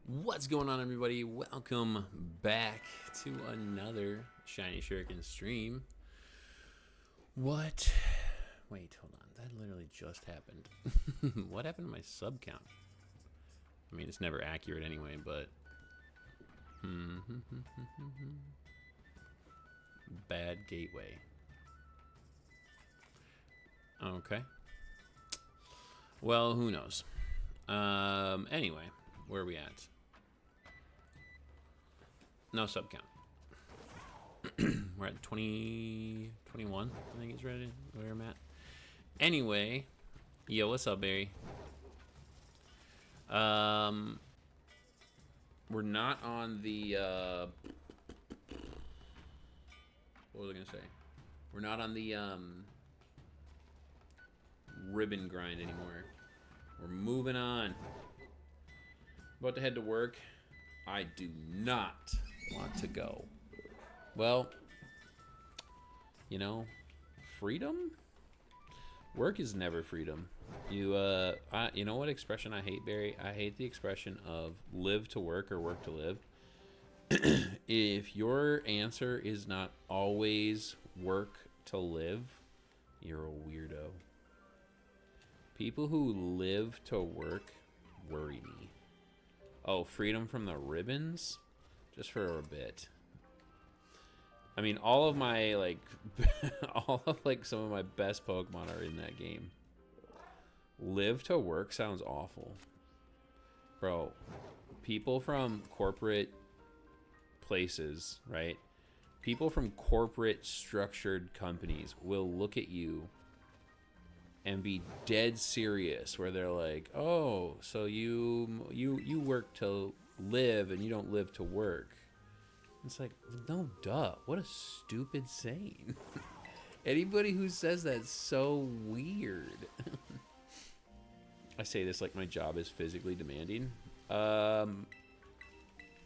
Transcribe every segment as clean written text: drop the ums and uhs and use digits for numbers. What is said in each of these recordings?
What's going on, everybody? Welcome back to another Shiny Shuriken stream. What? Wait, hold on. That literally just happened. What happened to my sub count? I mean, it's never accurate anyway, but... Bad gateway. Okay. Well, who knows? Anyway, where are we at? No sub count. We're at 20, 21, I think it's ready where I'm at. Anyway, yo, what's up, Barry? We're not on the, what was I gonna say? We're not on the, ribbon grind anymore. We're moving on. About to head to work. I do not want to go. Well, you know, freedom? Work is never freedom. You know what expression I hate, Barry? I hate the expression of live to work or work to live. If your answer is not always work to live, you're a weirdo. People who live to work worry me. Oh, freedom from the ribbons? Just for a bit. I mean, all of my, like, some of my best Pokemon are in that game. Live to work sounds awful. Bro, people from corporate places, right? People from corporate structured companies will look at you and be dead serious, where they're like, "Oh, so you work to live and you don't live to work." It's like, no, duh. What a stupid saying. Anybody who says that's so weird. I say this like my job is physically demanding.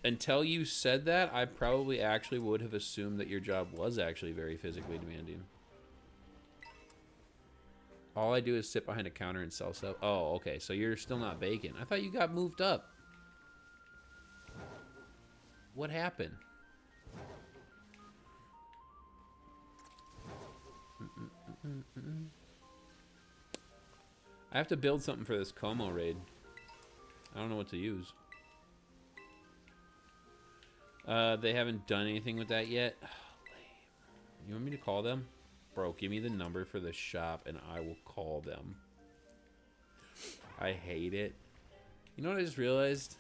Until you said that, I probably actually would have assumed that your job was actually very physically demanding. All I do is sit behind a counter and sell stuff. Oh, okay. So you're still not vacant. I thought you got moved up. What happened? I have to build something for this Kommo raid. I don't know what to use. They haven't done anything with that yet. Oh, lame. You want me to call them? Bro, give me the number for the shop and I will call them. I hate it. You know what I just realized?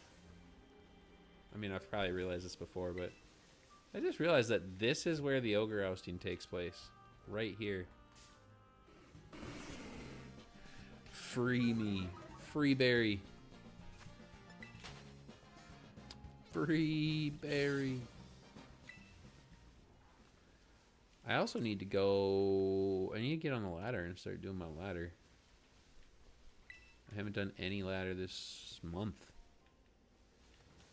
I mean, I've probably realized this before, but I just realized that this is where the ogre ousting takes place. Right here. Free me. Free berry. Free berry. I also need to go... I need to get on the ladder and start doing my ladder. I haven't done any ladder this month.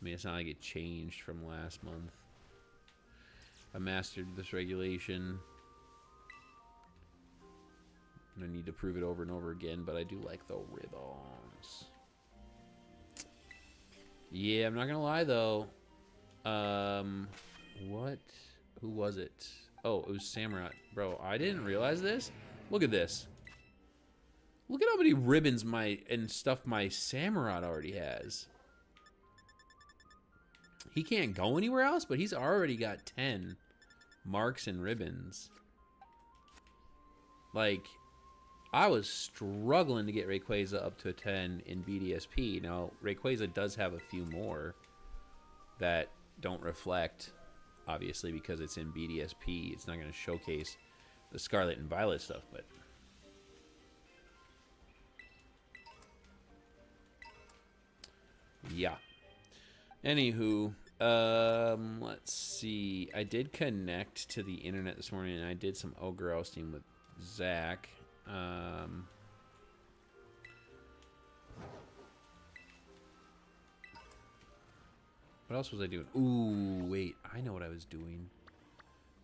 I mean, it's not like it changed from last month. I mastered this regulation. And I need to prove it over and over again, but I do like the ribbons. Yeah, I'm not gonna lie, though. What? Who was it? Oh, it was Samurott. Bro, I didn't realize this. Look at this. Look at how many ribbons and stuff my Samurott already has. He can't go anywhere else, but he's already got 10 marks and ribbons. Like, I was struggling to get Rayquaza up to a 10 in BDSP. Now, Rayquaza does have a few more that don't reflect, obviously, because it's in BDSP. It's not going to showcase the Scarlet and Violet stuff, but... yeah. Anywho, let's see. I did connect to the internet this morning, and I did some ogre ousting with Zach. What else was I doing? Ooh, wait. I know what I was doing.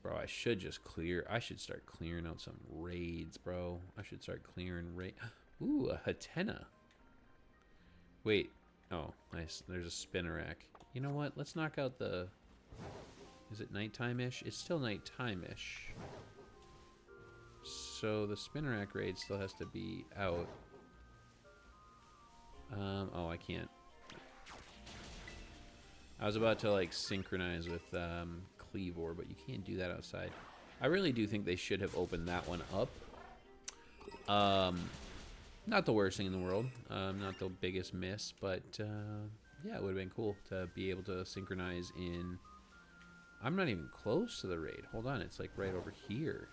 Bro, I should just clear. I should start clearing out some raids, bro. I should start clearing raid. Ooh, a Hatena. Wait. Oh, nice. There's a Spinnerack. You know what? Let's knock out the... Is it nighttime-ish? It's still nighttime-ish. So the Spinnerack raid still has to be out. Oh, I can't. I was about to, like, synchronize with Cleavor, but you can't do that outside. I really do think they should have opened that one up. Not the worst thing in the world. Not the biggest miss, but yeah, it would have been cool to be able to synchronize in... I'm not even close to the raid. Hold on, it's like right over here.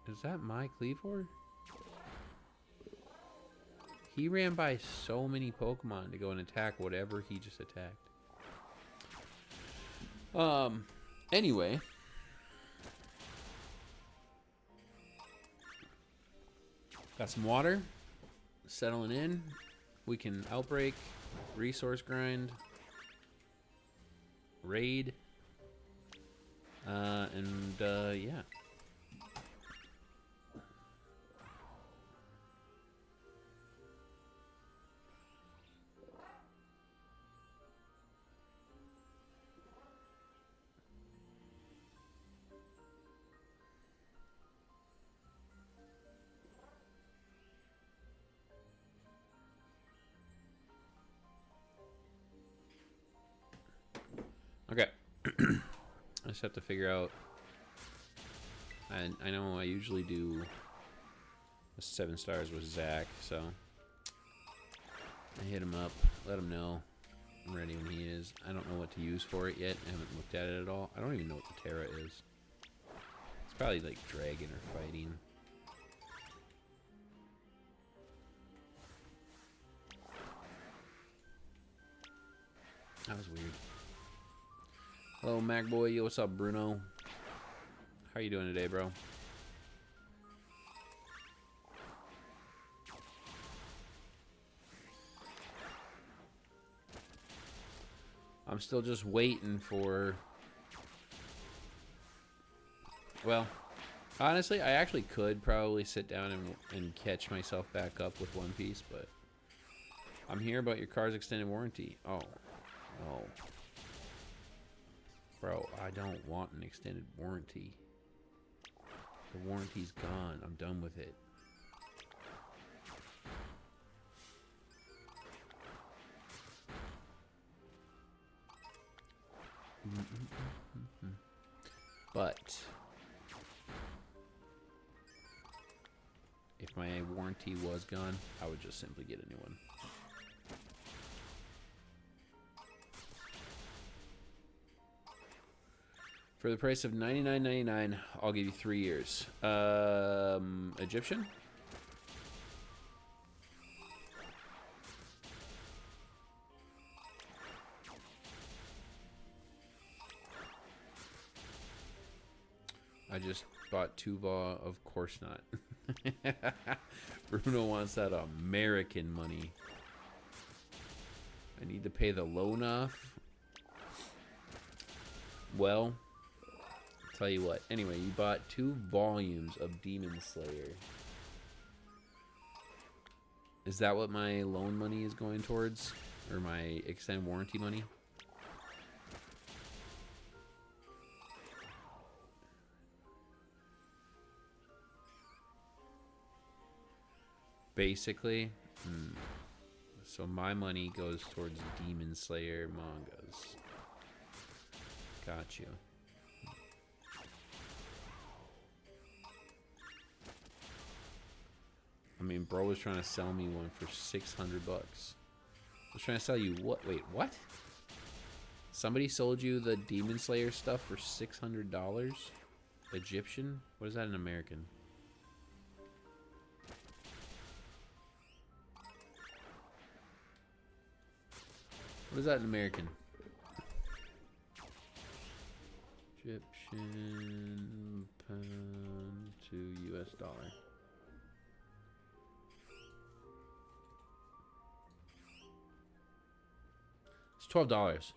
Is that my Cleavor? He ran by so many Pokemon to go and attack whatever he just attacked. Anyway. Got some water. Settling in. We can outbreak. Resource grind. Raid. Yeah. Okay. I just have to figure out. I know I usually do the 7 stars with Zach, so I hit him up, let him know I'm ready when he is. I don't know what to use for it yet. I haven't looked at it at all. I don't even know what the Terra is. It's probably like Dragon or Fighting. That was weird. Hello, Macboy. Yo, what's up, Bruno? How are you doing today, bro? I'm still just waiting for... Well, honestly, I actually could probably sit down and catch myself back up with One Piece, but... I'm here about your car's extended warranty. Oh. Oh. Bro, I don't want an extended warranty. The warranty's gone. I'm done with it. But if my warranty was gone, I would just simply get a new one. For the price of $99.99, I'll give you 3 years. Egyptian? I just bought Tuva, of course not. Bruno wants that American money. I need to pay the loan off. Well, I'll tell you what. Anyway, you bought 2 volumes of Demon Slayer. Is that what my loan money is going towards? Or my extended warranty money? Basically, so my money goes towards Demon Slayer mangas. Got you. I mean, bro was trying to sell me one for $600. Was trying to sell you what? Wait, what? Somebody sold you the Demon Slayer stuff for $600? Egyptian? What is that in American? What is that in American? Egyptian pound to US dollar. It's $12.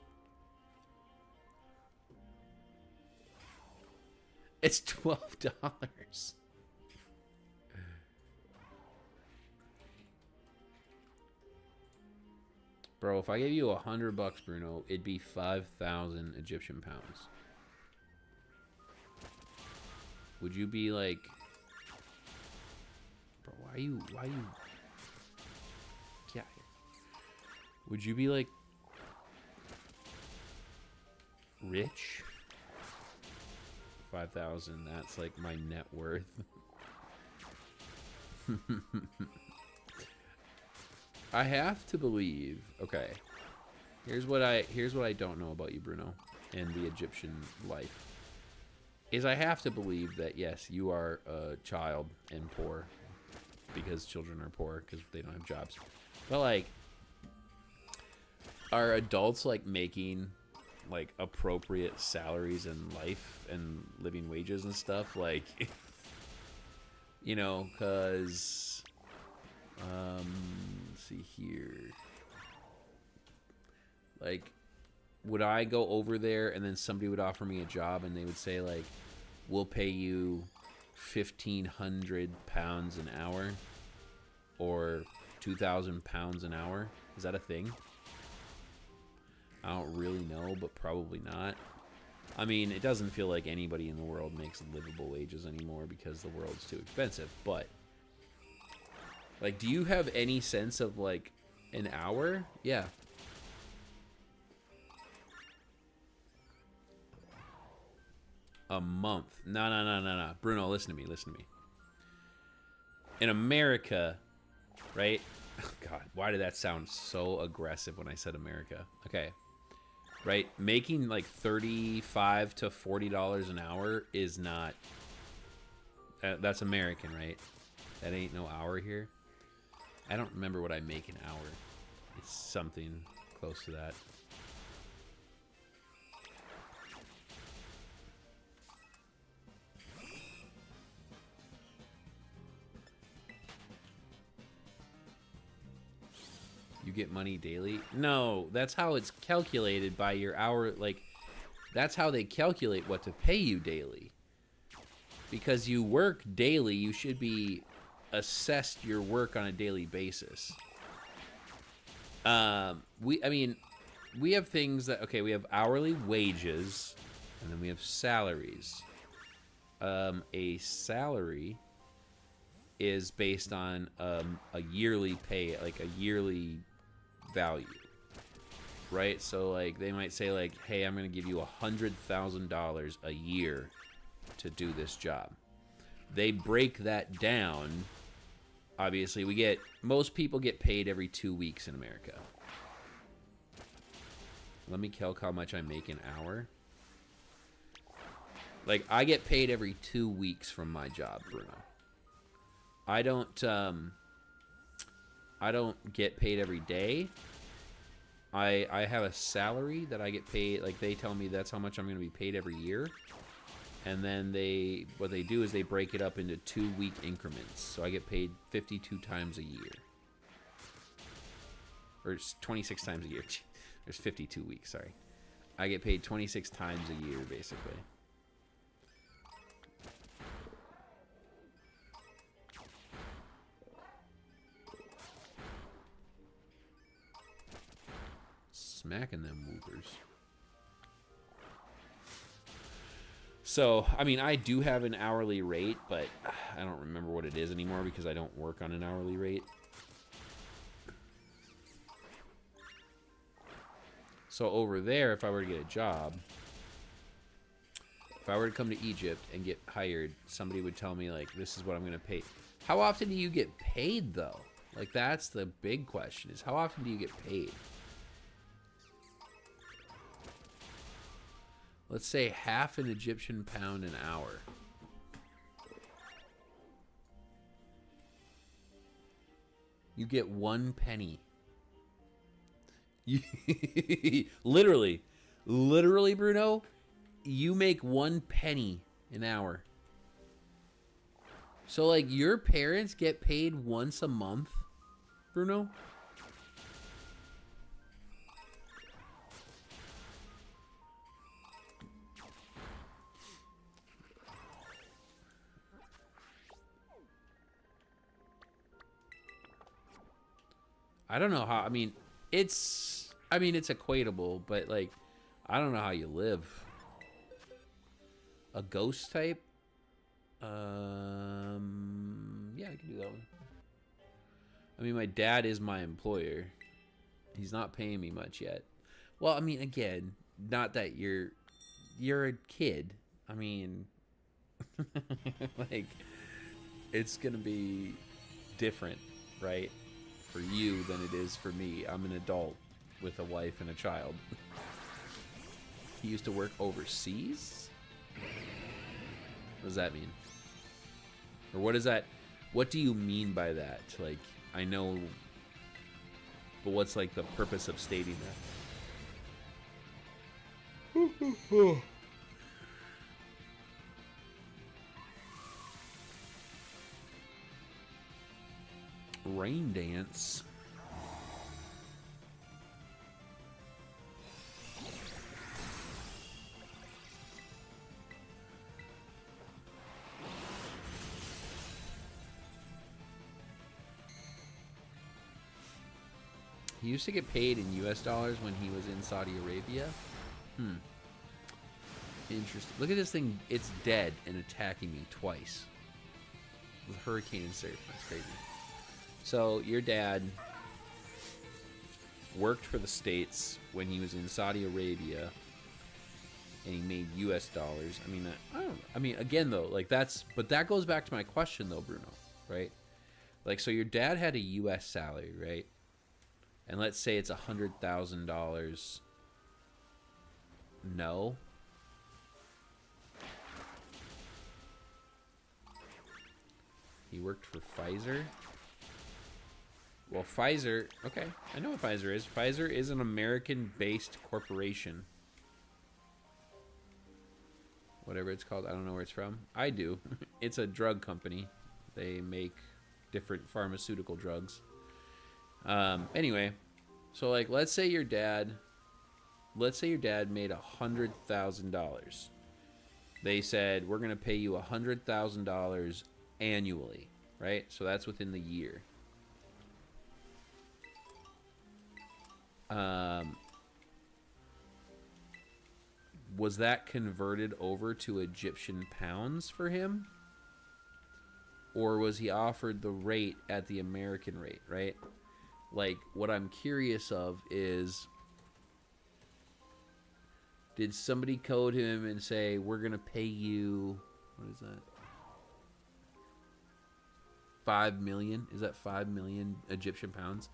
It's $12. Bro, if I gave you $100, Bruno, it'd be 5,000 Egyptian pounds. Would you be like... Bro, why you... Get out here. Would you be like... rich? 5,000, that's like my net worth. I have to believe. Okay. Here's what I don't know about you, Bruno, and the Egyptian life. Is I have to believe that yes, you are a child and poor because children are poor because they don't have jobs. But like, are adults like making like appropriate salaries in life and living wages and stuff? Like, you know, because let's see here. Like, would I go over there and then somebody would offer me a job and they would say like, we'll pay you 1,500 pounds an hour or 2,000 pounds an hour? Is that a thing? I don't really know, but probably not. I mean, it doesn't feel like anybody in the world makes livable wages anymore because the world's too expensive. But, like, do you have any sense of, like, an hour? Yeah. A month. No. Bruno, listen to me. In America, right? Oh, God, why did that sound so aggressive when I said America? Okay. Right? Making like $35 to $40 an hour is not... that's American, right? That ain't no hour here. I don't remember what I make an hour. It's something close to that. You get money daily? No, that's how it's calculated by your hour. Like, that's how they calculate what to pay you daily. Because you work daily, you should be assessed your work on a daily basis. I mean, we have things that, okay, we have hourly wages, and then we have salaries. A salary is based on a yearly pay, like a yearly value, right? So like they might say like, hey, I'm gonna give you $100,000 a year to do this job. They break that down. Obviously, most people get paid every 2 weeks in America. Let me calc how much I make an hour. Like, I get paid every 2 weeks from my job, Bruno. I don't get paid every day. I have a salary that I get paid. Like, they tell me that's how much I'm going to be paid every year. And then what they do is they break it up into 2 week increments. So I get paid 52 times a year. Or it's 26 times a year. There's 52 weeks, sorry. I get paid 26 times a year, basically. Smacking them movers. So, I mean, I do have an hourly rate, but I don't remember what it is anymore because I don't work on an hourly rate. So over there, if I were to get a job, if I were to come to Egypt and get hired, somebody would tell me, like, this is what I'm going to pay. How often do you get paid, though? Like, that's the big question, is how often do you get paid? Let's say half an Egyptian pound an hour. You get 1 penny. Literally, Bruno, you make 1 penny an hour. So, like, your parents get paid once a month, Bruno? I don't know how, I mean, It's, I mean, it's equatable, but like, I don't know how you live. A ghost type? Yeah, I can do that one. I mean, my dad is my employer. He's not paying me much yet. Well, I mean, again, not that you're a kid. I mean, like, it's gonna be different, right, for you than it is for me. I'm an adult with a wife and a child. He used to work overseas? What does that mean? Or what is that? What do you mean by that? Like, I know, but what's like the purpose of stating that? Rain dance. He used to get paid in US dollars when he was in Saudi Arabia. Interesting. Look at this thing. It's dead and attacking me twice. With hurricane and surf. That's crazy. So, your dad worked for the States when he was in Saudi Arabia, and he made US dollars. I mean, I don't know. I mean, again, though, like, but that goes back to my question, though, Bruno, right? Like, so your dad had a US salary, right? And let's say it's $100,000. No. He worked for Pfizer. Well, Pfizer, okay, I know what Pfizer is. Pfizer is an American-based corporation. Whatever it's called, I don't know where it's from. I do. It's a drug company. They make different pharmaceutical drugs. Anyway, so like, let's say your dad made $100,000. They said, we're going to pay you $100,000 annually, right? So that's within the year. Was that converted over to Egyptian pounds for him? Or was he offered the rate at the American rate, right? Like, what I'm curious of is, did somebody code him and say, we're going to pay you, what is that? 5 million? Is that 5 million Egyptian pounds?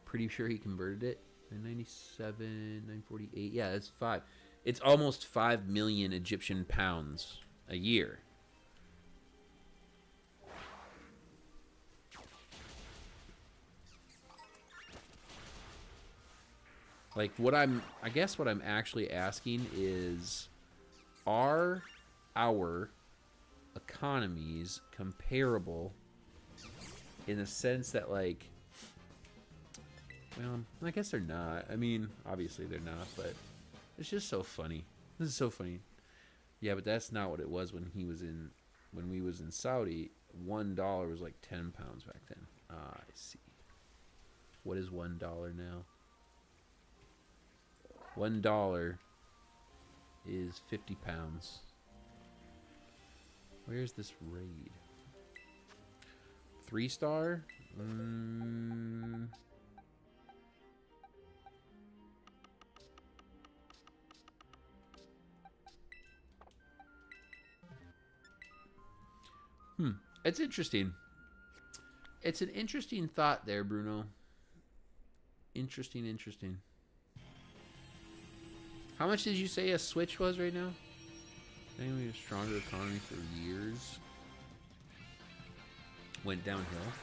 Pretty sure he converted it. 997, 948. Yeah, that's 5. It's almost 5 million Egyptian pounds a year. Like, I guess what I'm actually asking is, are our economies comparable in the sense that, like, well, I guess they're not. I mean, obviously they're not, but it's just so funny. This is so funny. Yeah, but that's not what it was when we was in Saudi. $1 was like 10 pounds back then. Ah, I see. What is $1 now? $1 is 50 pounds. Where's this raid? 3-star? It's interesting. It's an interesting thought there, Bruno. Interesting. How much did you say a Switch was right now? Anyway, a stronger economy for years. Went downhill.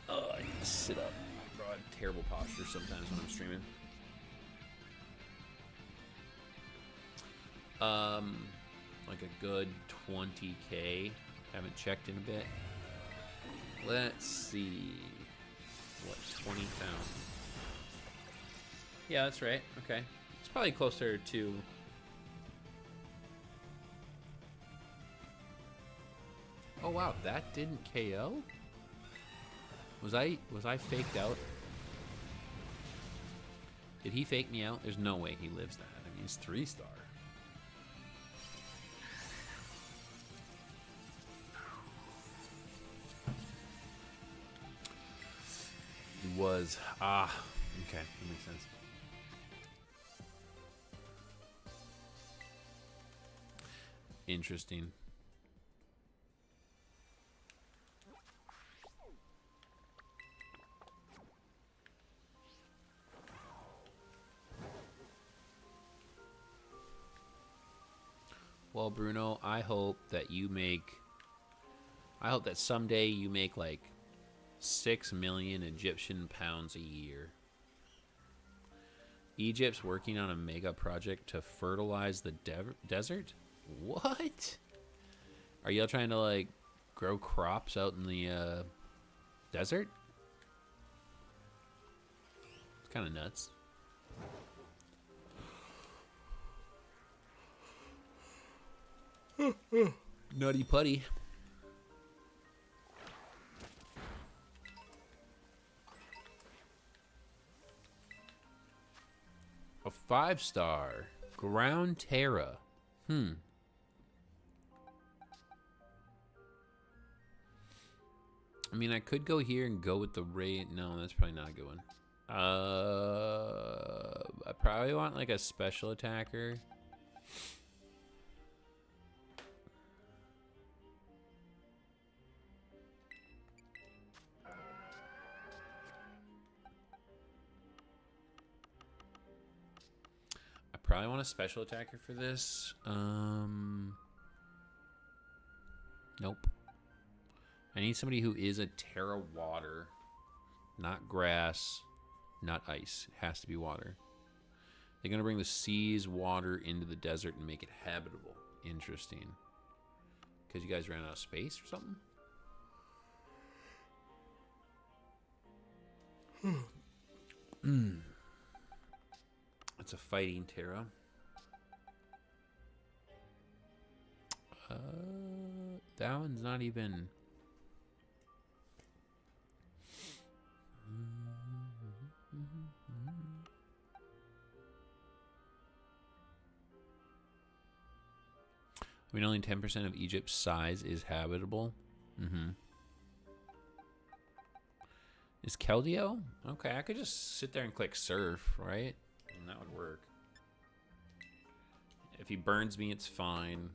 Oh, I need to sit up. Bro, I have terrible posture sometimes when I'm streaming. Like a good 20K. Haven't checked in a bit. Let's see. What, 20,000? Yeah, that's right. Okay. It's probably closer to... Oh, wow. That didn't KO? Was I faked out? Did he fake me out? There's no way he lives that. I mean, he's 3-star. He was. Ah, okay, that makes sense. Interesting. Well, Bruno, I hope that someday you make like 6 million Egyptian pounds a year. Egypt's working on a mega project to fertilize the desert? What? Are y'all trying to like grow crops out in the desert? It's kind of nuts. Nutty putty. A 5-star. Ground Terra. I mean, I could go here and go with the Ray. No, that's probably not a good one. I probably want like a special attacker. Probably want a special attacker for this. Nope. I need somebody who is a Terra water, not grass, not ice. It has to be water. They're gonna bring the seas water into the desert and make it habitable. Interesting. Because you guys ran out of space or something? It's a fighting Terra. That one's not even. I mean, only 10% of Egypt's size is habitable. Is Keldeo? Okay, I could just sit there and click surf, right? And that would work. If he burns me, it's fine.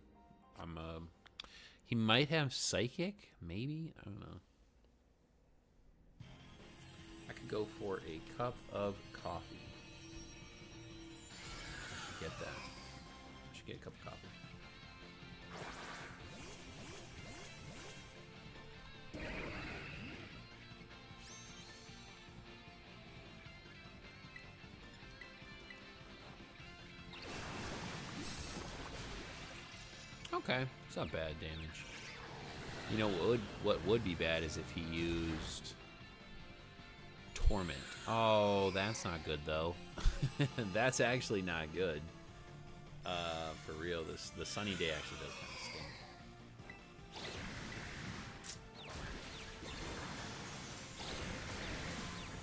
He might have psychic, maybe? I don't know. I could go for a cup of coffee. I should get that. I should get a cup of coffee. Okay, it's not bad damage. You know what would be bad is if he used Torment. Oh, that's not good though. That's actually not good. For real, the sunny day actually does kind of stink.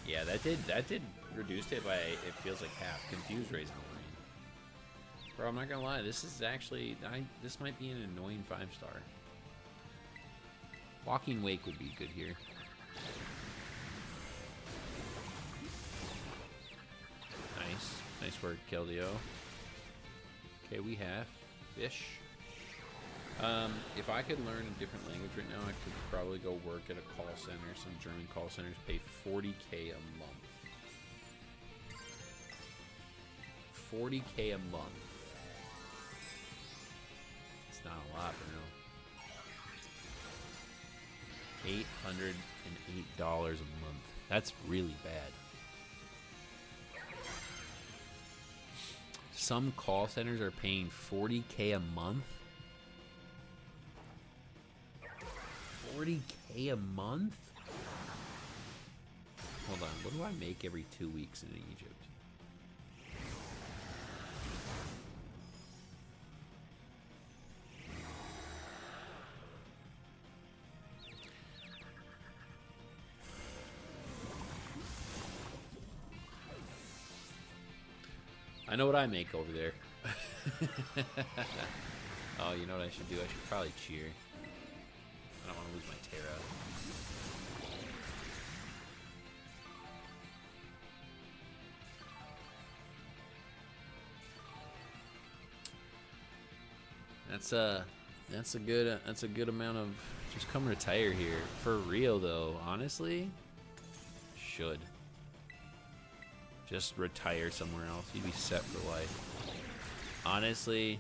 Yeah, that did reduce it by, it feels like half. Confused Rays annoying. Bro, I'm not gonna lie, this is actually, this might be an annoying 5-star. Walking Wake would be good here. Nice work, Keldeo. Okay, we have fish. If I could learn a different language right now, I could probably go work at a call center. Some German call centers pay 40K a month. 40K a month. It's not a lot, but no. $808 a month. That's really bad. Some call centers are paying 40K a month. 40K a month? Hold on, what do I make every 2 weeks in Egypt? I know what I make over there. Oh, you know what I should do? I should probably cheer. I don't want to lose my Terra. That's a good amount of just come retire here. For real though, honestly, should just retire somewhere else. You'd be set for life. Honestly,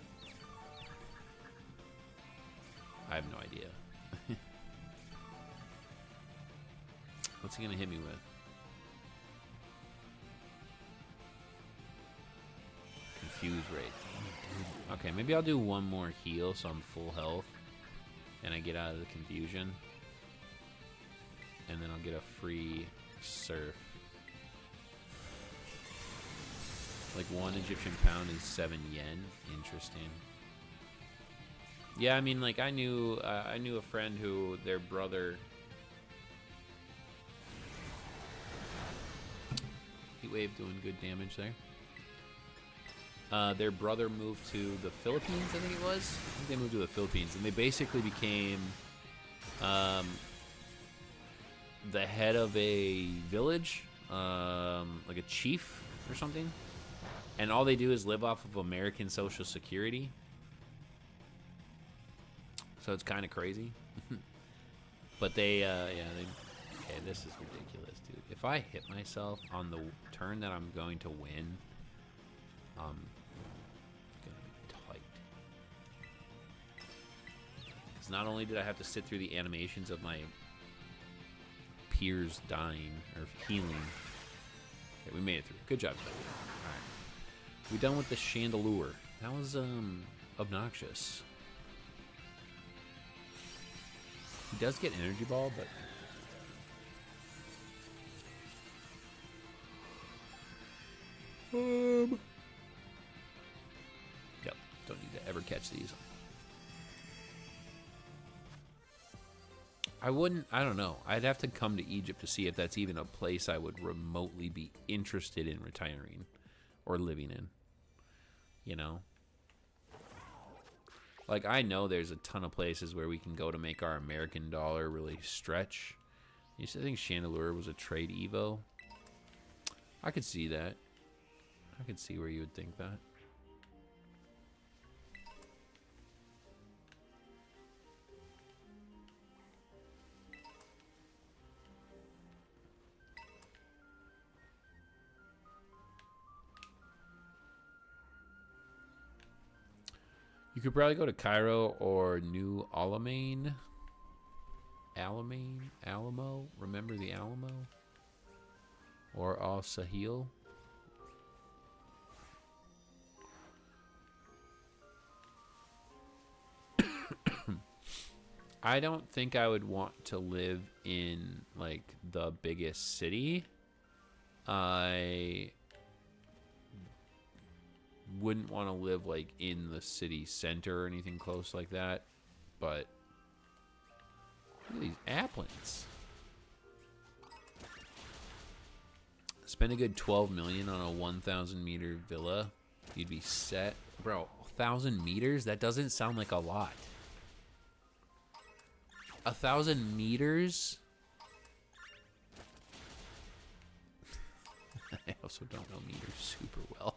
I have no idea. What's he gonna hit me with? Confuse rate. Okay, maybe I'll do one more heal so I'm full health and I get out of the confusion. And then I'll get a free surf. Like 1 Egyptian pound is 7 yen. Interesting. Yeah, I mean, like I knew a friend who their brother. Heat wave doing good damage there. Their brother moved to the Philippines, I think it was. I think they moved to the Philippines, and they basically became the head of a village, like a chief or something. And all they do is live off of American Social Security. So it's kind of crazy. But they, okay, this is ridiculous, dude. If I hit myself on the turn that I'm going to win, it's gonna be tight. Because not only did I have to sit through the animations of my peers dying or healing. Okay, we made it through. Good job, buddy. All right, we done with the Chandelure. That was obnoxious. He does get energy ball, but yep, don't need to ever catch these. I don't know. I'd have to come to Egypt to see if that's even a place I would remotely be interested in retiring or living in. You know? Like, I know there's a ton of places where we can go to make our American dollar really stretch. You used to think Chandelure was a trade Evo. I could see that. I could see where you would think that. You could probably go to Cairo or New Alamein. Alamo? Remember the Alamo? Or Al Sahil? I don't think I would want to live in, like, the biggest city. I wouldn't want to live, like, in the city center or anything close like that. But look at these applins. Spend a good 12 million on a 1,000 meter villa. You'd be set. Bro, 1,000 meters? That doesn't sound like a lot. 1,000 meters? I also don't know meters super well.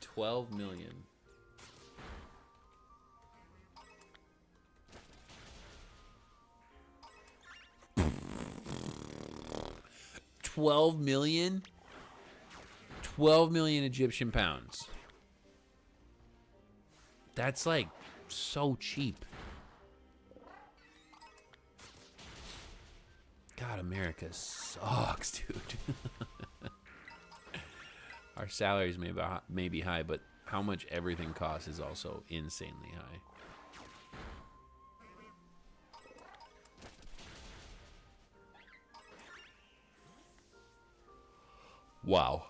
12 million. $12 million? 12 million Egyptian pounds. That's like so cheap. God, America sucks, dude. Our salaries may be high, but how much everything costs is also insanely high. Wow.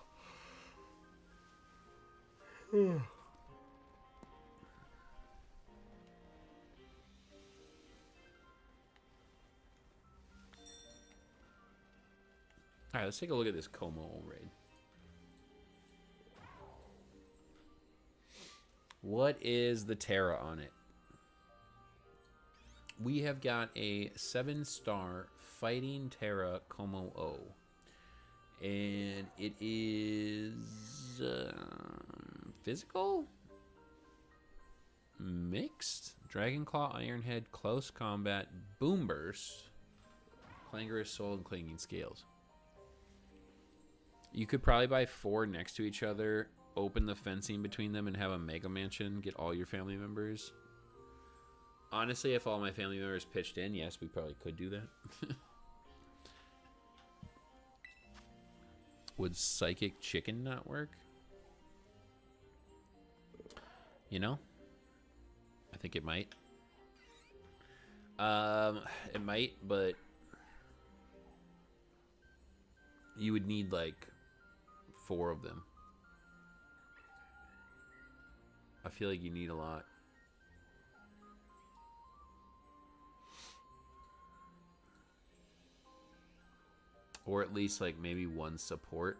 All right, let's take a look at this Kommo-o raid. What is the Terra on it? We have got a 7-star Fighting Terra Kommo-o. And it is physical? Mixed? Dragonclaw, Ironhead, Close Combat, Boom Burst, Clangorous Soul, and Clanging Scales. You could probably buy 4 next to each other, open the fencing between them, and have a Mega Mansion, get all your family members. Honestly, if all my family members pitched in, yes, we probably could do that. Would Psychic Chicken not work? You know? I think it might. It might, but you would need like 4 of them. I feel like you need a lot. Or at least like maybe 1 support.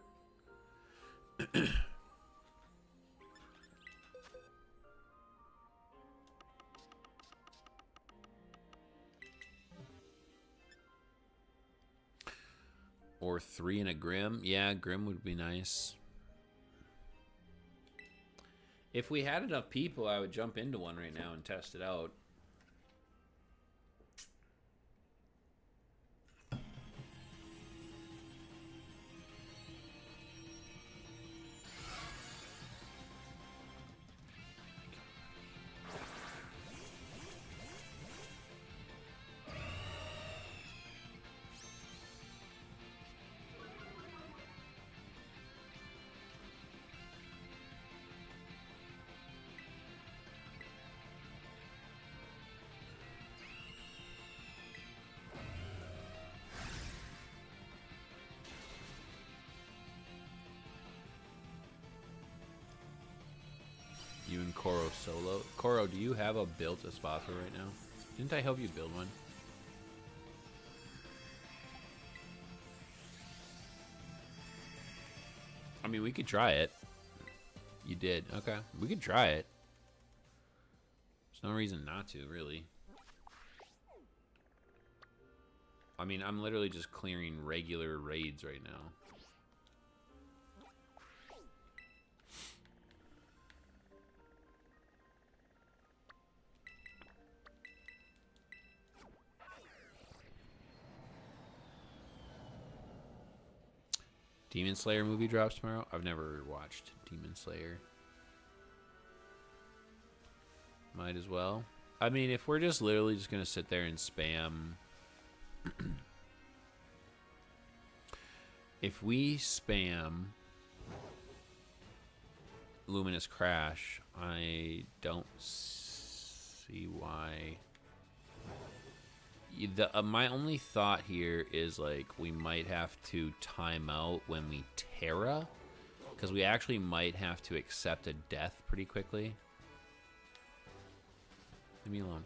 Or 3 and a Grim. Yeah, Grim would be nice. If we had enough people, I would jump into one right now and test it out. You and Koro solo. Koro, do you have a built Espada right now? Didn't I help you build one? I mean, we could try it. You did. Okay. We could try it. There's no reason not to, really. I mean, I'm literally just clearing regular raids right now. Demon Slayer movie drops tomorrow. I've never watched Demon Slayer. Might as well. I mean, if we're just literally just going to sit there and spam... if we spam Luminous Crash, I don't see why... my only thought here is like we might have to time out when we Terra, because we actually might have to accept a death pretty quickly. Leave me alone.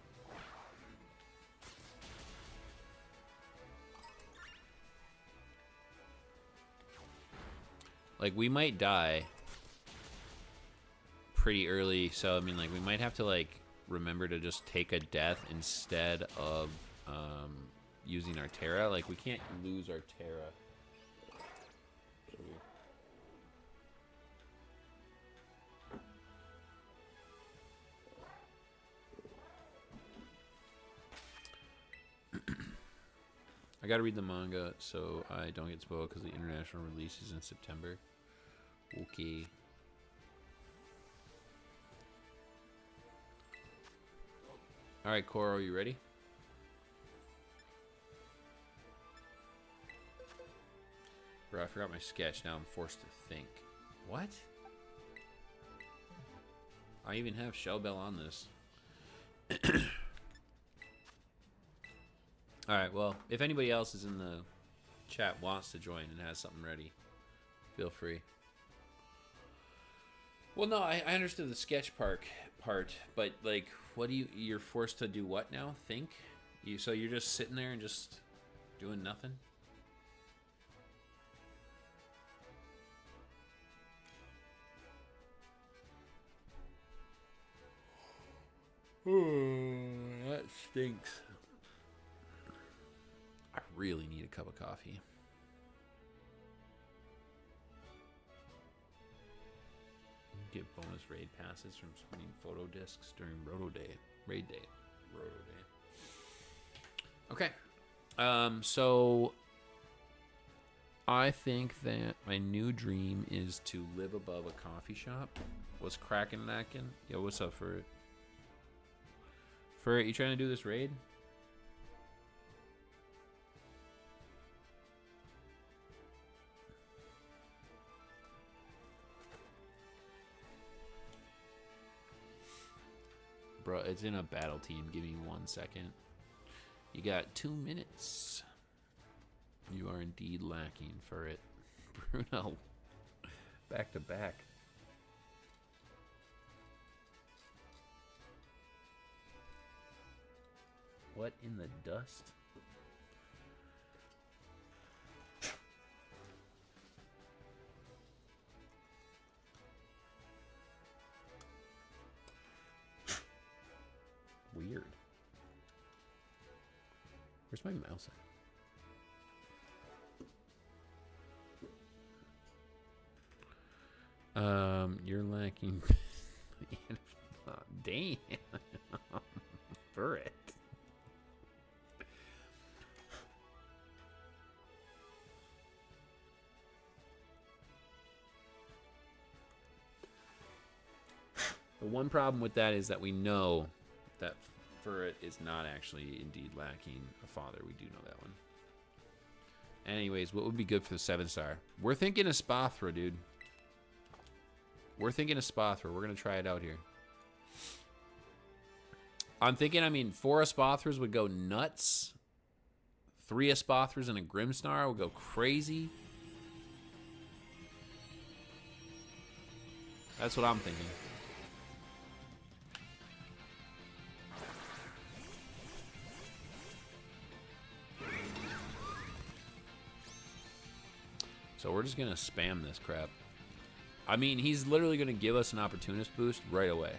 Like we might die pretty early, so I mean like we might have to like remember to just take a death instead of using our Terra. Like we can't lose our Terra. I gotta read the manga so I don't get spoiled because the international release is in September. Okay. Alright, Koro, you ready? Bro, I forgot my sketch. Now I'm forced to think. What? I even have Shell Bell on this. Alright, well, if anybody else is in the chat wants to join and has something ready, feel free. Well, no, I understood the sketch part, but, like, what do you're forced to do what now? Think? So you're just sitting there and just doing nothing? That stinks. I really need a cup of coffee. Get bonus raid passes from spinning photo discs during Roto Day. Raid Day. Roto Day. Okay. So I think that my new dream is to live above a coffee shop. What's cracking, knacking? Yo, what's up, Furret? Furret, you trying to do this raid? Bro, it's in a battle team. Give me 1 second. You got 2 minutes. You are indeed lacking for it. Bruno. Back to back. What in the dust? Weird. Where's my mouse at? You're lacking. Damn. For it. The one problem with that is that we know that Furret is not actually indeed lacking a father. We do know that one. Anyways, what would be good for the 7-star? We're thinking of Spathra, dude. We're thinking of Spathra. We're going to try it out here. I'm thinking, 4 Espathras would go nuts. 3 Espathras and a Grimmsnarl would go crazy. That's what I'm thinking. So we're just going to spam this crap. He's literally going to give us an opportunist boost right away.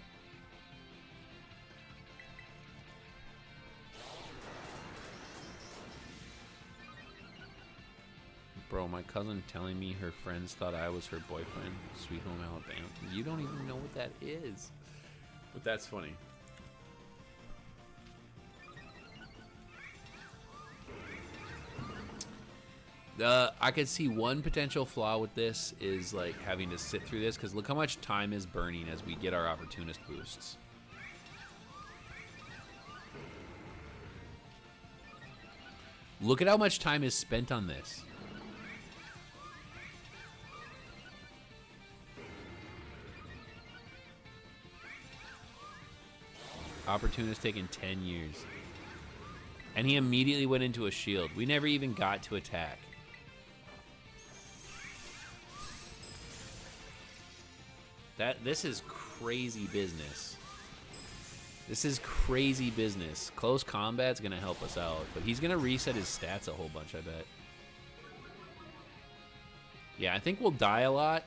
Bro, my cousin telling me her friends thought I was her boyfriend. Sweet Home Alabama. You don't even know what that is. But that's funny. I could see one potential flaw with this is like having to sit through this, because look how much time is burning as we get our opportunist boosts. Look at how much time is spent on this. Opportunist taking 10 years. And he immediately went into a shield. We never even got to attack. This is crazy business. This is crazy business. Close combat's gonna help us out, but he's gonna reset his stats a whole bunch, I bet. Yeah, I think we'll die a lot.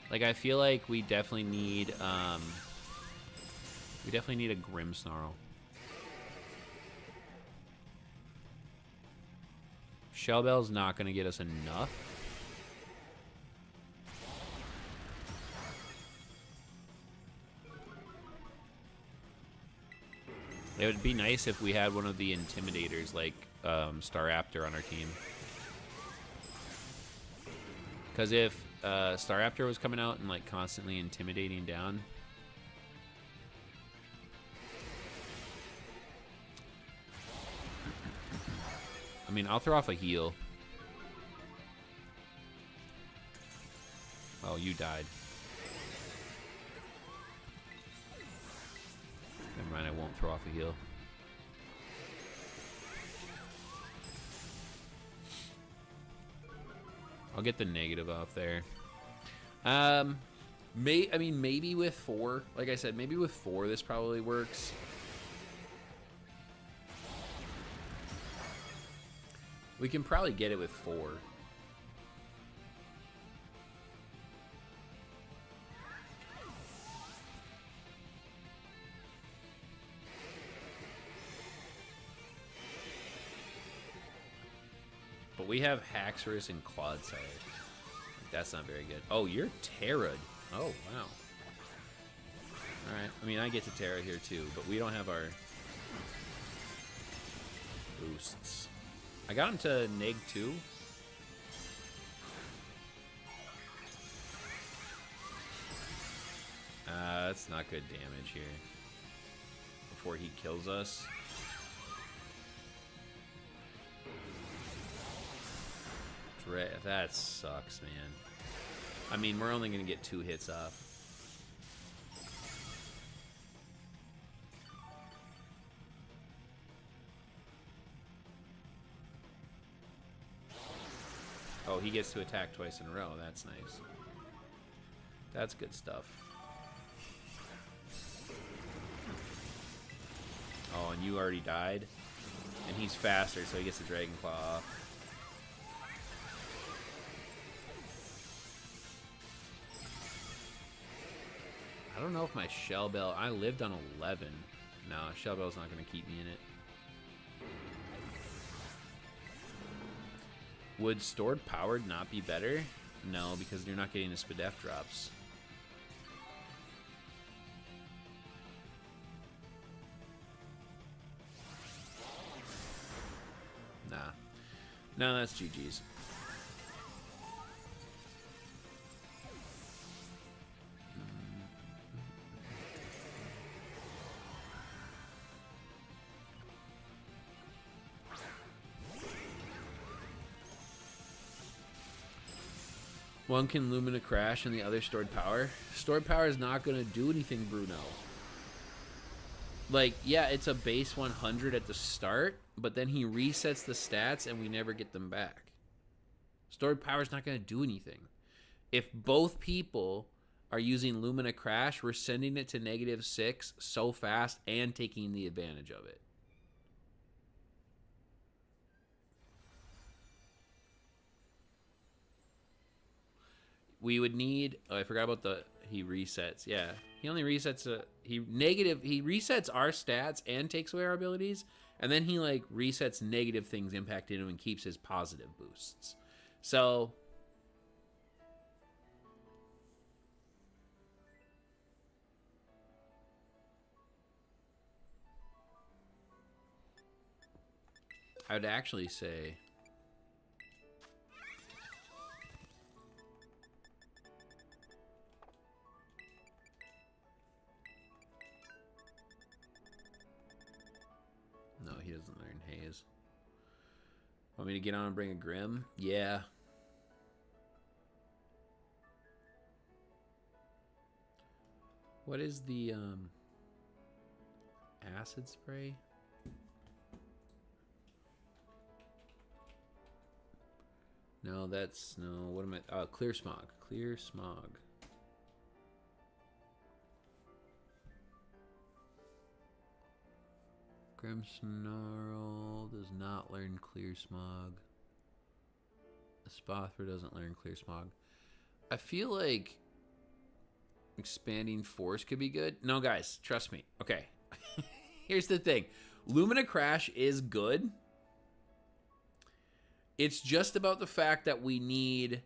Like, I feel like we definitely need a Grimmsnarl. Shellbell's not gonna get us enough. It would be nice if we had one of the intimidators like Staraptor on our team. Because if Staraptor was coming out and like constantly intimidating down, I'll throw off a heal. Oh, you died. Never mind, I won't throw off a heal. I'll get the negative off there. Maybe with 4. Like I said, maybe with 4 this probably works. We can probably get it with 4. we have Haxorus and Clodsire. That's not very good. Oh, you're Terra'd. Oh, wow. Alright, I mean, I get to Terra here too, but we don't have our boosts. I got him to neg 2. That's not good damage here. Before he kills us. That sucks, man. I mean, we're only going to get 2 hits off. Oh, he gets to attack twice in a row. That's nice. That's good stuff. Oh, and you already died? And he's faster, so he gets the Dragon Claw off. I don't know if my Shell Bell... I lived on 11. No, Shell Bell's not going to keep me in it. Would Stored Powered not be better? No, because you're not getting the Spadef drops. Nah. No, that's GG's. One can Lumina Crash and the other Stored Power. Stored Power is not going to do anything, Bruno. Like, yeah, it's a base 100 at the start, but then he resets the stats and we never get them back. Stored Power is not going to do anything. If both people are using Lumina Crash, we're sending it to -6 so fast and taking the advantage of it. We would need... Oh, I forgot about the... He resets. Yeah. He only resets... He resets our stats and takes away our abilities. And then he, like, resets negative things impacting him and keeps his positive boosts. So... I would actually say... No, he doesn't learn Haze. Want me to get on and bring a Grim? Yeah. What is the acid spray? No, that's no. What am I? Clear Smog. Clear Smog. Grimmsnarl does not learn Clear Smog. Spothra doesn't learn Clear Smog. I feel like Expanding Force could be good. No, guys, trust me. Okay. Here's the thing. Lumina Crash is good. It's just about the fact that we need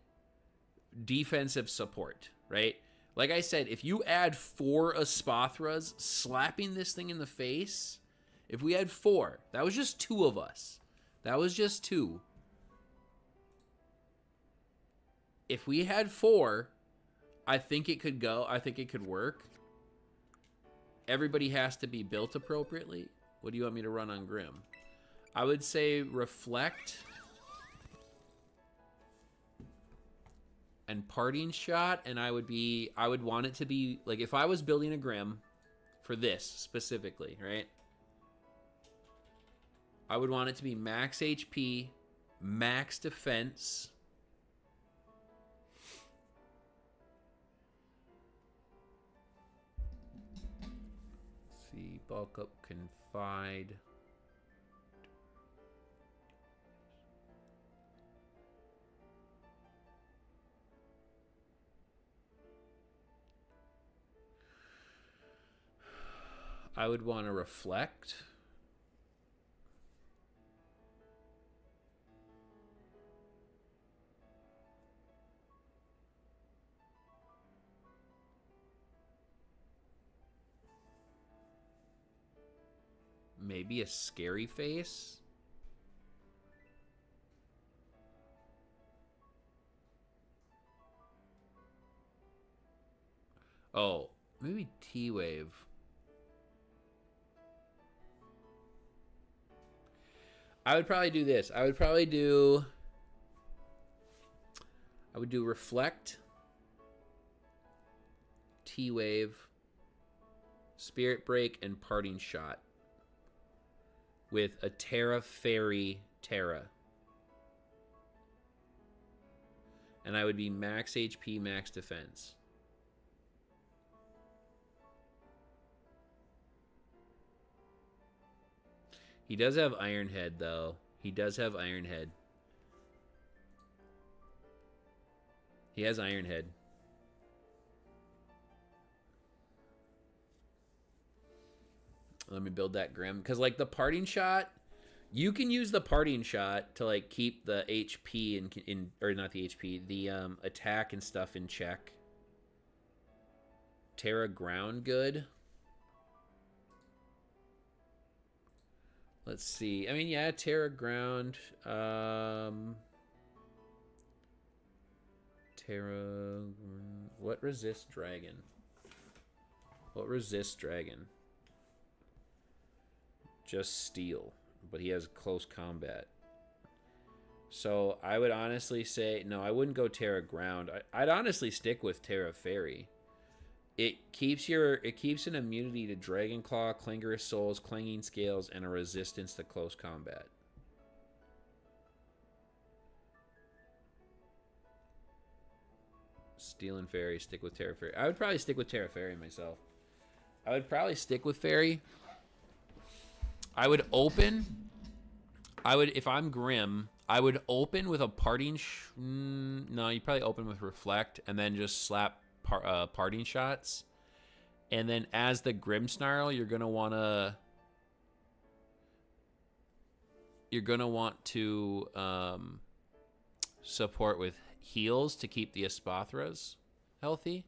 defensive support, right? Like I said, if you add 4 Espathras slapping this thing in the face... If we had 4, that was just 2 of us. That was just 2. If we had 4, I think it could go. I think it could work. Everybody has to be built appropriately. What do you want me to run on Grim? I would say Reflect and Parting Shot, and I would want it to be like if I was building a Grim for this specifically, right? I would want it to be max HP, max defense. Let's see, bulk up, confide. I would want to reflect. maybe a scary face. Oh, maybe T-Wave. I would probably do this. I would do Reflect, T-Wave, Spirit Break, and Parting Shot with a Terra Fairy Terra. And I would be max HP, max defense. He does have Iron Head, though. He does have Iron Head. He has Iron Head. Let me build that Grim. Because, like, the Parting Shot, you can use the Parting Shot to, like, keep the HP in or not the HP, the attack and stuff in check. Terra Ground good. Let's see. I mean, yeah, Terra Ground. Terra... What resists Dragon? What resists Dragon? Just Steel. But he has close combat. So, I would honestly say... No, I wouldn't go Terra Ground. I'd honestly stick with Terra Fairy. It keeps an immunity to Dragon Claw, Clangorous Souls, Clanging Scales, and a resistance to close combat. Steel and Fairy, stick with Terra Fairy. I would probably stick with Terra Fairy myself. I would probably stick with Fairy. I would open. If I'm Grim, I would open with a Parting. No, you probably open with Reflect and then just slap Parting Shots, and then as the Grimmsnarl, you're gonna want to support with heals to keep the Espathras healthy.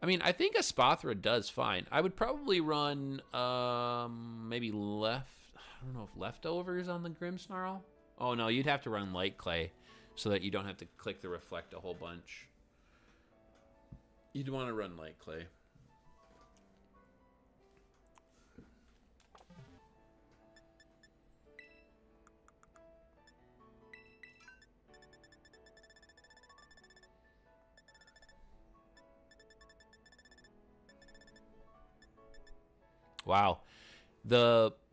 I mean, I think Espathra does fine. I would probably run maybe left. I don't know if Leftovers on the Grimmsnarl. Oh no, you'd have to run Light Clay, so that you don't have to click the Reflect a whole bunch. You'd want to run Light Clay. Wow.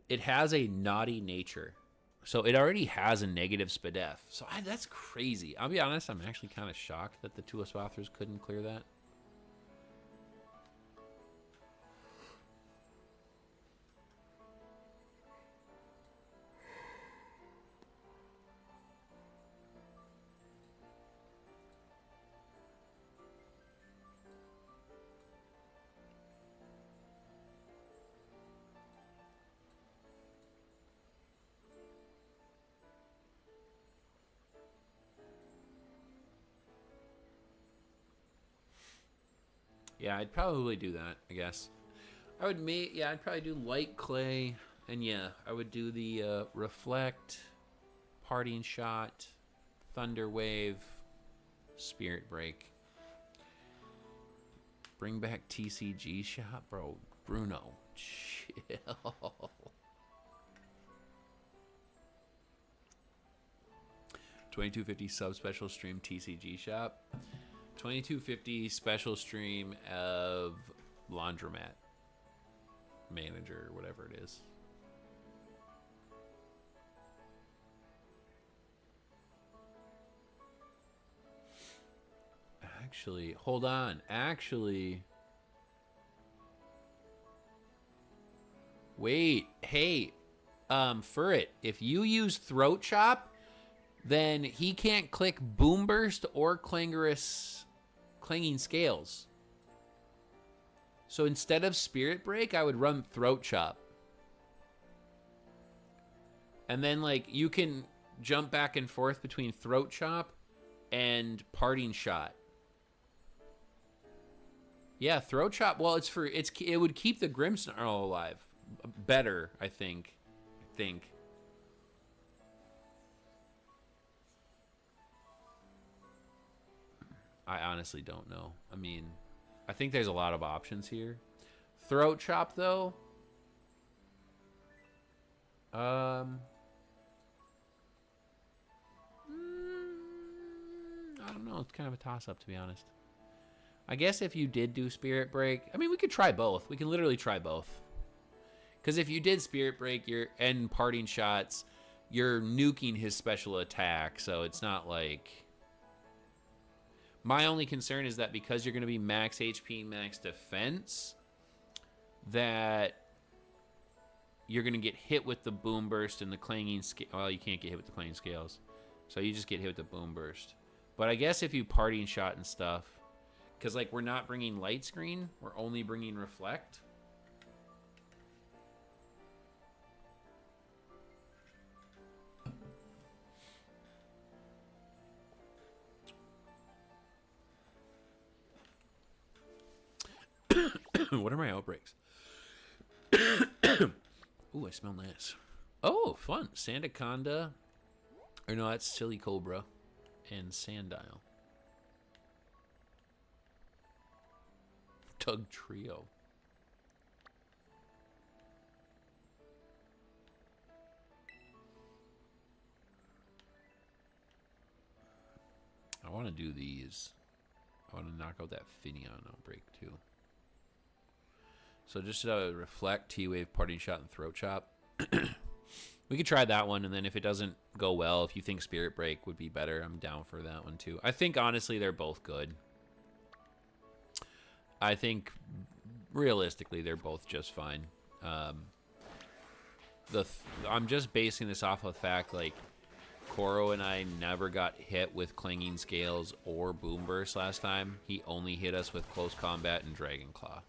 It has a naughty nature. So it already has a negative SPDEF. So that's crazy. I'll be honest, I'm actually kind of shocked that the two Espathras couldn't clear that. Yeah, I'd probably do that, I guess. I'd probably do Light Clay, and yeah, I would do the Reflect, Parting Shot, Thunder Wave, Spirit Break. Bring back TCG Shop? Bro, Bruno, chill. 2250 sub-special stream TCG Shop. 2250 special stream of Laundromat Manager, whatever it is. Actually, hold on. Actually, wait. Hey, Furret, if you use Throat Chop, then he can't click Boom Burst or Clanging Scales. So instead of Spirit Break, I would run Throat Chop. And then, like, you can jump back and forth between Throat Chop and Parting Shot. Yeah, throat chop. Well, it would keep the Grimmsnarl alive better, I think. I honestly don't know. I mean, I think there's a lot of options here. Throat chop though. I don't know. It's kind of a toss-up, to be honest. I guess if you did do Spirit Break, I mean, we could try both. We can literally try both. Because if you did Spirit Break, and Parting Shots, you're nuking his special attack, so it's not like... My only concern is that because you're going to be max HP, max defense, that you're going to get hit with the Boom Burst and the Clanging Scale. Well, you can't get hit with the Clanging Scales, so you just get hit with the Boom Burst. But I guess if you Parting Shot and stuff, because like we're not bringing Light Screen, we're only bringing Reflect. What are my outbreaks? Ooh, I smell nice. Oh, fun. Sandaconda. Or no, that's Silly Cobra. And Sandile. Tug Trio. I want to do these. I want to knock out that Finneon outbreak too. So just Reflect, T-Wave, Parting Shot, and Throat Chop. We could try that one, and then if it doesn't go well, if you think Spirit Break would be better, I'm down for that one too. I think, honestly, they're both good. I think, realistically, they're both just fine. I'm just basing this off of the fact, like, Koro and I never got hit with Clanging Scales or Boom Burst last time. He only hit us with Close Combat and Dragon Claw.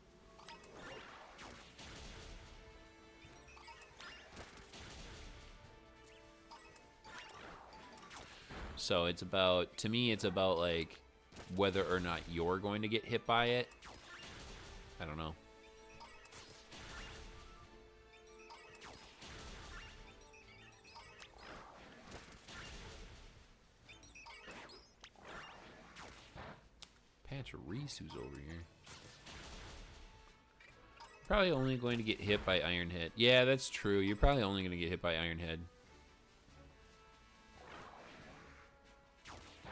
So it's about, to me, it's about like whether or not you're going to get hit by it. I don't know. Pachyrisu's over here. Probably only going to get hit by Iron Head. Yeah, that's true. You're probably only going to get hit by Iron Head.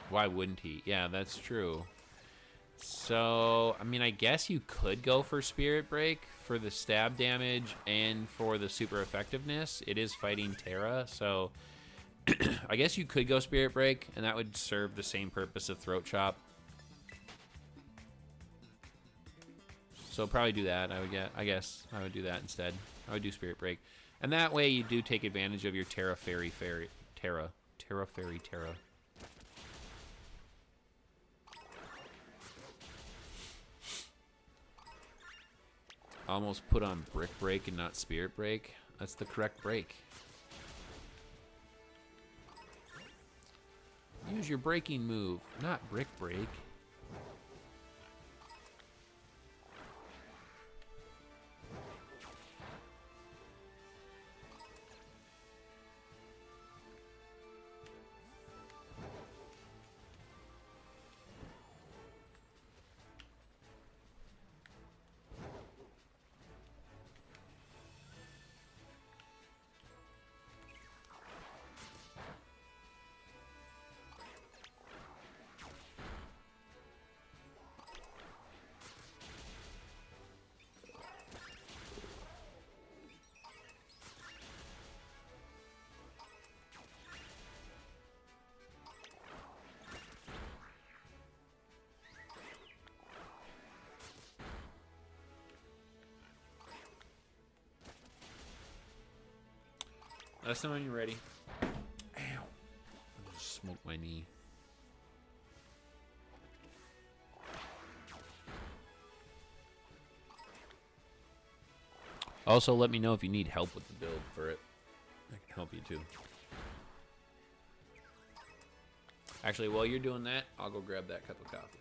Why wouldn't he? Yeah, that's true. So, I mean, I guess you could go for Spirit Break for the stab damage and for the super effectiveness. It is fighting Terra, so I guess you could go Spirit Break, and that would serve the same purpose of Throat Chop. So probably do that. I guess I would do that instead. I would do Spirit Break, and that way you do take advantage of your Terra. Almost put on Brick Break and not Spirit Break. That's the correct break. Use your breaking move, not Brick Break. Let us know when you're ready. Ow. I just smoked my knee. Also, let me know if you need help with the build for it. I can help you too. Actually, while you're doing that, I'll go grab that cup of coffee.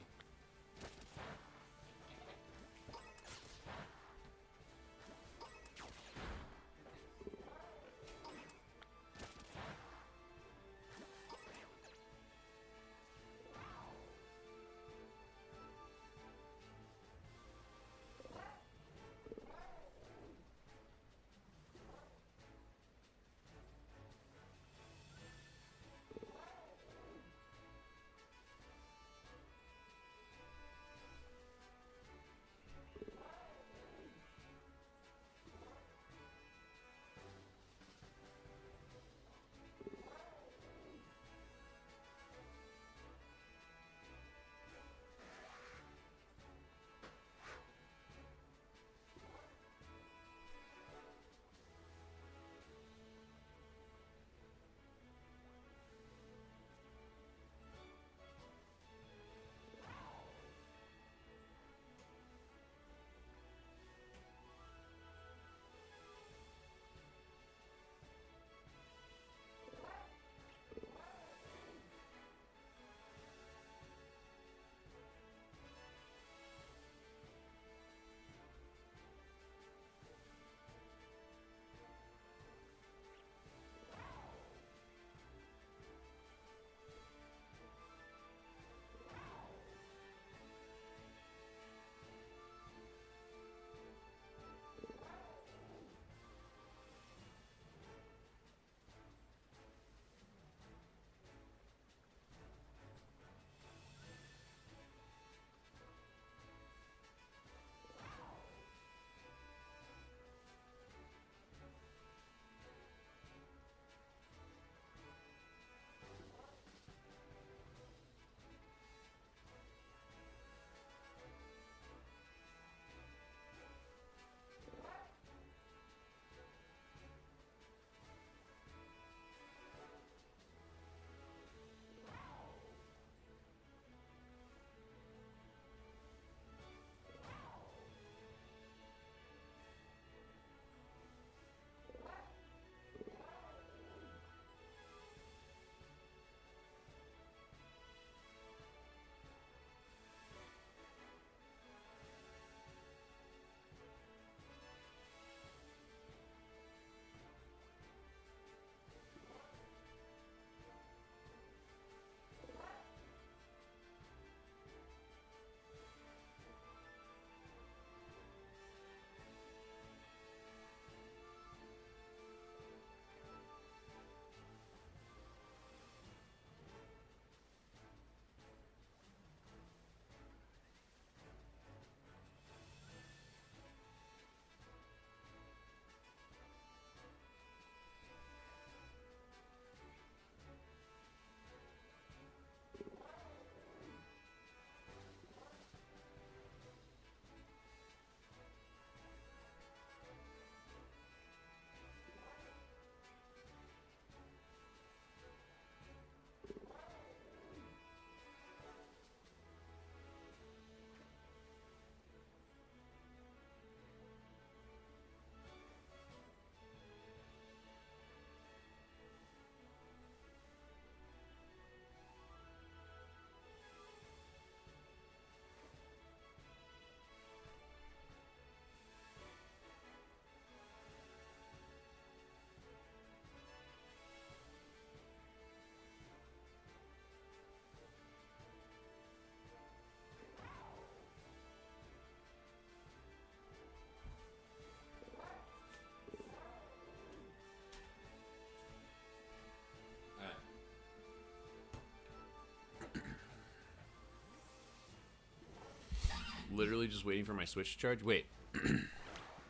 literally just waiting for my Switch to charge. Wait.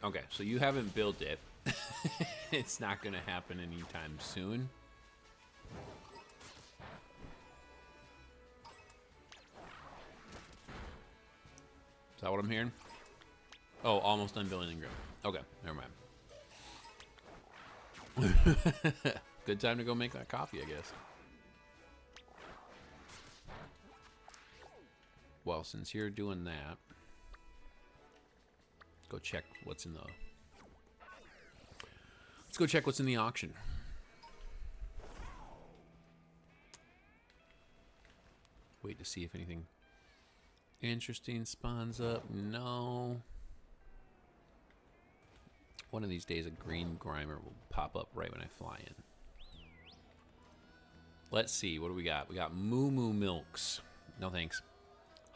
Okay, so you haven't built it. It's not gonna happen anytime soon. Is that what I'm hearing? Oh, almost done building the grim. Okay, never mind. Good time to go make that coffee, I guess. Well, since you're doing that, go check what's in the... Let's go check what's in the auction. Wait to see if anything interesting spawns up. No. One of these days, a green grimer will pop up right when I fly in. Let's see. What do we got? We got Moo Moo Milks. No thanks.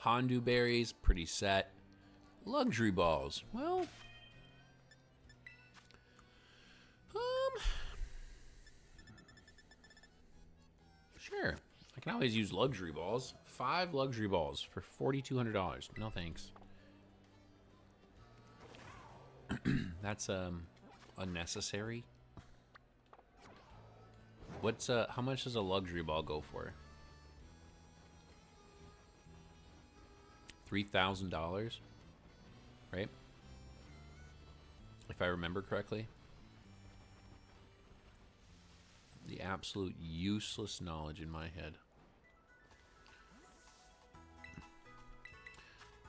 Hondu berries. Pretty set. Luxury balls. Well... Sure. I can always use luxury balls. 5 luxury balls for $4,200. No thanks. That's unnecessary. What's how much does a luxury ball go for? $3,000, right? If I remember correctly. The absolute useless knowledge in my head.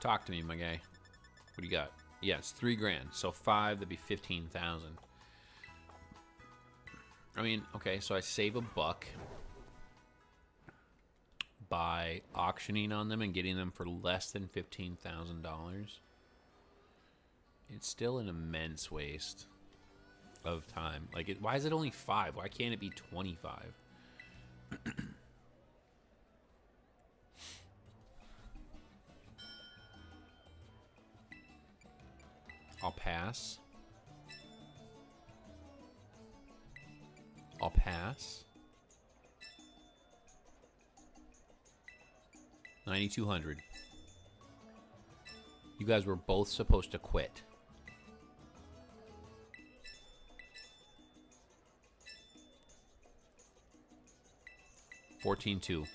Talk to me, my guy. What do you got? Yeah, it's $3 grand. So 5, that'd be 15,000. I mean, okay, so I save $1 by auctioning on them and getting them for less than $15,000. It's still an immense waste of time. Like, why is it only 5? Why can't it be 25? I'll pass. I'll pass. 9,200. You guys were both supposed to quit. $14,200.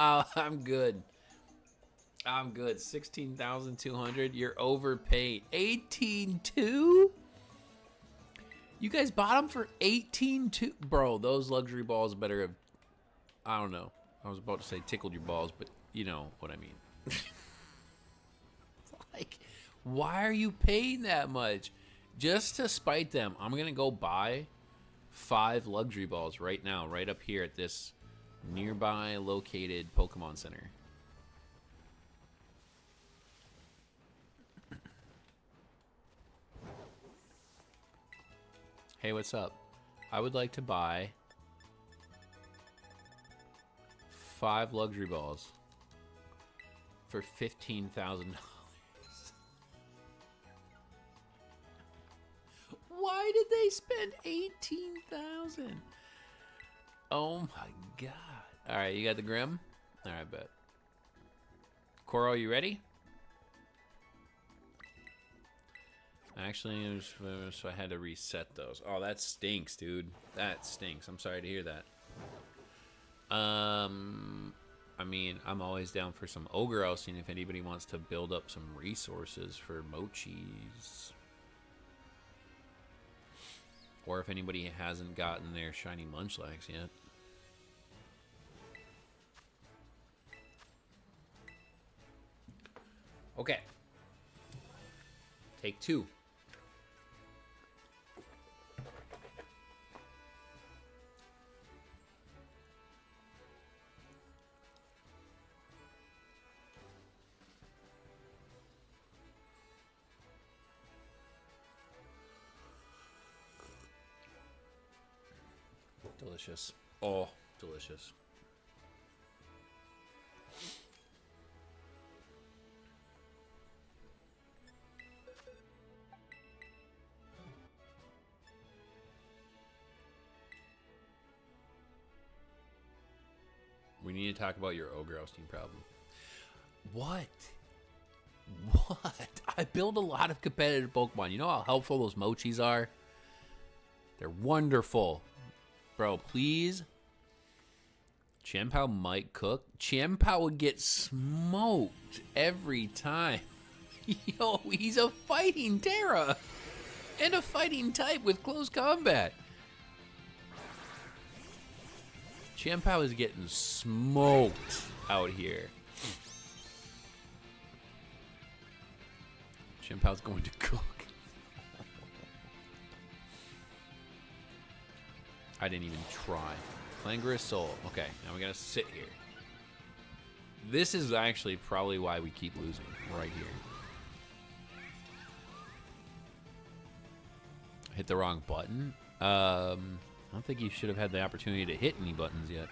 Oh, I'm good. I'm good. 16,200. You're overpaid. 18,200? You guys bought them for 18,200? Bro, those luxury balls better have... I don't know. I was about to say tickled your balls, but you know what I mean. Like, why are you paying that much? Just to spite them, I'm going to go buy 5 luxury balls right now, right up here at this nearby located Pokemon Center. Hey, what's up? I would like to buy 5 luxury balls for $15,000. Why did they spend $18,000? Oh my god. All right, you got the Grim? All right, bet. Koro, you ready? Actually, so I had to reset those. Oh, that stinks, dude. That stinks. I'm sorry to hear that. I mean, I'm always down for some ogre ousting if anybody wants to build up some resources for mochis. Or if anybody hasn't gotten their shiny munchlax yet. Okay. Take 2. Delicious. Oh, delicious. We need to talk about your ogre ousting problem. What? What? I build a lot of competitive Pokemon. You know how helpful those mochis are? They're wonderful. Bro, please. Chien-Pao might cook. Chien-Pao would get smoked every time. Yo, he's a fighting Terra. And a fighting type with close combat. Chien-Pao is getting smoked out here. Chien-Pao's going to cook. I didn't even try. Languorous Soul. Okay, now we gotta sit here. This is actually probably why we keep losing. Right here. Hit the wrong button. I don't think you should have had the opportunity to hit any buttons yet.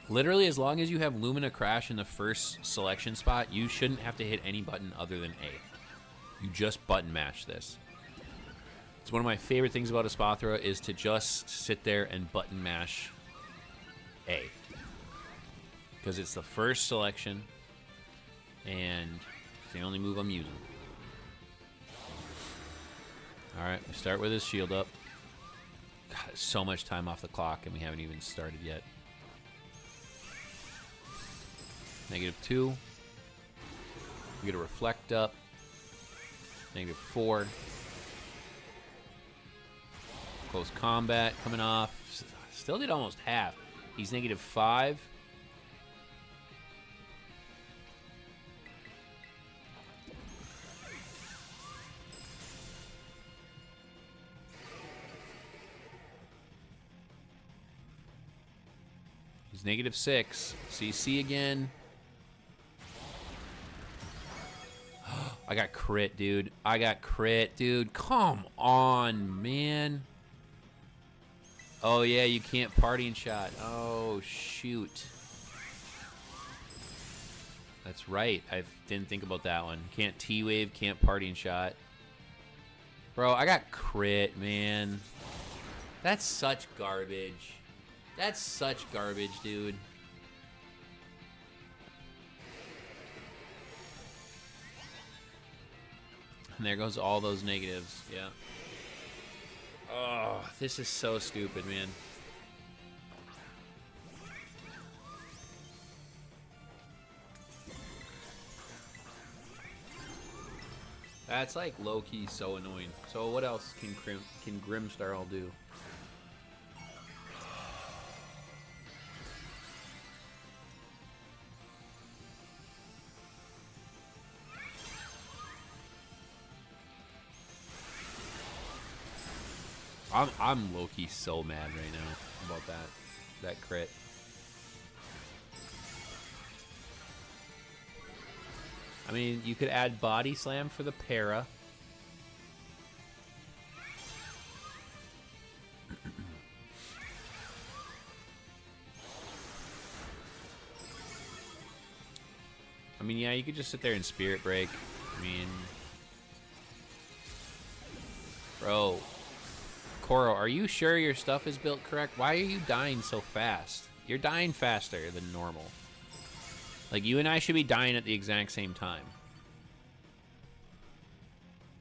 Literally, as long as you have Lumina Crash in the first selection spot, you shouldn't have to hit any button other than A. You just button mash this. It's one of my favorite things about Espathra is to just sit there and button mash A. Because it's the first selection, and it's the only move I'm using. Alright, we start with his shield up. God, so much time off the clock, and we haven't even started yet. -2. We get a reflect up. -4. Close combat coming off. Still did almost half. He's -5. He's -6. CC again. I got crit, dude. I got crit, dude. Come on, man. Oh, yeah, you can't party and shot. Oh, shoot. That's right. I didn't think about that one. Can't T-Wave, can't party and shot. Bro, I got crit, man. That's such garbage. That's such garbage, dude. And there goes all those negatives. Yeah. Oh, this is so stupid, man. That's like low-key so annoying. So what else can Grimstar do? I'm low-key so mad right now about that crit. I mean, you could add Body Slam for the para. I mean, yeah, you could just sit there and Spirit Break. I mean, bro. Koro, are you sure your stuff is built correct? Why are you dying so fast? You're dying faster than normal. Like, you and I should be dying at the exact same time.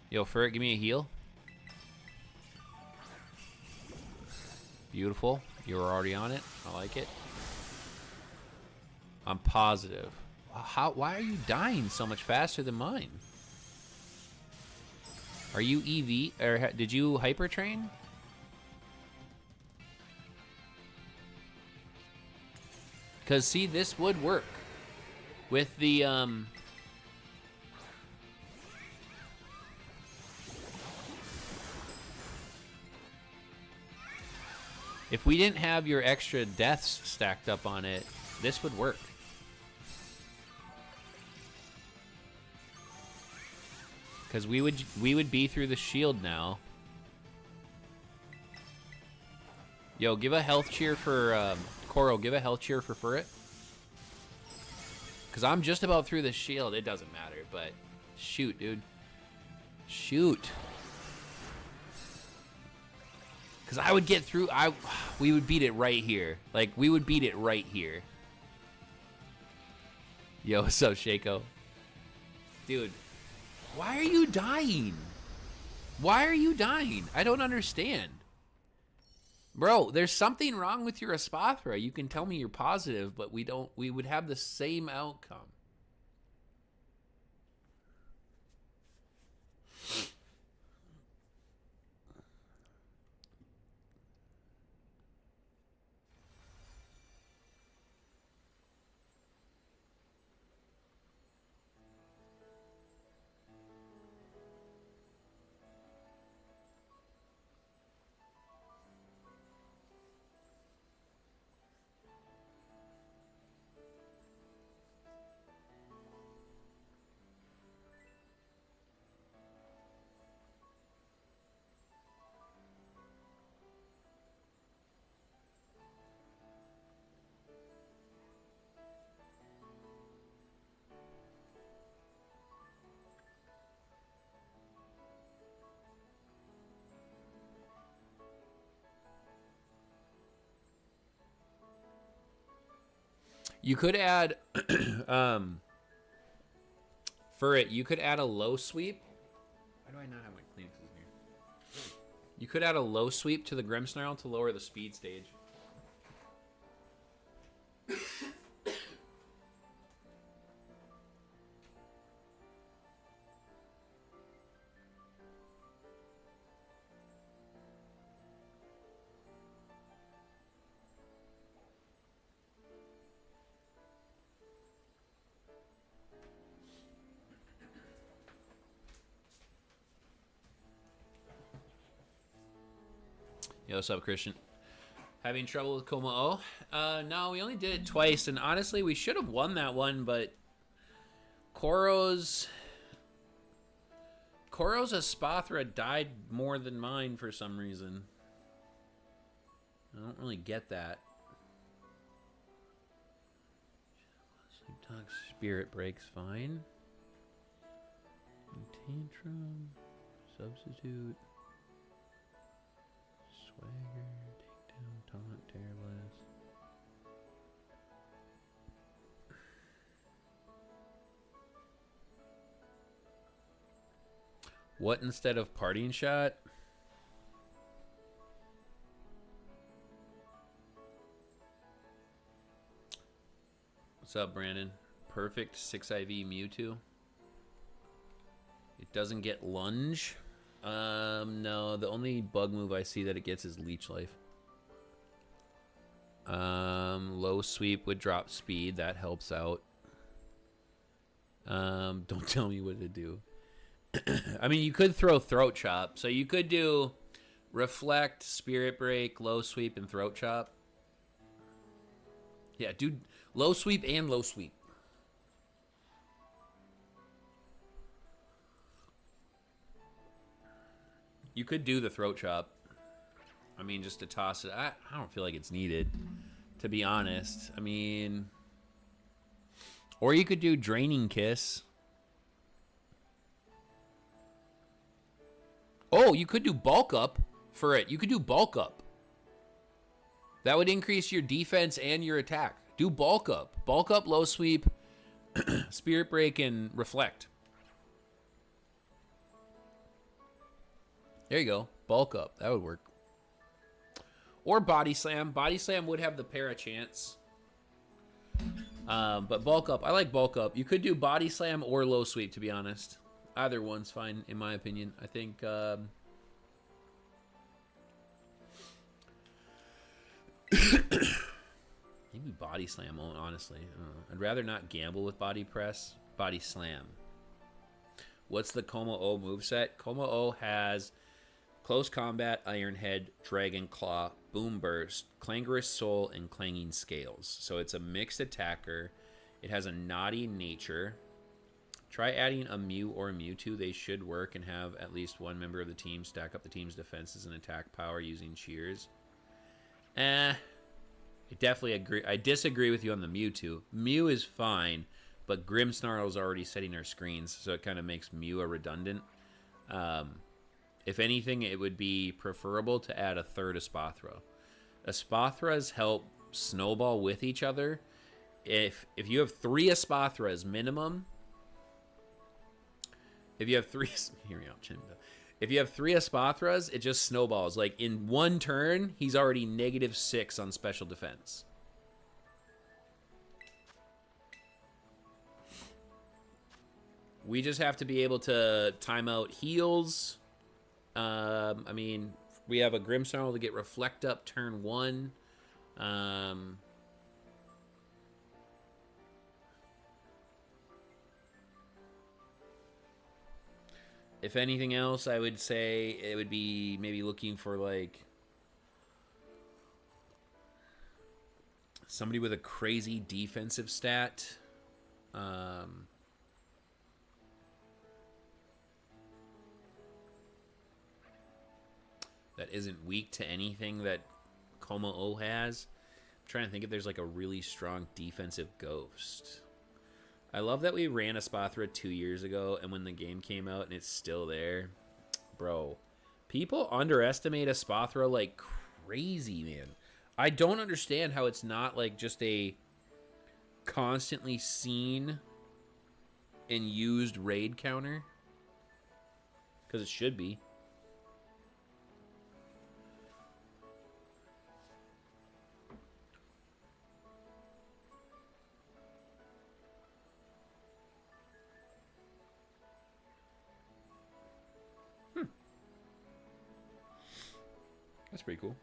Yo, Ferret, give me a heal. Beautiful. You were already on it. I like it. I'm positive. Why are you dying so much faster than mine? Are you EV? Or did you Hyper Train? Because, see, this would work. With the, if we didn't have your extra deaths stacked up on it, this would work. Because we would be through the shield now. Yo, give a health cheer for, Koro, give a health cheer for Ferret. Because I'm just about through the shield. It doesn't matter, but shoot, dude. Shoot. Because I would get through. We would beat it right here. Like, we would beat it right here. Yo, what's up, Shaco? Dude, why are you dying? Why are you dying? I don't understand. Bro, there's something wrong with your Espathra. You can tell me you're positive, but we would have the same outcome. You could add, for it, you could add a low sweep. Why do I not have my Kleenexes here? You could add a low sweep to the Grimmsnarl to lower the speed stage. Yo, what's up, Christian? Having trouble with Kommo-o? No, we only did it twice, and honestly, we should have won that one, but Koro's Espathra died more than mine for some reason. I don't really get that. Sleep Talk Spirit Break's fine. Tantrum, Substitute. Swagger, Takedown, Taunt, Terrorless. What instead of Parting Shot? What's up, Brandon? Perfect 6 IV Mewtwo. It doesn't get Lunge. No, the only bug move I see that it gets is Leech Life. Low sweep would drop speed. That helps out. Don't tell me what to do. I mean, you could throw Throat Chop. So you could do Reflect, Spirit Break, Low Sweep, and Throat Chop. Yeah, dude, Low Sweep and Low Sweep. You could do the Throat Chop. I mean, just to toss it. I don't feel like it's needed, to be honest. I mean, or you could do Draining Kiss. Oh, you could do Bulk Up for it. You could do Bulk Up. That would increase your defense and your attack. Do Bulk Up. Bulk Up, Low Sweep, Spirit Break, and Reflect. There you go. Bulk Up. That would work. Or Body Slam. Body Slam would have the para chance. But Bulk Up. I like Bulk Up. You could do Body Slam or Low Sweep, to be honest. Either one's fine, in my opinion. I think... maybe Body Slam, honestly. I'd rather not gamble with Body Press. Body Slam. What's the Kommo-o moveset? Kommo-o has... Close Combat, Iron Head, Dragon Claw, Boom Burst, Clangorous Soul, and Clanging Scales. So it's a mixed attacker. It has a naughty nature. Try adding a Mew or a Mewtwo. They should work and have at least one member of the team stack up the team's defenses and attack power using Cheers. I definitely agree. I disagree with you on the Mewtwo. Mew is fine, but Grimmsnarl is already setting our screens, so it kind of makes Mew a redundant. If anything, it would be preferable to add a third Espathra. Espathras help snowball with each other. If you have 3 Espathras minimum, if you have 3, hear me out, Chinda. If you have 3 Espathras, it just snowballs. Like in one turn, he's already -6 on special defense. We just have to be able to time out heals. I mean, we have a Grimmsnarl to get Reflect Up turn 1. If anything else, I would say it would be maybe looking for like somebody with a crazy defensive stat. That isn't weak to anything that Kommo-o has. I'm trying to think if there's like a really strong defensive ghost. I love that we ran Espathra 2 years ago, and when the game came out and it's still there. Bro, people underestimate Espathra like crazy, man. I don't understand how it's not like just a constantly seen and used raid counter. Because it should be. That's pretty cool.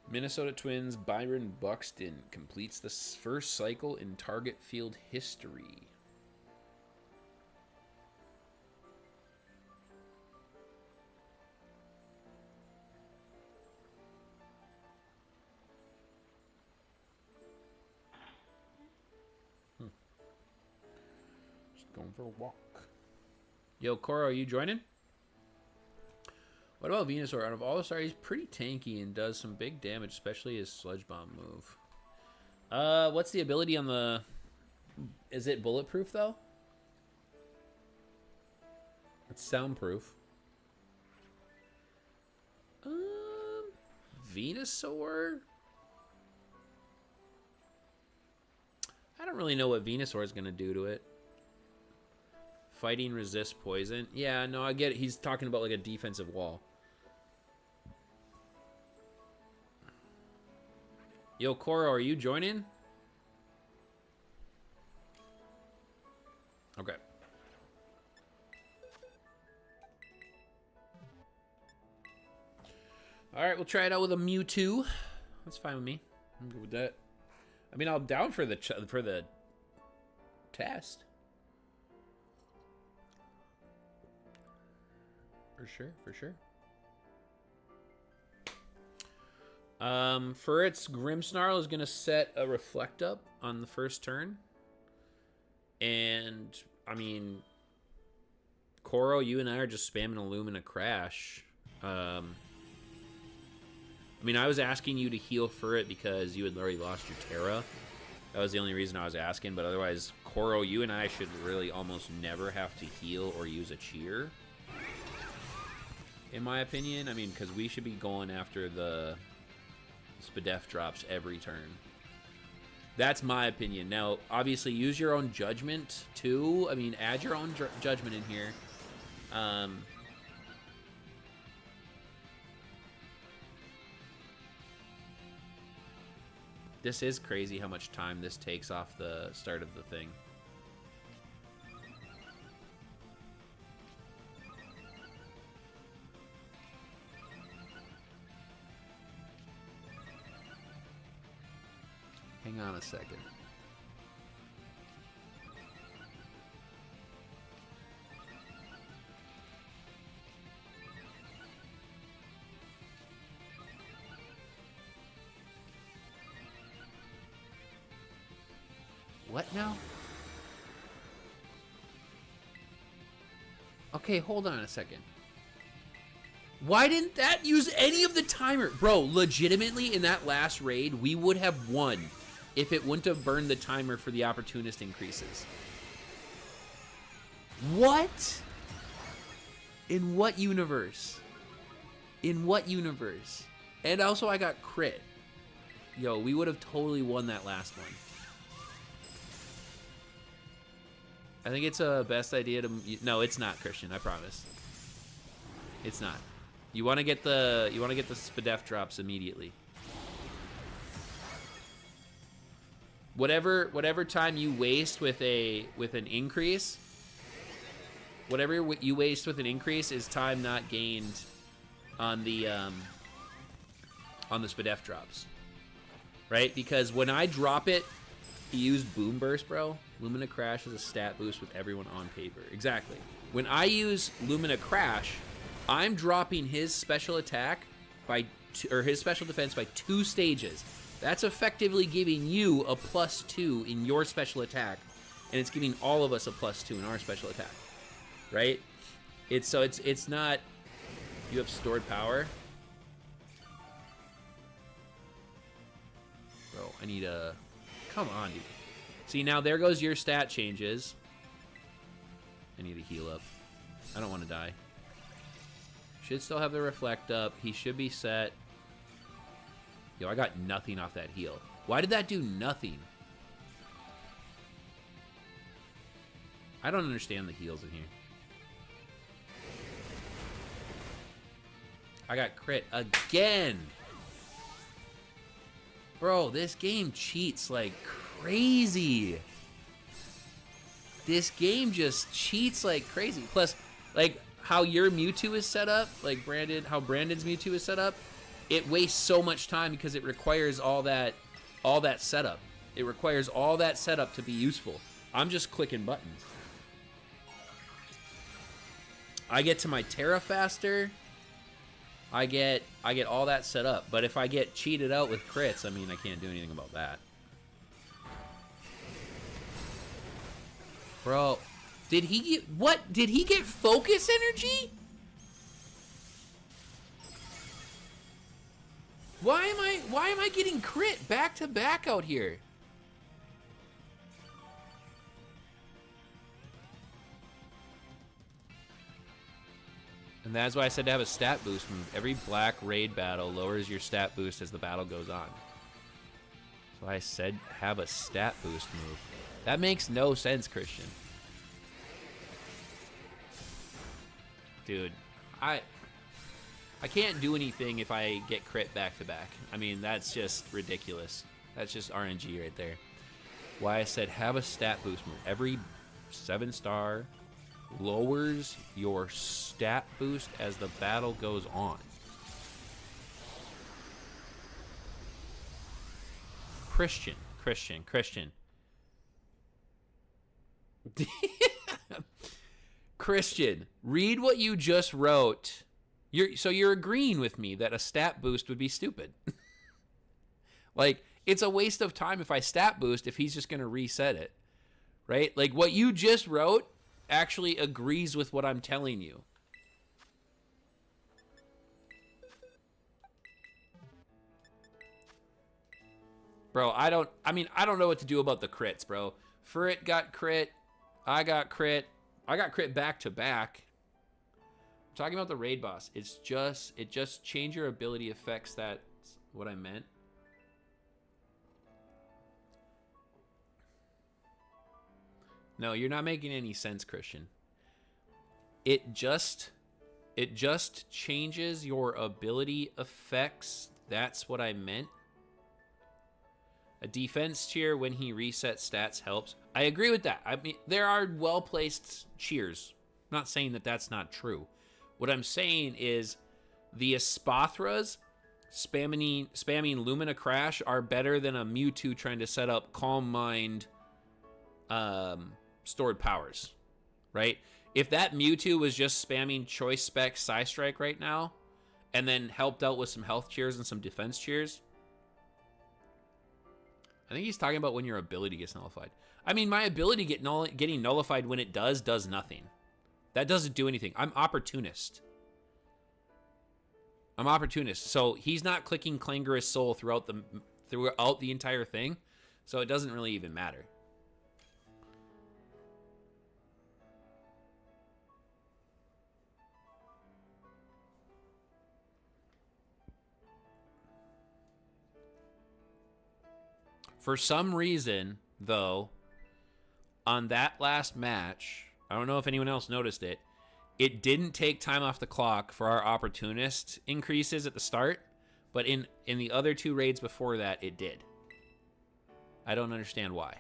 Minnesota Twins Byron Buxton completes the first cycle in target field history. Just going for a walk. Yo, Coro, are you joining? What about Venusaur? Out of all the stars, he's pretty tanky and does some big damage, especially his Sludge Bomb move. What's the ability on the... Is it bulletproof, though? It's soundproof. Venusaur? I don't really know what Venusaur is going to do to it. Fighting resist poison. Yeah, no, I get it. He's talking about like a defensive wall. Yo, Koro, are you joining? Okay. Alright, we'll try it out with a Mewtwo. That's fine with me. I'm good with that. I mean, I'm down for the test. For sure, for sure. For its Grimmsnarl is going to set a Reflect Up on the first turn. And, I mean, Koro, you and I are just spamming Illumina Crash. I mean, I was asking you to heal for it because you had already lost your Terra. That was the only reason I was asking. But otherwise, Koro, you and I should really almost never have to heal or use a cheer. In my opinion. I mean, because we should be going after the Spadef drops every turn. That's my opinion. Now, obviously, use your own judgment, too. I mean, add your own judgment in here. This is crazy how much time this takes off the start of the thing. Hang on a second. What now? Okay, hold on a second. Why didn't that use any of the timer? Bro, legitimately, in that last raid, we would have won if it wouldn't have burned the timer for the opportunist increases. What? In what universe? In what universe? And also I got crit. Yo, we would have totally won that last one. I think it's a best idea to... No, it's not, Christian, I promise. It's not. You want to get the Spadef drops immediately. Whatever time you waste with an increase, whatever you waste with an increase is time not gained on the Spadef drops, right? Because when I drop it, he used Boom Burst, bro. Lumina Crash is a stat boost with everyone on paper. Exactly. When I use Lumina Crash, I'm dropping his special attack or his special defense by 2 stages. That's effectively giving you a +2 in your special attack, and it's giving all of us a +2 in our special attack, right? It's not. You have stored power, bro. I need a. Come on, dude. See, now there goes your stat changes. I need to heal up. I don't want to die. Should still have the reflect up. He should be set. Yo, I got nothing off that heal. Why did that do nothing? I don't understand the heals in here. I got crit again. Bro, this game cheats like crazy. This game just cheats like crazy. Plus, like, how your Mewtwo is set up, like how Brandon's Mewtwo is set up, it wastes so much time because it requires all that setup. It requires all that setup to be useful. I'm just clicking buttons. I get to my Terra faster. I get all that set up. But if I get cheated out with crits, I mean, I can't do anything about that. Bro, did he get what? Did he get focus energy? Why am I getting crit back to back out here? And that's why I said to have a stat boost move. Every black raid battle lowers your stat boost as the battle goes on. So I said have a stat boost move. That makes no sense, Christian. Dude, I can't do anything if I get crit back to back. I mean, that's just ridiculous. That's just RNG right there. Why I said have a stat boost move. Every 7-star lowers your stat boost as the battle goes on. Christian. Christian, read what you just wrote. So you're agreeing with me that a stat boost would be stupid. Like, it's a waste of time if I stat boost if he's just going to reset it. Right? Like, what you just wrote actually agrees with what I'm telling you. Bro, I don't know what to do about the crits, bro. Furret got crit. I got crit. I got crit back to back. I'm talking about the raid boss. It just change your ability affects. That's what I meant. No, you're not making any sense, Christian. It just changes your ability effects. That's what I meant. A defense cheer when he resets stats helps. I agree with that. I mean, there are well-placed cheers. I'm not saying that that's not true. What I'm saying is the Espathras spamming Lumina Crash are better than a Mewtwo trying to set up Calm Mind stored powers, right? If that Mewtwo was just spamming Choice Spec Psystrike right now and then helped out with some health cheers and some defense cheers, I think he's talking about when your ability gets nullified. I mean, my ability getting nullified when it does nothing. That doesn't do anything. I'm opportunist. So he's not clicking Clangorous Soul throughout the entire thing. So it doesn't really even matter. For some reason, though, on that last match, I don't know if anyone else noticed it, it didn't take time off the clock for our opportunist increases at the start, but in the other 2 raids before that, it did. I don't understand why.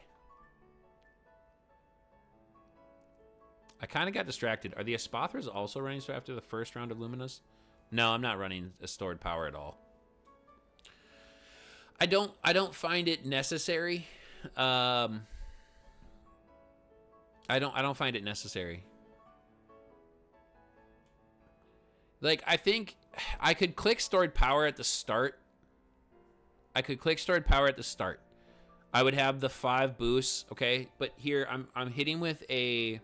I kind of got distracted. Are the Espathras also running after the first round of Luminas? No, I'm not running a stored power at all. I don't find it necessary. I don't find it necessary. Like, I think I could click stored power at the start. I would have the 5 boosts, okay? But here I'm hitting with a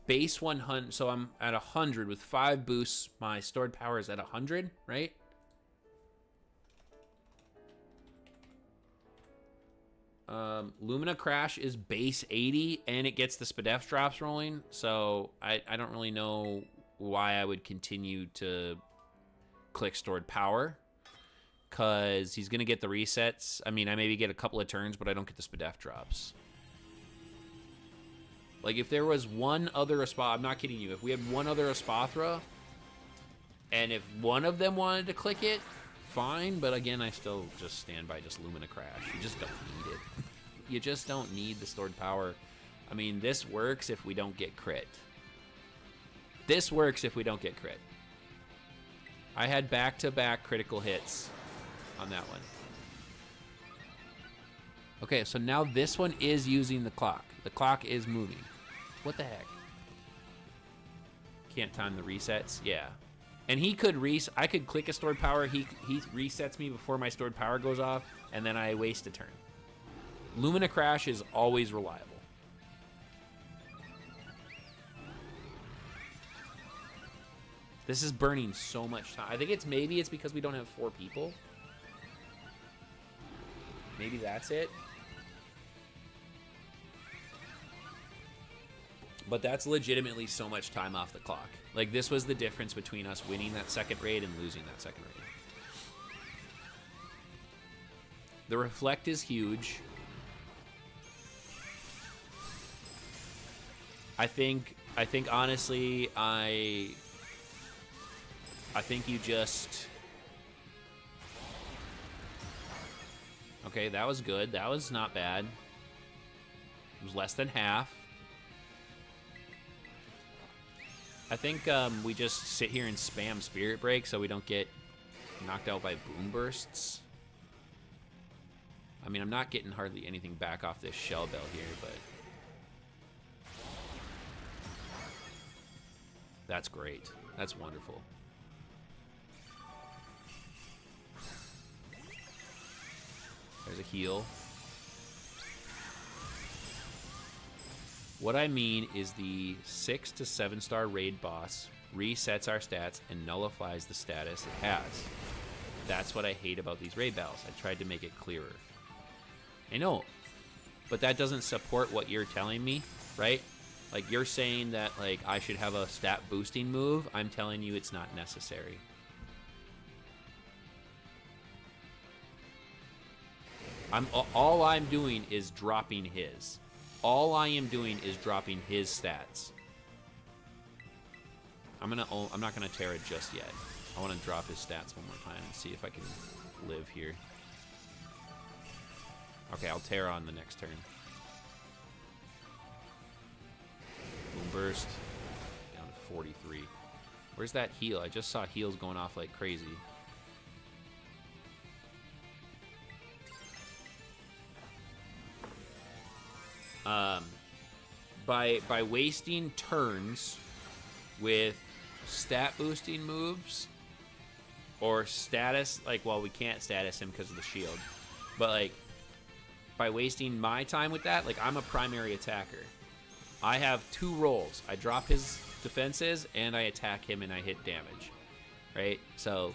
base 100, so I'm at 100 with 5 boosts. My stored power is at 100, right? Lumina Crash is base 80, and it gets the Spadef drops rolling, so I don't really know why I would continue to click stored power, because he's going to get the resets. I mean, I maybe get a couple of turns, but I don't get the Spadef drops. Like, if there was one other Espathra, I'm not kidding you, if we had one other Espathra, and if one of them wanted to click it, fine, but again, I still just stand by just Lumina Crash. You just don't need it. You just don't need the stored power. I mean, this works if we don't get crit. This works if we don't get crit. I had back-to-back critical hits on that one. Okay, so now this one is using the clock. The clock is moving. What the heck? Can't time the resets? Yeah. And he could I could click a stored power, he resets me before my stored power goes off, and then I waste a turn. Lumina Crash is always reliable. This is burning so much time. I think maybe it's because we don't have 4 people. Maybe that's it. But that's legitimately so much time off the clock. Like, this was the difference between us winning that second raid and losing that second raid. The reflect is huge. I think honestly, I think you just... Okay, that was good. That was not bad. It was less than half. I think we just sit here and spam Spirit Break so we don't get knocked out by Boom Bursts. I mean, I'm not getting hardly anything back off this Shell Bell here, but... That's great. That's wonderful. There's a heal. What I mean is the 6 to 7 star raid boss resets our stats and nullifies the status it has. That's what I hate about these raid battles. I tried to make it clearer. I know, but that doesn't support what you're telling me, right? Like, you're saying that, like, I should have a stat boosting move. I'm telling you it's not necessary. All I'm doing is dropping his. All I am doing is dropping his stats. I'm not gonna Terra just yet. I want to drop his stats one more time and see if I can live here. Okay, I'll Terra on the next turn. Boom Burst. Down to 43. Where's that heal? I just saw heals going off like crazy. By wasting turns with stat boosting moves or status, like, well, we can't status him because of the shield, but like by wasting my time with that, like, I'm a primary attacker. I have 2 rolls. I drop his defenses and I attack him and I hit damage, right? So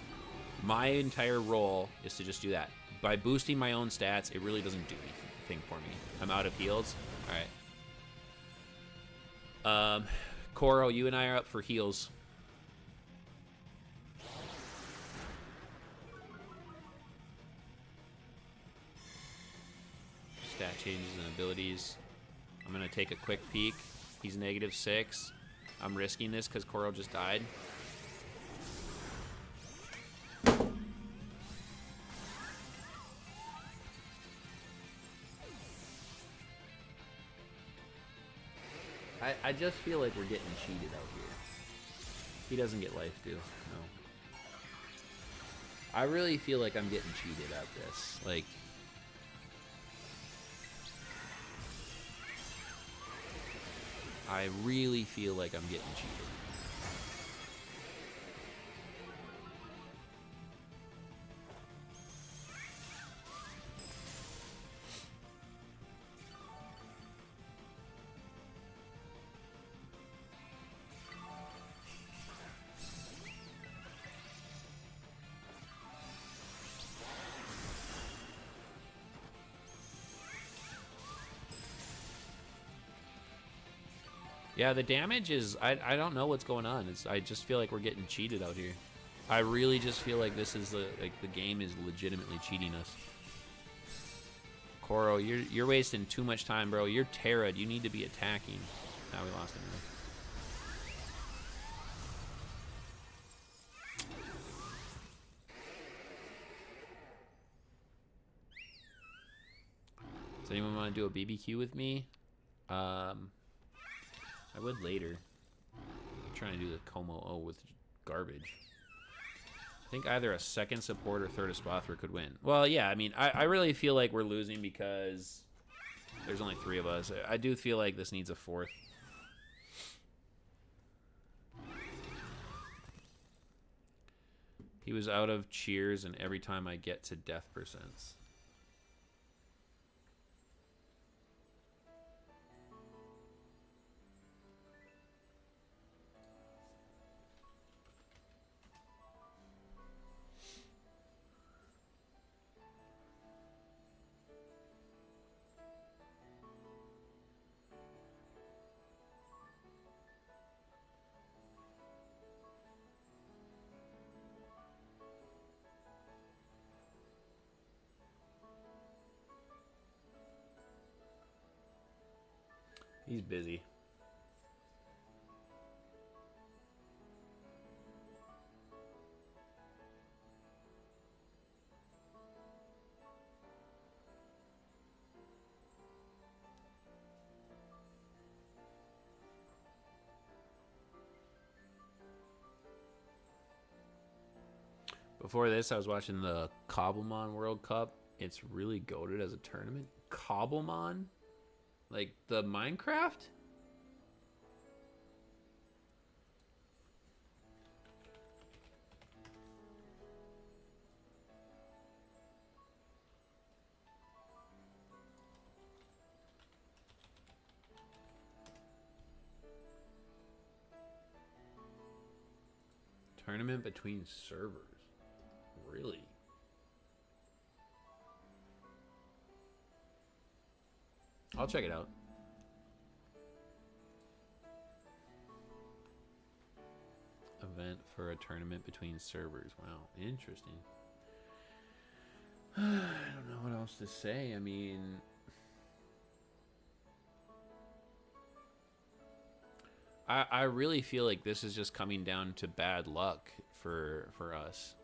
my entire role is to just do that. By boosting my own stats, it really doesn't do anything for me. I'm out of heals. All right. Kommo-o, you and I are up for heals. Stat changes and abilities. I'm going to take a quick peek. He's -6. I'm risking this because Coral just died. I just feel like we're getting cheated out here. He doesn't get life, too. No. I really feel like I'm getting cheated at this. Like, I really feel like I'm getting cheated. Yeah, the damage is... I don't know what's going on. I just feel like we're getting cheated out here. I really just feel like this is the game is legitimately cheating us. Koro, you're wasting too much time, bro. You're Terra'd. You need to be attacking. Now we lost him. Does anyone want to do a BBQ with me? I would later. I'm trying to do the Kommo-o with garbage. I think either a second support or third Espathra could win. Well, yeah, I mean, I really feel like we're losing because there's only 3 of us. I do feel like this needs a 4th. He was out of cheers, and every time I get to death percents. He's busy. Before this, I was watching the Cobblemon World Cup. It's really goated as a tournament. Cobblemon? Like the Minecraft? Tournament between servers. Really? I'll check it out. Event for a tournament between servers. Wow, interesting. I don't know what else to say. I mean, I really feel like this is just coming down to bad luck for us.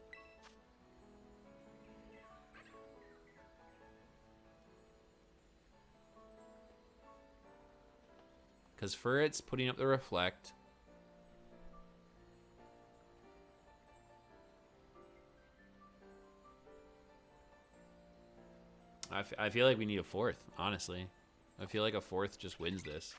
Because Furret's putting up the reflect. I feel like we need a 4th, honestly. I feel like a 4th just wins this.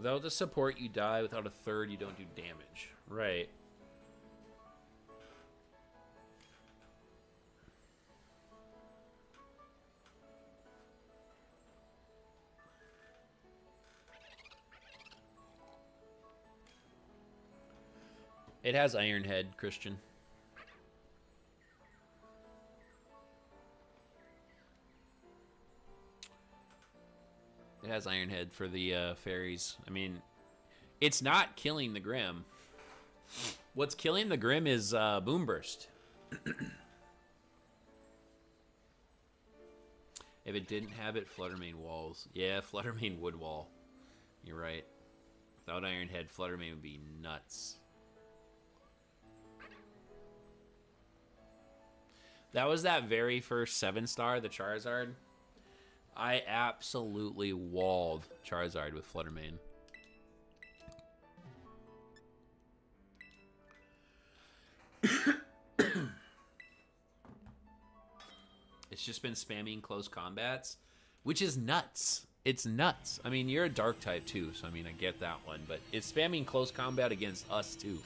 Without the support, you die. Without a third, you don't do damage. Right. It has Iron Head, Christian. It has Iron Head for the fairies. I mean, it's not killing the Grim. What's killing the Grim is Boom Burst. If it didn't have it, Fluttermane walls. Yeah, Fluttermane would wall. You're right. Without Iron Head, Fluttermane would be nuts. That was that very first 7-star, the Charizard. I absolutely walled Charizard with Fluttermane. It's just been spamming close combats, which is nuts. It's nuts. I mean, you're a dark type too, so I mean, I get that one, but it's spamming close combat against us too.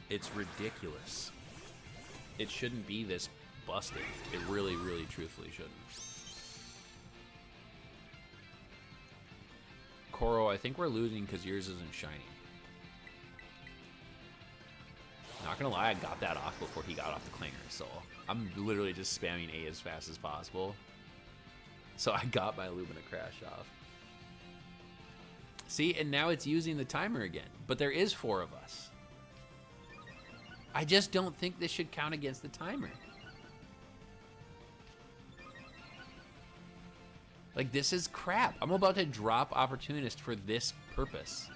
It's ridiculous. It shouldn't be this busted. It really, really, truthfully shouldn't. Kommo-o, I think we're losing because yours isn't shiny. Not gonna lie, I got that off before he got off the Clinger, so I'm literally just spamming A as fast as possible. So I got my Lumina Crash off. See, and now it's using the timer again, but there is 4 of us. I just don't think this should count against the timer. Like, this is crap. I'm about to drop Opportunist for this purpose.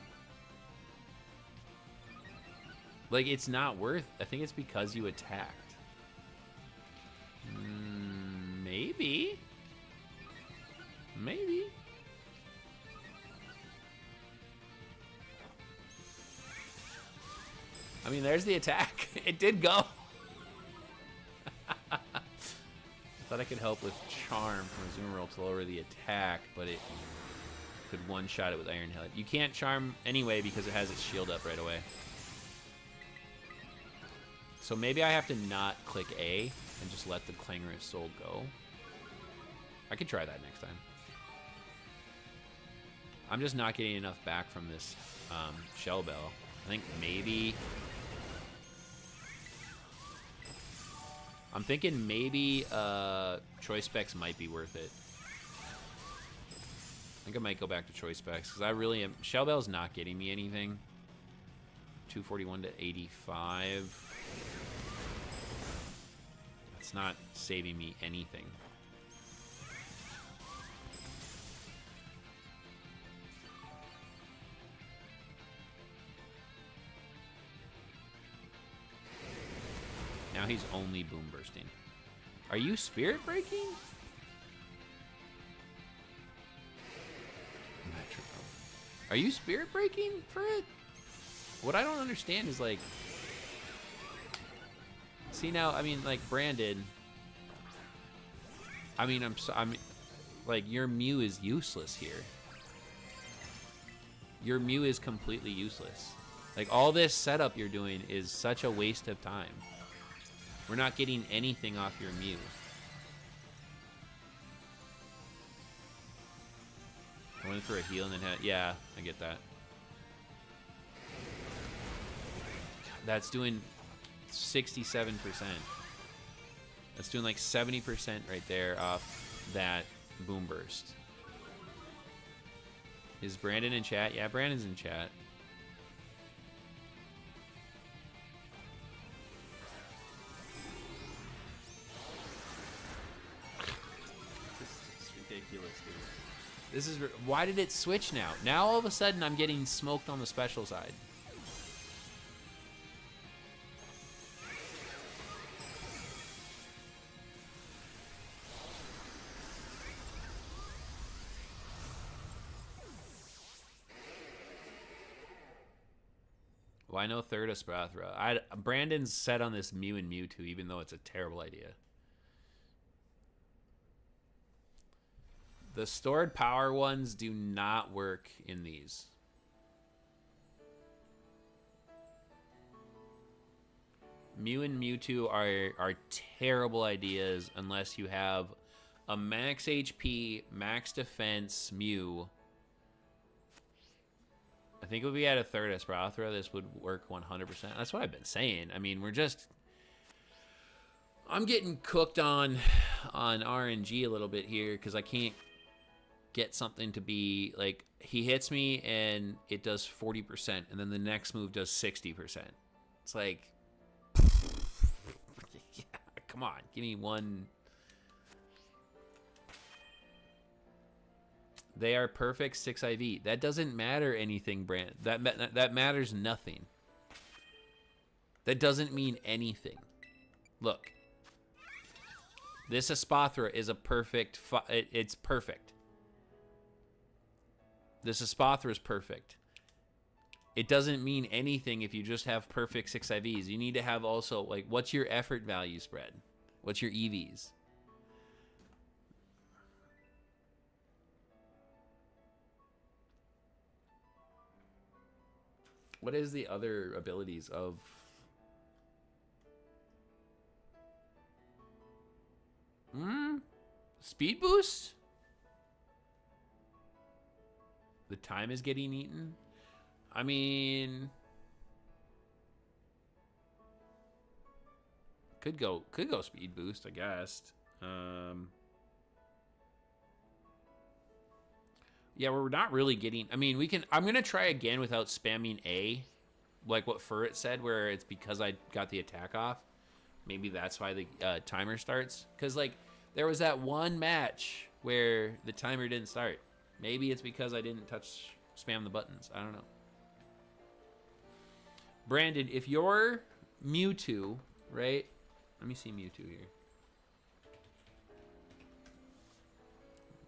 Like, it's not worth... I think it's because you attacked. Maybe. Maybe. I mean, there's the attack. It did go. Thought I could help with Charm from Azumarill to lower the attack, but it could one-shot it with Iron Head. You can't Charm anyway because it has its shield up right away. So maybe I have to not click A and just let the Clangorous Soul go. I could try that next time. I'm just not getting enough back from this Shell Bell. I think maybe... I'm thinking maybe Choice Specs might be worth it. I think I might go back to Choice Specs because I really am... Shell Bell's not getting me anything. 241 to 85. That's not saving me anything. Now he's only Boom Bursting. Are you Spirit Breaking? Are you Spirit Breaking for it? What I don't understand is, like... See, now, I mean, like, Brandon... I mean, I'm like, your Mew is useless here. Your Mew is completely useless. Like, all this setup you're doing is such a waste of time. We're not getting anything off your Mew. I went for a heal and then had... Yeah, I get that. That's doing 67%. That's doing like 70% right there off that Boom Burst. Is Brandon in chat? Yeah, Brandon's in chat. Ridiculous, dude. This is... Why did it switch now? Now all of a sudden I'm getting smoked on the special side. Why no third of Sprathra? Brandon's set on this Mew and Mewtwo, even though it's a terrible idea. The stored power ones do not work in these. Mew and Mewtwo are terrible ideas unless you have a max HP, max defense Mew. I think if we had a third Esperathra, this would work 100%. That's what I've been saying. I mean, I'm getting cooked on RNG a little bit here because I can't get something to be like, he hits me and it does 40%, and then the next move does 60%. It's like, yeah, come on, give me one. They are perfect 6 IV. That doesn't matter anything, Brand. That matters nothing. That doesn't mean anything. Look. This Espathra is a perfect... It's perfect. This Espathra is perfect. It doesn't mean anything if you just have perfect 6 IVs. You need to have also, like, what's your effort value spread? What's your EVs? What is the other abilities of... Speed boost? The time is getting eaten? I mean... Could go speed boost, I guess. Yeah, we're not really getting... I mean, we can... I'm going to try again without spamming A. Like what Furret said, where it's because I got the attack off. Maybe that's why the timer starts. Because, like, there was that one match where the timer didn't start. Maybe it's because I didn't spam the buttons. I don't know. Brandon, if you're Mewtwo, right? Let me see Mewtwo here.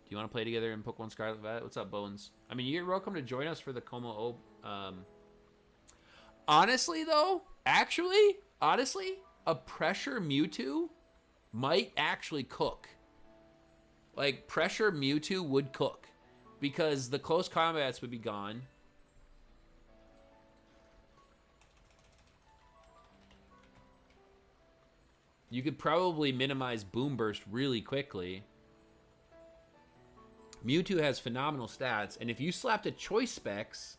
Do you want to play together in Pokemon Scarlet Violet? What's up, Bones? I mean, you're welcome to join us for the Kommo-o. Honestly, though, honestly, a pressure Mewtwo might actually cook. Like, pressure Mewtwo would cook. Because the close combats would be gone. You could probably minimize Boom Burst really quickly. Mewtwo has phenomenal stats, and if you slapped a Choice Specs,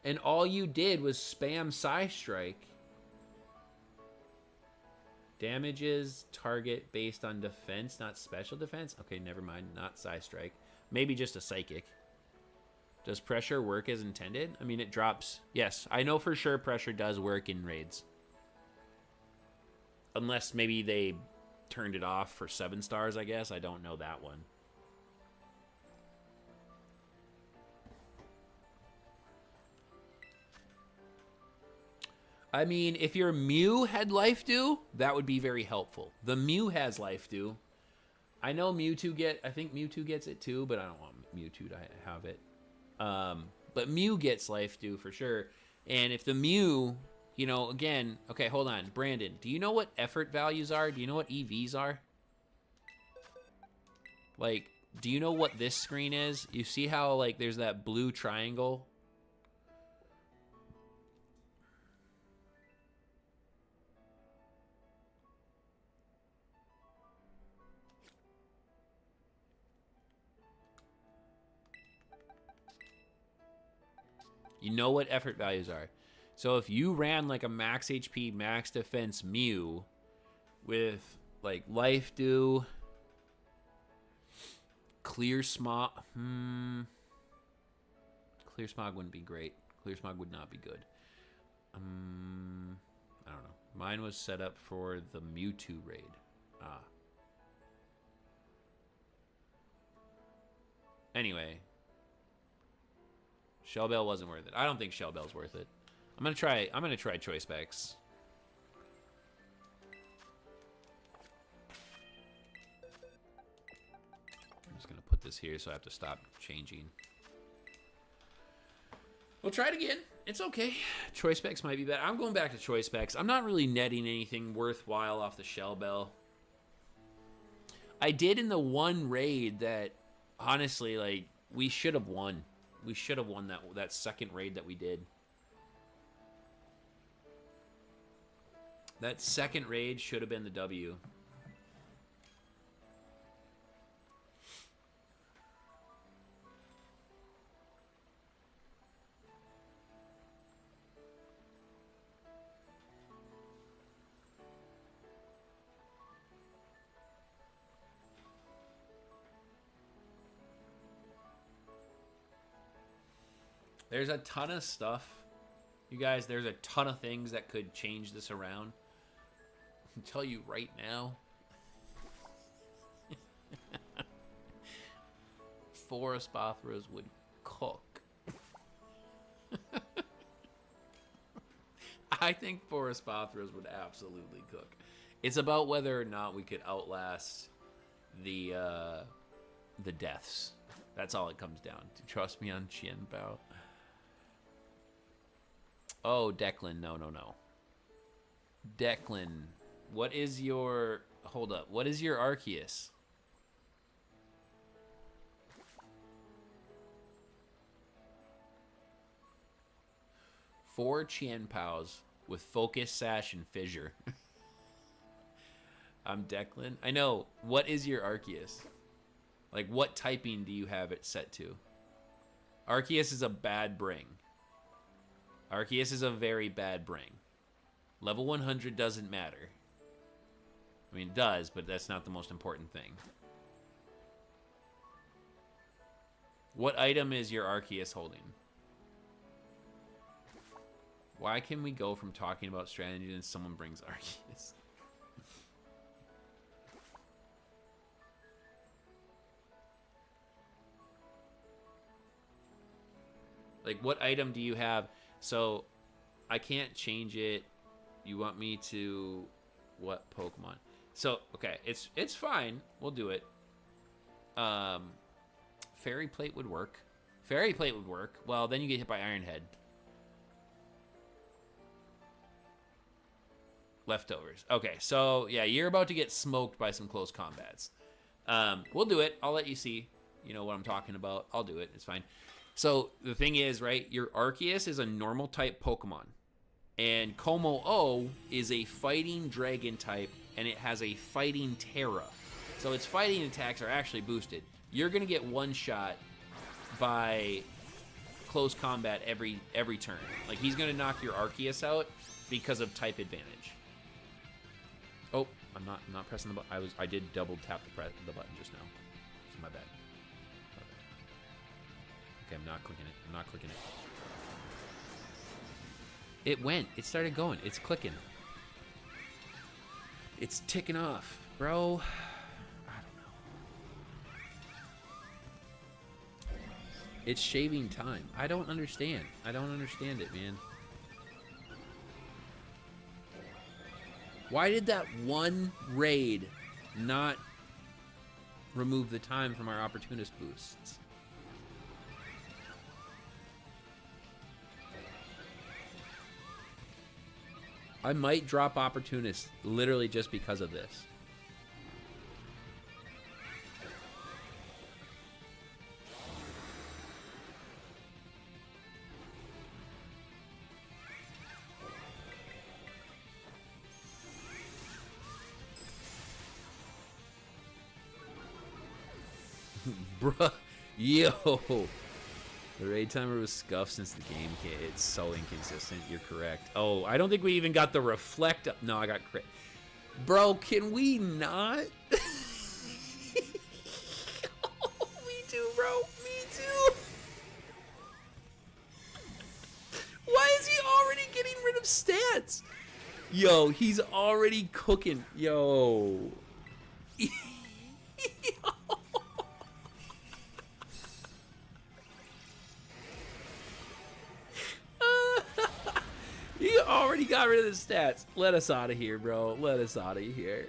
and all you did was spam Psy Strike, damages target based on defense, not special defense? Okay, never mind, not Psy Strike. Maybe just a Psychic. Does pressure work as intended? I mean, it drops. Yes, I know for sure pressure does work in raids. Unless maybe they turned it off for 7 stars, I guess. I don't know that one. I mean, if your Mew had Life Dew, that would be very helpful. The Mew has Life Dew. I know I think Mewtwo gets it too, but I don't want Mewtwo to have it. But Mew gets Life Dew for sure. And if the Mew, you know, again, okay, hold on. Brandon, do you know what effort values are? Do you know what EVs are? Like, do you know what this screen is? You see how, like, there's that blue triangle? You know what effort values are. So if you ran like a max HP, max defense Mew with like Life Dew, Clear Smog, Clear Smog wouldn't be great. Clear Smog would not be good. I don't know. Mine was set up for the Mewtwo raid. Anyway. Shell Bell wasn't worth it. I don't think Shell Bell's worth it. I'm gonna try Choice Specs. I'm just gonna put this here so I have to stop changing. We'll try it again. It's okay. Choice Specs might be better. I'm going back to Choice Specs. I'm not really netting anything worthwhile off the Shell Bell. I did in the one raid that Honestly, like, we should have won. We should have won that second raid that we did. That second raid should have been the W. There's a ton of stuff. You guys, there's a ton of things that could change this around. I can tell you right now. 4 Espathras would cook. I think 4 Espathras would absolutely cook. It's about whether or not we could outlast the deaths. That's all it comes down to. Trust me on Qianbao. Oh, Declan, no. Declan, what is your... Hold up. What is your Arceus? Four Qianpaos with Focus, Sash, and Fissure. I'm Declan. I know. What is your Arceus? Like, what typing do you have it set to? Arceus is a bad bring. Arceus is a very bad bring. Level 100 doesn't matter. I mean, it does, but that's not the most important thing. What item is your Arceus holding? Why can we go from talking about strategy and someone brings Arceus? Like, what item do you have? So, I can't change it. You want me to... What Pokemon? So, okay, it's fine. We'll do it. Fairy Plate would work. Fairy Plate would work. Well, then you get hit by Iron Head. Leftovers. Okay, so, yeah, you're about to get smoked by some close combats. We'll do it. I'll let you see, you know, what I'm talking about. I'll do it. It's fine. So, the thing is, right, your Arceus is a normal type Pokemon. And Kommo-o is a fighting dragon type, and it has a fighting Terra. So, its fighting attacks are actually boosted. You're going to get one shot by close combat every turn. Like, he's going to knock your Arceus out because of type advantage. Oh, I'm not pressing the button. I did double tap the button just now. So my bad. Okay, I'm not clicking it. It went. It started going. It's clicking. It's ticking off, bro. I don't know. It's shaving time. I don't understand. I don't understand it, man. Why did that one raid not remove the time from our opportunist boosts? I might drop opportunist literally just because of this. Bruh, yo. The raid timer was scuffed since the game kit. It's so inconsistent. You're correct. Oh, I don't think we even got the reflect up. No, I got crit. Bro, can we not? Me too, bro. Me too. Why is he already getting rid of stats? Yo, he's already cooking. Yo. You already got rid of the stats. Let us out of here, bro. Let us out of here.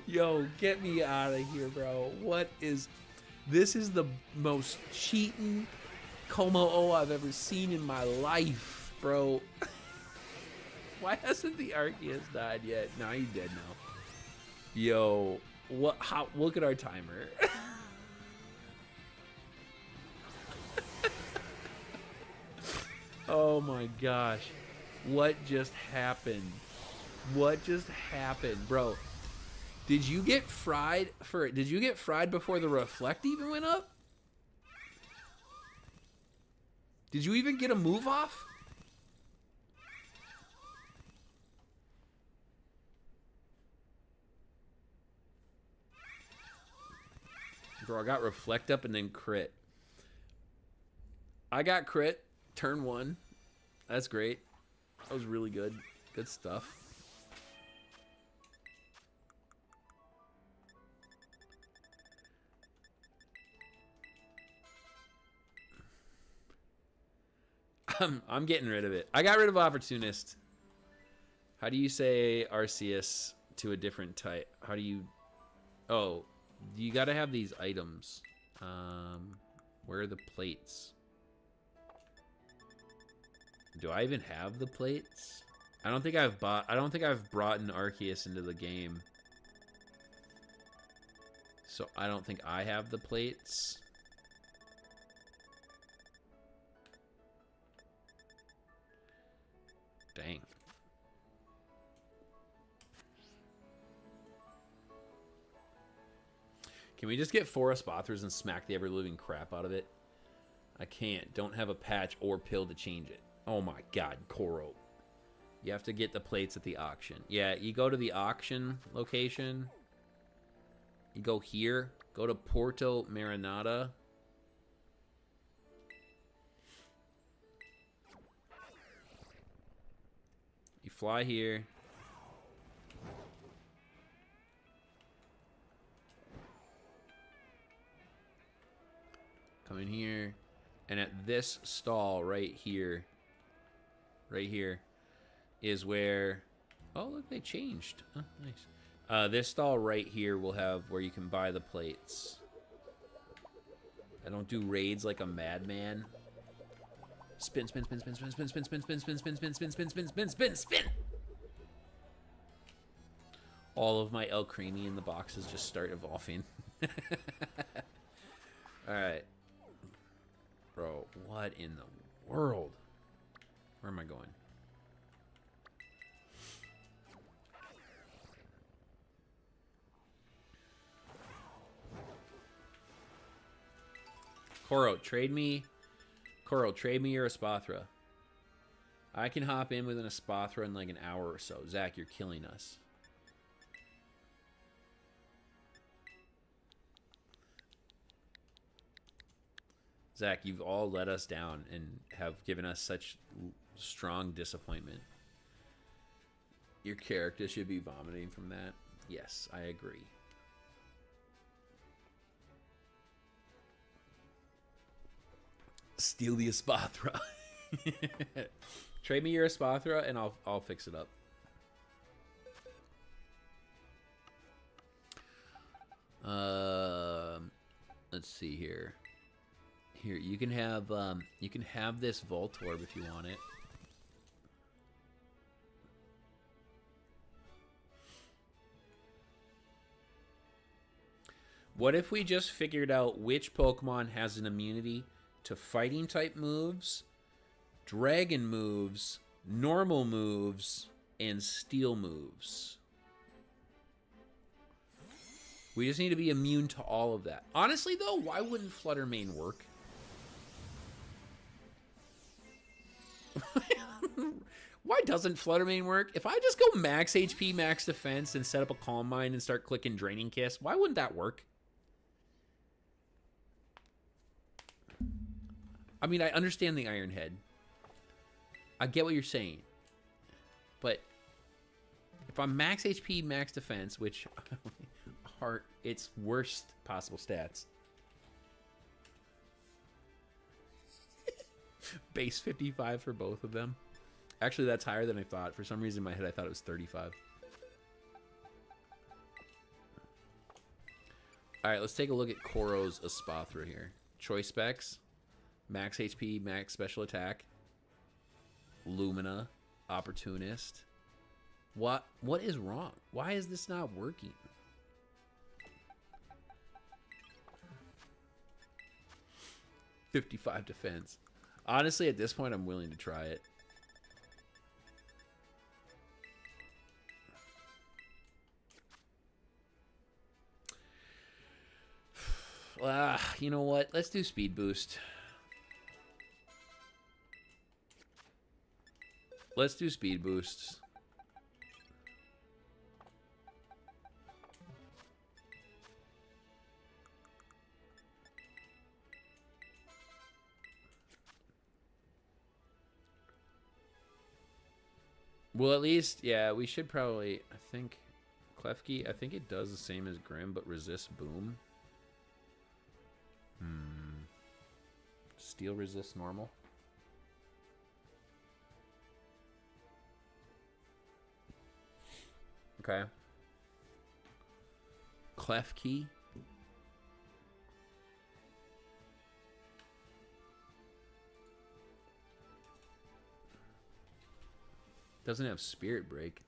Yo, get me out of here, bro. What is... This is the most cheating Kommo-o I've ever seen in my life, bro. Why hasn't the Arceus died yet? No, he's dead now. Yo, What? How? Look at our timer. Oh my gosh. What just happened? What just happened, bro? Did you get fried before the reflect even went up? Did you even get a move off? Bro, I got reflect up and then crit. I got crit turn 1. That's great. That was really good. Good stuff. I'm getting rid of it. I got rid of Opportunist. How do you say Arceus to a different type? How do you... Oh, you gotta have these items. Where are the plates? Do I even have the plates? I don't think I've brought an Arceus into the game. So I don't think I have the plates. Dang. Can we just get 4 Espathras and smack the ever-living crap out of it? I can't. Don't have a patch or pill to change it. Oh my god, Kommo-o. You have to get the plates at the auction. Yeah, you go to the auction location. You go here. Go to Porto Marinata. You fly here. Come in here. And at this stall right here, is where... Oh, look, they changed. Oh, nice. This stall right here will have where you can buy the plates. I don't do raids like a madman. Spin, spin, spin, spin, spin, spin, spin, spin, spin, spin, spin, spin, spin, spin, spin, spin, spin, spin. All of my El Creamy in the boxes just start evolving. Alright. Bro, what in the world? Where am I going? Kommo-o, trade me. Kommo-o, trade me your Espathra. I can hop in with an Espathra in like an hour or so. Zach, you're killing us. Zach, you've all let us down and have given us such strong disappointment. Your character should be vomiting from that. Yes, I agree. Steal the Espathra. Trade me your Espathra and I'll fix it up. Let's see here. Here, you can have this Voltorb if you want it. What if we just figured out which Pokemon has an immunity to fighting type moves, dragon moves, normal moves, and steel moves? We just need to be immune to all of that. Honestly, though, why wouldn't Flutter Mane work? Why doesn't Flutter Mane work? If I just go max HP, max defense, and set up a Calm Mind and start clicking Draining Kiss, why wouldn't that work? I mean, I understand the Iron Head. I get what you're saying. But if I'm max HP, max defense, which are its worst possible stats. Base 55 for both of them. Actually, that's higher than I thought. For some reason in my head, I thought it was 35. Alright, let's take a look at Kommo-o's Espathra here. Choice specs. Max HP, max special attack. Lumina. Opportunist. What is wrong? Why is this not working? 55 defense. Honestly, at this point, I'm willing to try it. You know what? Let's do speed boost. Let's do speed boosts. Well, at least, yeah, we should probably, I think, Klefki, I think it does the same as Grim, but resists Boom. Steel resists normal. Okay. Klefki. Doesn't have Spirit Break.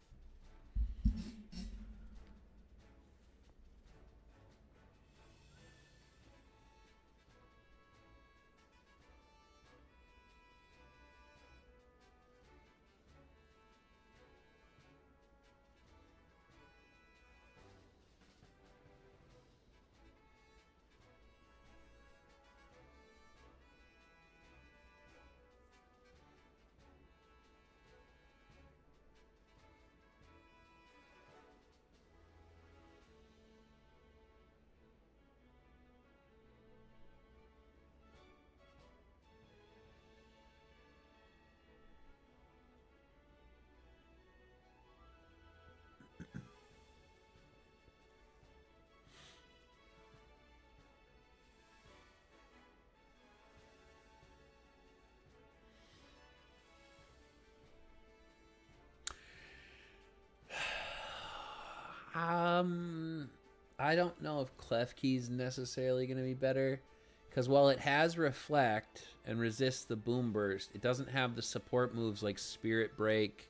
I don't know if Klefki's necessarily going to be better, because while it has Reflect and resists the Boom Burst, it doesn't have the support moves like Spirit Break.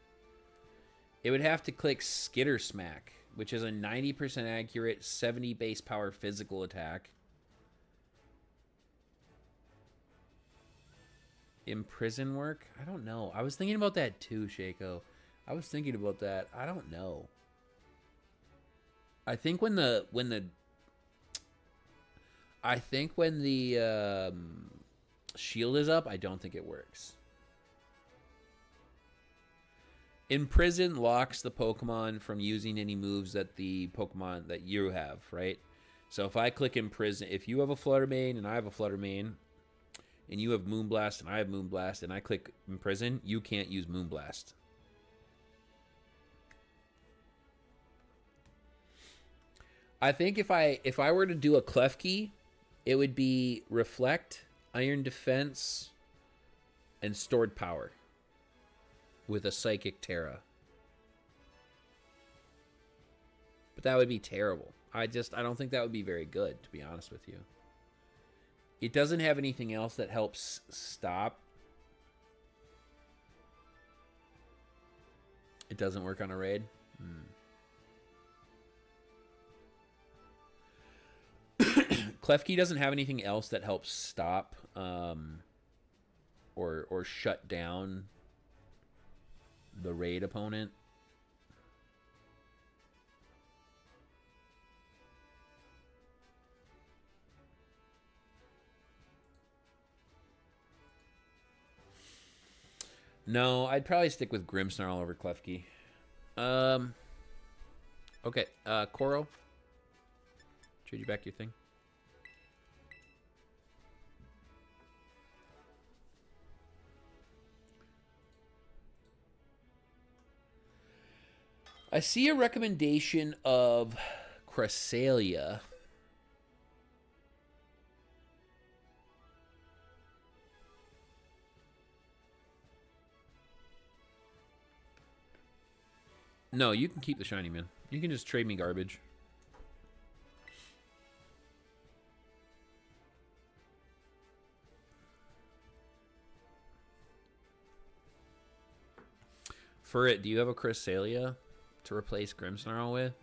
It would have to click Skitter Smack, which is a 90% accurate, 70 base power physical attack. Imprison work? I don't know. I was thinking about that too, Shaco. I was thinking about that. I don't know. I think when the shield is up, I don't think it works. Imprison locks the Pokemon from using any moves that the Pokemon that you have, right? So if I click Imprison, if you have a Flutter Mane and I have a Flutter Mane, and you have Moonblast and I have Moonblast, and I click Imprison, you can't use Moonblast. I think if I were to do a Klefki, it would be Reflect, Iron Defense, and Stored Power with a Psychic Terra. But that would be terrible. I don't think that would be very good, to be honest with you. It doesn't have anything else that helps stop. It doesn't work on a raid. Klefki doesn't have anything else that helps stop or shut down the raid opponent. No, I'd probably stick with Grimmsnarl over Klefki. Okay, Kommo-o. Trade you back your thing. I see a recommendation of Cresselia. No, you can keep the shiny, man. You can just trade me garbage. For it, do you have a Cresselia to replace Grimmsnarl with?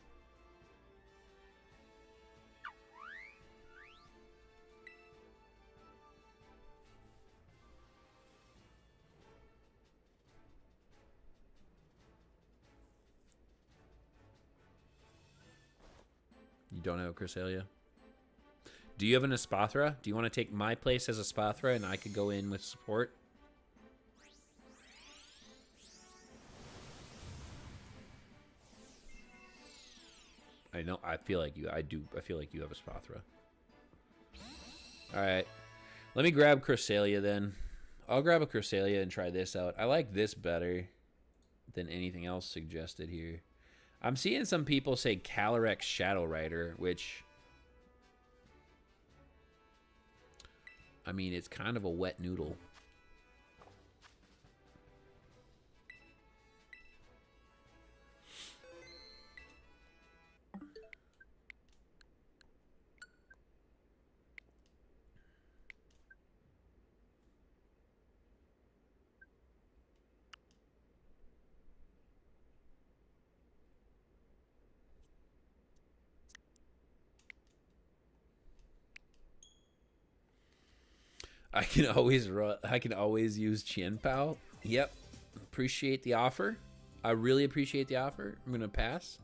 You don't have a Cresselia? Do you have an Espathra? Do you want to take my place as a Espathra and I could go in with support? I know. I feel like you. I do. I feel like you have a Espathra. All right. Let me grab Cresselia then. I'll grab a Cresselia and try this out. I like this better than anything else suggested here. I'm seeing some people say Calyrex Shadow Rider, which, I mean, it's kind of a wet noodle. I can always use Chien-Pao. Yep. Appreciate the offer. I really appreciate the offer. I'm gonna pass.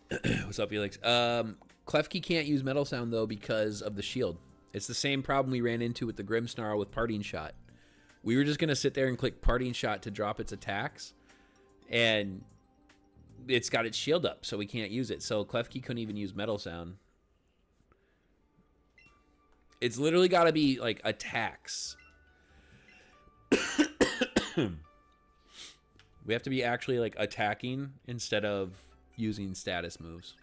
What's up, Felix? Klefki can't use Metal Sound though because of the shield. It's the same problem we ran into with the Grimmsnarl with Parting Shot. We were just gonna sit there and click Parting Shot to drop its attacks, and it's got its shield up, so we can't use it. So Klefki couldn't even use Metal Sound. It's literally got to be like attacks. We have to be actually like attacking instead of using status moves.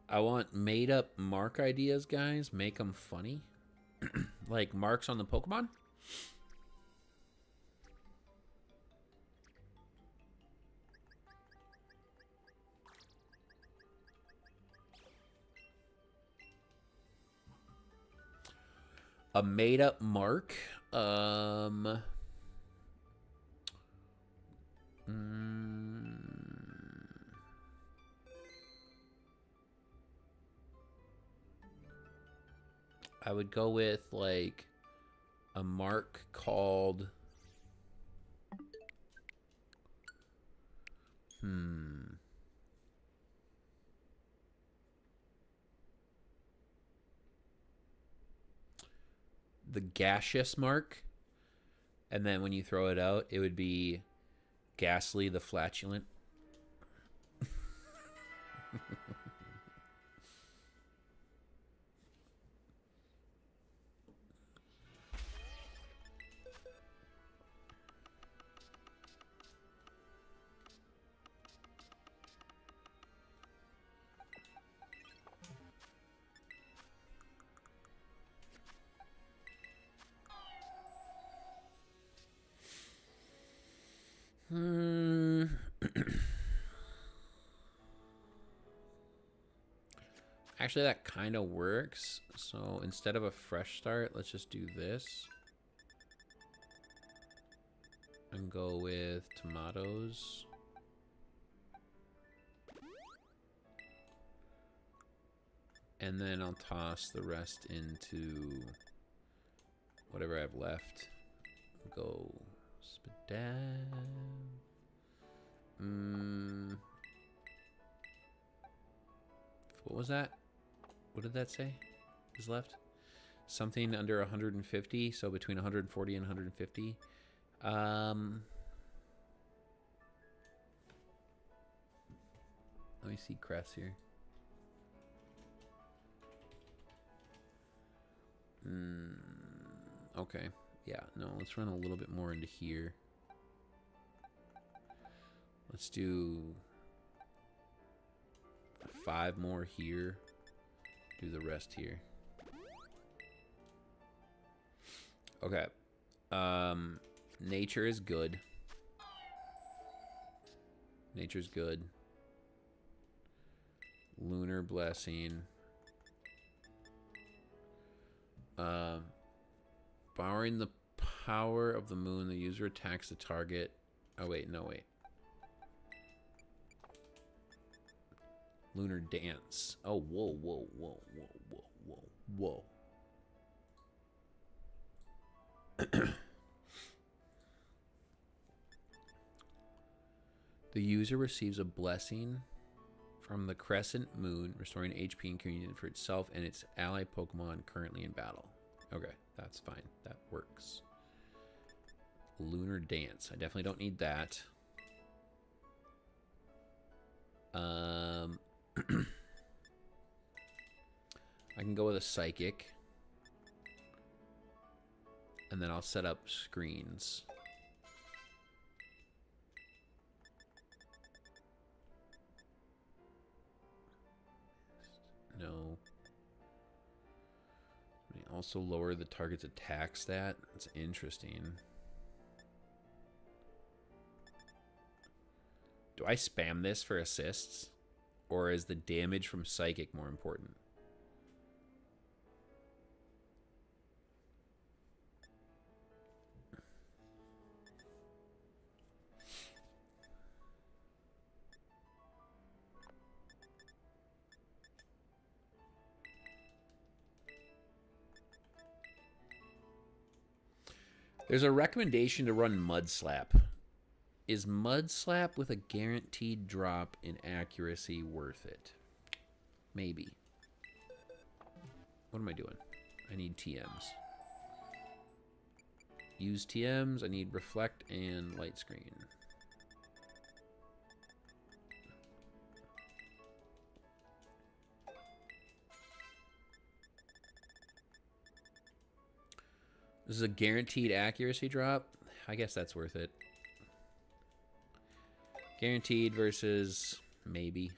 I want made-up mark ideas, guys. Make them funny. Like marks on the Pokemon. A made-up mark. I would go with like a mark called the gaseous mark, and then when you throw it out, it would be Ghastly the Flatulent. Actually, that kind of works. So instead of a fresh start, let's just do this. And go with tomatoes. And then I'll toss the rest into whatever I have left. Go Spadab. What was that? What did that say is left? Something under 150, so between 140 and 150. Let me see Cress here. Okay. Yeah, no, let's run a little bit more into here. Let's do 5 more here. Do the rest here. Okay. Nature is good. Nature's good. Lunar Blessing. Borrowing the power of the moon, the user attacks the target. Oh, wait, no, wait. Lunar Dance. Oh, whoa, whoa, whoa, whoa, whoa, whoa, whoa. The user receives a blessing from the crescent moon, restoring HP and communion for itself and its ally Pokemon currently in battle. Okay, that's fine. That works. Lunar Dance. I definitely don't need that. I can go with a Psychic. And then I'll set up screens. No. Also lower the target's attack stat. That's interesting. Do I spam this for assists? Or is the damage from Psychic more important? There's a recommendation to run Mud Slap. Is Mud Slap with a guaranteed drop in accuracy worth it? Maybe. What am I doing? I need TMs. Use TMs. I need Reflect and Light Screen. This is a guaranteed accuracy drop. I guess that's worth it. Guaranteed versus maybe.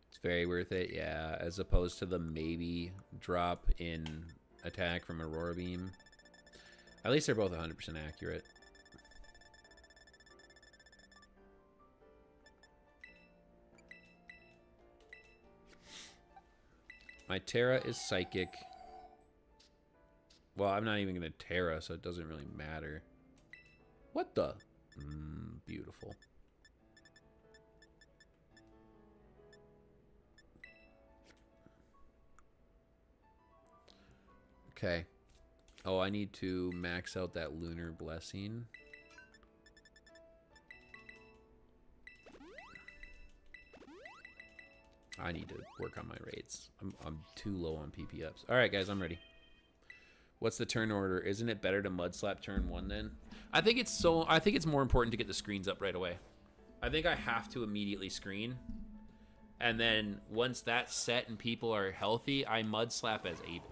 It's very worth it, yeah. As opposed to the maybe drop in attack from Aurora Beam. At least they're both 100% accurate. My Terra is Psychic. Well, I'm not even going to Terra, so it doesn't really matter. What the? Beautiful. Okay. Oh, I need to max out that Lunar Blessing. I need to work on my rates. I'm too low on PPFs. All right, guys, I'm ready. What's the turn order? Isn't it better to Mud Slap turn 1 then? I think it's more important to get the screens up right away. I think I have to immediately screen. And then once that's set and people are healthy, I Mud Slap as able.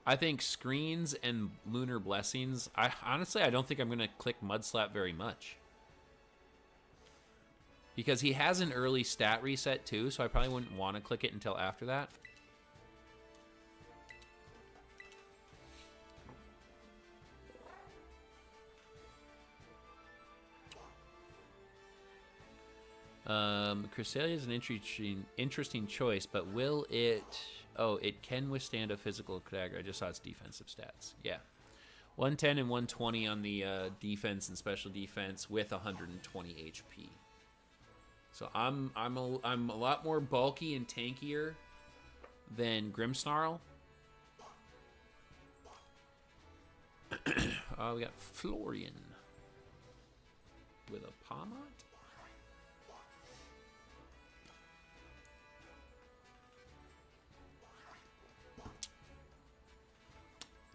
I think screens and Lunar Blessings, honestly, I don't think I'm going to click Mud Slap very much. Because he has an early stat reset too, so I probably wouldn't want to click it until after that. Cresselia is an interesting choice, but will it... Oh, it can withstand a physical attack. I just saw its defensive stats. Yeah. 110 and 120 on the defense and special defense with 120 HP. So I'm a lot more bulky and tankier than Grimmsnarl. We got Florian with a Palmot.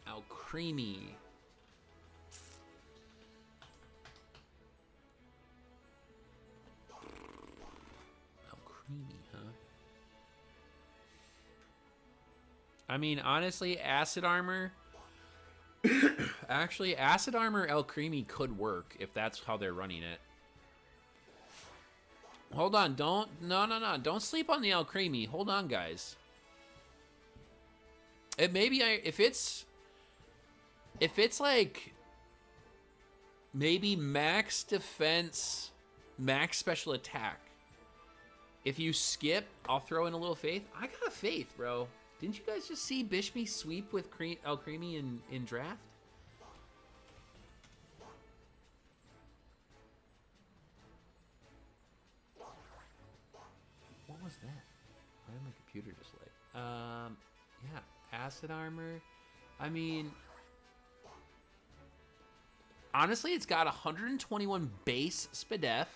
Alcremie. Alcremie, huh? I mean, honestly, Acid Armor... Actually, Acid Armor Alcremie could work if that's how they're running it. Hold on, don't, no. Don't sleep on the Alcremie. Hold on, guys. It maybe if it's like maybe max defense, max special attack. If you skip, I'll throw in a little faith. I got a faith, bro. Didn't you guys just see Bishme sweep with Alcremie in draft? What was that? Why did my computer just like? Yeah, acid armor. I mean, honestly, it's got 121 base SPDF.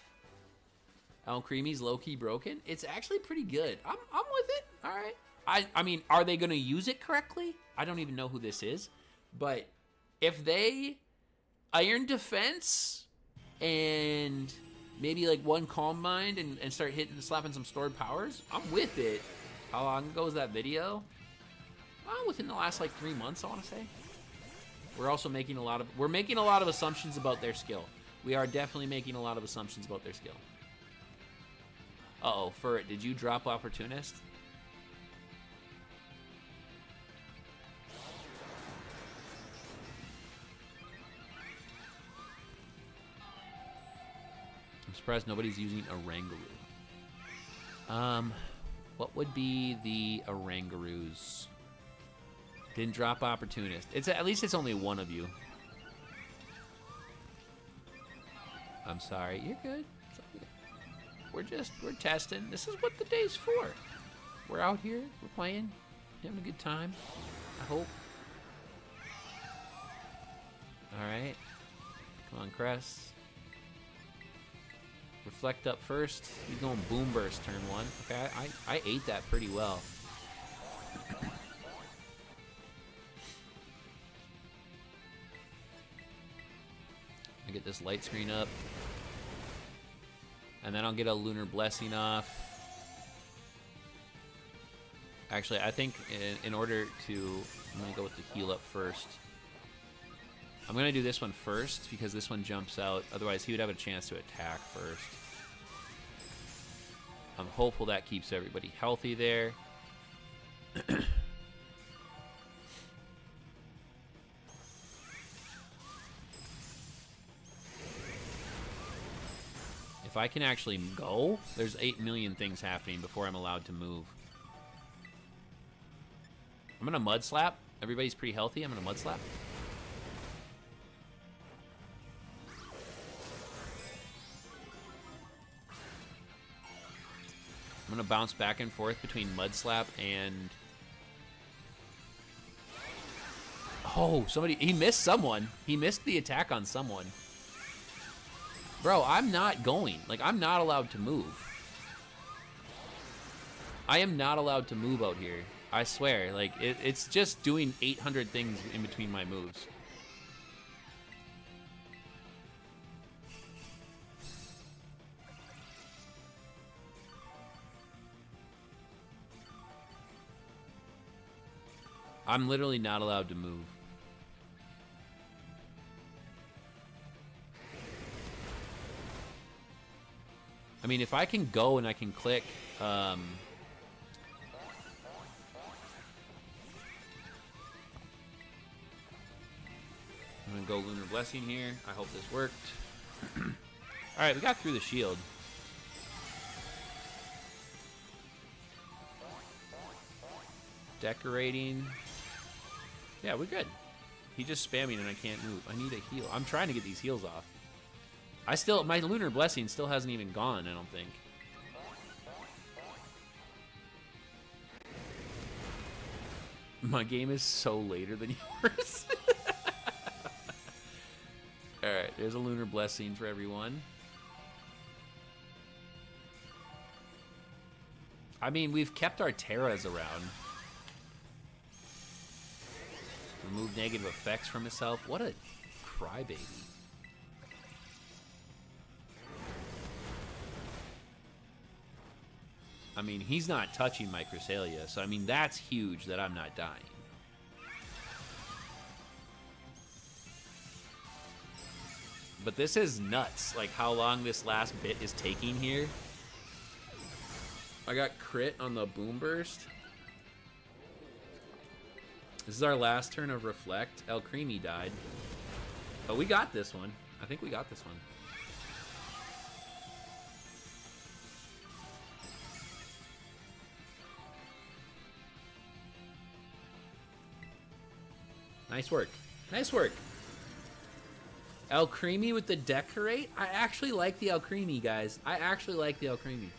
Alcremie's low-key broken. It's actually pretty good. I'm with it. All right. I mean, are they going to use it correctly? I don't even know who this is. But if they iron defense and maybe like one calm mind and start slapping some stored powers, I'm with it. How long ago was that video? Within the last like 3 months, I want to say. We're also making a lot of assumptions about their skill. We are definitely making a lot of assumptions about their skill. Uh-oh, Furret, did you drop Opportunist? I'm surprised nobody's using Oranguru. What would be the Orangaroos? Didn't drop Opportunist. At least it's only one of you. I'm sorry. You're good. It's all good. We're testing. This is what the day's for. We're out here. We're playing. Having a good time. I hope. All right. Come on, Crest. Reflect up first. He's going Boom Burst turn 1. Okay, I ate that pretty well. I get this light screen up. And then I'll get a Lunar Blessing off. Actually, I think in order to... I'm going to go with the heal up first. I'm going to do this one first because this one jumps out. Otherwise, he would have a chance to attack first. I'm hopeful that keeps everybody healthy there. If I can actually go, there's 8 million things happening before I'm allowed to move. I'm gonna Mud Slap. Everybody's pretty healthy. I'm gonna Mud Slap. I'm gonna bounce back and forth between Mud Slap and... Oh, he missed someone. He missed the attack on someone. Bro, I'm not going. Like, I'm not allowed to move. I am not allowed to move out here. I swear. Like, it's just doing 800 things in between my moves. I'm literally not allowed to move. I mean, if I can go and I can click, I'm gonna go Lunar Blessing here. I hope this worked. All right, we got through the shield. Decorating. Yeah, we're good. He's just spamming and I can't move. I need a heal. I'm trying to get these heals off. My Lunar Blessing still hasn't even gone, I don't think. My game is so later than yours. Alright, there's a Lunar Blessing for everyone. I mean, we've kept our Terras around. Remove negative effects from himself. What a crybaby. I mean, he's not touching my Cresselia, so I mean, that's huge that I'm not dying. But this is nuts, like how long this last bit is taking here. I got crit on the boom burst. This is our last turn of Reflect. El Creamy died. But we got this one. I think we got this one. Nice work. Nice work. El Creamy with the Decorate. I actually like the El Creamy, guys. I actually like the El Creamy.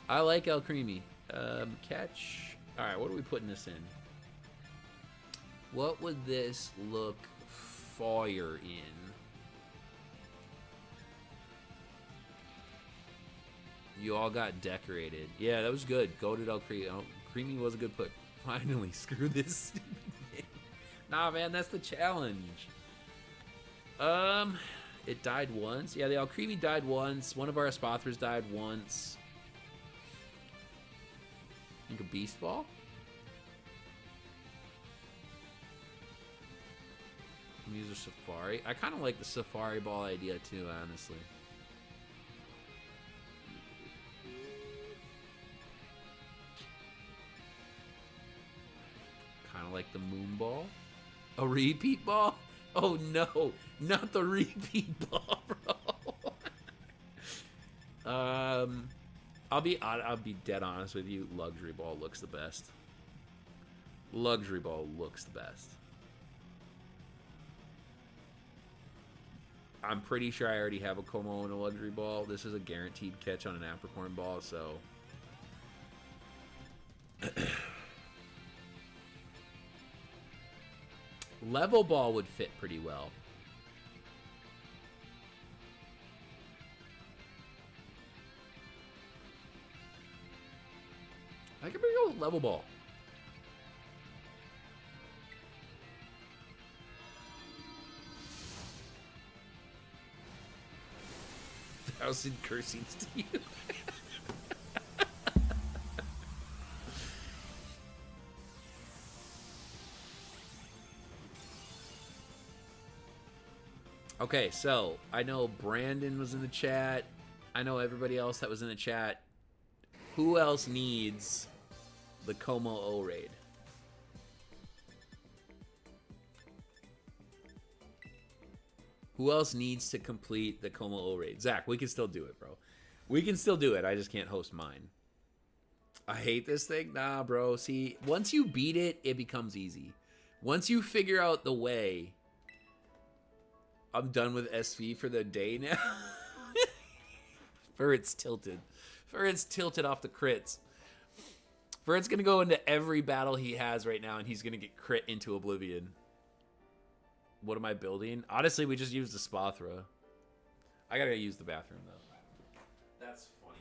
I like El Creamy. Catch. Alright, what are we putting this in? What would this look fire in? You all got decorated. Yeah, that was good. Goated El Creamy. Oh, Creamy was a good put. Finally, screw this stupid thing. Nah, man, that's the challenge. It died once. Yeah, the El Creamy died once. One of our Espathras died once. I think a Beast Ball? Use a Safari. I kind of like the Safari Ball idea too, honestly. Kind of like the Moon Ball. A repeat ball? Oh no, not the repeat ball, bro. I'll be dead honest with you. Luxury Ball looks the best. Luxury Ball looks the best. I'm pretty sure I already have a Kommo-o and a Luxury Ball. This is a guaranteed catch on an Apricorn Ball, so... Level Ball would fit pretty well. I could go with Level Ball. Thousand cursings to you. Okay, so I know Brandon was in the chat. I know everybody else that was in the chat. Who else needs the Kommo-o raid? Who else needs to complete the Kommo-o raid? Zach, we can still do it, bro. We can still do it. I just can't host mine. I hate this thing. Nah, bro. See, once you beat it, it becomes easy. Once you figure out the way... I'm done with SV for the day now. Furret's tilted. Furret's tilted off the crits. Furret's going to go into every battle he has right now, and he's going to get crit into oblivion. What am I building? Honestly, we just used the Spathra. I got to use the bathroom, though. That's funny.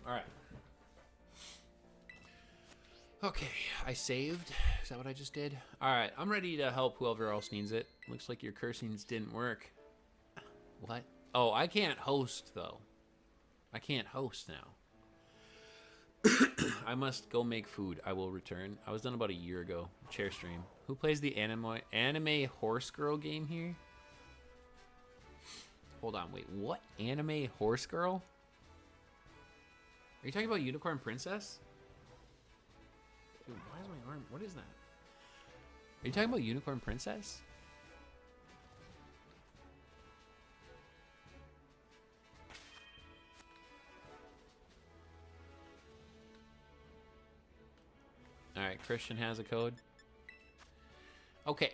All right. Okay, I saved. Is that what I just did? All right, I'm ready to help whoever else needs it. Looks like your cursings didn't work. What? Oh, I can't host, though. I can't host now. I must go make food. I will return. I was done about a year ago. Chair stream. Who plays the anime horse girl game here? Hold on, wait. What? Anime horse girl? Are you talking about Unicorn Princess? Dude, why is my arm... What is that? Are you talking about Unicorn Princess? Alright, Christian has a code. Okay.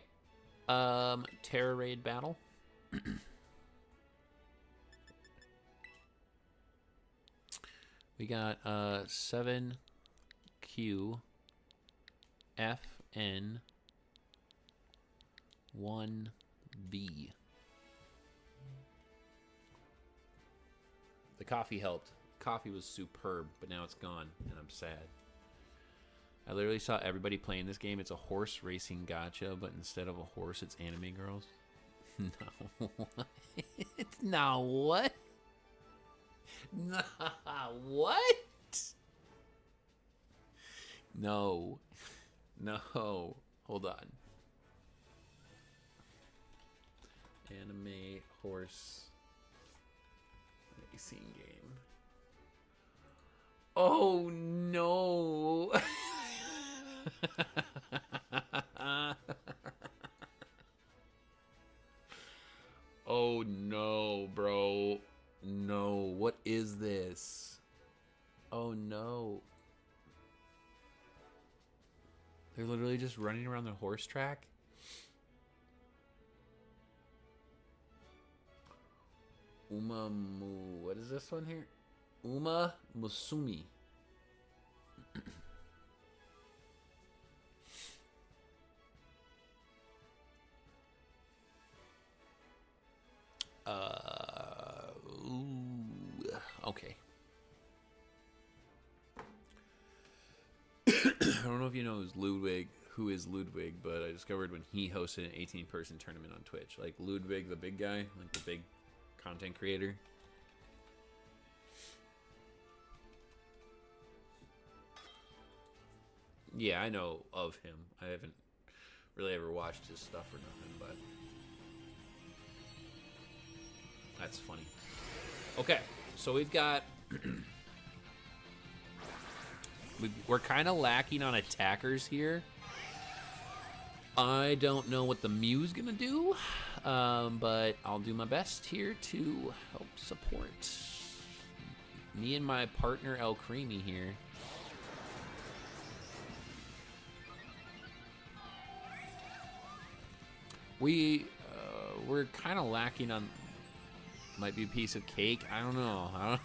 Terror Raid battle. We got 7Q FN 1B. The coffee helped. Coffee was superb, but now it's gone, and I'm sad. I literally saw everybody playing this game. It's a horse racing gacha, but instead of a horse, it's anime girls. No. It's not what? Nah, what? No. No. Hold on. Anime horse racing game. Oh no. Oh no, bro. No, what is this? Oh no. They're literally just running around the horse track? What is this one here? Uma Musumi. Okay. I don't know if you know who is Ludwig, but I discovered when he hosted an 18-person tournament on Twitch. Like Ludwig, the big guy, like the big content creator. Yeah, I know of him. I haven't really ever watched his stuff or nothing, but that's funny. Okay, so we've got... we're kind of lacking on attackers here. I don't know what the Mew's gonna do, but I'll do my best here to help support me and my partner El Creamy here. We're kind of lacking on... Might be a piece of cake. I don't know.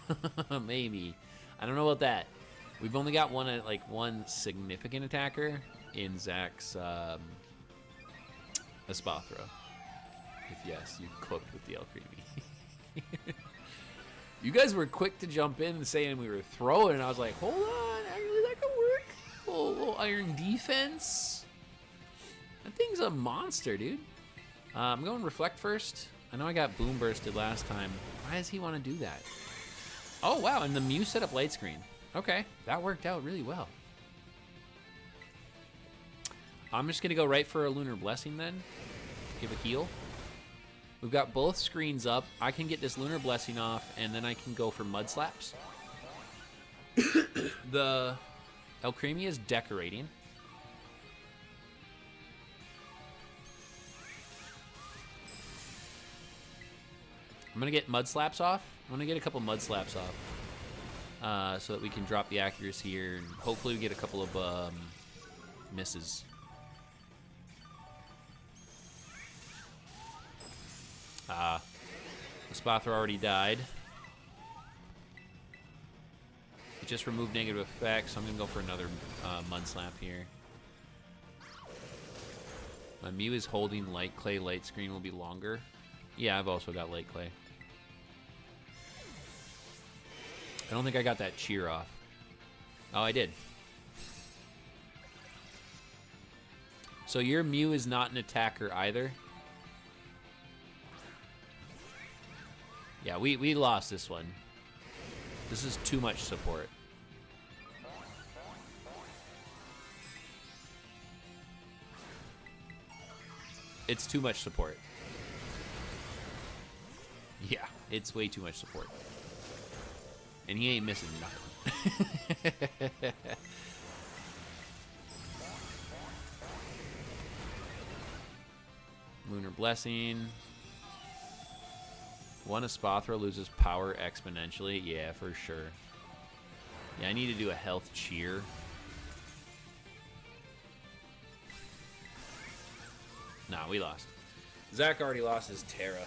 Maybe. I don't know about that. We've only got one significant attacker in Zach's Espathra. If yes, you cooked with the El Creamy. You guys were quick to jump in and saying we were throwing, and I was like, hold on, actually that could work. Little iron defense. That thing's a monster, dude. I'm going Reflect first. I know I got Boom Bursted last time. Why does he want to do that? Oh, wow, and the Mew set up Light Screen. Okay, that worked out really well. I'm just going to go right for a Lunar Blessing then. Give a heal. We've got both screens up. I can get this Lunar Blessing off, and then I can go for Mud Slaps. The El Creamy is decorating. I'm going to get Mud Slaps off. I'm going to get a couple Mud Slaps off. So that we can drop the accuracy here, and hopefully we get a couple of misses. The Spathra already died. It just removed negative effects, so I'm going to go for another Mud Slap here. My Mew is holding Light Clay. Light Screen will be longer. Yeah, I've also got Light Clay. I don't think I got that cheer off. Oh, I did. So your Mew is not an attacker either? Yeah, we lost this one. This is too much support. It's too much support. Yeah, it's way too much support. And he ain't missing nothing. Lunar Blessing. One Espathra loses power exponentially. Yeah, for sure. Yeah, I need to do a health cheer. Nah, we lost. Zach already lost his Terra.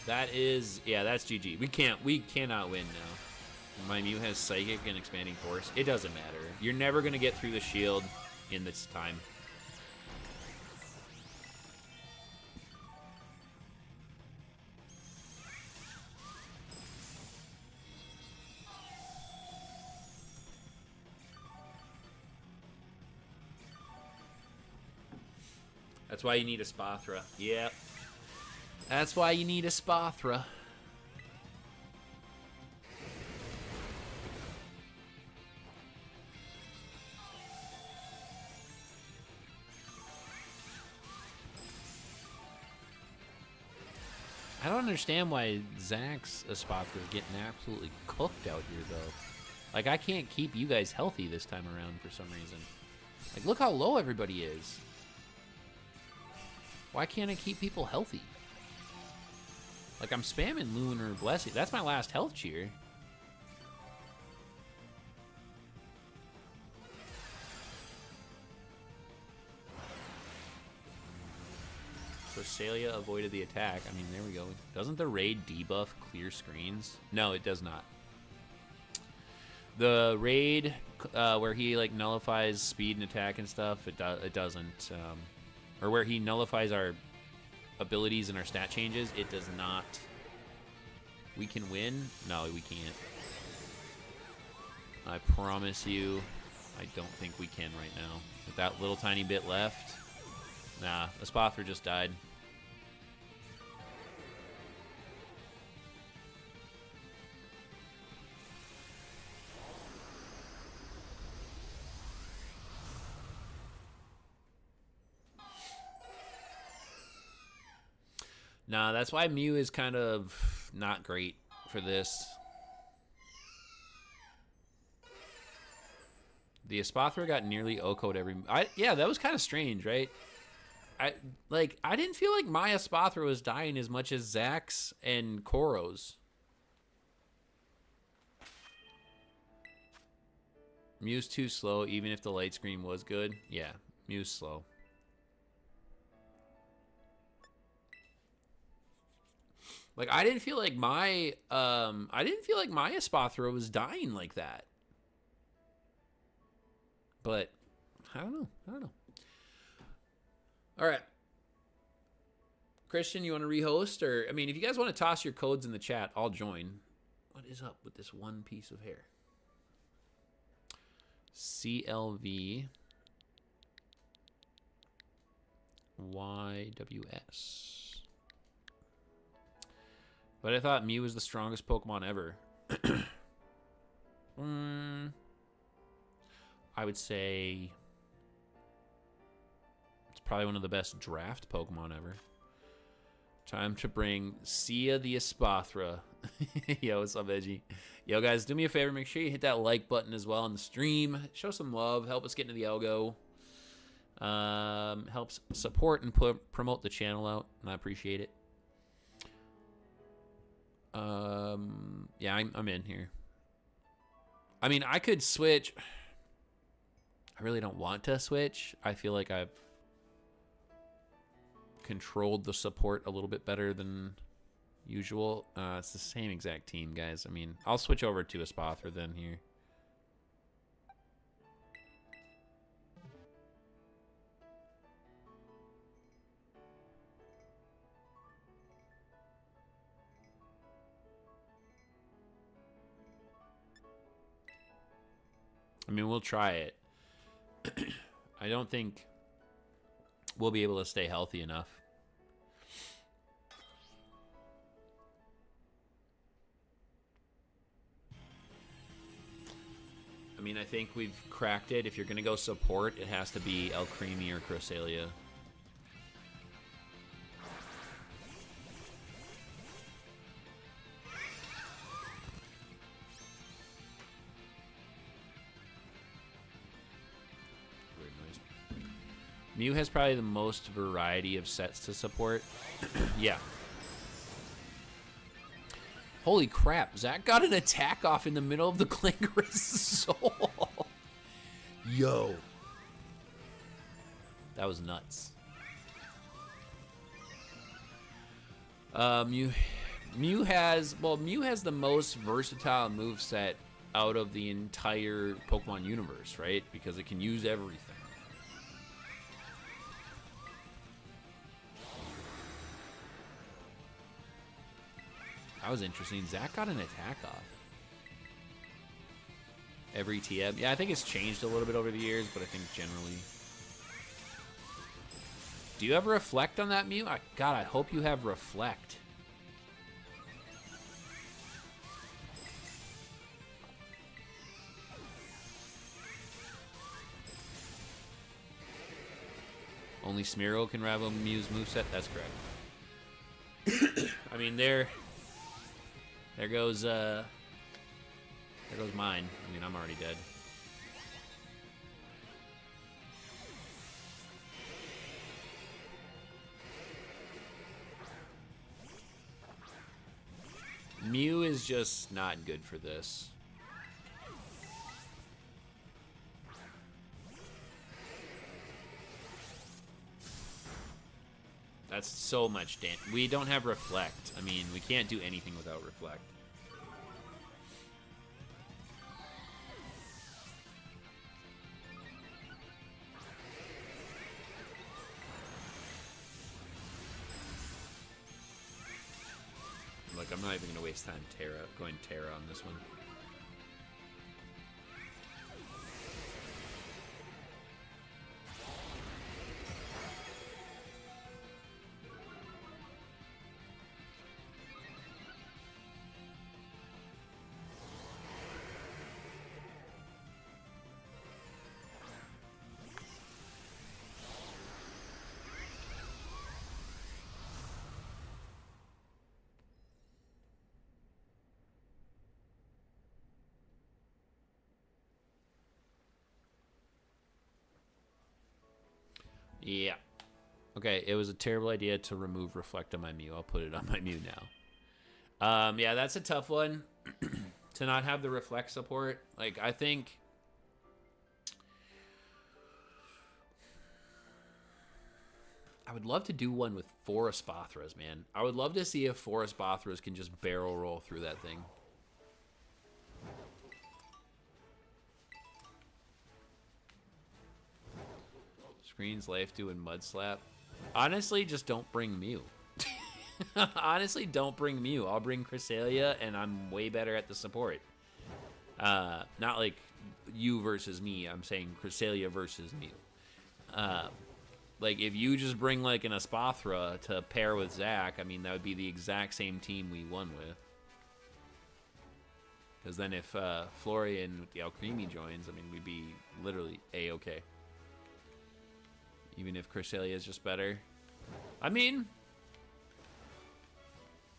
That is, yeah, that's GG. We cannot win now. My Mew has Psychic and Expanding Force. It doesn't matter. You're never gonna get through the shield in this time. That's why you need a Spathra. Yep. That's why you need a Spathra. I don't understand why Zach's Espathra is getting absolutely cooked out here, though. Like, I can't keep you guys healthy this time around for some reason. Like, look how low everybody is. Why can't I keep people healthy? Like, I'm spamming Lunar Blessing. That's my last health cheer. Cresselia avoided the attack. I mean, there we go. Doesn't the raid debuff clear screens? No, it does not. The raid where he, like, nullifies speed and attack and stuff, it doesn't. Or where he nullifies our abilities and our stat changes, it does not. We can win? No, we can't. I promise you, I don't think we can right now. With that little tiny bit left, nah, Espathra just died. Nah, that's why Mew is kind of not great for this. The Espathra got nearly O-code every... yeah, that was kind of strange, right? I didn't feel like my Espathra was dying as much as Zach's and Koro's. Mew's too slow, even if the light screen was good. Yeah, Mew's slow. Like, I didn't feel like my Espathra was dying like that. But I don't know. All right. Christian, you want to rehost? Or, I mean, if you guys want to toss your codes in the chat, I'll join. What is up with this one piece of hair? CLV YWS. But I thought Mew was the strongest Pokemon ever. I would say it's probably one of the best draft Pokemon ever. Time to bring Sia the Espathra. Yo, what's up, Edgy? Yo, guys, do me a favor. Make sure you hit that like button as well on the stream. Show some love. Help us get into the algo. Helps support and promote the channel out, and I appreciate it. Yeah, I'm in here. I mean, I could switch. I really don't want to switch. I feel like I've controlled the support a little bit better than usual. It's the same exact team, guys. I mean, I'll switch over to Espathra then here. I mean, we'll try it. I don't think we'll be able to stay healthy enough. I mean, I think we've cracked it. If you're going to go support, it has to be Alcremie or Cresselia. Weird noise. Mew has probably the most variety of sets to support. Yeah. Holy crap, Zach got an attack off in the middle of the Clangorous Soul. Yo. That was nuts. Mew has the most versatile moveset out of the entire Pokemon universe, right? Because it can use everything. That was interesting. Zach got an attack off. Every TM. Yeah, I think it's changed a little bit over the years, but I think generally. Do you have Reflect on that Mew? God, I hope you have Reflect. Only Smeargle can rival Mew's moveset? That's correct. I mean, there goes mine. I mean, I'm already dead. Mew is just not good for this. That's so much damage. We don't have Reflect. I mean, we can't do anything without Reflect. Like, I'm not even going to waste time going Terra on this one. Yeah. Okay, it was a terrible idea to remove Reflect on my Mew. I'll put it on my Mew now. Yeah, that's a tough one. To not have the Reflect support. Like, I think... I would love to do one with 4 Espathras, man. I would love to see if 4 Espathras can just barrel roll through that thing. Screens, Life Dew, and Mud Slap. Honestly, just don't bring Mew. Honestly, don't bring Mew. I'll bring Cresselia, and I'm way better at the support. Not like you versus me. I'm saying Cresselia versus Mew. Like, if you just bring, like, an Espathra to pair with Zach, I mean, that would be the exact same team we won with. Because then if Florian with the Alcremie joins, I mean, we'd be literally A-okay. Even if Cresselia is just better. I mean,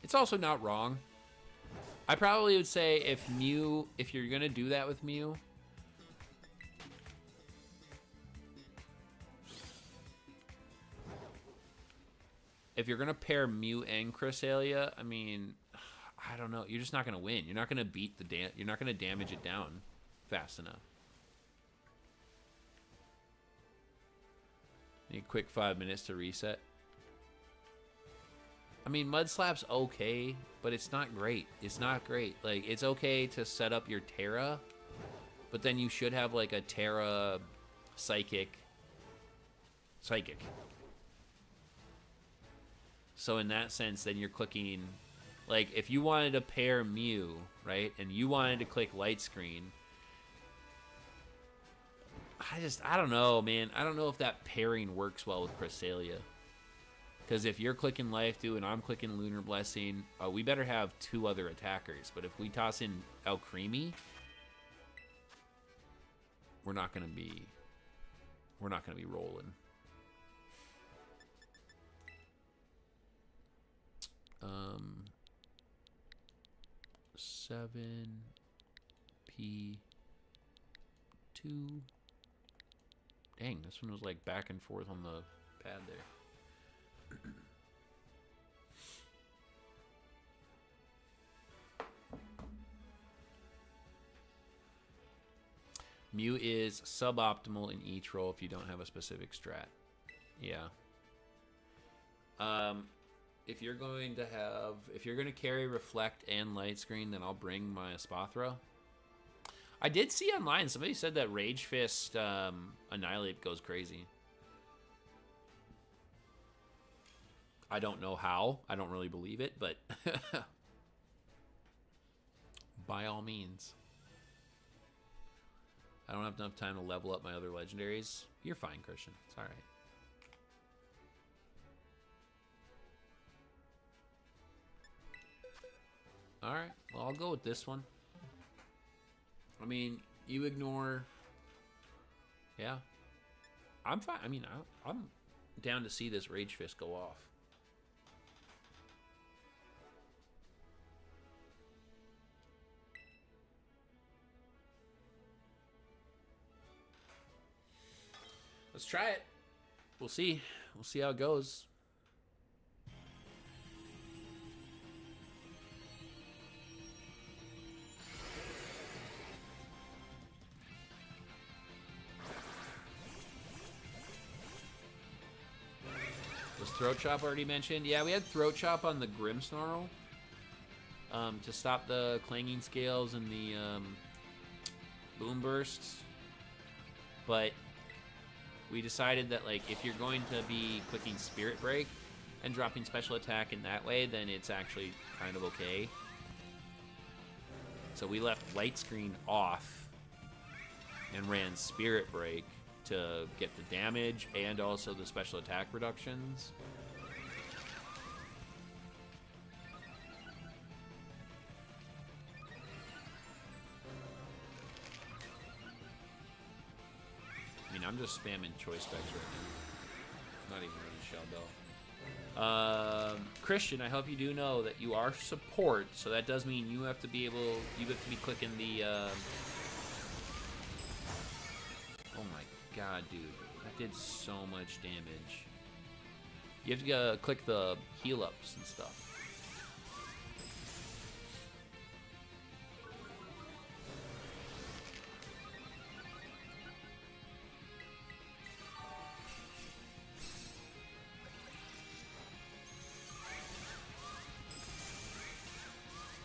it's also not wrong. I probably would say if you're going to do that with Mew, if you're going to pair Mew and Cresselia, I mean, I don't know. You're just not going to win. You're not going to beat you're not going to damage it down fast enough. Need a quick 5 minutes to reset. I mean, Mud Slap's okay, but it's not great. It's not great. Like, it's okay to set up your Terra, but then you should have, like, a Terra Psychic. So in that sense, then you're clicking... Like, if you wanted to pair Mew, right, and you wanted to click Light Screen... I don't know, man. I don't know if that pairing works well with Cresselia. Because if you're clicking Life Dew and I'm clicking Lunar Blessing, we better have 2 other attackers. But if we toss in Alcremie, we're not gonna be rolling. 7P2. Dang, this one was like back and forth on the pad there. Mew is suboptimal in each role if you don't have a specific strat. Yeah. If you're going to carry Reflect and Light Screen, then I'll bring my Espathra. I did see online, somebody said that Rage Fist Annihilate goes crazy. I don't know how. I don't really believe it, but by all means. I don't have enough time to level up my other legendaries. You're fine, Christian. It's all right. All right. Well, I'll go with this one. I mean, you ignore... Yeah. I'm fine. I mean, I'm down to see this Rage Fist go off. Let's try it. We'll see. We'll see how it goes. Was Throat Chop already mentioned? Yeah, we had Throat Chop on the Grimmsnarl to stop the clanging scales and the boom bursts. But we decided that, like, if you're going to be clicking Spirit Break and dropping special attack in that way, then it's actually kind of okay. So we left Light Screen off and ran Spirit Break to get the damage and also the special attack reductions. I mean, I'm just spamming choice specs right now. Not even running Shell Bell. Christian, I hope you do know that you are support, so that does mean you have to be clicking the oh my god, dude. That did so much damage. You have to click the heal ups and stuff.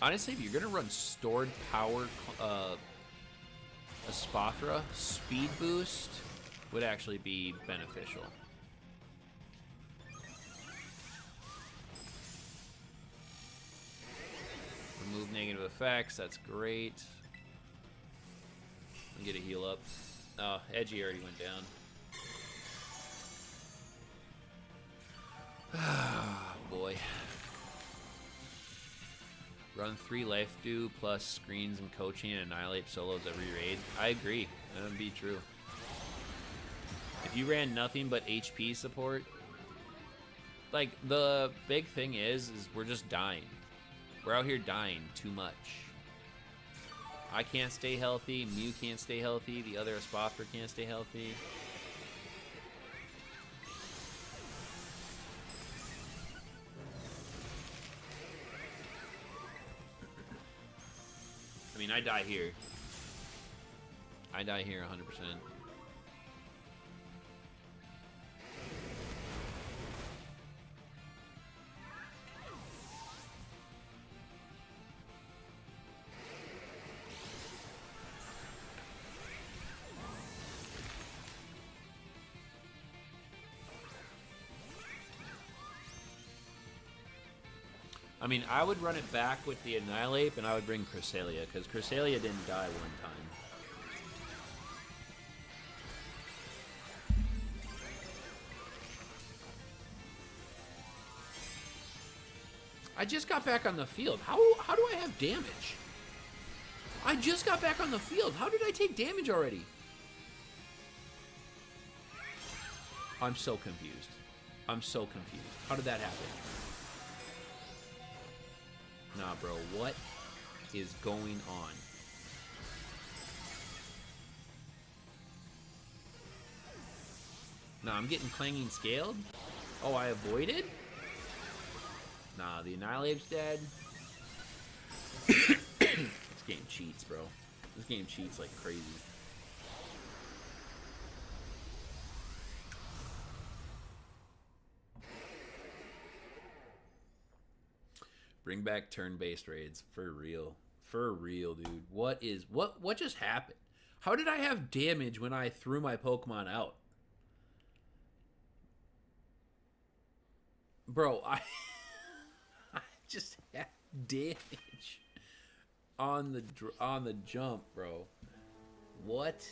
Honestly, if you're gonna run stored power Espathra, speed boost would actually be beneficial. Remove negative effects, that's great. Get a heal up. Oh, Edgy already went down. Oh, boy. Run 3 life dew plus screens and coaching and annihilate solos every raid. I agree. That would be true. If you ran nothing but HP support, like, the big thing is we're just dying. We're out here dying too much. I can't stay healthy. Mew can't stay healthy. The other Espathra can't stay healthy. I mean, I die here. I die here 100%. I mean, I would run it back with the Annihilate, and I would bring Cresselia, because Cresselia didn't die one time. I just got back on the field. How do I have damage? I just got back on the field. How did I take damage already? I'm so confused. I'm so confused. How did that happen? Nah, bro. What is going on? Nah, I'm getting clanging scaled. Oh, I avoided? Nah, the Annihilate's dead. This game cheats, bro. This game cheats like crazy. Bring back turn-based raids. For real. For real, dude. What just happened? How did I have damage when I threw my Pokemon out? Bro, I just had damage on the jump, bro. What?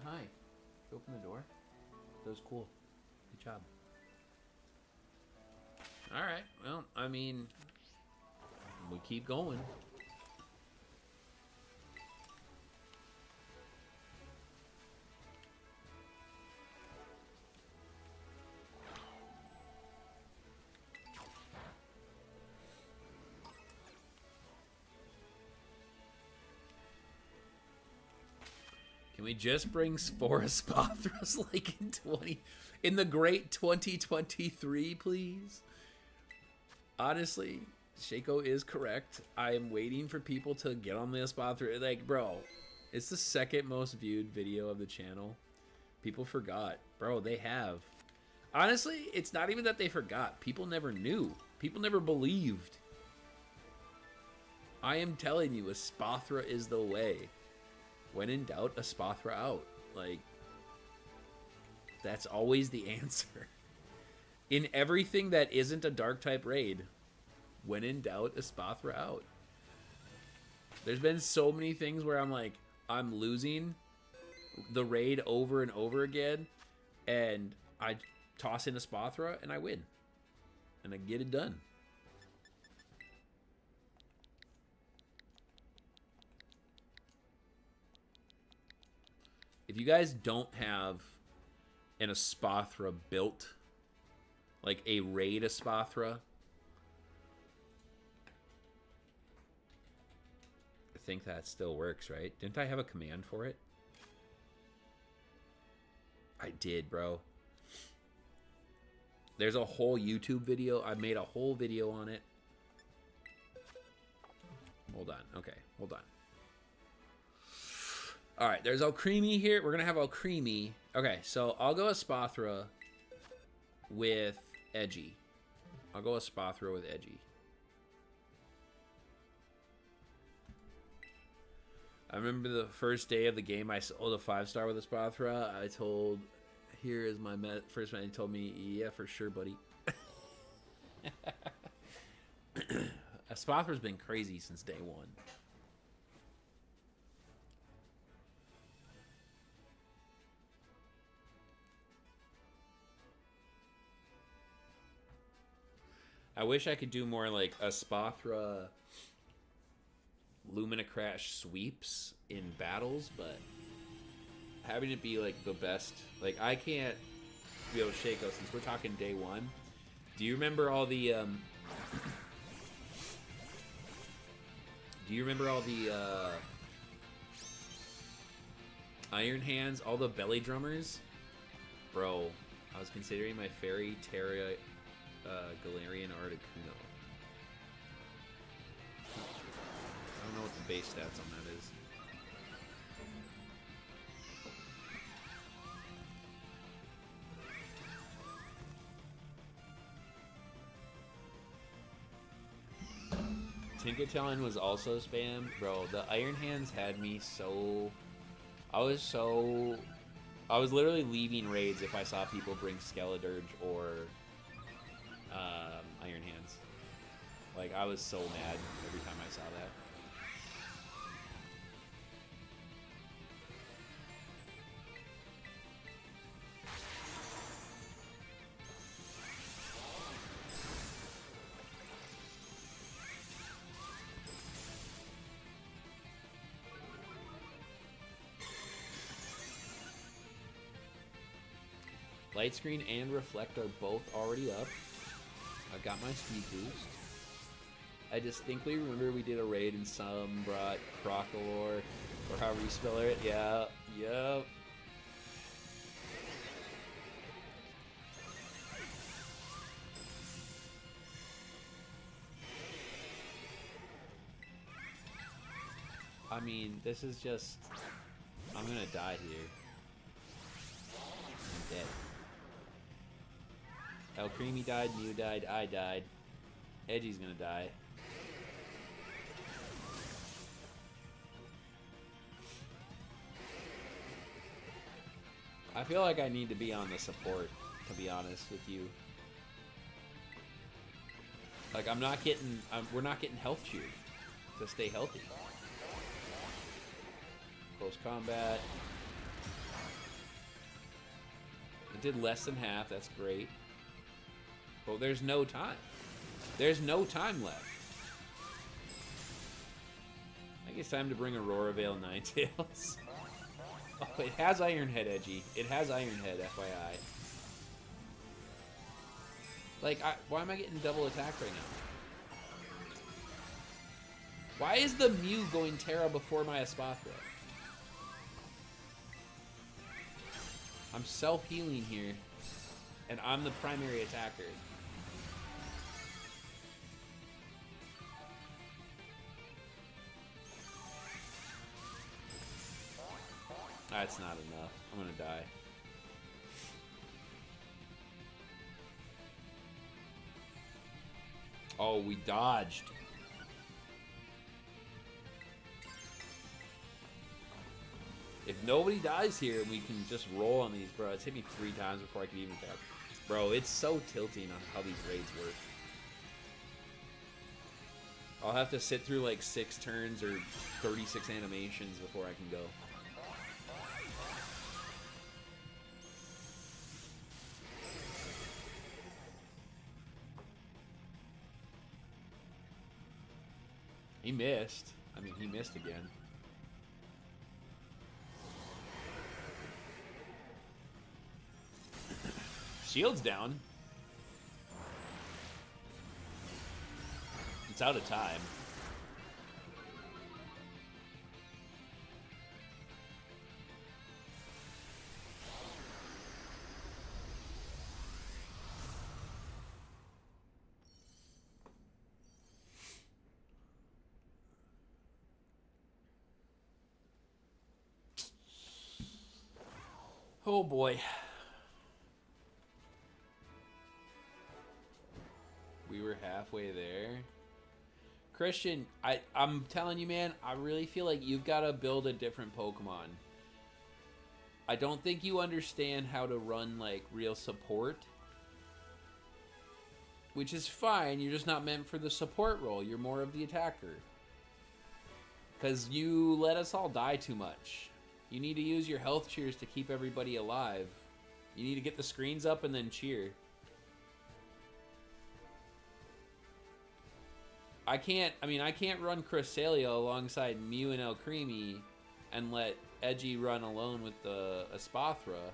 Hi. You open the door? That was cool. Good job. Alright, well, I mean, we keep going. Can we just bring four Espathras like in the great 2023, please? Honestly, Shaco is correct. I am waiting for people to get on the Espathra. Like, bro, it's the second most viewed video of the channel. People forgot. Bro, they have. Honestly, it's not even that they forgot. People never knew. People never believed. I am telling you, Espathra is the way. When in doubt, Espathra out. Like, that's always the answer. In everything that isn't a dark type raid, when in doubt, Espathra out. There's been so many things where I'm like, I'm losing the raid over and over again, and I toss in Espathra and I win. And I get it done. If you guys don't have an Espathra built, like a raid Espathra, I think that still works, right? Didn't I have a command for it? I did, bro. There's a whole YouTube video. I made a whole video on it. Hold on. Okay, hold on. All right, there's Alcremie here. We're going to have Alcremie. Okay, so I'll go Espathra with Edgy. I'll go Espathra with Edgy. I remember the first day of the game, I sold a 5-star with Espathra. I told, here is my first man. He told me, yeah, for sure, buddy. Espathra's been crazy since day one. I wish I could do more like Espathra Lumina Crash sweeps in battles, but having it be like the best, like I can't be able to Shaco since we're talking day one. Do you remember all the Iron Hands, all the belly drummers? Bro, I was considering my Fairy Terra Galarian Articuno. I don't know what the base stats on that is. Tinkatalon was also spam. Bro, the Iron Hands had me so... I was literally leaving raids if I saw people bring Skeledirge or Iron Hands. Like, I was so mad every time I saw that. Light Screen and Reflect are both already up. I've got my speed boost. I distinctly remember we did a raid and some brought Crocolore, or however you spell it. Yeah, yep. I mean, this is just... I'm gonna die here. I'm dead. El Creamy died, Mew died, I died. Edgy's gonna die. I feel like I need to be on the support, to be honest with you. Like, I'm not getting... we're not getting health cheered to stay healthy. Close combat. It did less than half. That's great. But there's no time. There's no time left. I think it's time to bring Aurora Veil Ninetales. Oh, it has Iron Head, Edgy. It has Iron Head, FYI. Like, why am I getting double attacked right now? Why is the Mew going Terra before my Espathra? I'm self-healing here, and I'm the primary attacker. That's not enough. I'm gonna die. Oh, we dodged. If nobody dies here, we can just roll on these, bro. It's hit me 3 times before I can even attack. Bro, it's so tilting on how these raids work. I'll have to sit through like 6 turns or 36 animations before I can go. He missed. I mean, he missed again. Shield's down. It's out of time. Oh boy. We were halfway there. Christian, I'm telling you, man, I really feel like you've got to build a different Pokemon. I don't think you understand how to run, like, real support. Which is fine, you're just not meant for the support role. You're more of the attacker. Because you let us all die too much. You need to use your health cheers to keep everybody alive. You need to get the screens up and then cheer. I can't run Cresselia alongside Mew and El Creamy and let Edgy run alone with the Espathra.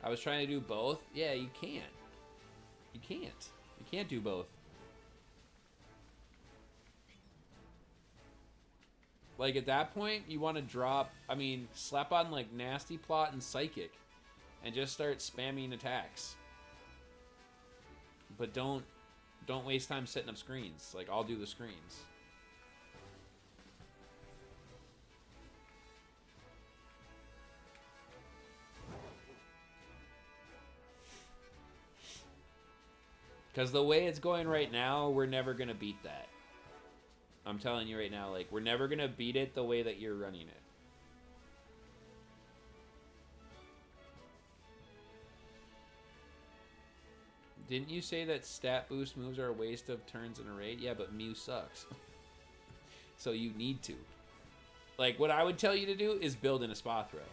I was trying to do both. Yeah, you can't. You can't. You can't do both. Like, at that point, you want to drop... I mean, slap on, like, Nasty Plot and Psychic. And just start spamming attacks. But don't waste time setting up screens. Like, I'll do the screens. Because the way it's going right now, we're never going to beat that. I'm telling you right now, like, we're never going to beat it the way that you're running it. Didn't you say that stat boost moves are a waste of turns in a raid? Yeah, but Mew sucks. So you need to. Like, what I would tell you to do is build an Espathra.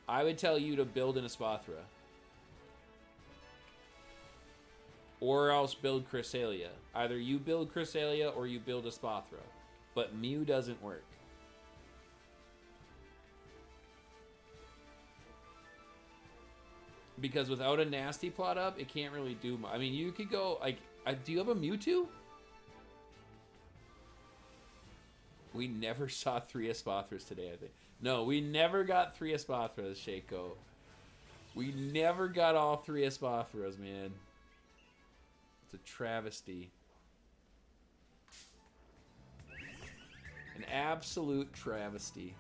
I would tell you to build an Espathra. Or else build Cresselia. Either you build Cresselia or you build Espathra. But Mew doesn't work. Because without a nasty plot up, it can't really do much. I mean, you could go, like, do you have a Mewtwo? We never saw 3 Espathras today, I think. No, we never got 3 Espathras, Shaco. We never got all 3 Espathras, man. It's a travesty. An absolute travesty.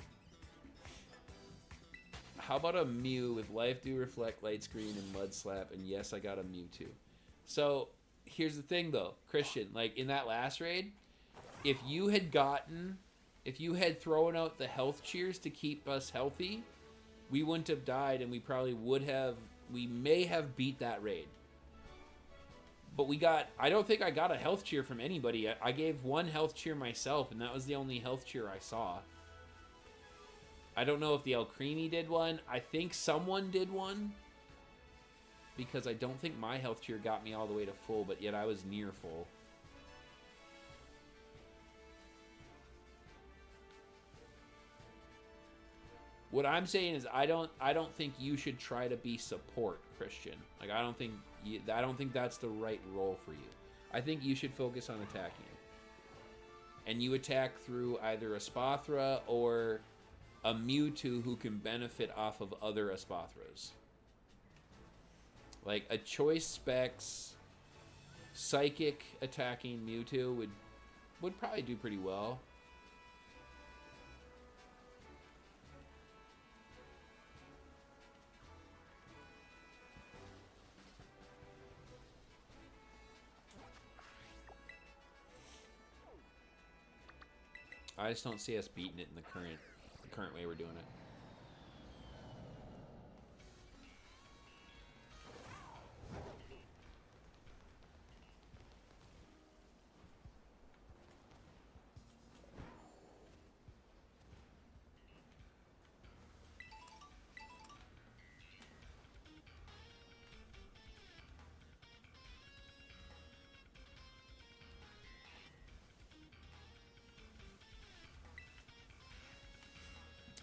How about a Mew with Life Dew, Reflect, Light Screen, and Mud Slap? And yes, I got a Mewtwo. So, here's the thing, though. Christian, like, in that last raid, if you had thrown out the health cheers to keep us healthy, we wouldn't have died, and we probably would have, we may have beat that raid. But I don't think I got a health cheer from anybody. I gave 1 health cheer myself, and that was the only health cheer I saw. I don't know if the El Creamy did one. I think someone did one. Because I don't think my health cheer got me all the way to full, but yet I was near full. What I'm saying is I don't think you should try to be support, Christian. Like I don't think that's the right role for you. I think you should focus on attacking. And you attack through either a Espathra or a Mewtwo who can benefit off of other Espathras. Like a Choice Specs Psychic attacking Mewtwo would probably do pretty well. I just don't see us beating it in the current way we're doing it.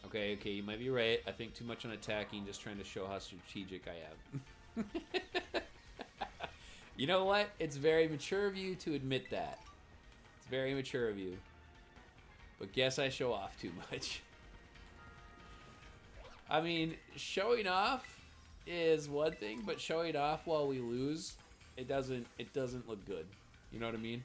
Okay, you might be right. I think too much on attacking, just trying to show how strategic I am. You know what? It's very mature of you to admit that. It's very mature of you. But guess I show off too much. I mean, showing off is one thing, but showing off while we lose, it doesn't look good. You know what I mean?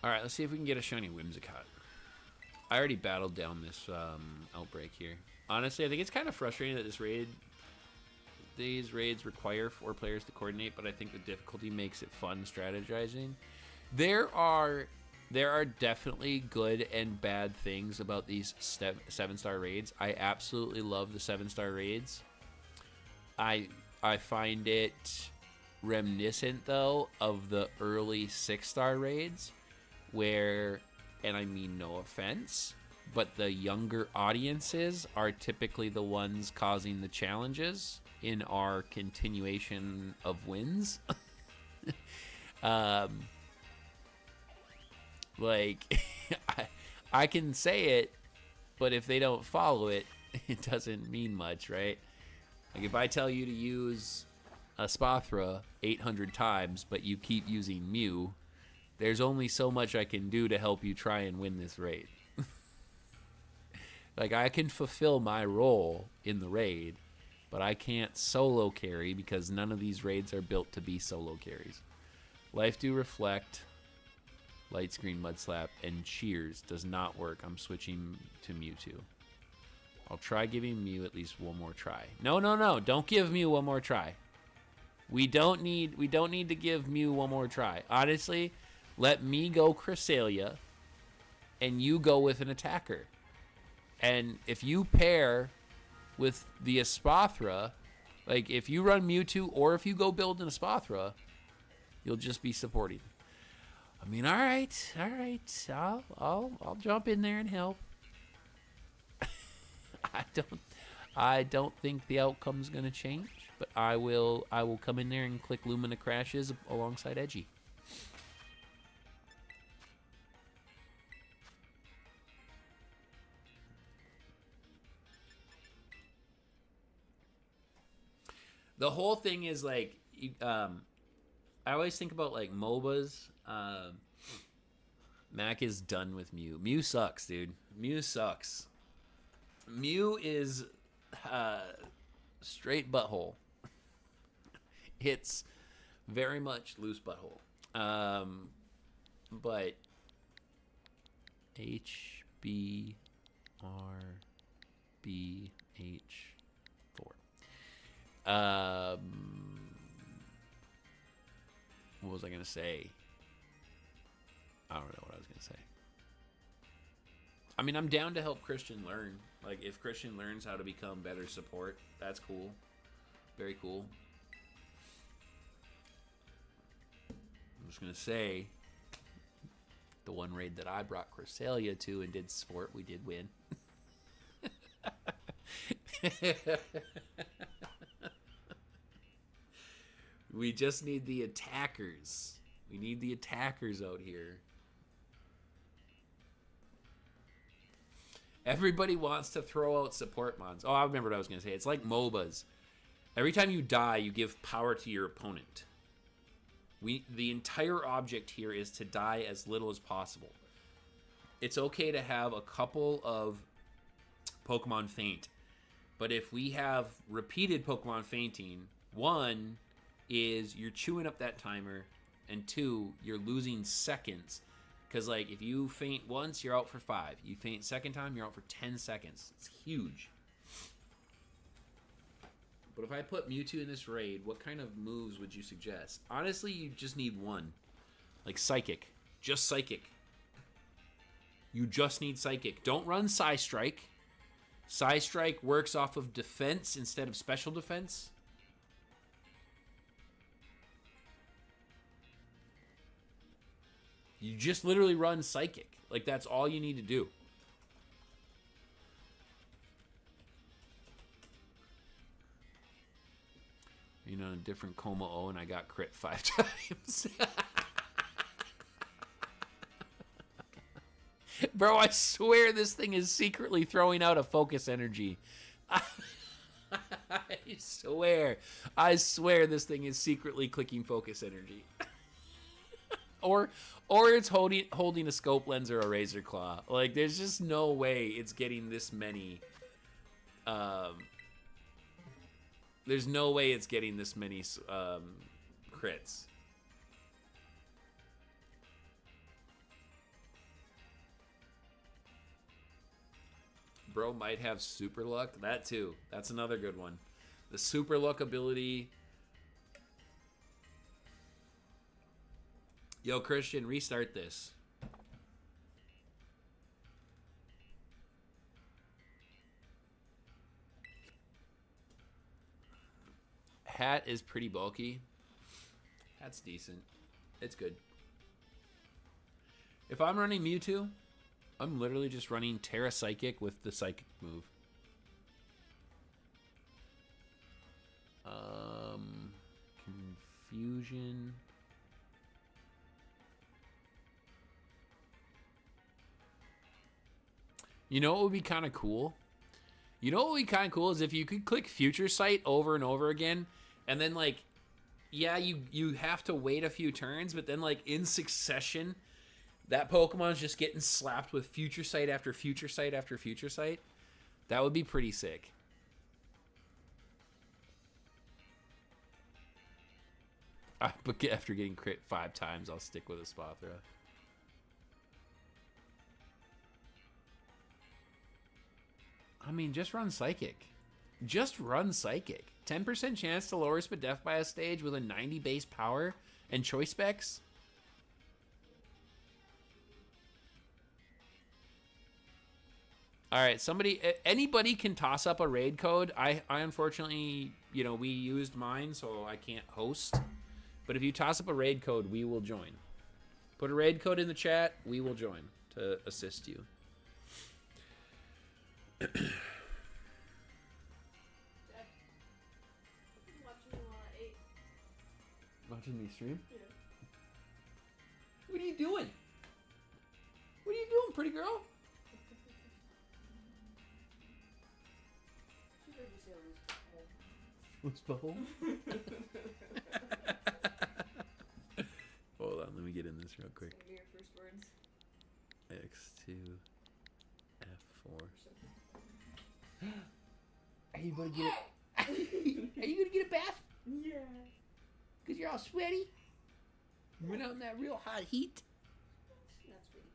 Alright, let's see if we can get a shiny Whimsicott. I already battled down this outbreak here. Honestly, I think it's kind of frustrating that these raids require 4 players to coordinate, but I think the difficulty makes it fun strategizing. There are definitely good and bad things about these 7-star raids. I absolutely love the 7-star raids. I find it reminiscent, though, of the early 6-star raids, where, and I mean no offense, but the younger audiences are typically the ones causing the challenges in our continuation of wins. Like, I can say it, but if they don't follow it, it doesn't mean much, right? Like, if I tell you to use a Spathra 800 times, but you keep using Mew, there's only so much I can do to help you try and win this raid. Like, I can fulfill my role in the raid, but I can't solo carry because none of these raids are built to be solo carries. Life Dew Reflect, Light Screen, Mud Slap, and Cheers does not work. I'm switching to Mewtwo. I'll try giving Mew at least one more try. No, don't give Mew one more try. We don't need to give Mew one more try. Honestly, let me go Cresselia, and you go with an attacker. And if you pair with the Espathra, like if you run Mewtwo or if you go build an Espathra, you'll just be supporting. I mean, all right. I'll jump in there and help. I don't think the outcome's gonna change, but I will come in there and click Lumina Crashes alongside Edgy. The whole thing is like, I always think about like MOBAs. Mac is done with Mew. Mew sucks, dude. Mew sucks. Mew is straight butthole. It's very much loose butthole. But HBRBH4. What was I gonna say? I don't know what I was gonna say. I mean, I'm down to help Christian learn. Like, if Christian learns how to become better support, that's cool. Very cool. I'm just gonna say, the one raid that I brought Cresselia to and did support, we did win. We just need the attackers. We need the attackers out here. Everybody wants to throw out support mods. Oh, I remember what I was going to say. It's like MOBAs. Every time you die, you give power to your opponent. The entire object here is to die as little as possible. It's okay to have a couple of Pokemon faint. But if we have repeated Pokemon fainting, one is you're chewing up that timer, and two, you're losing seconds. Because, like, if you faint once, you're out for 5. You faint second time, you're out for 10 seconds. It's huge. But if I put Mewtwo in this raid, what kind of moves would you suggest? Honestly, you just need one. Like Psychic. Just Psychic. You just need Psychic. Don't run Psystrike. Psystrike works off of defense instead of special defense. You just literally run Psychic. Like, that's all you need to do. You know, a different Kommo-o, and I got crit 5 times. Bro, I swear this thing is secretly throwing out a focus energy. I swear this thing is secretly clicking focus energy. Or it's holding a scope lens or a razor claw. Like, there's just no way it's getting this many. There's no way it's getting this many crits. Bro might have super luck. That too. That's another good one. The super luck ability. Yo, Christian, restart this. Hat is pretty bulky. Hat's decent. It's good. If I'm running Mewtwo, I'm literally just running Terra Psychic with the Psychic move. Confusion. You know what would be kind of cool? You know what would be kind of cool is if you could click Future Sight over and over again, and then, like, yeah, you have to wait a few turns, but then, like, in succession, that Pokemon's just getting slapped with Future Sight after Future Sight after Future Sight. That would be pretty sick. But after getting crit 5 times, I'll stick with a Spothra. I mean, just run Psychic. Just run Psychic. 10% chance to lower Spadef by a stage with a 90 base power and choice specs. All right, anybody can toss up a raid code. I unfortunately, you know, we used mine, so I can't host. But if you toss up a raid code, we will join. Put a raid code in the chat. We will join to assist you. Watching me stream? Yeah. What are you doing? What are you doing, pretty girl? What's butthole? Hold on, let me get in this real quick. Your first words. X2, F4. Are you gonna get it? Are you gonna get a bath? Yeah. Cause you're all sweaty. You went out in that real hot heat. Not sweaty.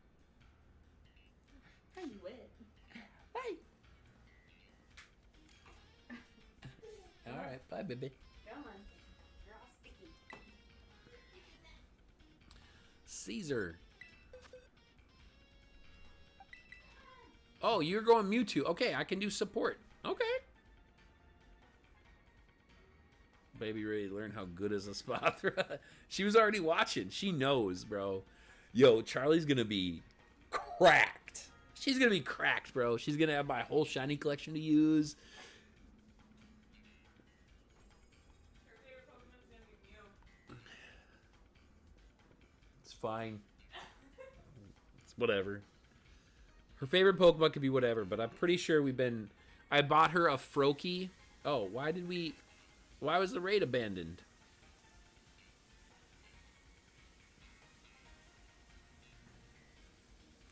I'm wet. Hey. All right, bye, baby. Come on. You're all sticky. Caesar. Oh, you're going Mewtwo. Okay, I can do support. Okay. Baby ready to learn how good is a Spathra. She was already watching. She knows, bro. Yo, Charlie's going to be cracked. She's going to be cracked, bro. She's going to have my whole shiny collection to use. Her favorite Pokemon's going to be Mew. It's fine. It's whatever. Her favorite Pokemon could be whatever, but I'm pretty sure I bought her a Froakie. Oh, why was the raid abandoned?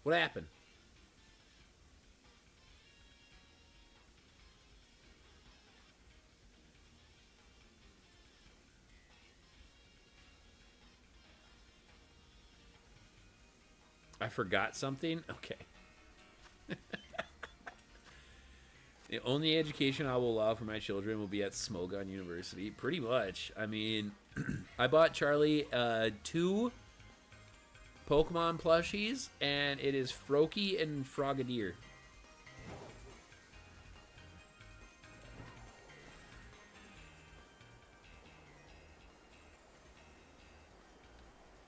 What happened? I forgot something? Okay. The only education I will allow for my children will be at Smogon University. Pretty much. I mean, I bought Charlie 2 Pokemon plushies, and it is Froakie and Frogadier.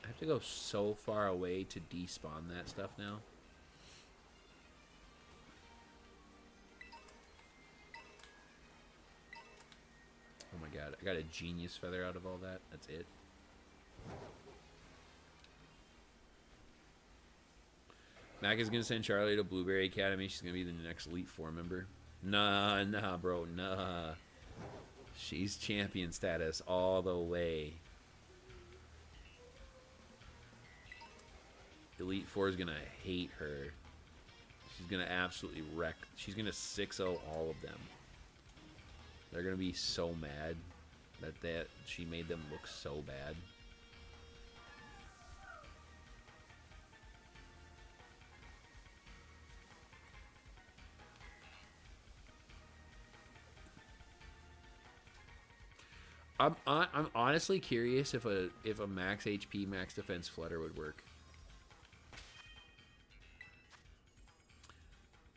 I have to go so far away to despawn that stuff now. Oh my god, I got a genius feather out of all that. That's it. Mac is going to send Charlie to Blueberry Academy. She's going to be the next Elite Four member. Nah, bro, nah. She's champion status all the way. Elite Four is going to hate her. She's going to absolutely wreck. She's going to 6-0 all of them. They're going to be so mad that she made them look so bad. I'm honestly curious if a max HP, max defense Flutter would work.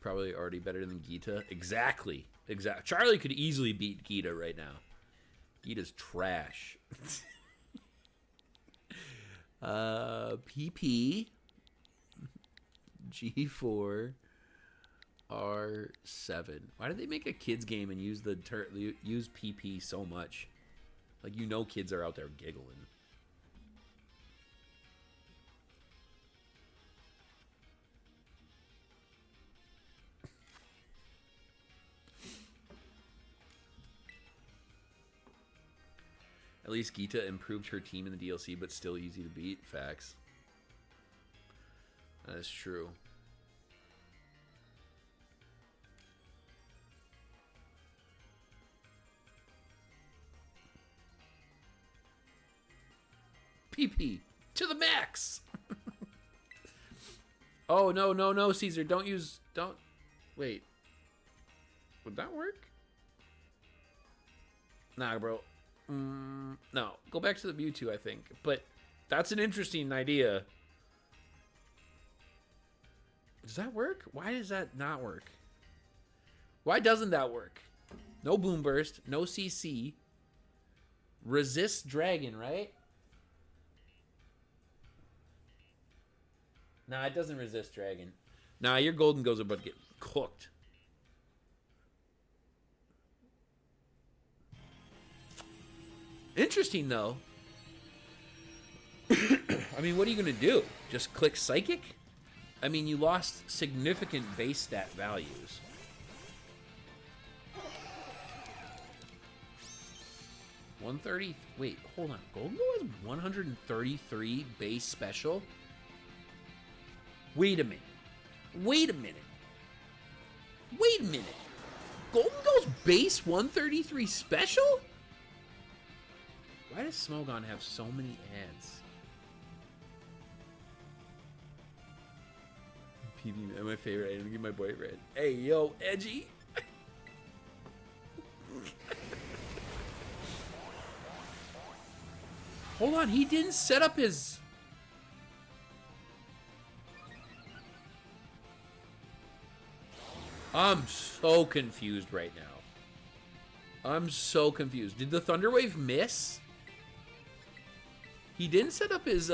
Probably already better than Geeta. Exactly. Charlie could easily beat Geeta right now. Geeta's trash. PP. G4. R7. Why did they make a kids game and use use PP so much? Like, you know kids are out there giggling. At least Geeta improved her team in the DLC, but still easy to beat. Facts. That is true. PP to the max. Oh, no, Caesar. Don't. Wait. Would that work? Nah, bro. No. Go back to the Mewtwo, I think. But that's an interesting idea. Does that work? Why does that not work? Why doesn't that work? No Boom Burst. No CC. Resist Dragon, right? Nah, it doesn't resist dragon. Nah, your golden goes about to get cooked. Interesting, though. I mean, what are you going to do? Just click Psychic? I mean, you lost significant base stat values. $130. Wait, hold on. Golden Go has 133 base special? Wait a minute. Wait a minute. Wait a minute. Golden Go's base 133 special? Why does Smogon have so many ads? PB, my favorite. I didn't give my boyfriend. Hey, yo, edgy. Hold on, he didn't set up his... I'm so confused right now. I'm so confused. Did the Thunderwave miss? He didn't set up his,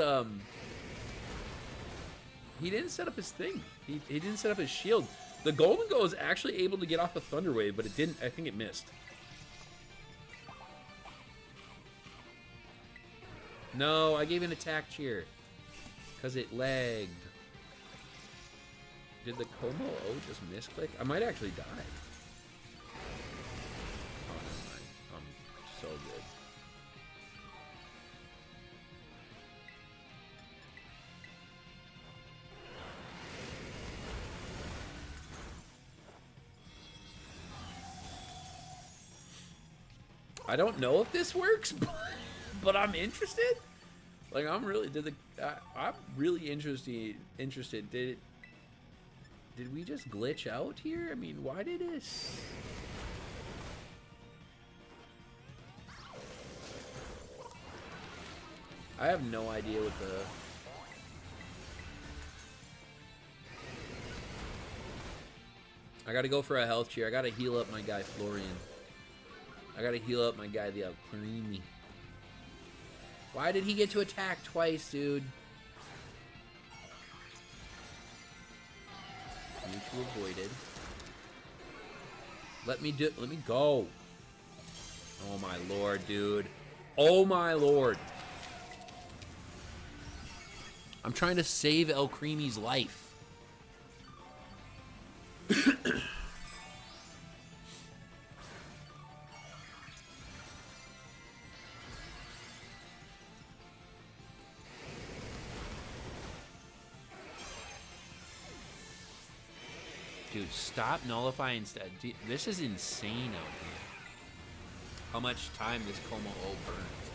He didn't set up his thing. He didn't set up his shield. The Golden Go is actually able to get off a Thunderwave, but it didn't. I think it missed. No, I gave an attack cheer. Because it lagged. Did the Kommo-o just misclick? I might actually die. Oh, never mind. I'm so good. I don't know if this works, but I'm interested. Like, I'm really I'm really interested. Did we just glitch out here? I mean, why did this? I have no idea what the... I gotta go for a health cheer. I gotta heal up my guy Florian. I gotta heal up my guy the Alcremie. Why did he get to attack twice, dude? Mutual avoided. Let me go. Oh my lord, dude. Oh my lord. I'm trying to save Alcremie's life. Dude, stop nullifying stat. This is insane out here. How much time this Kommo-o burns.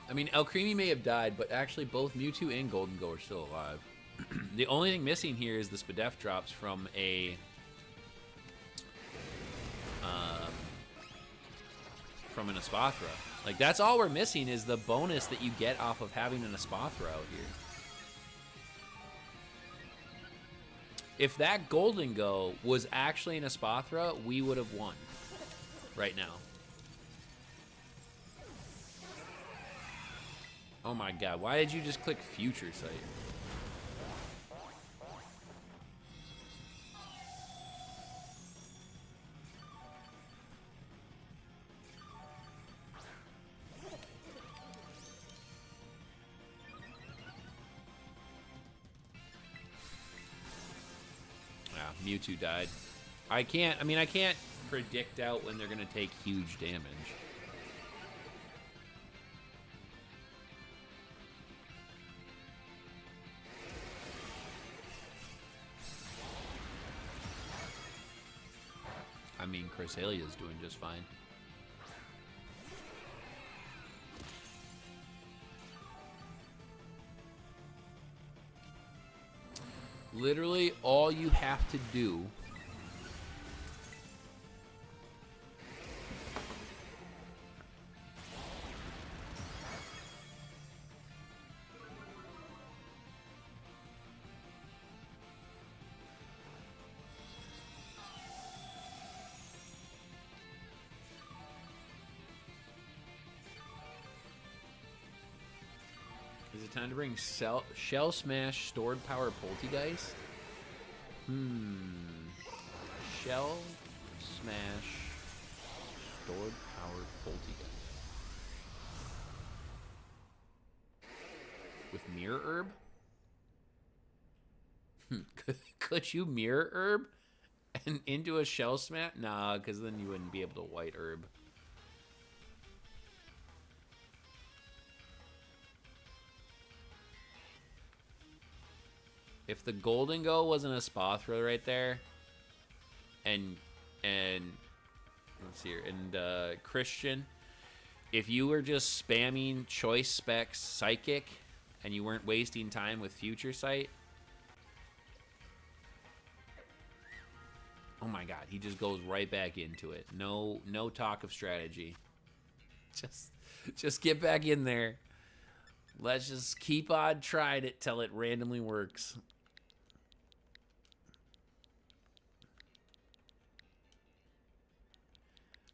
I mean, Alcremie may have died, but actually both Mewtwo and Golden Go are still alive. The only thing missing here is the Spadef drops from a... from an Espathra. Like, that's all we're missing is the bonus that you get off of having an Espathra out here. If that Golden Go was actually an Espathra, we would have won right now. Oh my god, why did you just click Future Sight? Mewtwo died. I can't predict out when they're gonna take huge damage. I mean, Cresalia's doing just fine. Literally, all you have to do it time to bring Shell Smash Stored Power Poltegeist? Shell Smash Stored Power Poltegeist. With Mirror Herb? Could you Mirror Herb and into a Shell Smash? Nah, because then you wouldn't be able to White Herb. If the Golden Go wasn't a spa throw right there, and let's see here, and Christian, if you were just spamming Choice Specs Psychic and you weren't wasting time with Future Sight, oh my God, he just goes right back into it. No talk of strategy. Just get back in there. Let's just keep on trying it till it randomly works.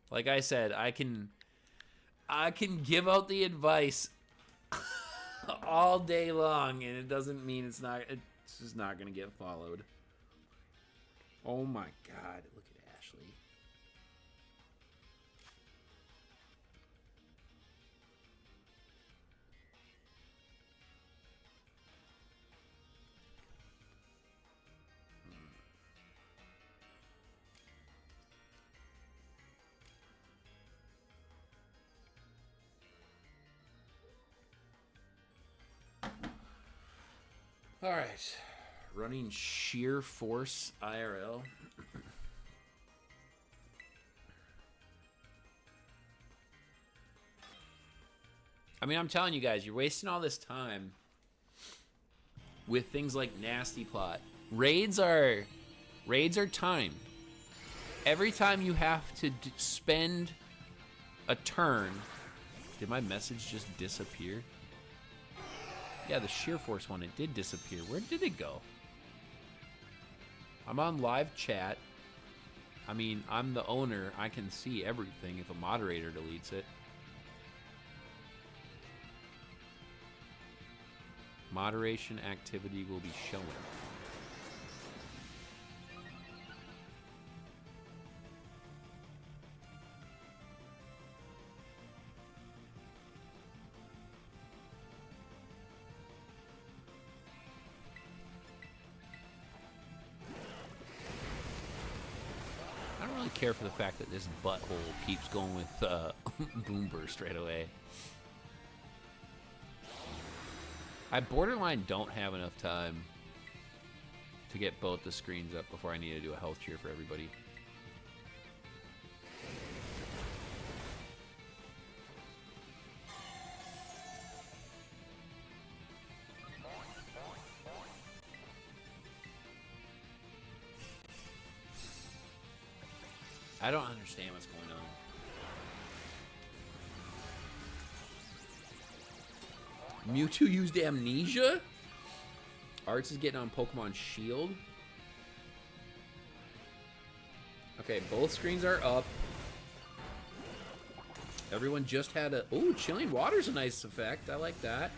Like I said, I can give out the advice all day long, and it doesn't mean it's just not gonna get followed. Oh my God, look at Ashley. All right, running Sheer Force IRL. I mean, I'm telling you guys, you're wasting all this time with things like Nasty Plot. Raids are time. Every time you have to spend a turn. Did my message just disappear? Yeah, the Sheer Force one, it did disappear. Where did it go? I'm on live chat. I mean, I'm the owner. I can see everything if a moderator deletes it. Moderation activity will be showing. I don't really care for the fact that this butthole keeps going with Boom Burst right away. I borderline don't have enough time to get both the screens up before I need to do a health cheer for everybody. I don't understand what's going on. Mewtwo used Amnesia? Arts is getting on Pokemon Shield. Okay, both screens are up. Everyone just had a... Ooh, Chilling Water's a nice effect. I like that.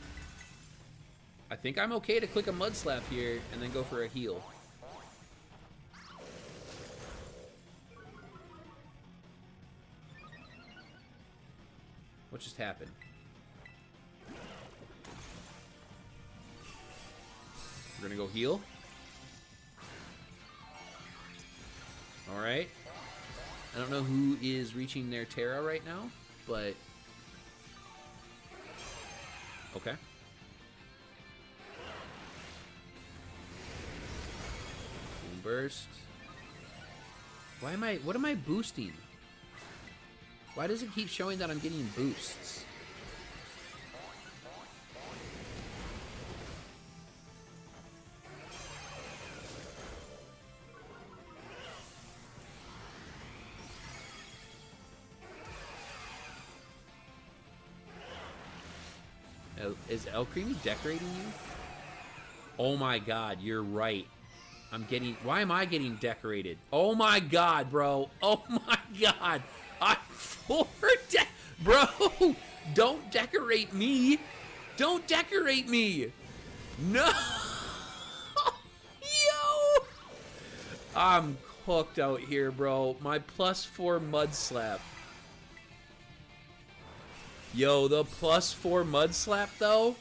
I think I'm okay to click a Mud Slap here and then go for a heal. What just happened? We're gonna go heal. Alright. I don't know who is reaching their Terra right now, but... Okay. Boom Burst. Why am I... What am I boosting? Why does it keep showing that I'm getting boosts? Is El Creamy decorating you? Oh my God, you're right. I'm getting... Why am I getting decorated? Oh my God, bro. Oh my God. I'm for... Bro, don't decorate me. Don't decorate me! No! Yo! I'm hooked out here, bro. My +4 mud slap. Yo, the +4 mud slap, though?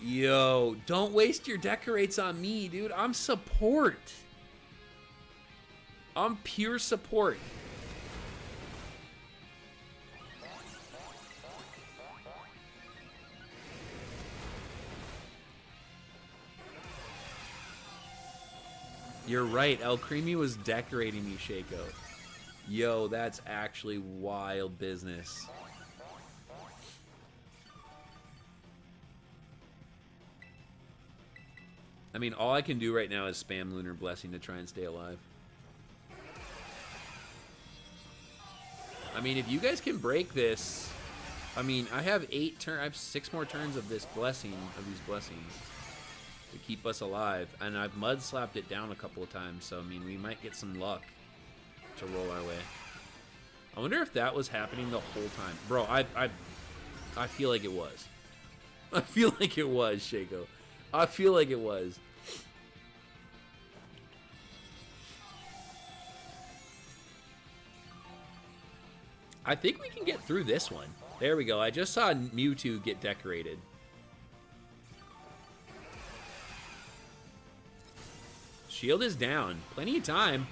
Yo, don't waste your decorates on me, dude. I'm support. I'm pure support. You're right. El Creamy was decorating me, Shaco. Yo, that's actually wild business. I mean, all I can do right now is spam Lunar Blessing to try and stay alive. I mean, if you guys can break this, I mean, I have 6 more turns of this blessing, of these blessings to keep us alive, and I've mud slapped it down a couple of times, so I mean, we might get some luck to roll our way. I wonder if that was happening the whole time, bro. I feel like it was. I feel like it was, Shaco. I feel like it was. I think we can get through this one. There we go. I just saw Mewtwo get decorated. Shield is down. Plenty of time.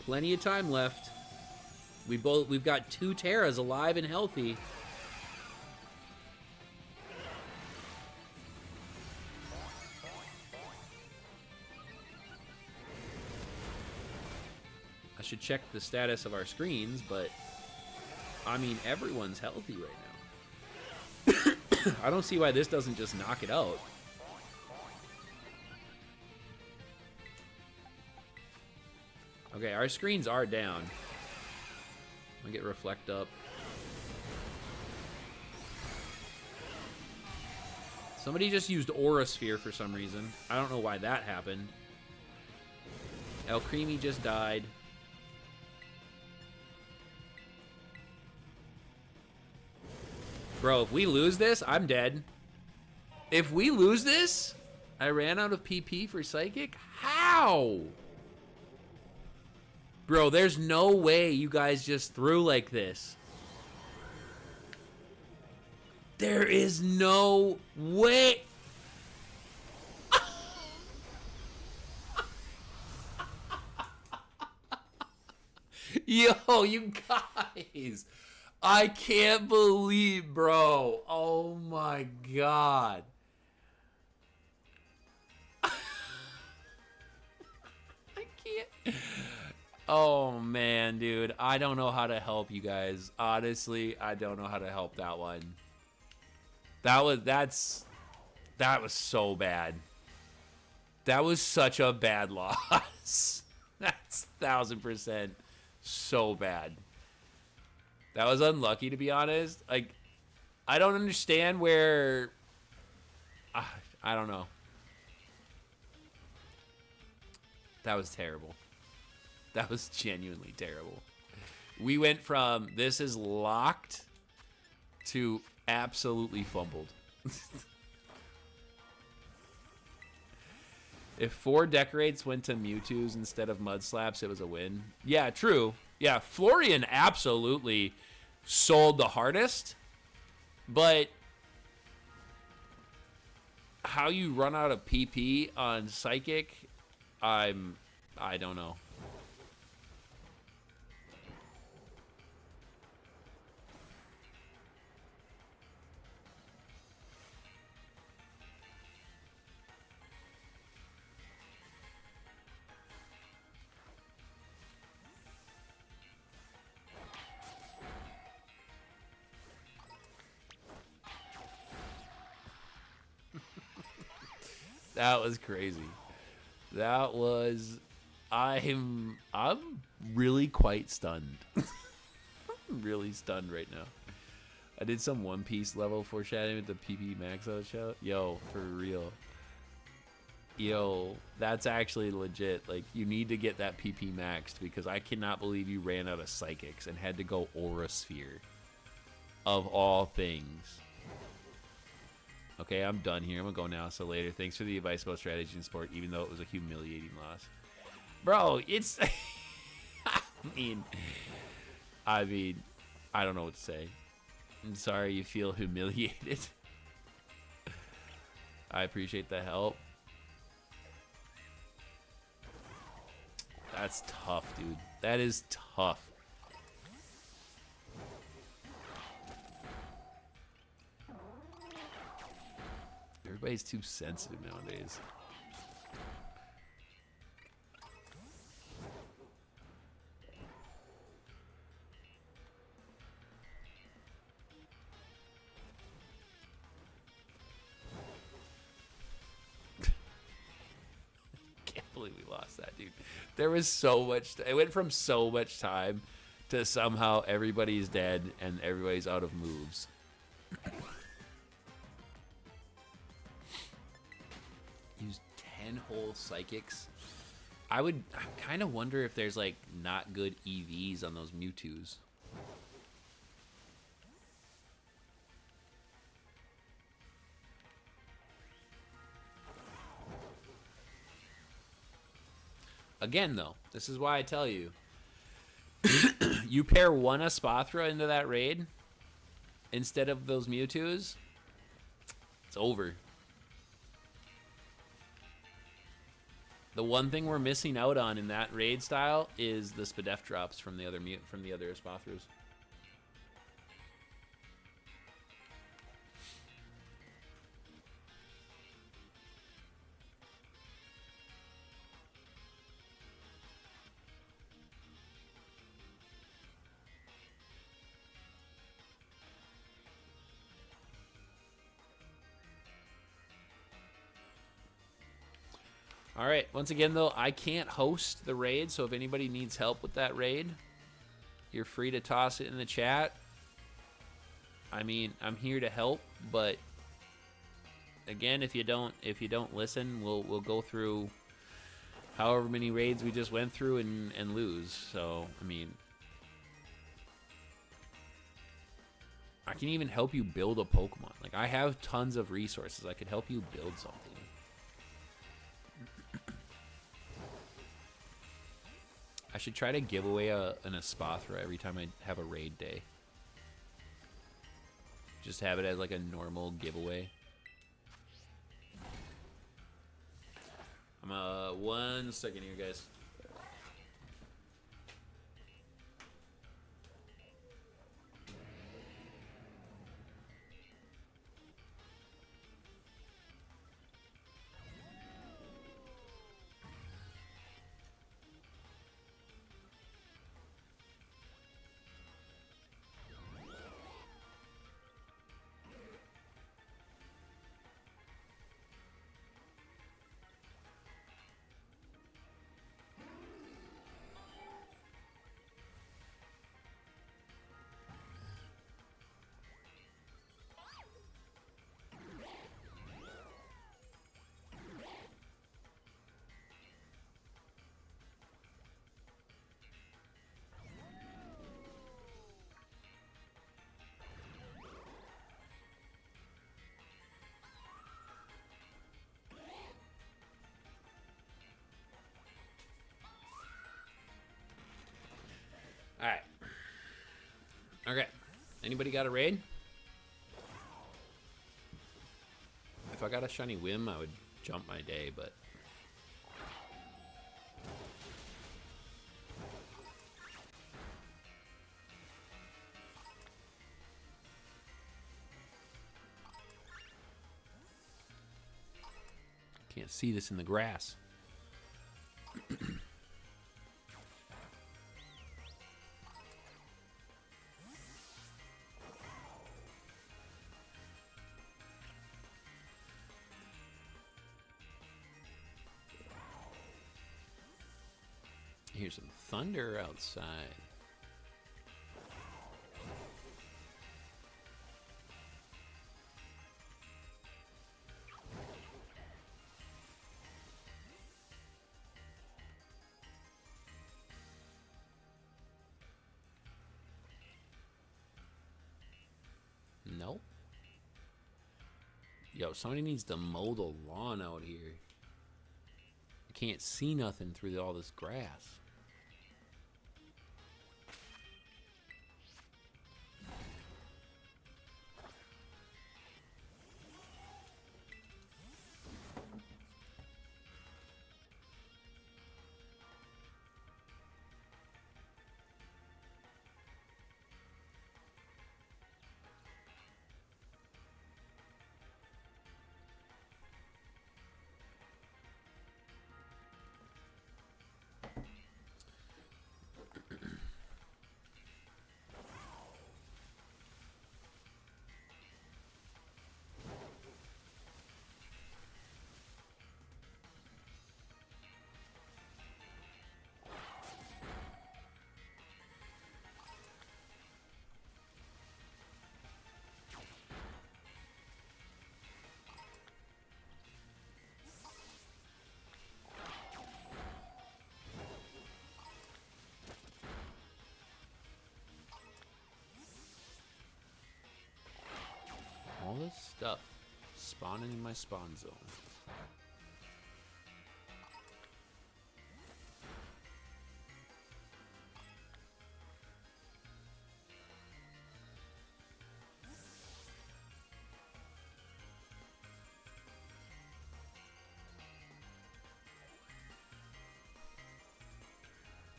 Plenty of time left. We've got 2 Terras alive and healthy. I should check the status of our screens, but I mean, everyone's healthy right now. I don't see why this doesn't just knock it out. Okay, our screens are down. I'll get Reflect up. Somebody just used Aura Sphere for some reason. I don't know why that happened. El Creamy just died. Bro, if we lose this, I'm dead. If we lose this, I ran out of PP for Psychic? How? Bro, there's no way you guys just threw like this. There is no way. Yo, you guys. I can't believe, bro. Oh my God. I can't. Oh man, dude. I don't know how to help you guys. Honestly, I don't know how to help that one. That was so bad. That was such a bad loss. That's 1000% so bad. That was unlucky, to be honest. Like, I don't understand where... I don't know. That was terrible. That was genuinely terrible. We went from, this is locked, to absolutely fumbled. If 4 decorates went to Mewtwo's instead of Mud Slaps, it was a win. Yeah, true. Yeah, Florian absolutely sold the hardest, but how you run out of PP on Psychic, I don't know. That was crazy. That was... I'm really quite stunned. I'm really stunned right now. I did some One Piece level foreshadowing with the PP max out shout. Yo, for real. Yo, that's actually legit. Like, you need to get that PP maxed because I cannot believe you ran out of psychics and had to go Aura Sphere. Of all things. Okay, I'm done here. I'm gonna go now. So later. Thanks for the advice about strategy and sport, even though it was a humiliating loss. Bro, it's... I mean, I don't know what to say. I'm sorry you feel humiliated. I appreciate the help. That's tough, dude. That is tough. Everybody's too sensitive nowadays. Can't believe we lost that, dude. There was so much. It went from so much time to somehow everybody's dead and everybody's out of moves. Use 10 whole psychics. I kind of wonder if there's like not good EVs on those Mewtwo's. Again, though, this is why I tell you. You pair one Espathra into that raid instead of those Mewtwo's, it's over. The one thing we're missing out on in that raid style is the Spadef drops from the other Espathras. All right, once again, though, I can't host the raid, so if anybody needs help with that raid, you're free to toss it in the chat. I mean, I'm here to help, but again, if you don't listen, we'll go through however many raids we just went through and lose. So, I mean, I can even help you build a Pokemon. Like, I have tons of resources. I could help you build something. I should try to give away an Espathra every time I have a raid day. Just have it as like a normal giveaway. I'm 1 second here, guys. All right. Okay. Anybody got a raid? If I got a shiny whim, I would jump my day, but... Can't see this in the grass. Here's some thunder outside. Yo, somebody needs to mow the lawn out here. I can't see nothing through all this grass. All this stuff spawning in my spawn zone.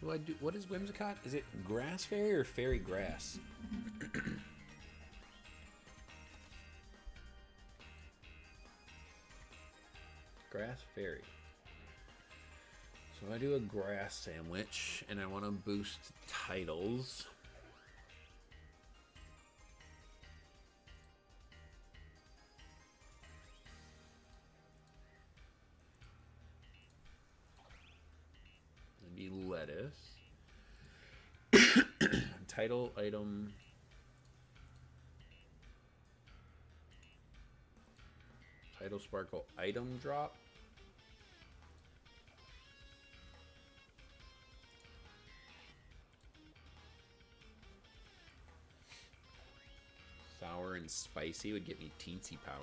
What do I do? What is Whimsicott? Is it grass fairy or fairy grass? Grass fairy. So I do a grass sandwich and I want to boost titles. Maybe lettuce. Title item. Title sparkle item drop. Sour and spicy would get me teensy power.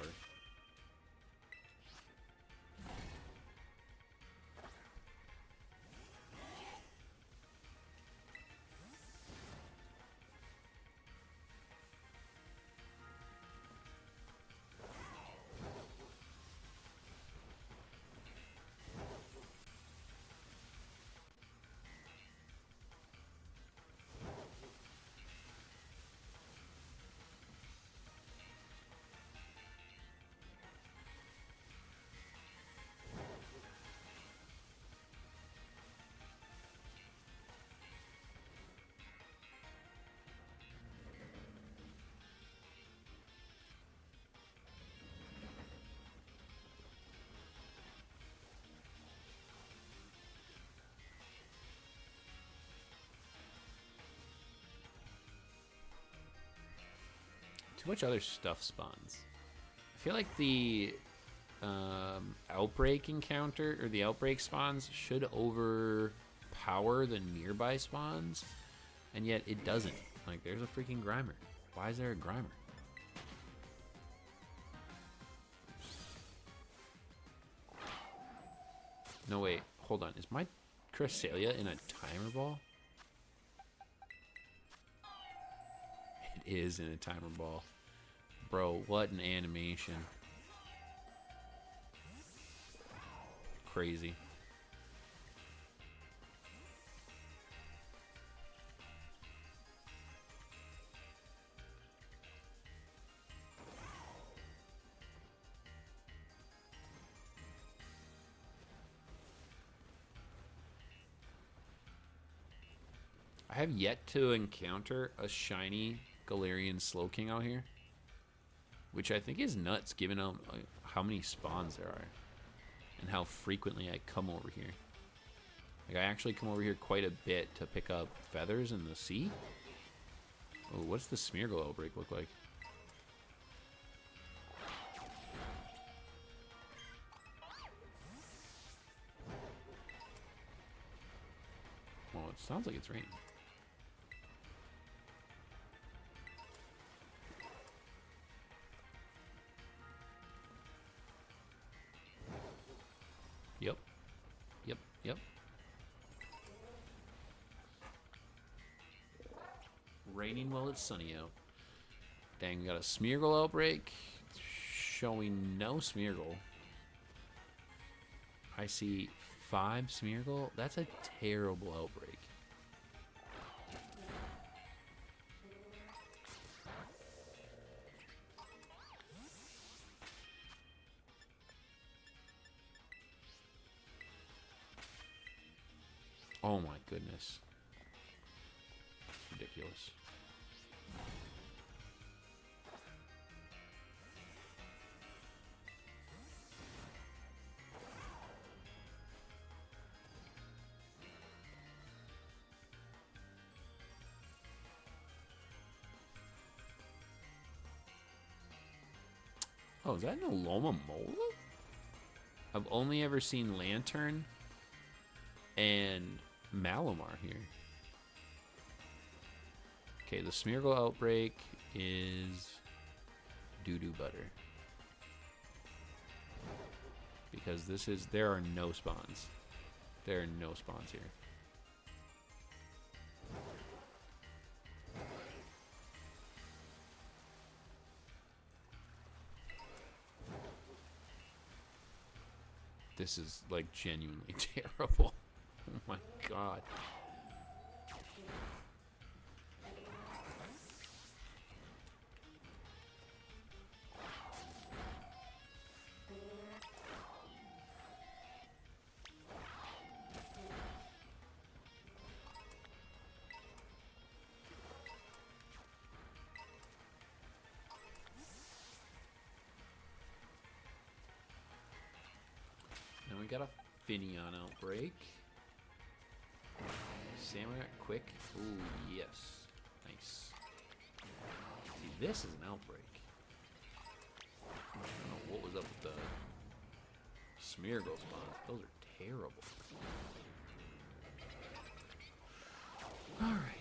Too much other stuff spawns. I feel like the outbreak encounter or the outbreak spawns should overpower the nearby spawns, and yet it doesn't. Like, there's a freaking Grimer. Why is there a Grimer? No, wait. Hold on. Is my Cresselia in a timer ball? It is in a timer ball. Bro, what an animation. Crazy. I have yet to encounter a shiny Galarian Slowking out here, which I think is nuts given how many spawns there are and how frequently I come over here. Like, I actually come over here quite a bit to pick up feathers in the sea. Oh, what's the Smeargle outbreak look like? Well, it sounds like it's raining. Yep. Raining while it's sunny out. Dang, we got a Smeargle outbreak. Showing no Smeargle. I see 5 Smeargle. That's a terrible outbreak. Oh my goodness. Ridiculous. Oh, is that an Alomomola? I've only ever seen Lantern and Malamar here. Okay, the Smeargle outbreak is doo-doo butter. Because this is, there are no spawns. There are no spawns here. This is like genuinely terrible. Oh my god. Now we got a Finneon outbreak. Samurai quick. Ooh, yes. Nice. See, this is an outbreak. I don't know what was up with the Smeargle spawns. Those are terrible. Alright.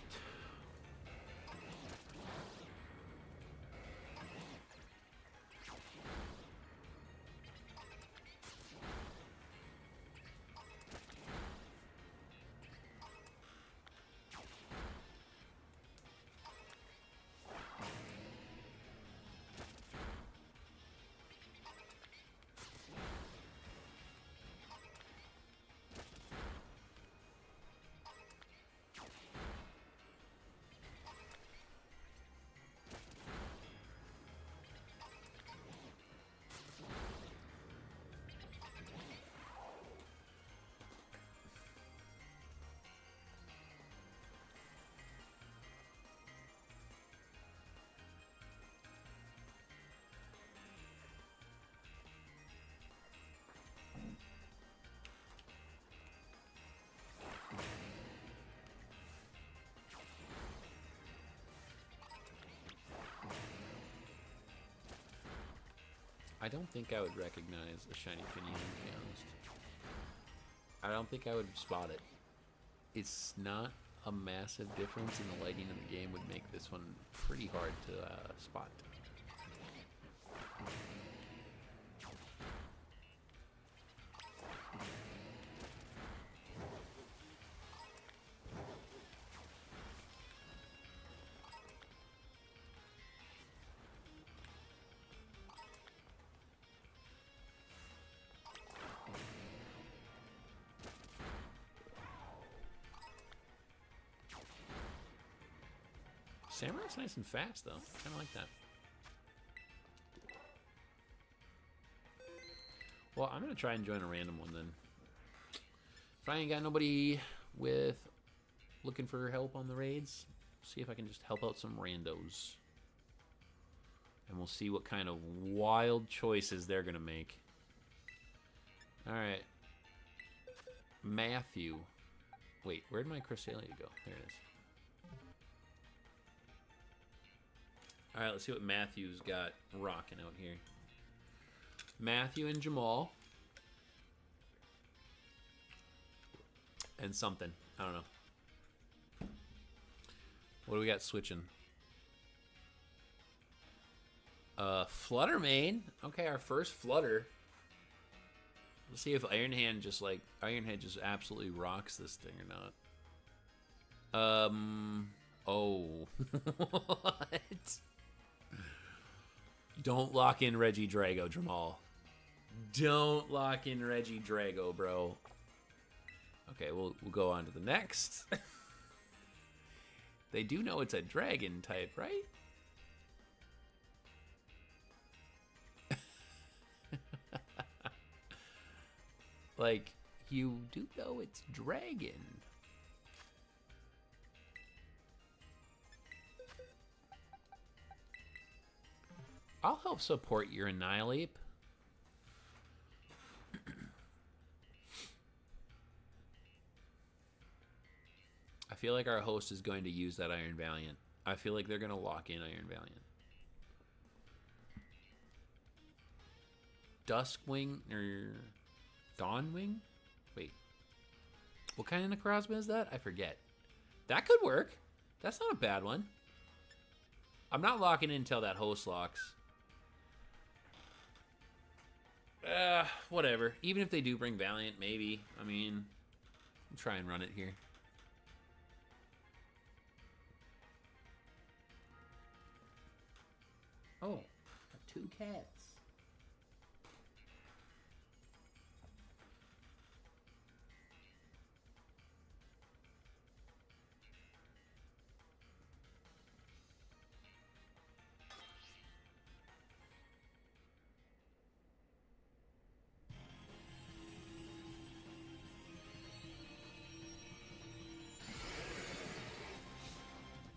I don't think I would recognize a shiny Finneon, to be honest. I don't think I would spot it. It's not a massive difference in the lighting of the game would make this one pretty hard to spot. Samurai's nice and fast, though. Kind of like that. Well, I'm going to try and join a random one, then. If I ain't got nobody with looking for help on the raids, see if I can just help out some randos. And we'll see what kind of wild choices they're going to make. Alright. Matthew. Wait, where'd my Cresselia go? There it is. Alright, let's see what Matthew's got rocking out here. Matthew and Jamal. And something. I don't know. What do we got switching? Flutter main. Okay, our first Flutter. Let's see if Iron Hand just like Iron Head just absolutely rocks this thing or not. Oh. What? Don't lock in Reggie Drago, Jamal. Don't lock in Reggie Drago, bro. Okay, we'll go on to the next. They do know it's a dragon type, right? Like, you do know it's dragon. I'll help support your Annihilate. I feel like our host is going to use that Iron Valiant. I feel like they're going to lock in Iron Valiant. Duskwing or Dawnwing? Wait. What kind of Necrozma is that? I forget. That could work. That's not a bad one. I'm not locking in until that host locks. Whatever. Even if they do bring Valiant, maybe. I mean, I'll try and run it here. Oh, 2 cats.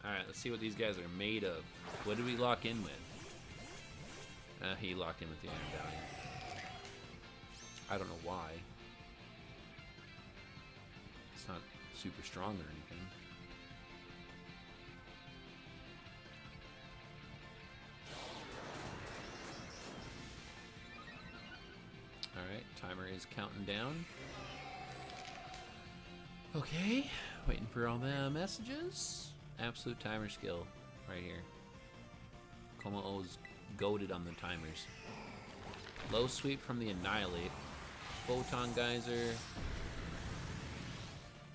Alright, let's see what these guys are made of. What did we lock in with? He locked in with the Iron Valiant. I don't know why. It's not super strong or anything. Alright, timer is counting down. Okay, waiting for all the messages. Absolute timer skill right here. Kommo-o's goated on the timers. Low sweep from the Annihilate. Photon Geyser.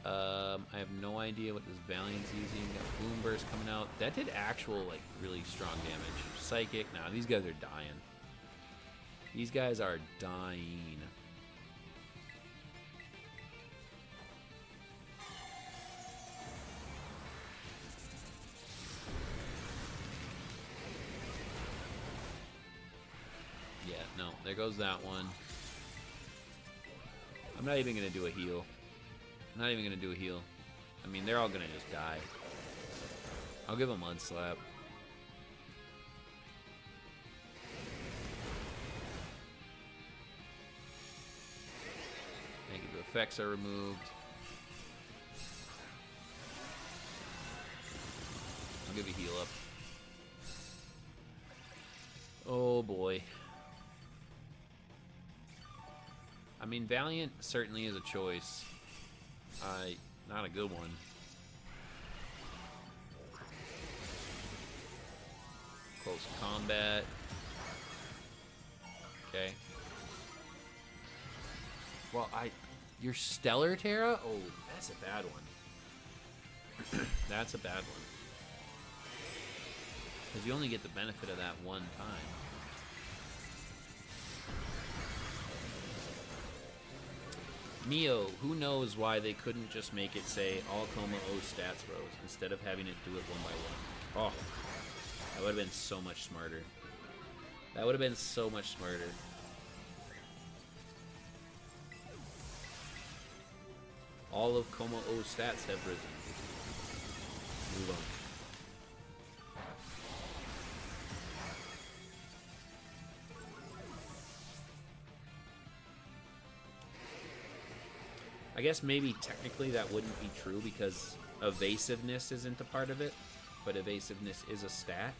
I have no idea what this Valiant's using. Got Boom Burst coming out. That did actual, like, really strong damage. Psychic. Nah, these guys are dying. These guys are dying. Yeah, no, there goes that one. I'm not even going to do a heal. I'm not even going to do a heal. I mean, they're all going to just die. I'll give them Mud Slap. Negative effects are removed. I'll give a heal up. Oh boy. I mean, Valiant certainly is a choice. Not a good one. Close combat. Okay. Well, your Stellar Terra? Oh, that's a bad one. That's a bad one. Because you only get the benefit of that one time. Neo, who knows why they couldn't just make it say all Kommo-o stats rose instead of having it do it one by one. Oh, that would have been so much smarter. That would have been so much smarter. All of Kommo-o stats have risen. Move on. I guess maybe technically that wouldn't be true because evasiveness isn't a part of it, but evasiveness is a stat.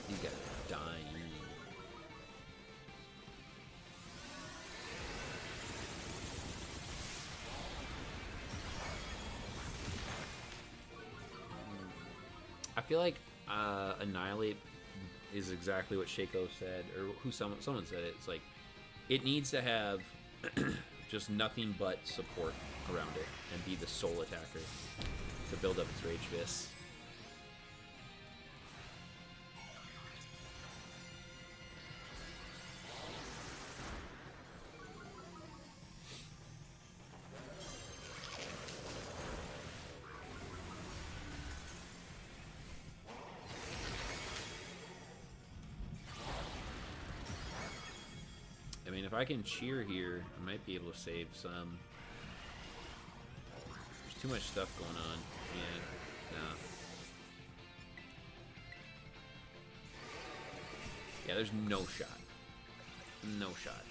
These guys are dying. I feel like Annihilate is exactly what Shaco said, or someone said it. It's like it needs to have just nothing but support around it and be the sole attacker to build up its Rage Fist. I mean, if I can cheer here, I might be able to save some. There's too much stuff going on. Yeah, nah. Yeah, there's no shot. No shot.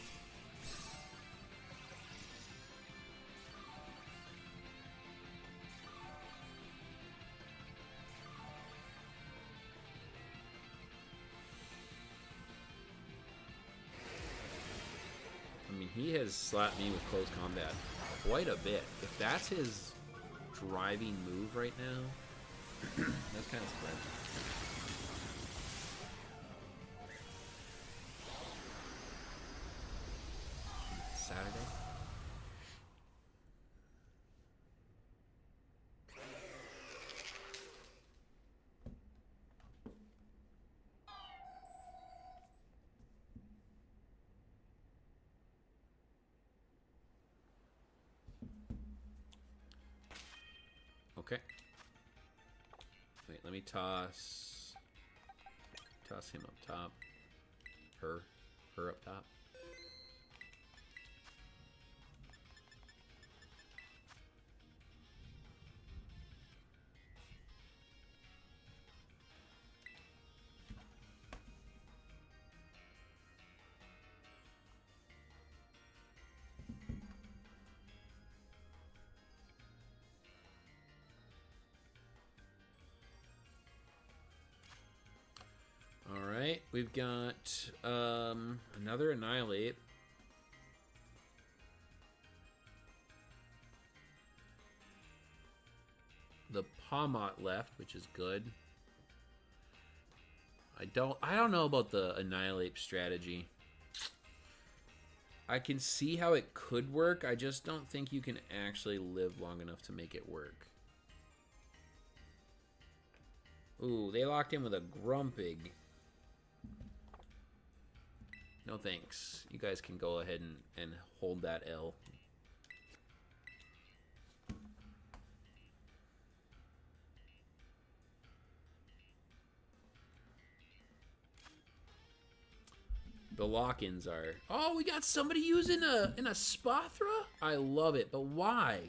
I mean, he has slapped me with close combat quite a bit. If that's his driving move right now, that's kind of surprising. Saturday? Okay. Wait, let me toss him up top. Her up top. Alright, we've got another Annihilate. The Pomot left, which is good. I don't know about the Annihilate strategy. I can see how it could work, I just don't think you can actually live long enough to make it work. Ooh, they locked in with a Grumpig. No thanks. You guys can go ahead and hold that L. The lock-ins are... Oh, we got somebody using a Spathra? I love it, but why?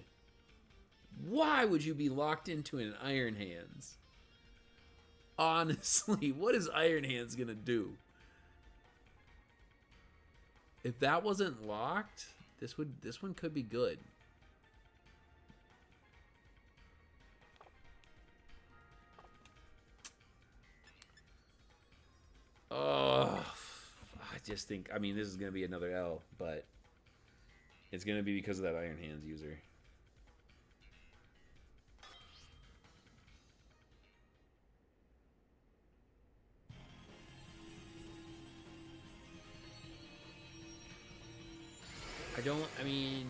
Why would you be locked into an Iron Hands? Honestly, what is Iron Hands gonna do? If that wasn't locked, this one could be good. Oh, I just think, I mean, this is going to be another L, but it's going to be because of that Iron Hands user. I mean,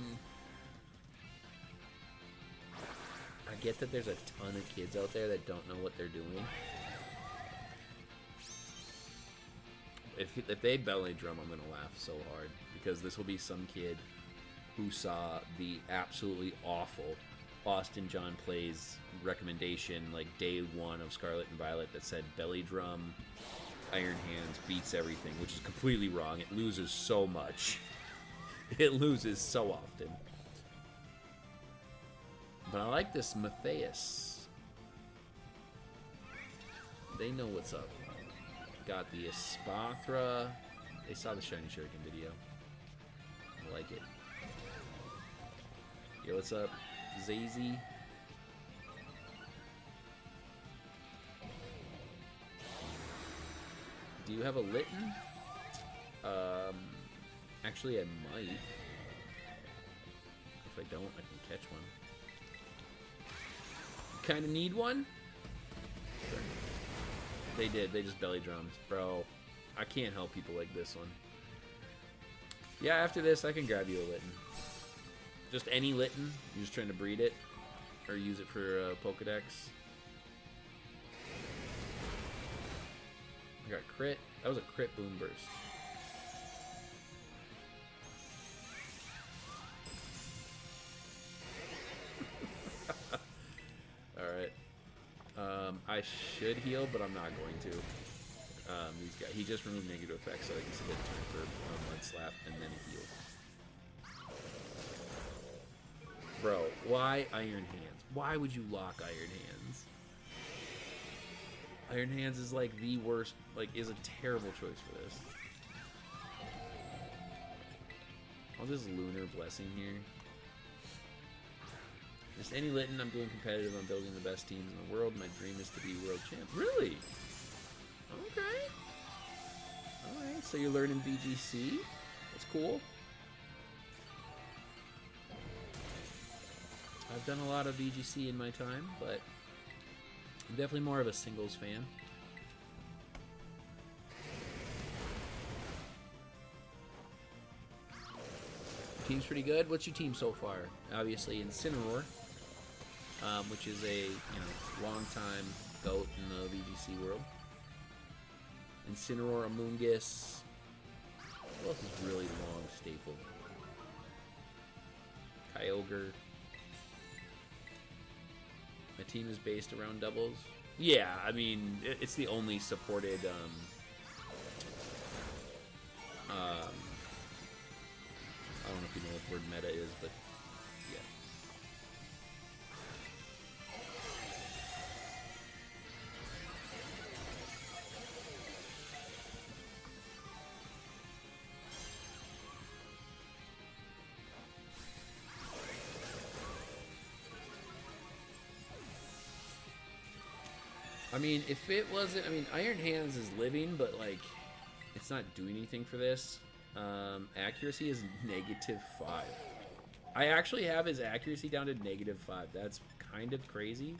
I get that there's a ton of kids out there that don't know what they're doing. If they belly drum, I'm gonna laugh so hard, because this will be some kid who saw the absolutely awful Austin John Plays recommendation like day one of Scarlet and Violet that said belly drum, Iron Hands beats everything, which is completely wrong. It loses so much. It loses so often. But I like this Matthias. They know what's up. Got the Espathra. They saw the Shiny Shuriken video. I like it. Yo, what's up, Zazie? Do you have a Litten? Actually, I might. If I don't, I can catch one. Kind of need one? Sure. They did. They just belly drummed. Bro, I can't help people like this one. Yeah, after this, I can grab you a Litten. Just any Litten. You're just trying to breed it. Or use it for Pokedex. I got crit. That was a crit boom burst. Alright. I should heal, but I'm not going to. These guys, he just removed negative effects, so I guess he did turn for Mud Slap, and then he healed. Bro, why Iron Hands? Why would you lock Iron Hands? Iron Hands is like the worst, like, is a terrible choice for this. I'll just Lunar Blessing here. Just any Litten, I'm doing competitive, I'm building the best teams in the world. My dream is to be world champ. Really? Okay. Alright, so you're learning BGC. That's cool. I've done a lot of VGC in my time, but I'm definitely more of a singles fan. Team's pretty good. What's your team so far? Obviously Incineroar, which is a long-time GOAT in the VGC world. Incineroar, Amoonguss. What else is really long staple? Kyogre. My team is based around doubles. Yeah, I mean, it's the only supported I don't know if you know what the word meta is, but yeah. I mean, if it wasn't... I mean, Iron Hands is living, but, like, it's not doing anything for this. Accuracy is -5. I actually have his accuracy down to -5. That's kind of crazy.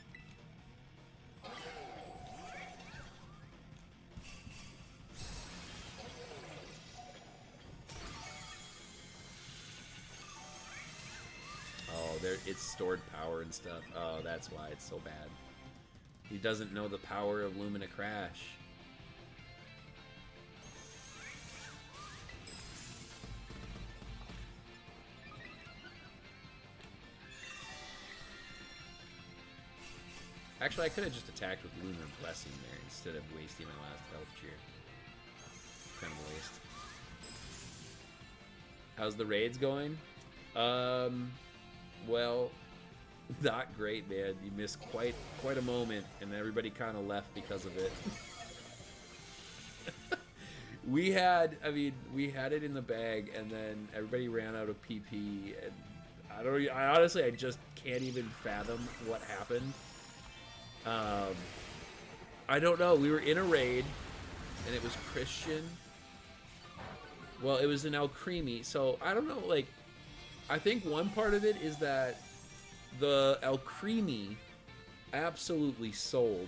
Oh, there, it's stored power and stuff. Oh, that's why it's so bad. He doesn't know the power of Lumina Crash. Actually, I could have just attacked with Lunar Blessing there instead of wasting my last health cheer. Kind of a waste. How's the raids going? Well, not great, man. You missed quite a moment, and everybody kind of left because of it. we had it in the bag, and then everybody ran out of PP, and I just can't even fathom what happened. I don't know. We were in a raid, and it was Christian. Well, it was an Alcremie, so I don't know. Like, I think one part of it is that the Alcremie absolutely sold,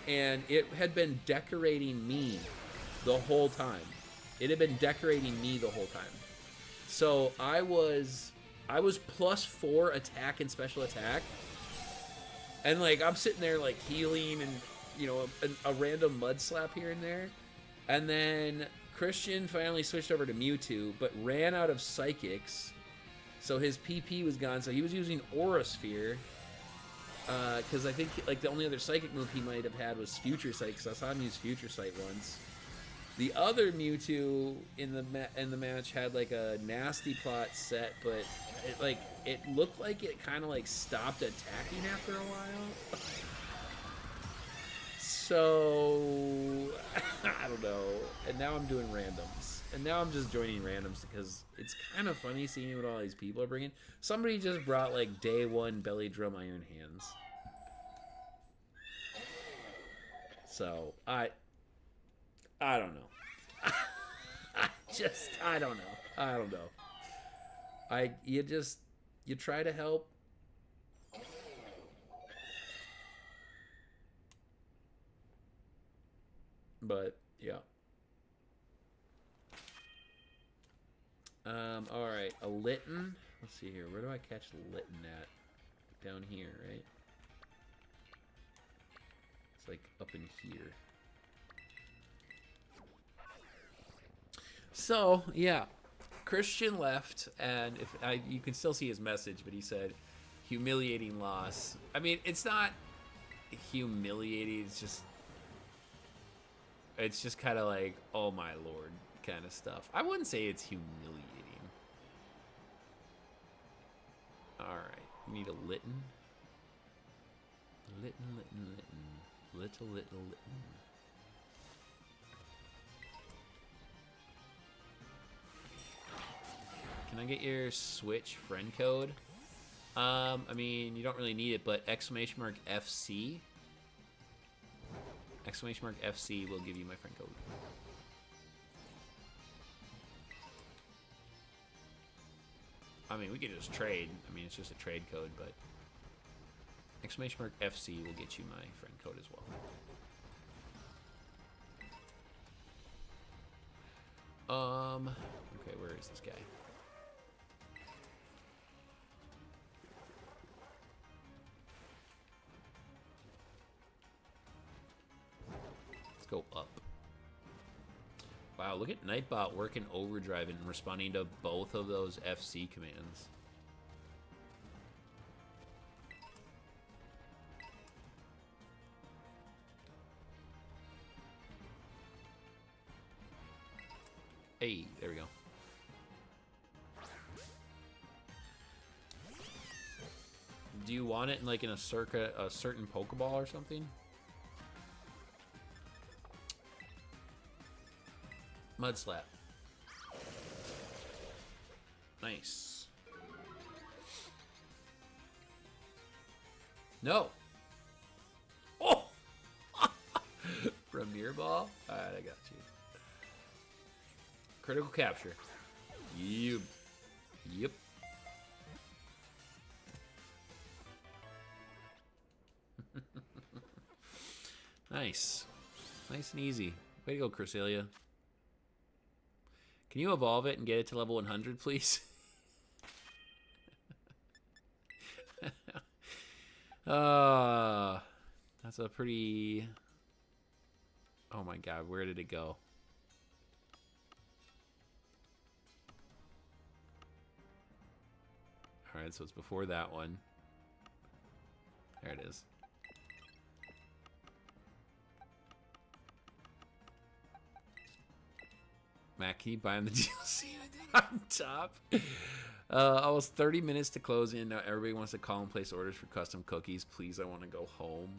and it had been decorating me the whole time. It had been decorating me the whole time. So I was +4 attack and special attack. And, like, I'm sitting there, like, healing and, you know, a random mud slap here and there. And then Christian finally switched over to Mewtwo, but ran out of Psychics. So his PP was gone. So he was using Aura Sphere. Because I think, like, the only other Psychic move he might have had was Future Sight. Because I saw him use Future Sight once. The other Mewtwo in the match had, like, a Nasty Plot set, but it looked like it kind of like stopped attacking after a while. So I don't know. And now I'm doing randoms. And now I'm just joining randoms because it's kind of funny seeing what all these people are bringing. Somebody just brought like day 1 Belly Drum Iron Hands. So I don't know. I don't know. You try to help. But yeah. All right, a Litten. Let's see here. Where do I catch Litten at? Down here, right? It's like up in here. So yeah, Christian left, and you can still see his message, but he said, "Humiliating loss." I mean, it's not humiliating. It's just kind of like, oh my lord, kind of stuff. I wouldn't say it's humiliating. All right, we need a Litten. Litten. Little Litten. Can I get your Switch friend code? I mean, you don't really need it, but !FC. !FC will give you my friend code. I mean, we could just trade. I mean, it's just a trade code, but !FC will get you my friend code as well. Okay, where is this guy? Let's go up. Wow, look at Nightbot working overdrive and responding to both of those FC commands. Hey, there we go. Do you want it in like in a certain Pokeball or something? Mud Slap. Nice. No. Oh! Premier Ball? Alright, I got you. Critical capture. Yep. Yep. Nice. Nice and easy. Way to go, Cresselia. Can you evolve it and get it to level 100, please? That's a pretty... Oh my god, where did it go? Alright, so it's before that one. There it is. Matt, can you buy him the DLC on top? Almost 30 minutes to close in. Now everybody wants to call and place orders for custom cookies. Please, I want to go home.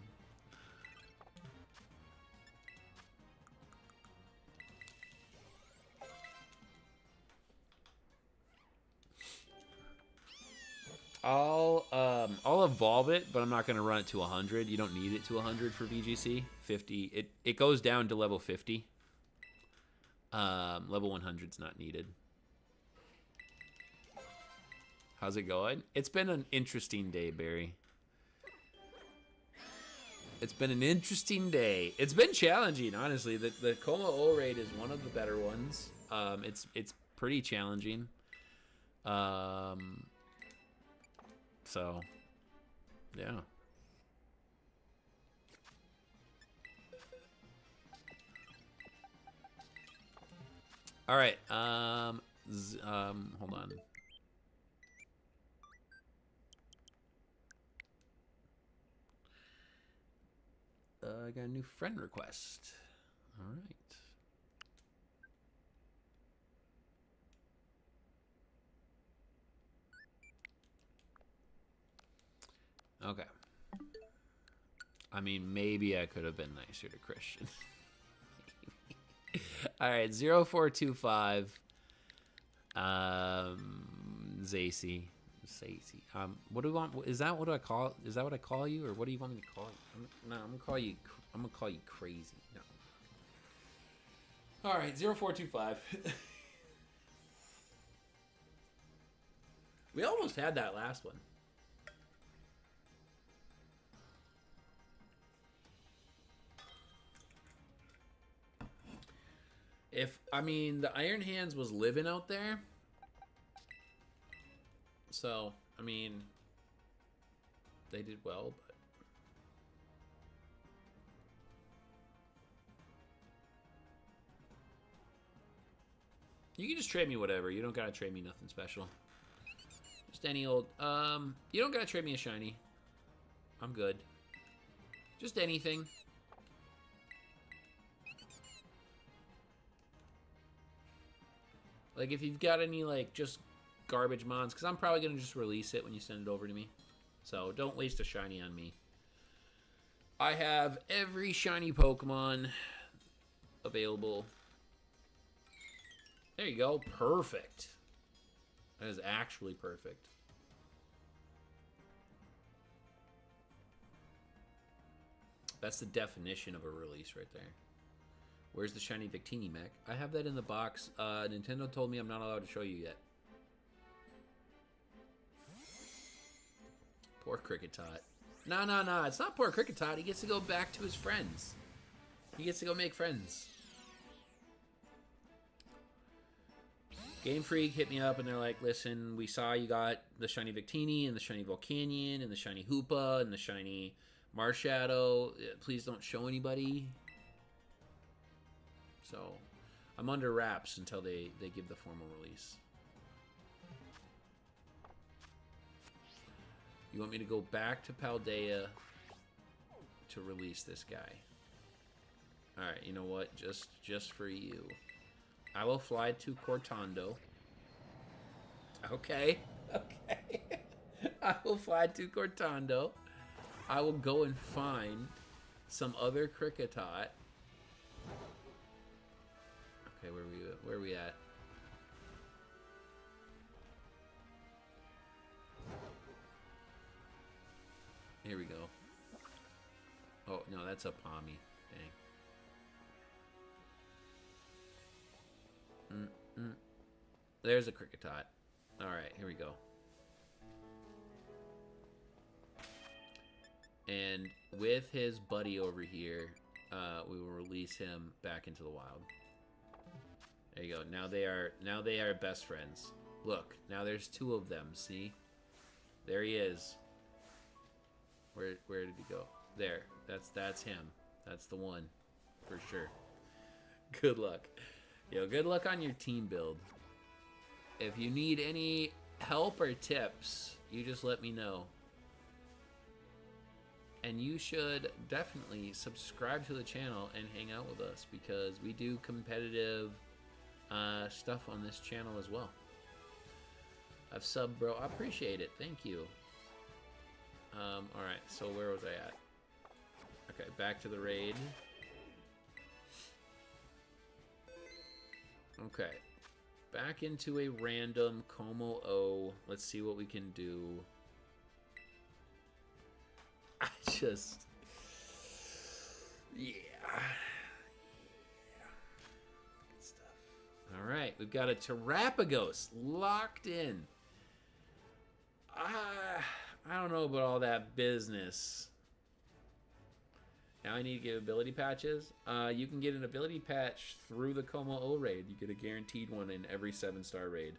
I'll evolve it, but I'm not going to run it to 100. You don't need it to 100 for VGC. 50. It goes down to level 50. Level 100's not needed. How's it going? It's been an interesting day, Barry. It's been an interesting day. It's been challenging, honestly. The Kommo-o raid is one of the better ones. It's pretty challenging. So, yeah. All right. Hold on. I got a new friend request. All right. Okay. I mean, maybe I could have been nicer to Christian. All right, 0425. Zacy. What do we want? Is that what I call? Is that what I call you, or what do you want me to call you? No, I'm gonna call you. I'm gonna call you crazy. No. All right, 0425. We almost had that last one. I mean, the Iron Hands was living out there. So, I mean, they did well, but... You can just trade me whatever. You don't gotta trade me nothing special. Just any old... you don't gotta trade me a shiny. I'm good. Just anything. Like, if you've got any, like, just garbage mons, because I'm probably going to just release it when you send it over to me. So, don't waste a shiny on me. I have every shiny Pokemon available. There you go. Perfect. That is actually perfect. That's the definition of a release right there. Where's the shiny Victini mech? I have that in the box. Nintendo told me I'm not allowed to show you yet. Poor Kricketot. No. It's not poor Kricketot. He gets to go back to his friends. He gets to go make friends. Game Freak hit me up and they're like, listen, we saw you got the shiny Victini and the shiny Volcanion and the shiny Hoopa and the shiny Marshadow. Please don't show anybody. So, I'm under wraps until they give the formal release. You want me to go back to Paldea to release this guy? Alright, you know what? Just for you. I will fly to Cortando. Okay. Okay. I will fly to Cortando. I will go and find some other Kricketot. Okay, where are we at? Here we go. Oh, no, that's a Pommy. Dang. There's a Kricketot. Alright, here we go. And with his buddy over here, we will release him back into the wild. There you go. Now they are best friends. Look, now there's two of them, see? There he is. Where did he go? There. That's him. That's the one. For sure. Good luck. Yo, good luck on your team build. If you need any help or tips, you just let me know. And you should definitely subscribe to the channel and hang out with us because we do competitive stuff on this channel as well. I've subbed, bro. I appreciate it. Thank you. Alright, so where was I at? Okay, back to the raid. Okay. Back into a random Kommo-o. Let's see what we can do. I just... Yeah. Good stuff. Alright, we've got a Terrapagos locked in. I don't know about all that business. Now I need to get ability patches. You can get an ability patch through the Kommo-o raid. You get a guaranteed one in every 7-star raid.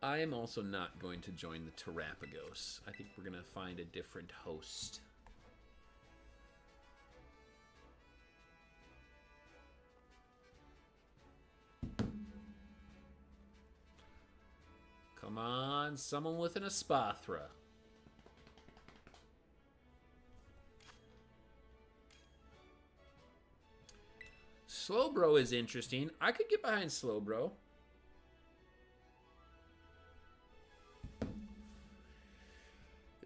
I am also not going to join the Terrapagos. I think we're going to find a different host. Come on, someone with an Espathra. Slowbro is interesting. I could get behind Slowbro.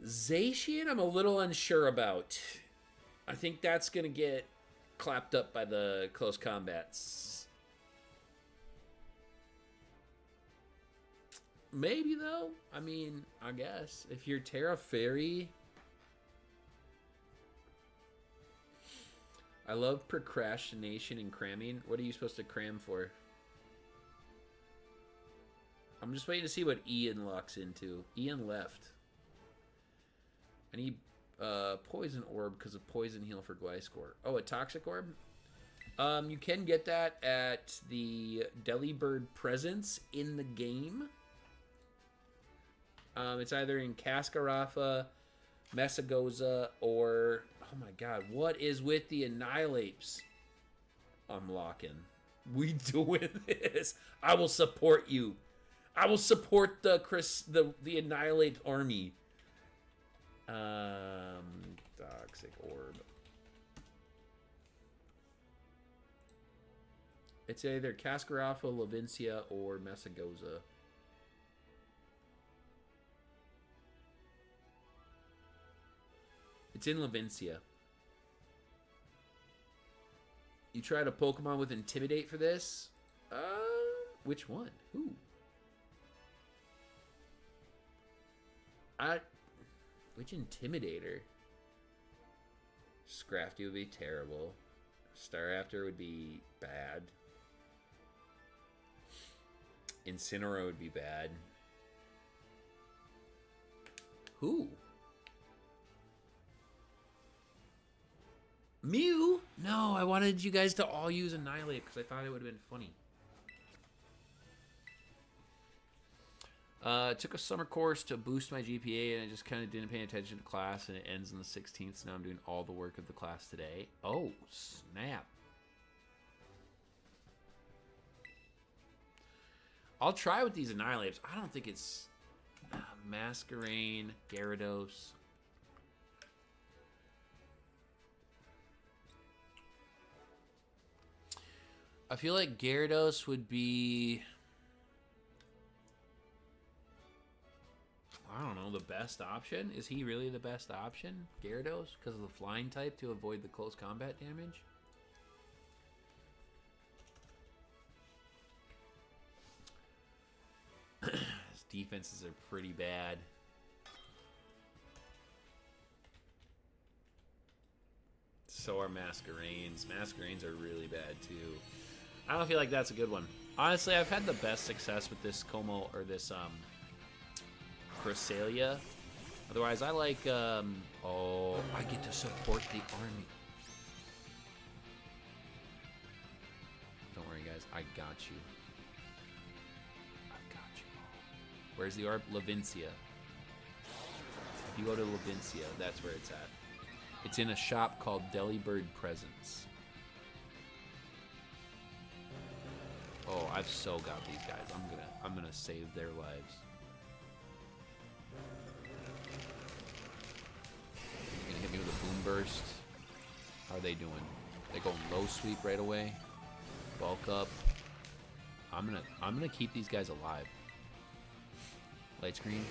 Zacian, I'm a little unsure about. I think that's going to get clapped up by the close combats. Maybe, though. I mean, I guess. If you're Terra Fairy... I love procrastination and cramming. What are you supposed to cram for? I'm just waiting to see what Ian locks into. Ian left. I need Poison Orb because of Poison Heal for Gliscor. Oh, a Toxic Orb? You can get that at the Delibird presence in the game. It's either in Cascarafa, Messagoza, or... Oh my god, what is with the Annihilapes? I'm locking. We doing this. I will support you. I will support the Annihilate army. Toxic Orb. It's either Cascarafa, Lavincia, or Messagoza. It's in Lavincia. You tried a Pokemon with Intimidate for this? Which one? Who? Which Intimidator? Scrafty would be terrible. Staraptor would be bad. Incineroar would be bad. Who? Mew? No, I wanted you guys to all use Annihilate because I thought it would have been funny. Took a summer course to boost my GPA, and I just kind of didn't pay attention to class, and it ends on the 16th, so now I'm doing all the work of the class today. Oh, snap. I'll try with these Annihilates. I don't think it's... Masquerain, Gyarados... I feel like Gyarados would be... I don't know, the best option? Is he really the best option? Gyarados? Because of the flying type to avoid the close combat damage? His defenses are pretty bad. So are Masquerains. Masquerains are really bad too. I don't feel like that's a good one. Honestly, I've had the best success with this Kommo or this Cresselia. Otherwise, I like oh, I get to support the army. Don't worry, guys. I got you. I've got you. Where's the orb? Lavincia. If you go to Lavincia, that's where it's at. It's in a shop called Delibird Presents. Oh, I've so got these guys. I'm gonna save their lives. You're gonna hit me with a boom burst. How are they doing? They going low sweep right away. Bulk up. I'm gonna keep these guys alive. Light screen.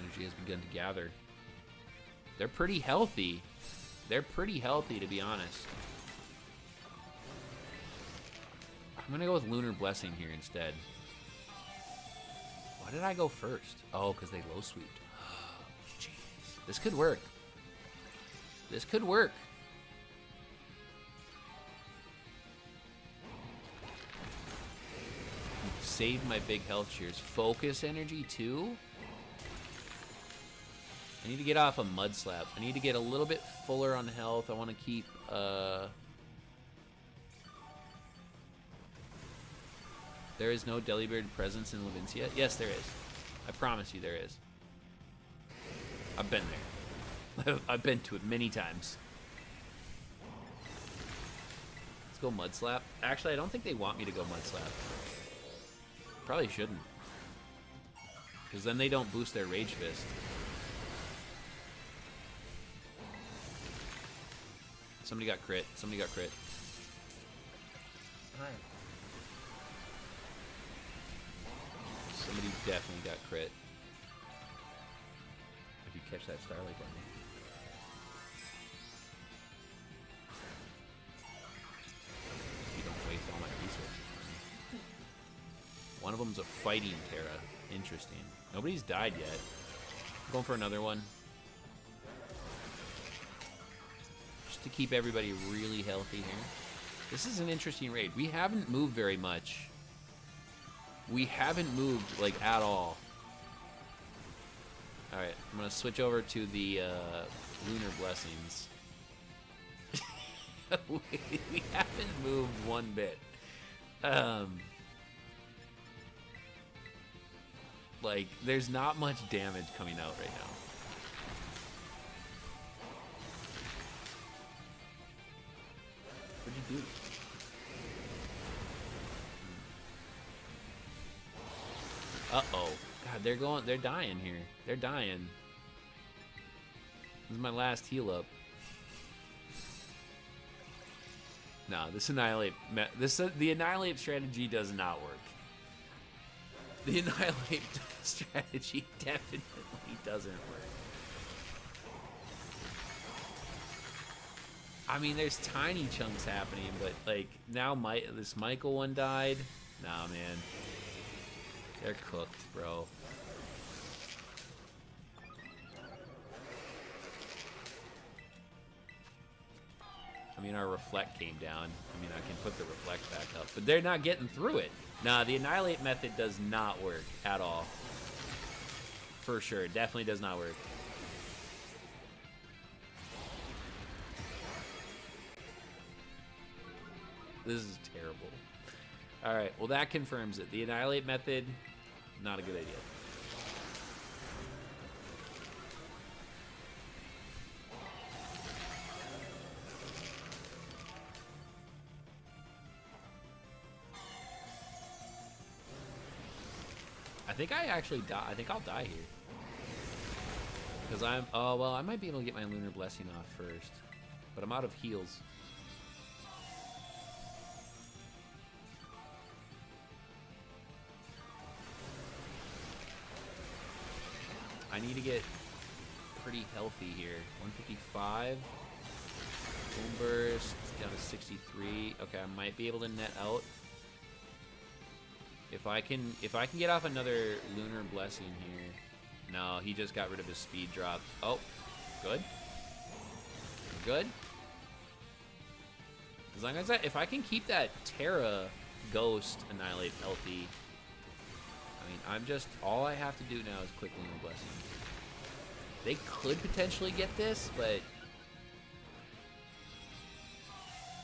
Energy has begun to gather. They're pretty healthy. They're pretty healthy, to be honest. I'm gonna go with Lunar Blessing here instead. Why did I go first? Oh, because they low sweeped. Jeez. This could work. This could work. Saved my big health cheers. Focus energy too? I need to get off a Mud Slap. I need to get a little bit fuller on health. I want to keep, There is no Delibird presence in Lavincia? Yes, there is. I promise you there is. I've been there. I've been to it many times. Let's go Mud Slap. Actually, I don't think they want me to go Mud Slap. Probably shouldn't. Because then they don't boost their Rage Fist. Somebody got crit. Somebody got crit. Hi. Somebody definitely got crit. If you catch that Starlight on me. You don't waste all my resources. One of them's a fighting Terra. Interesting. Nobody's died yet. I'm going for another one. Just to keep everybody really healthy here. This is an interesting raid. We haven't moved very much. We haven't moved, like, at all. Alright, I'm gonna switch over to the Lunar Blessings. we haven't moved one bit. Like, there's not much damage coming out right now. What'd you do? Uh-oh. God, they're dying here. They're dying. This is my last heal up. No, the Annihilate strategy does not work. The Annihilate strategy definitely doesn't work. I mean, there's tiny chunks happening, but like now this Michael one died. Nah, man. They're cooked, bro. I mean, our reflect came down. I mean, I can put the reflect back up, but they're not getting through it. Nah, the Annihilate method does not work at all. For sure, it definitely does not work. This is terrible. All right, well, that confirms it. The Annihilate method, not a good idea. I think I actually die. I think I'll die here. Because oh, well, I might be able to get my Lunar Blessing off first. But I'm out of heals. I need to get pretty healthy here. 155. Boom burst down to 63. Okay, I might be able to net out. If I can get off another Lunar Blessing here. No, he just got rid of his speed drop. Oh, good. Good. As long as if I can keep that Terra Ghost Annihilate healthy. I mean, all I have to do now is click Lunar Blessing. They could potentially get this, but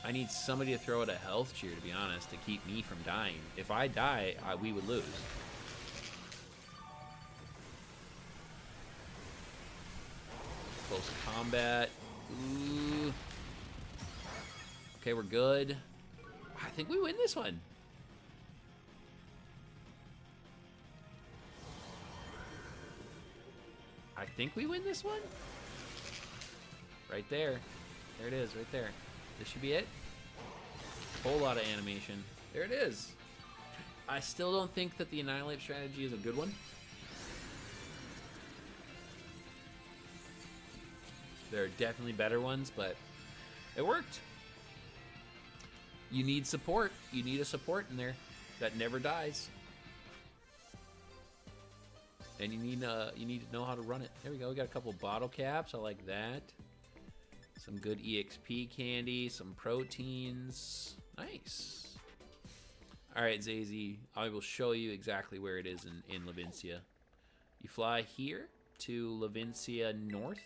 I need somebody to throw out a health cheer, to be honest, to keep me from dying. If I die, we would lose. Close combat. Ooh. Okay, we're good. I think we win this one. I think we win this one. Right there. There it is, right there. This should be it. Whole lot of animation. There it is. I still don't think that the Annihilate strategy is a good one. There are definitely better ones, but it worked. You need support. You need a support in there that never dies. And you need to know how to run it. There we go. We got a couple bottle caps. I like that. Some good EXP candy. Some proteins. Nice. All right, Zazie. I will show you exactly where it is in Levincia. You fly here to Levincia North.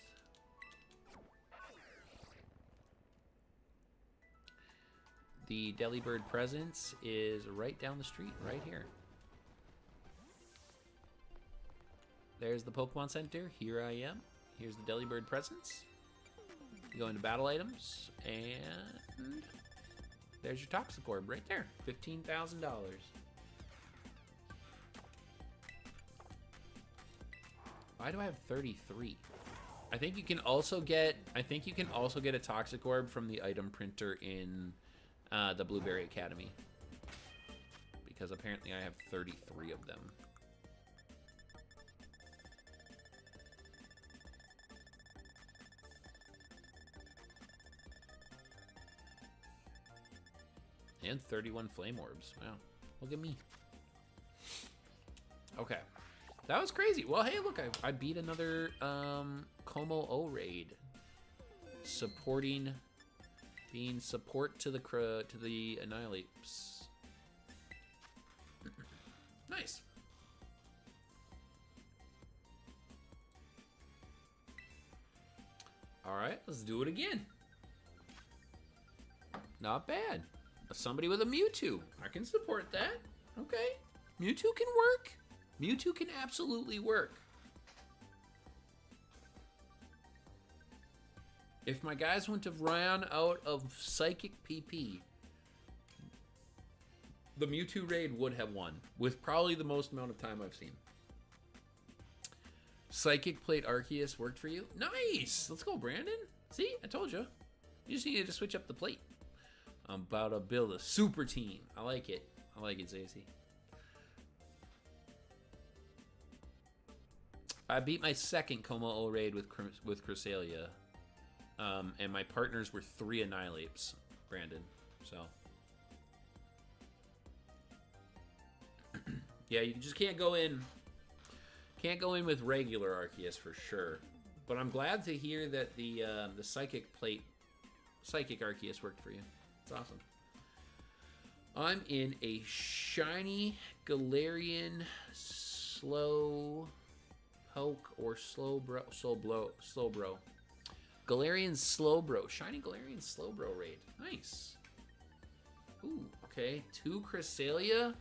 The Delibird presence is right down the street, right here. There's the Pokemon Center. Here I am. Here's the Delibird presence. You go into battle items, and there's your Toxicorp right there. $15,000. Why do I have 33? I think you can also get a Toxicorp from the item printer in the Blueberry Academy. Because apparently I have 33 of them. And 31 Flame Orbs. Wow. Look at me. Okay. That was crazy. Well, hey, look, I beat another Kommo-o raid. Being support to the Annihilates. Nice. Alright, let's do it again. Not bad. Somebody with a Mewtwo. I can support that. Okay. Mewtwo can work. Mewtwo can absolutely work. If my guys wouldn't have ran out of Psychic PP, the Mewtwo raid would have won with probably the most amount of time I've seen. Psychic Plate Arceus worked for you? Nice! Let's go, Brandon. See? I told you. You just needed to switch up the plate. I'm about to build a super team. I like it. I like it, Zacy. I beat my second Kommo-o raid with Cresselia. And my partners were 3 Annihilapes, Brandon. So. Yeah, you just can't go in. Can't go in with regular Arceus for sure. But I'm glad to hear that the Psychic Arceus worked for you. It's awesome. I'm in a shiny Galarian Slow Poke or Slowbro. Galarian Slowbro. Shiny Galarian Slowbro raid. Nice. Ooh, okay. 2 Cresselia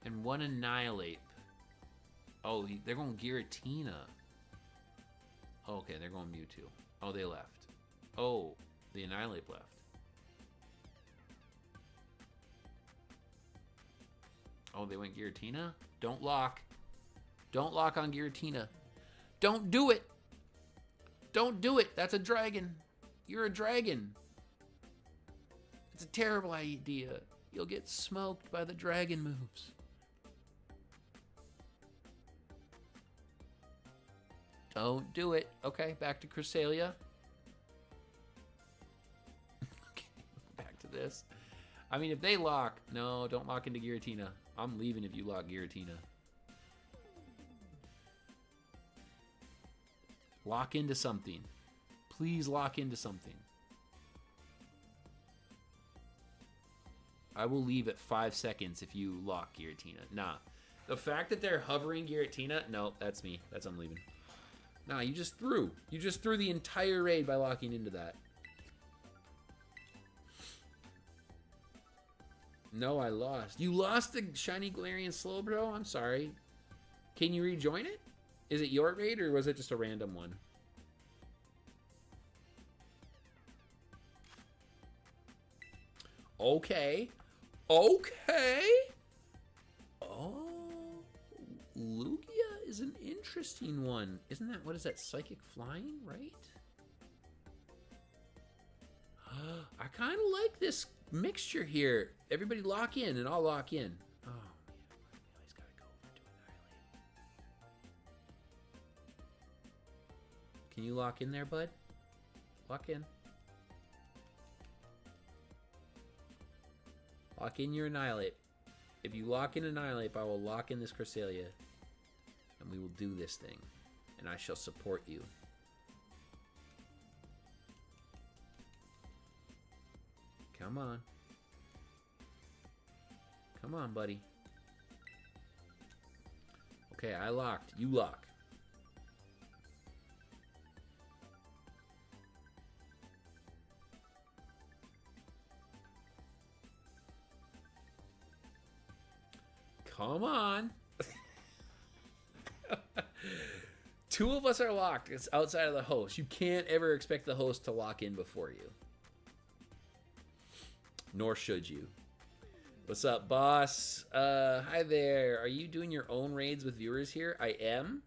and 1 Annihilate. Oh, they're going Giratina. Oh, okay, they're going Mewtwo. Oh, they left. Oh, the Annihilate left. Oh, they went Giratina? Don't lock. Don't lock on Giratina. Don't do it. Don't do it. That's a dragon. You're a dragon. It's a terrible idea. You'll get smoked by the dragon moves. Don't do it. Okay, back to Cresselia. Okay, back to this. I mean, if they lock... No, don't lock into Giratina. I'm leaving if you lock Giratina. Lock into something. Please lock into something. I will leave at 5 seconds if you lock Giratina. Nah. The fact that they're hovering Giratina... No, that's me. I'm leaving. Nah, you just threw. You just threw the entire raid by locking into that. No, I lost. You lost the shiny Galarian Slowbro? I'm sorry. Can you rejoin it? Is it your raid or was it just a random one? Okay. Okay. Oh. Lugia is an interesting one. Isn't that, what is that, Psychic Flying, right? I kind of like this mixture here. Everybody lock in and I'll lock in. Oh, man. We always got to go over to Annihilate. Can you lock in there, bud? Lock in. Lock in your Annihilate. If you lock in Annihilate, I will lock in this Cresselia. And we will do this thing. And I shall support you. Come on. Come on, buddy. Okay, I locked. You lock. Come on. 2 of us are locked. It's outside of the host. You can't ever expect the host to lock in before you. Nor should you. What's up, boss? Hi there. Are you doing your own raids with viewers here? I am.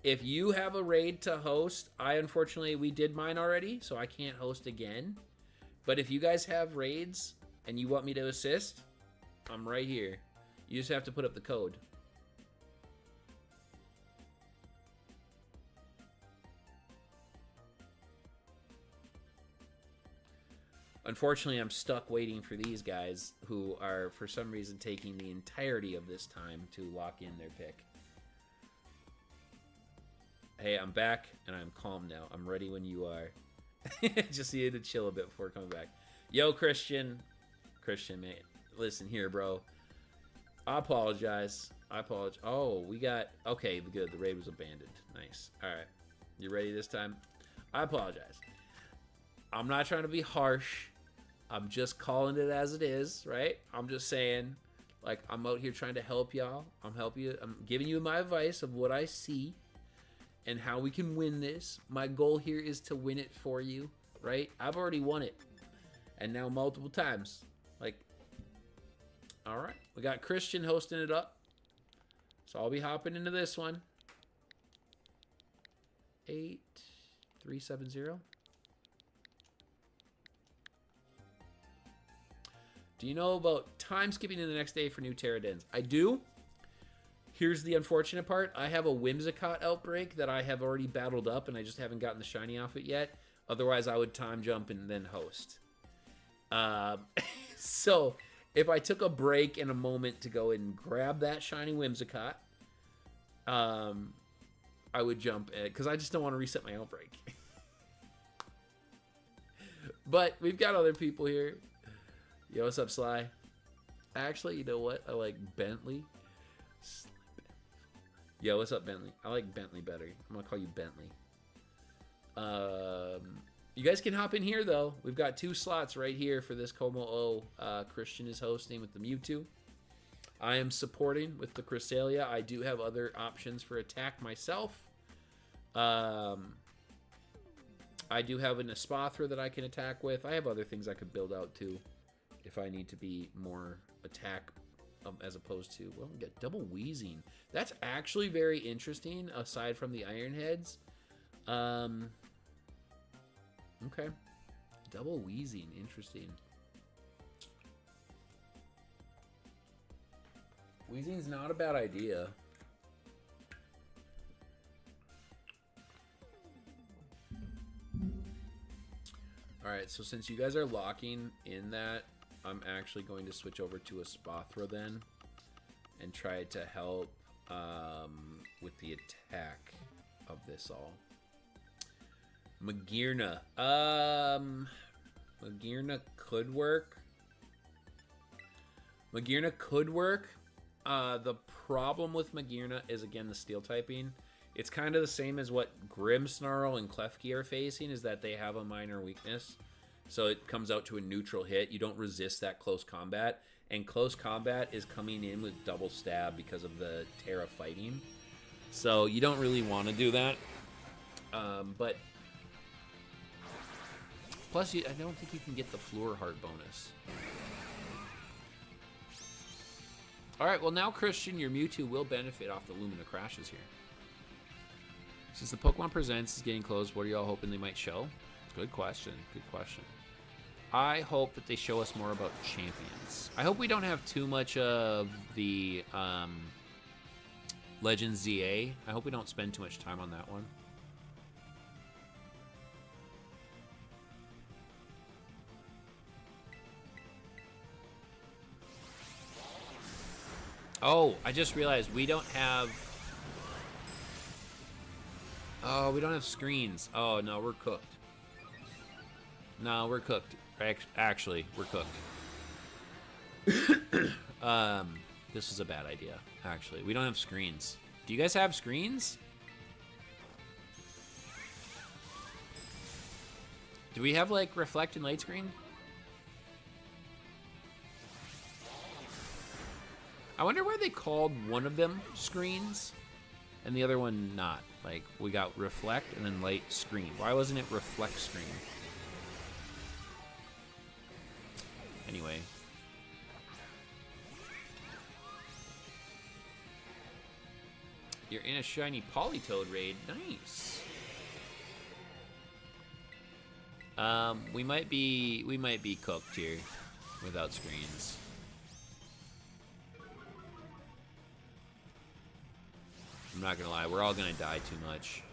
If you have a raid to host, unfortunately, we did mine already, so I can't host again. But if you guys have raids and you want me to assist, I'm right here. You just have to put up the code. Unfortunately, I'm stuck waiting for these guys who are, for some reason, taking the entirety of this time to lock in their pick. Hey, I'm back, and I'm calm now. I'm ready when you are. Just needed to chill a bit before coming back. Yo, Christian. Christian, mate. Listen here, bro. I apologize. Oh, we got... Okay, good. The raid was abandoned. Nice. All right. You ready this time? I apologize. I'm not trying to be harsh. I'm just calling it as it is, right? I'm just saying, like, I'm out here trying to help y'all. I'm giving you my advice of what I see and how we can win this. My goal here is to win it for you, right? I've already won it. And now multiple times. Like, all right. We got Christian hosting it up. So I'll be hopping into this one. 8370. Do you know about time skipping to the next day for new Pterodens? I do. Here's the unfortunate part. I have a Whimsicott outbreak that I have already battled up, and I just haven't gotten the shiny off it yet. Otherwise, I would time jump and then host. So, if I took a break and a moment to go and grab that shiny Whimsicott, I would jump in, because I just don't want to reset my outbreak. But we've got other people here. Yo, what's up, Sly? Actually, you know what? I like Bentley. Yo, what's up, Bentley? I like Bentley better. I'm gonna call you Bentley. You guys can hop in here, though. We've got 2 slots right here for this Kommo-o. Christian is hosting with the Mewtwo. I am supporting with the Cresselia. I do have other options for attack myself. I do have an Espathra that I can attack with. I have other things I could build out, too, if I need to be more attack as opposed to, well, we get double wheezing. That's actually very interesting, aside from the Iron Heads. Okay. Double wheezing, interesting. Wheezing's not a bad idea. Alright, so since you guys are locking in that, I'm actually going to switch over to a Spathra then and try to help with the attack of this all. Magearna. Magearna could work. Magearna could work. The problem with Magearna is, again, the steel typing. It's kind of the same as what Grimmsnarl and Klefki are facing, is that they have a minor weakness. So it comes out to a neutral hit. You don't resist that close combat. And close combat is coming in with double stab because of the Terra fighting. So you don't really want to do that. But plus, I don't think you can get the Floor Heart bonus. Alright, well now, Christian, your Mewtwo will benefit off the Lumina crashes here. Since the Pokemon Presents is getting close, what are y'all hoping they might show? Good question. Good question. I hope that they show us more about champions. I hope we don't have too much of the Legends ZA. I hope we don't spend too much time on that one. Oh, I just realized we don't have... Oh, we don't have screens. Oh, no, we're cooked. No, we're cooked. Actually, we're cooked. This is a bad idea, actually. We don't have screens. Do you guys have screens? Do we have, like, reflect and light screen? I wonder why they called one of them screens and the other one not. Like, we got reflect and then light screen. Why wasn't it reflect screen? Anyway. You're in a shiny Politoed raid. Nice. We might be cooked here without screens. I'm not gonna lie, we're all gonna die too much.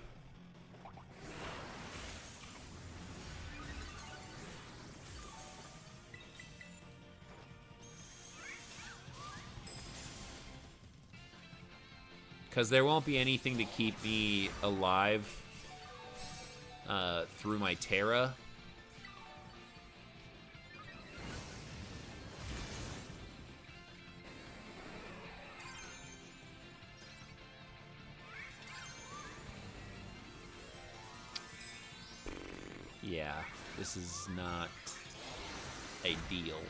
Because there won't be anything to keep me alive through my Terra. Yeah, this is not ideal.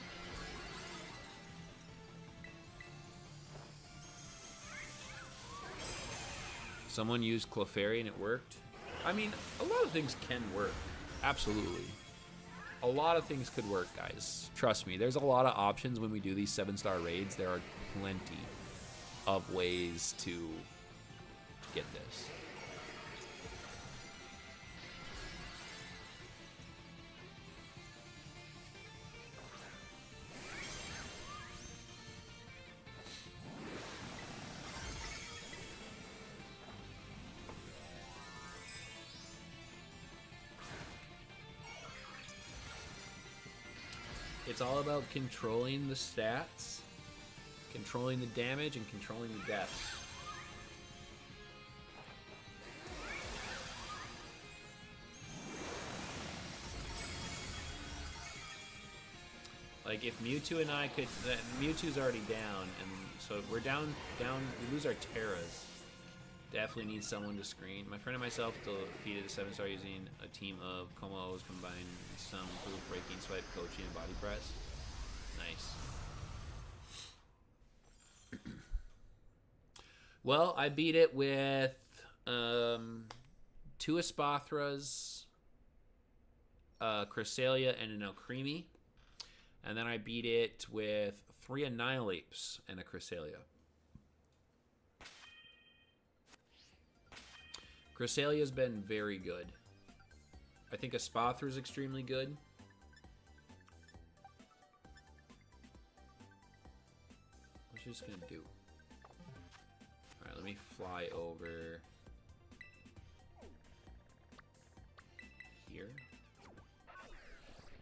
Someone used Clefairy and it worked. I mean, a lot of things can work. Absolutely. A lot of things could work, guys. Trust me, there's a lot of options when we do these 7-star raids. There are plenty of ways to get this. It's all about controlling the stats, controlling the damage, and controlling the deaths. Like if Mewtwo and I could, Mewtwo's already down, and so we're down, we lose our Terras. Definitely need someone to screen. My friend and myself defeated a 7-star using a team of Kommo-os combined some improved breaking, swipe, coaching, and body press. Nice. Well, I beat it with 2 Espathras, Cresselia, and an Alcremie. And then I beat it with 3 Annihilapes and a Cresselia. Cresselia's been very good. I think Espathra is extremely good. What's she just gonna do? Alright, let me fly over here.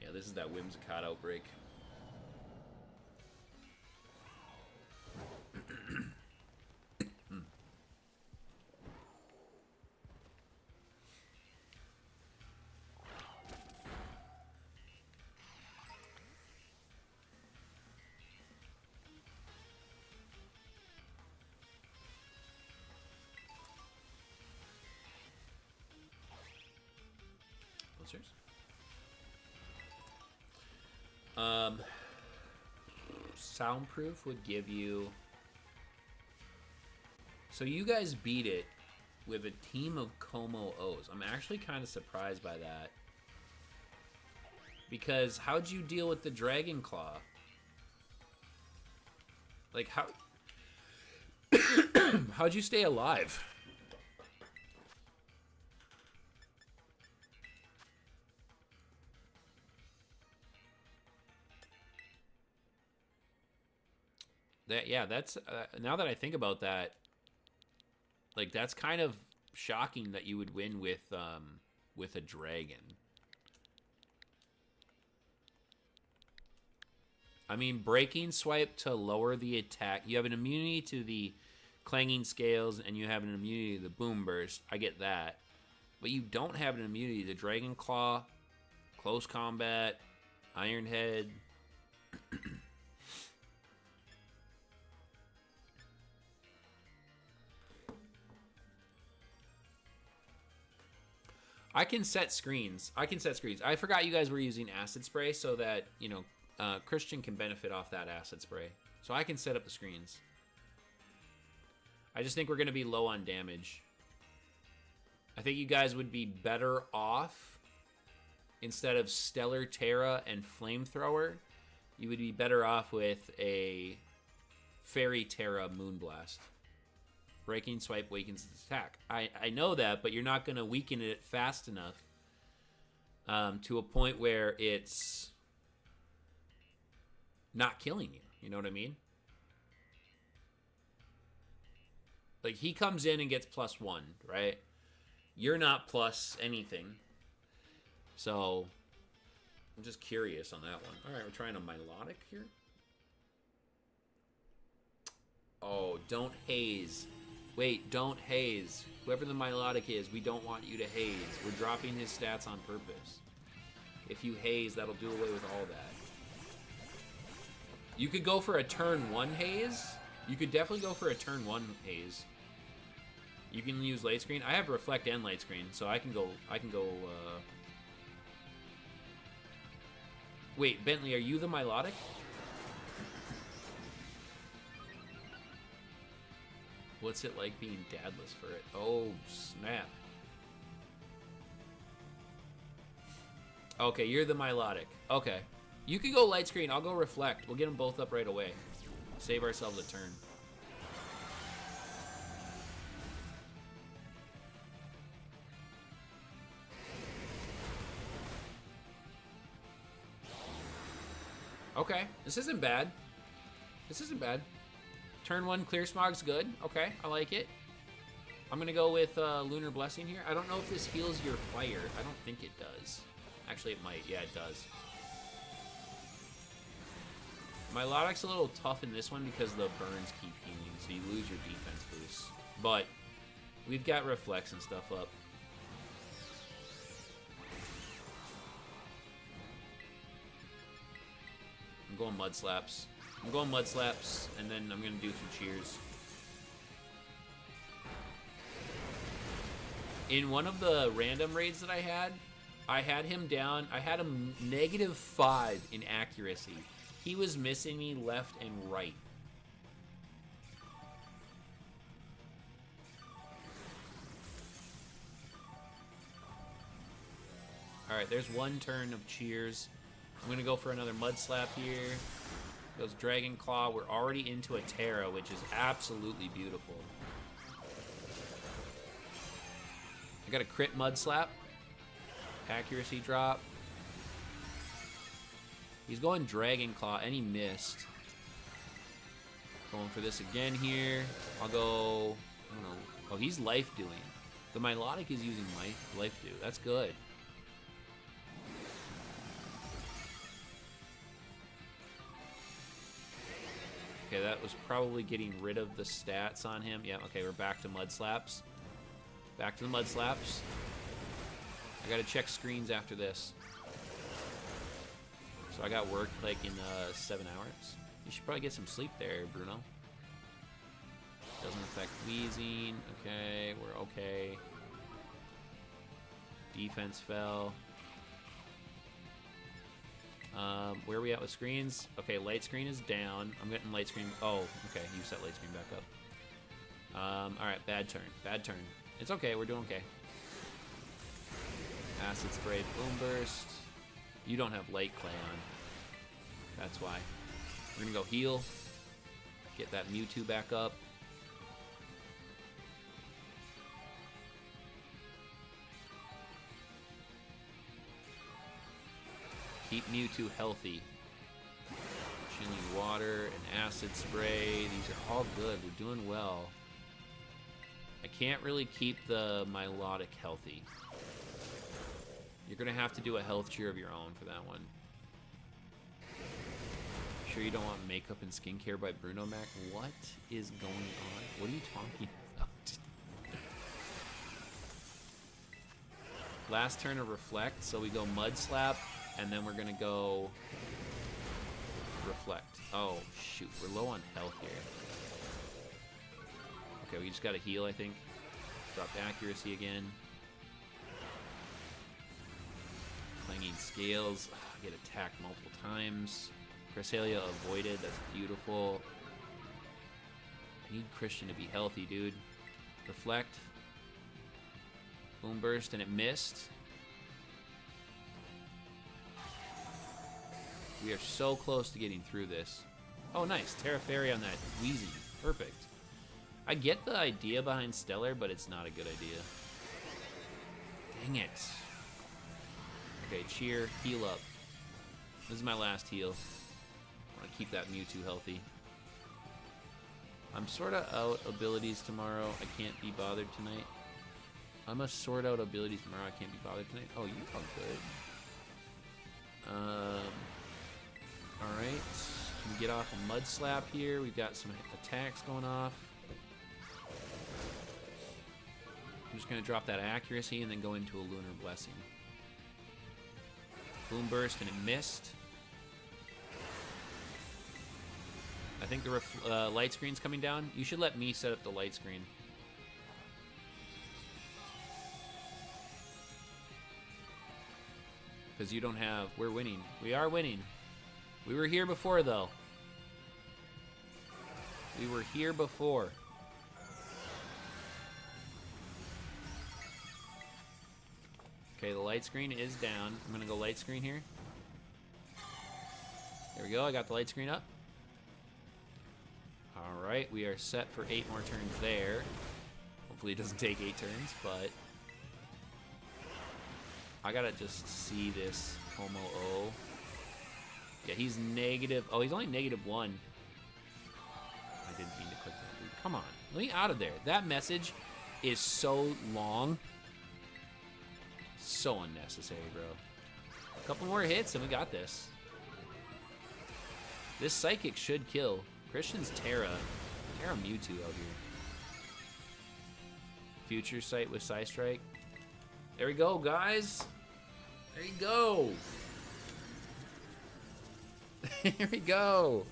Yeah, this is that Whimsicott outbreak. Soundproof would give you... So you guys beat it with a team of Kommo-os. I'm actually kind of surprised by that. Because how'd you deal with the Dragon Claw? Like, how... how'd you stay alive? That's now that I think about that, like that's kind of shocking that you would win with a dragon. I mean, breaking swipe to lower the attack. You have an immunity to the clanging scales, and you have an immunity to the boom burst. I get that, but you don't have an immunity to Dragon Claw, close combat, Iron Head. I can set screens. I forgot you guys were using acid spray so that, you know, Christian can benefit off that acid spray. So I can set up the screens. I just think we're going to be low on damage. I think you guys would be better off, instead of Stellar Terra and Flamethrower, you would be better off with a Fairy Terra Moonblast. Breaking swipe weakens its attack. I know that, but you're not going to weaken it fast enough to a point where it's not killing you. You know what I mean? Like, he comes in and gets +1, right? You're not plus anything. So, I'm just curious on that one. All right, we're trying a Milotic here. Oh, don't haze. Wait, don't haze. Whoever the Milotic is, we don't want you to haze. We're dropping his stats on purpose. If you haze, that'll do away with all that. You could go for a turn 1 haze. You could definitely go for a turn 1 haze. You can use light screen. I have reflect and light screen, so I can go Wait, Bentley, are you the Milotic? What's it like being dadless for it? Oh, snap. Okay, you're the Milotic. Okay. You can go light screen. I'll go reflect. We'll get them both up right away. Save ourselves a turn. Okay, this isn't bad. This isn't bad. Turn 1 clear smog's good. Okay, I like it. I'm gonna go with Lunar Blessing here. I don't know if this heals your fire. I don't think it does. Actually, it might. Yeah, it does. Milotic's a little tough in this one because the burns keep healing, so you lose your defense boost. But we've got reflex and stuff up. I'm going Mud Slaps. I'm going Mud Slaps, and then I'm going to do some cheers. In one of the random raids that I had him down. I had him -5 in accuracy. He was missing me left and right. Alright, there's one turn of cheers. I'm going to go for another Mud Slap here. Goes Dragon Claw. We're already into a Terra, which is absolutely beautiful. I got a crit Mud Slap. Accuracy drop. He's going Dragon Claw, and he missed. Going for this again here. I'll go... I don't know. Oh, he's Life Doing. The Milotic is using Life Do. That's good. Okay, that was probably getting rid of the stats on him. Yeah, okay, we're back to Mud Slaps. Back to the Mud Slaps. I gotta check screens after this. So I got work like in 7 hours. You should probably get some sleep there, Bruno. Doesn't affect wheezing. Okay, we're okay. Defense fell. Where are we at with screens? Okay, light screen is down. I'm getting light screen. Oh, okay, you set light screen back up. Alright, bad turn. Bad turn. It's okay, we're doing okay. Acid Spray, Boom Burst. You don't have Light Clay on. That's why. We're gonna go heal. Get that Mewtwo back up. Keep Mewtwo healthy. Chilling Water and Acid Spray. These are all good. We're doing well. I can't really keep the Milotic healthy. You're going to have to do a health cheer of your own for that one. Sure you don't want Makeup and Skincare by Bruno Mac? What is going on? What are you talking about? Last turn of Reflect, so we go Mud Slap, and then we're going to go Reflect. Oh, shoot. We're low on health here. Okay, we just got to heal, I think. Drop accuracy again. Clanging Scales. Get attacked multiple times. Cresselia avoided. That's beautiful. I need Christian to be healthy, dude. Reflect. Boom Burst, and it missed. We are so close to getting through this. Oh, nice. Terra Fairy on that Wheezy. Perfect. I get the idea behind Stellar, but it's not a good idea. Dang it. Okay, cheer, heal up. This is my last heal. I want to keep that Mewtwo healthy. I'm sort of out abilities tomorrow. I can't be bothered tonight. I'm gonna sort out abilities tomorrow. I can't be bothered tonight. Oh, you are good. Alright. Can we get off a Mud Slap here? We've got some attacks going off. I'm just going to drop that accuracy and then go into a Lunar Blessing. Boom Burst, and it missed. I think the light screen's coming down. You should let me set up the light screen. Because you don't have... We're winning. We are winning. We were here before, though. We were here before. Okay, the light screen is down. I'm going to go light screen here. There we go. I got the light screen up. All right. We are set for 8 more turns there. Hopefully it doesn't take 8 turns, but... I got to just see this Kommo-o. Yeah, he's negative... Oh, he's only -1. I didn't mean to click that, dude. Come on. Let me out of there. That message is so long. So unnecessary, bro. A couple more hits and we got this. This Psychic should kill. Christian's Terra Mewtwo out here. Future Sight with Psystrike. There we go, guys. There you go. Here we go.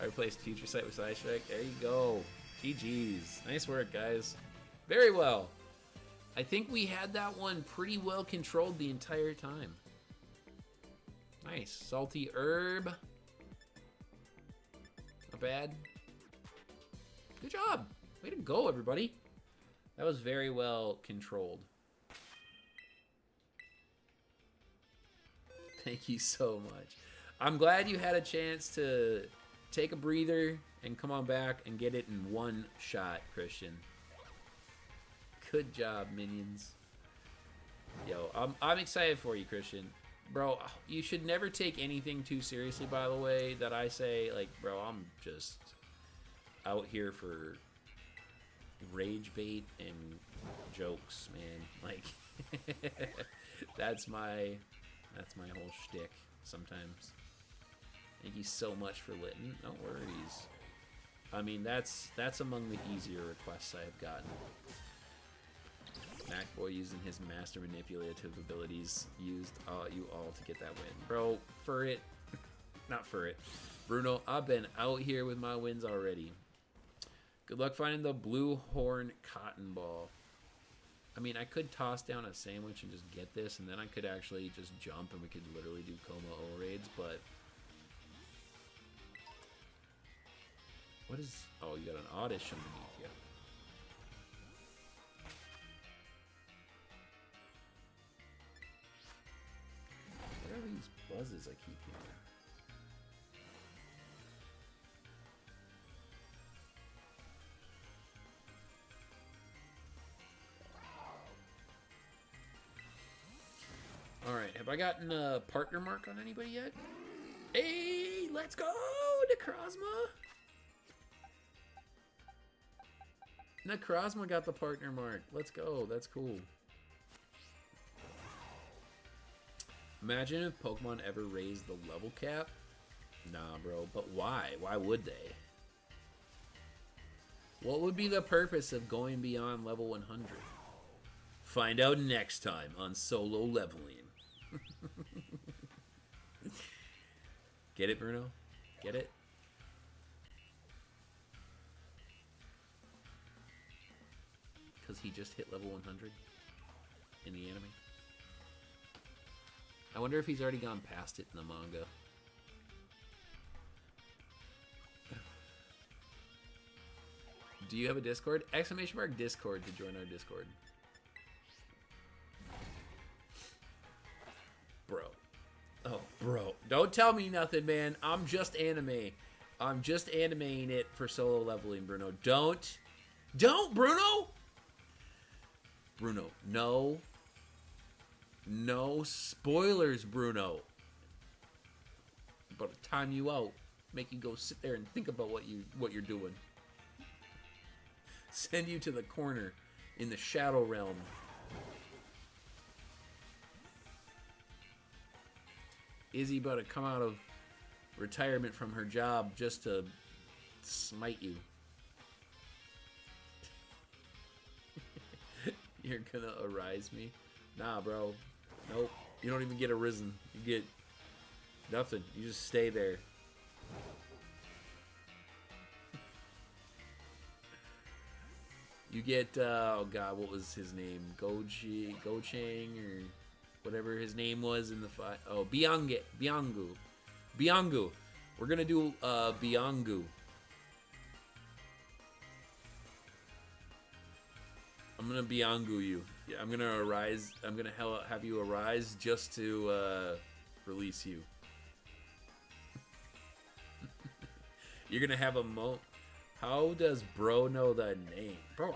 I replaced Future Sight with Psystrike. There you go. GG's. Nice work, guys. Very well. I think we had that one pretty well controlled the entire time. Nice. Salty Herb. Not bad. Good job. Way to go, everybody. That was very well controlled. Thank you so much. I'm glad you had a chance to take a breather and come on back and get it in one shot, Christian. Good job, minions. Yo, I'm excited for you, Christian. Bro, you should never take anything too seriously, by the way, that I say. Like, bro, I'm just out here for rage bait and jokes, man. Like, that's my whole shtick sometimes. Thank you so much for Litten. No worries. I mean, that's among the easier requests I've gotten. MacBoy using his master manipulative abilities used you all to get that win. Bro, for it. Not for it. Bruno, I've been out here with my wins already. Good luck finding the blue horn cotton ball. I mean, I could toss down a sandwich and just get this, and then I could actually just jump and we could literally do Kommo-o raids, but... What is... Oh, you got an oddish underneath you. What are these buzzes I keep hearing? Alright, have I gotten a partner mark on anybody yet? Hey, let's go, Necrozma! Necrozma got the partner mark. Let's go, that's cool. Imagine if Pokemon ever raised the level cap. Nah, bro, but why? Why would they? What would be the purpose of going beyond level 100? Find out next time on Solo Leveling. Get it, Bruno? Get it? Because he just hit level 100 in the anime. I wonder if he's already gone past it in the manga. Do you have a Discord? Exclamation mark Discord to join our Discord. Bro. Oh, bro. Don't tell me nothing, man. I'm just anime. I'm just animating it for solo leveling, Bruno. Don't, Bruno! Bruno, no. No spoilers, Bruno. About to time you out. Make you go sit there and think about what you're doing. Send you to the corner in the Shadow Realm. Izzy about to come out of retirement from her job just to smite you. You're gonna arise me? Nah, bro. Nope. You don't even get arisen. You get nothing. You just stay there. You get, oh god, what was his name? Gochang or whatever his name was in the fight. Oh, Biangu. We're gonna do Biangu. I'm gonna Biangu you. Yeah, I'm gonna arise. I'm gonna have you arise just to release you. You're gonna have a mo. How does bro know the name, bro?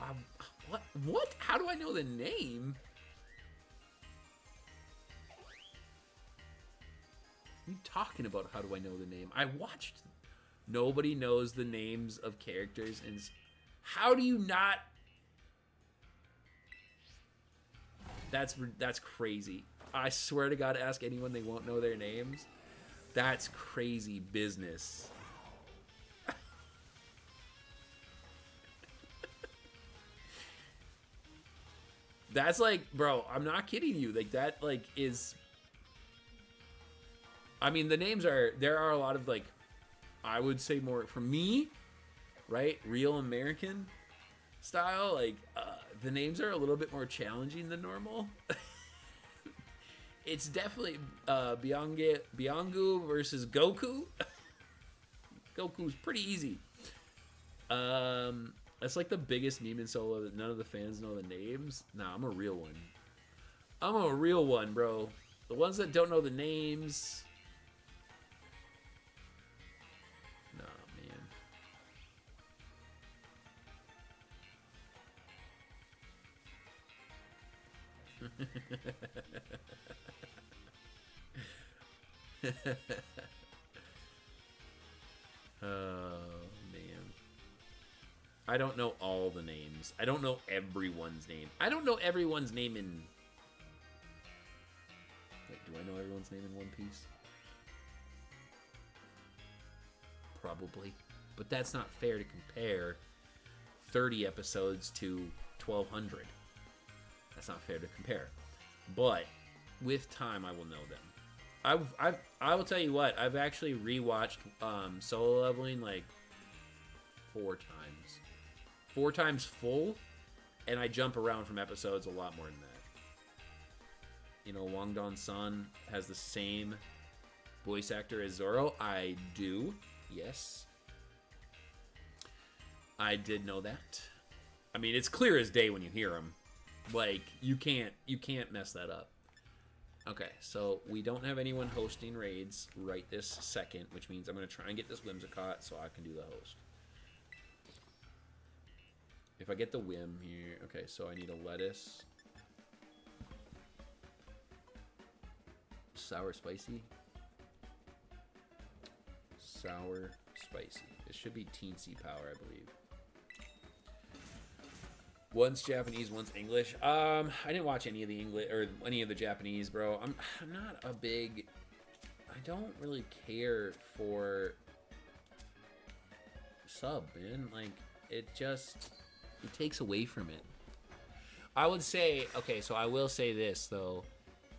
What? How do I know the name? What are you talking about? How do I know the name? I watched. Nobody knows the names of characters, and how do you not? That's crazy. I swear to God, ask anyone, they won't know their names. That's crazy business. That's like, bro, I'm not kidding you. Like, that, like, is... I mean, the names are... There are a lot of, like, I would say more... For me, right? Real American style, like, the names are a little bit more challenging than normal. It's definitely Biangu versus Goku. Goku's pretty easy. That's like the biggest meme in Solo that none of the fans know the names. Nah, I'm a real one. I'm a real one, bro. The ones that don't know the names. Nah, man. Oh, man. I don't know all the names. I don't know everyone's name. I don't know everyone's name in... Wait, do I know everyone's name in One Piece? Probably. But that's not fair to compare 30 episodes to 1,200. That's not fair to compare. But with time, I will know them. I will tell you what, I've actually rewatched Solo Leveling like 4 times. 4 times full, and I jump around from episodes a lot more than that. You know, Wang Dong-sun has the same voice actor as Zoro. I do, yes. I did know that. I mean, it's clear as day when you hear him. Like, you can't mess that up. Okay, so we don't have anyone hosting raids right this second, which means I'm going to try and get this Whimsicott so I can do the host. If I get the Whim here... Okay, so I need a lettuce. Sour spicy. Sour spicy. It should be teensy power, I believe. One's Japanese, one's English. I didn't watch any of the English or any of the Japanese, bro. I'm not a big... I don't really care for sub, man. Like, it just... It takes away from it. I would say... Okay, so I will say this, though.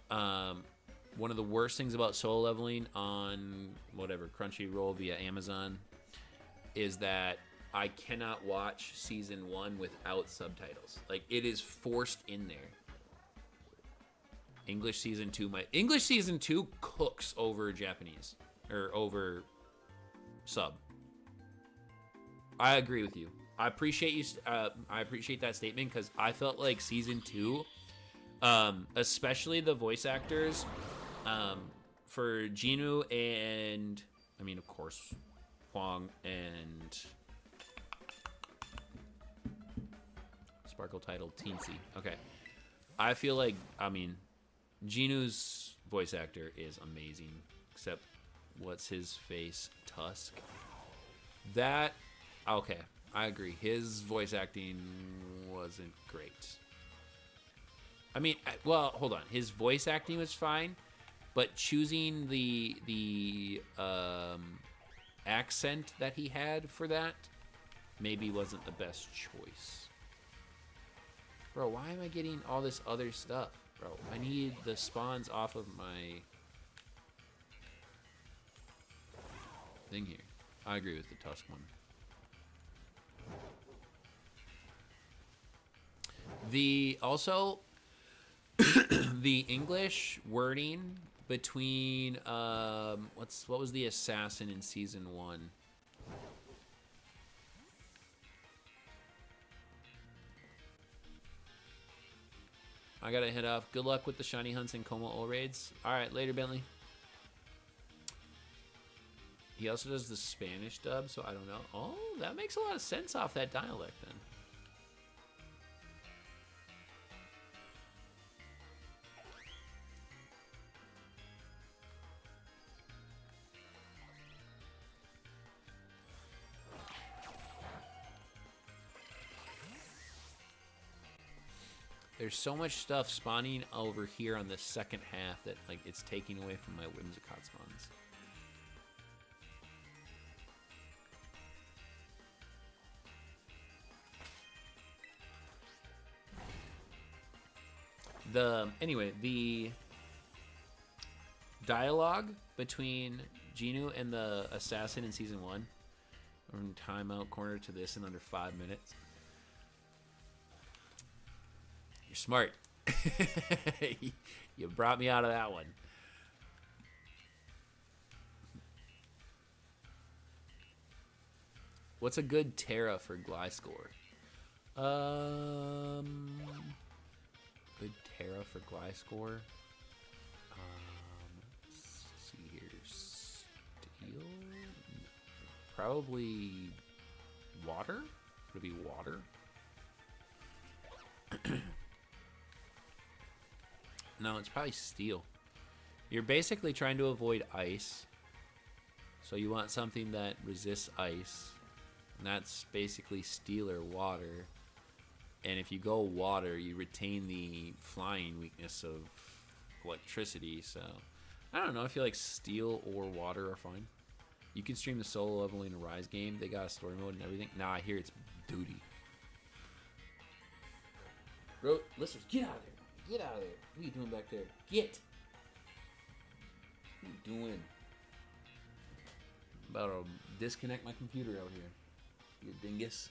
One of the worst things about Solo Leveling on, whatever, Crunchyroll via Amazon is that I cannot watch Season 1 without subtitles. Like, it is forced in there. English Season 2 cooks over Japanese. Or over sub. I agree with you. I appreciate you. I appreciate that statement because I felt like Season 2, especially the voice actors, for Jinu and, I mean, of course, Huang and Sparkle title Teensy. Okay. I feel like, I mean, Jinu's voice actor is amazing, except what's his face? Tusk. That, okay, I agree. His voice acting wasn't great. I mean, well, hold on. His voice acting was fine, but choosing the accent that he had for that maybe wasn't the best choice. Bro, why am I getting all this other stuff? Bro, I need the spawns off of my thing here. I agree with the Tusk one. The English wording between what was the assassin in season 1? I gotta head off. Good luck with the shiny hunts and Kommo-o raids. All right, later, Bentley. He also does the Spanish dub, so I don't know. Oh, that makes a lot of sense off that dialect then. There's so much stuff spawning over here on the second half that like it's taking away from my Whimsicott spawns. Anyway, the dialogue between Genu and the assassin in season 1, from timeout corner to this in under 5 minutes. You're smart. You brought me out of that one. What's a good Terra for Gliscor? Good Terra for Gliscor. Let's see here. Steel? No. Probably water? Would it be water? No, it's probably steel. You're basically trying to avoid ice. So you want something that resists ice. And that's basically steel or water. And if you go water, you retain the flying weakness of electricity. So, I don't know. I feel like steel or water are fine. You can stream the solo leveling Rise game. They got a story mode and everything. Nah, I hear it's duty. Bro, listeners, get out of there. Get out of there. What are you doing back there? Get. What are you doing? I'm about to disconnect my computer out here. You dingus.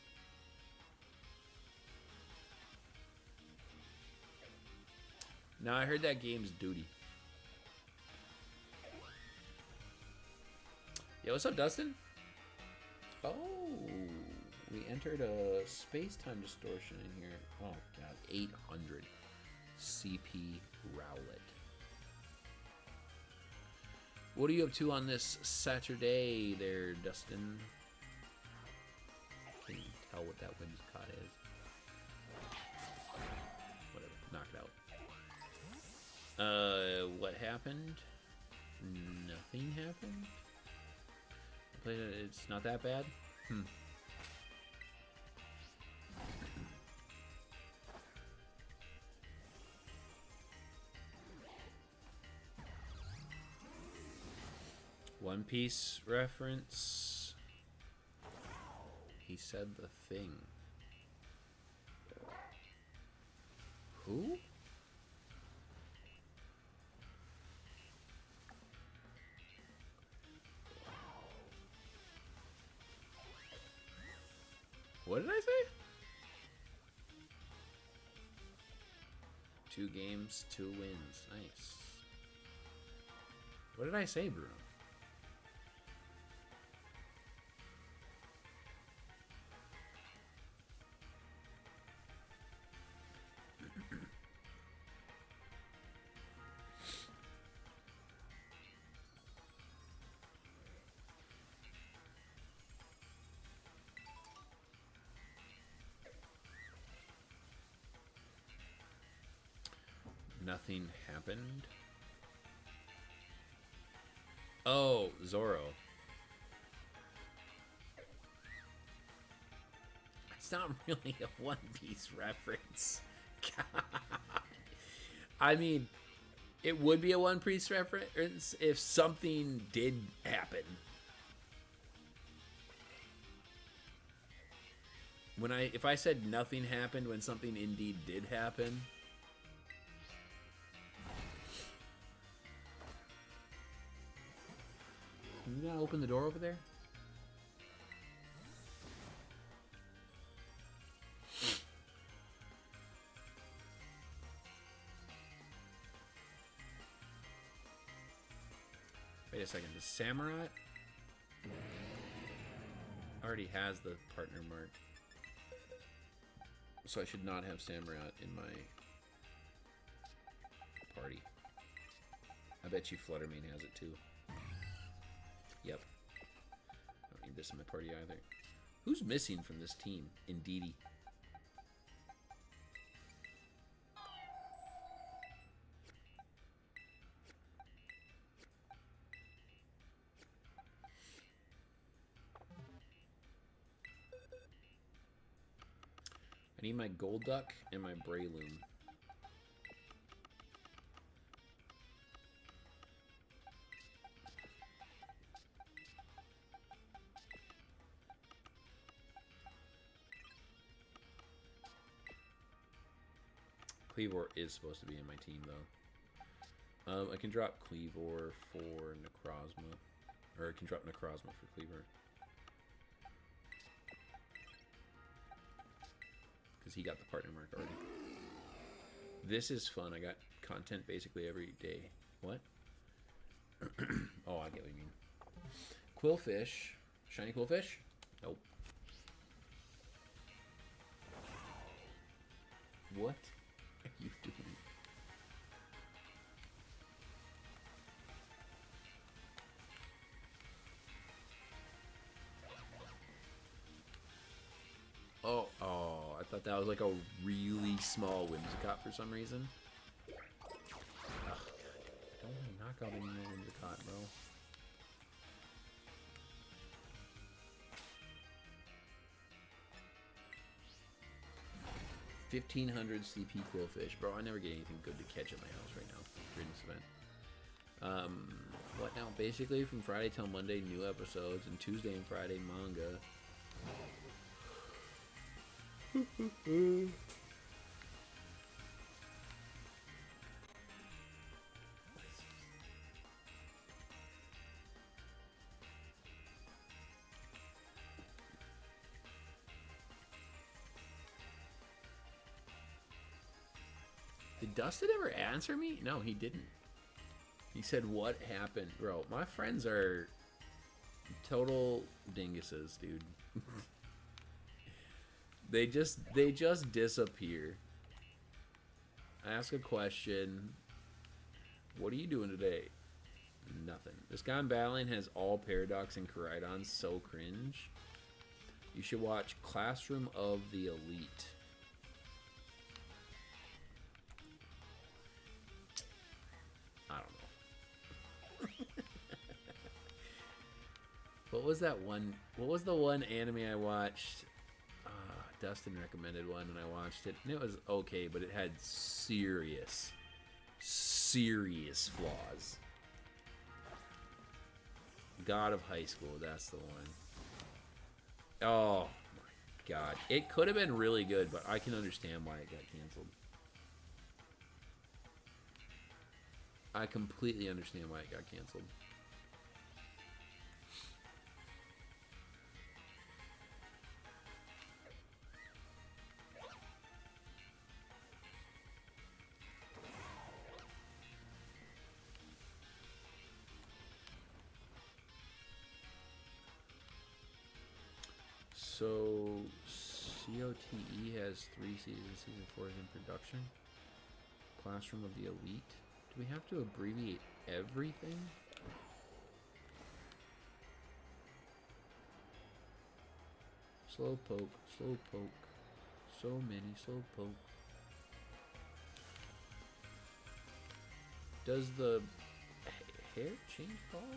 No, I heard that game's duty. Yo, what's up, Dustin? Oh, we entered a space-time distortion in here. Oh, God, 800 CP Rowlet. What are you up to on this Saturday there, Dustin? Can you tell what that Whimsicott is? Whatever, knock it out. What happened? Nothing happened? It's not that bad? One Piece reference. He said the thing. Who? What did I say? 2 games, 2 wins. Nice. What did I say, Bruno? Nothing happened. Oh, Zoro. It's not really a One Piece reference. God. I mean, it would be a One Piece reference if something did happen. If I said nothing happened when something indeed did happen. Can you not open the door over there? Wait a second. The Samurai already has the partner mark. So I should not have Samurai in my party. I bet you Fluttermane has it too. Yep. I don't need this in my party either. Who's missing from this team? Indeedy. I need my Golduck and my Breloom. Cleavor is supposed to be in my team, though. I can drop Cleavor for Necrozma. Or I can drop Necrozma for Cleavor. Because he got the partner mark already. This is fun. I got content basically every day. What? Oh, I get what you mean. Quillfish. Shiny Quillfish? Nope. What are you doing? Oh, I thought that was like a really small Whimsicott for some reason. Ugh, don't want to knock out any more Whimsicott, bro. $1,500 CP Quillfish, bro. I never get anything good to catch at my house right now during this event. What now? Basically, from Friday till Monday, new episodes, and Tuesday and Friday, manga. Did Dustin ever answer me? No, he didn't. He said, "What happened?" Bro, my friends are total dinguses, dude. They just disappear. I ask a question. What are you doing today? Nothing. This guy I'm battling has all Paradox and Koraidon. So cringe. You should watch Classroom of the Elite. I don't know. What was that one? What was the one anime I watched? Dustin recommended one and I watched it and it was okay, but it had serious flaws. God of High School, that's the one. Oh my god. It could have been really good, but I can understand why it got canceled. I completely understand why it got canceled. So, COTE has 3 seasons. Season 4 is in production. Classroom of the Elite. Do we have to abbreviate everything? Slowpoke, Slowpoke. So many Slowpoke. Does the hair change, Paul? I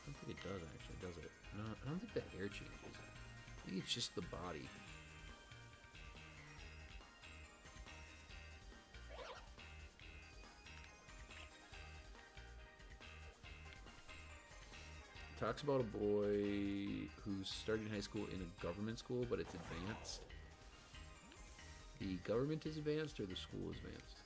don't think it does, actually, does it? No, I don't think the hair changes. I think it's just the body. Talks about a boy who's starting high school in a government school, but it's advanced. The government is advanced or the school is advanced?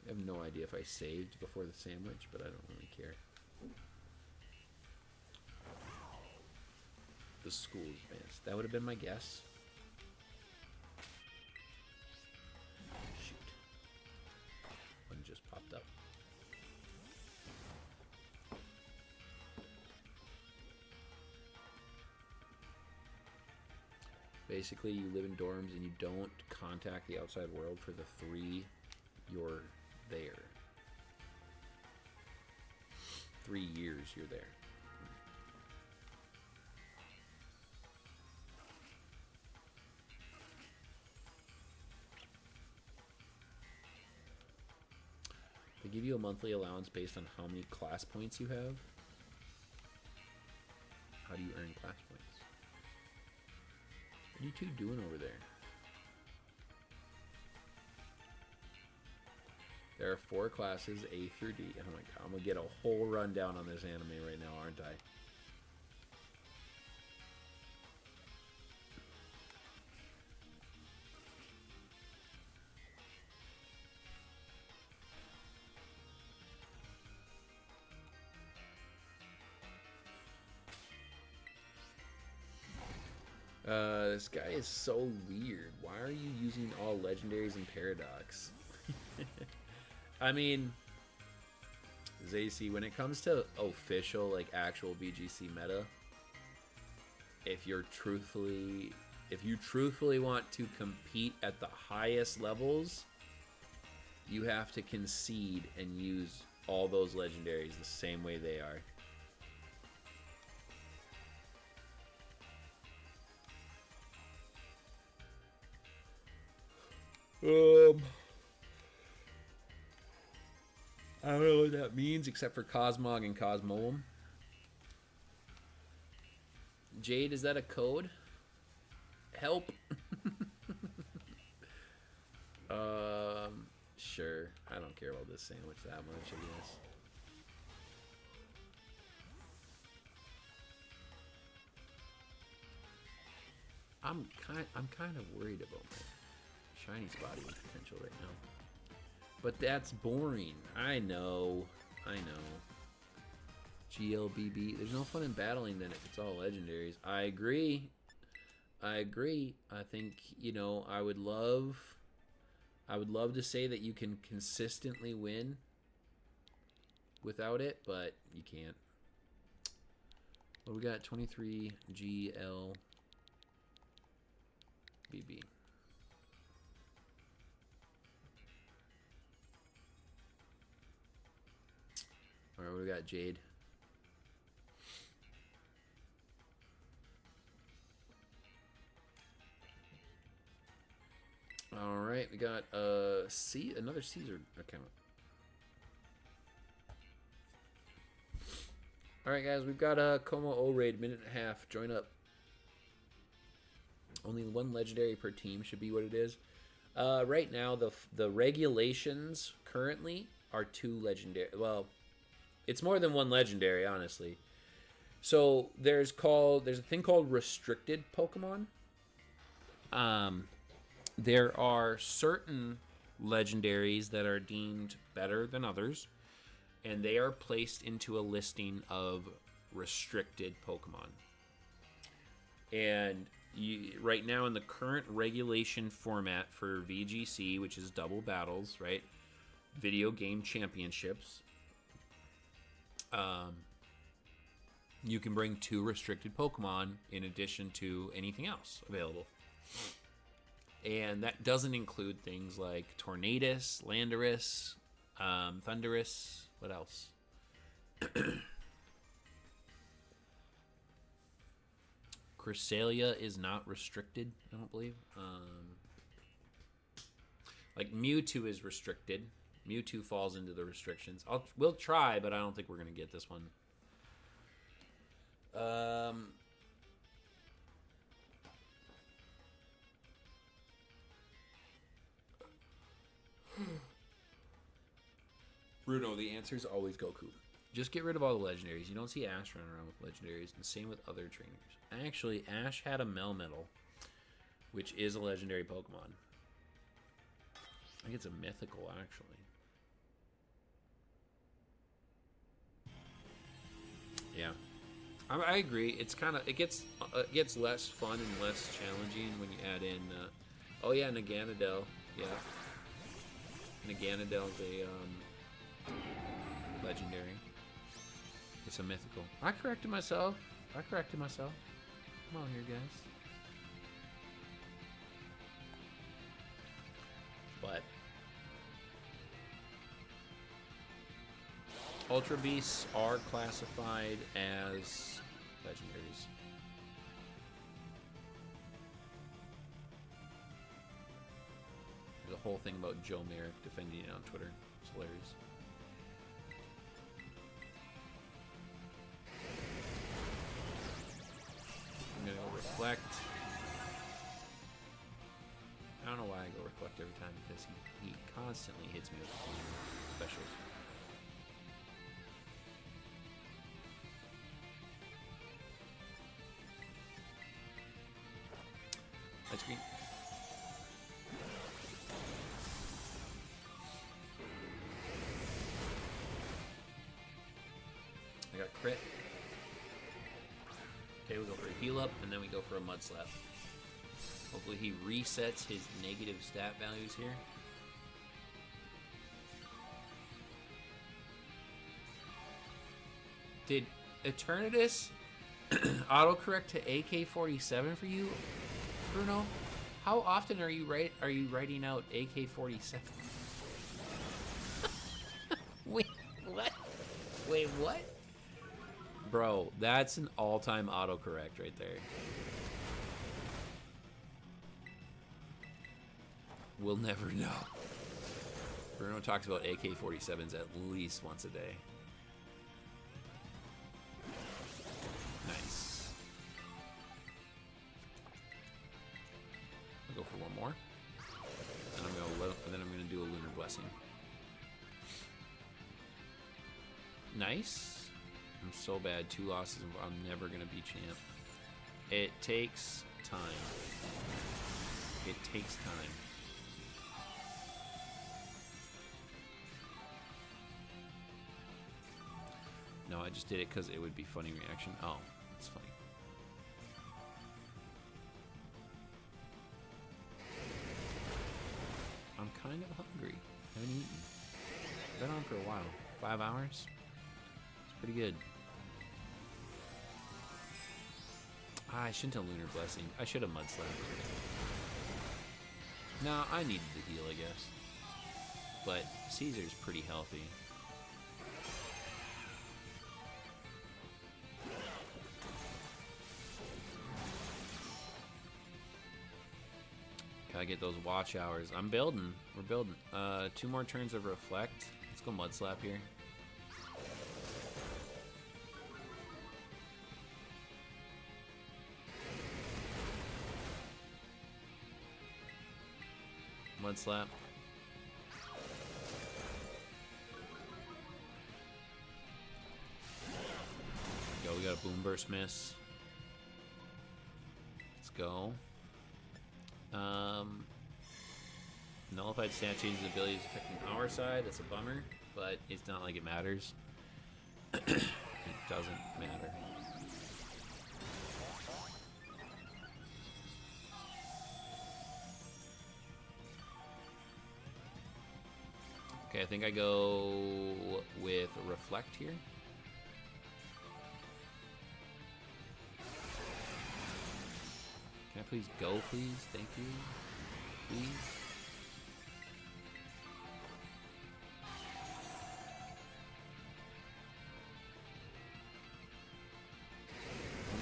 I have no idea if I saved before the sandwich, but I don't really care. The school is advanced. That would have been my guess. popped up. Basically, you live in dorms and you don't contact the outside world for the 3 you're there. 3 years you're there. They give you a monthly allowance based on how many class points you have. How do you earn class points? What are you two doing over there? There are 4 classes, A through D. Oh my god, I'm gonna get a whole rundown on this anime right now, aren't I? This guy is so weird. Why are you using all legendaries and paradox? I mean, Zacy, when it comes to official, like actual VGC meta, if you truthfully want to compete at the highest levels, you have to concede and use all those legendaries the same way they are. I don't know what that means except for Cosmog and Cosmoem. Jade, is that a code? Help. Sure. I don't care about this sandwich that much, I guess. I'm kind of worried about my shiny spotty potential right now. But that's boring. I know. GLBB. There's no fun in battling then if it's all legendaries. I agree. I think, you know, I would love to say that you can consistently win without it, but you can't. Well, we got 23 GLBB. All right, what do we got, Jade? All right, we got another Caesar account. All right, guys, we've got a Kommo-o raid, 1.5 minutes. Join up. Only 1 legendary per team should be what it is. Right now, the regulations currently are 2 legendary. Well, it's more than 1 legendary, honestly. So there's a thing called restricted Pokemon. There are certain legendaries that are deemed better than others, and they are placed into a listing of restricted Pokemon. And right now in the current regulation format for VGC, which is double battles, right? Video game championships. You can bring 2 restricted Pokemon in addition to anything else available. And that doesn't include things like Tornadus, Landorus, Thundurus. What else? Cresselia is not restricted, I don't believe. Like Mewtwo is restricted. Mewtwo falls into the restrictions. We'll try, but I don't think we're gonna get this one. Bruno, the answer is always Goku. Just get rid of all the legendaries. You don't see Ash running around with legendaries, and same with other trainers. Actually, Ash had a Melmetal, which is a legendary Pokemon. I think it's a mythical, actually. Yeah, I agree. It's kind of it gets less fun and less challenging when you add in. Oh yeah, Naganadel. Yeah, Naganadel is a legendary. It's a mythical. I corrected myself. Come on here, guys. But Ultra Beasts are classified as legendaries. There's a whole thing about Joe Merrick defending it on Twitter. It's hilarious. I'm gonna go Reflect. I don't know why I go Reflect every time, because he constantly hits me with specials. Light screen. I got crit. Okay, we go for a heal up, and then we go for a mud slap. Hopefully he resets his negative stat values here. Did Eternatus autocorrect to AK-47 for you, Bruno? How often are you writing out AK-47? Wait, what? Wait, what? Bro, that's an all-time autocorrect right there. We'll never know. Bruno talks about AK-47s at least once a day. Nice. I'll go for one more. And then I'm gonna do a Lunar Blessing. Nice. I'm so bad. 2 losses. I'm never gonna be champ. It takes time. It takes time. No, I just did it because it would be funny reaction. Oh, it's funny. I'm kind of hungry. I haven't eaten. Been on for a while. 5 hours? It's pretty good. Ah, I shouldn't have Lunar Blessing. I should have Mud Slapped. No, I needed the heal, I guess. But Caesar's pretty healthy. Gotta get those watch hours. I'm building. We're building. 2 more turns of Reflect. Let's go Mud Slap here. Mud Slap. Go, we got a Boom Burst miss. Let's go. Nullified stat changes abilities affecting our side. That's a bummer, but it's not like it matters. It doesn't matter. Okay, I think I go with Reflect here. Can I please go, please? Thank you. Please.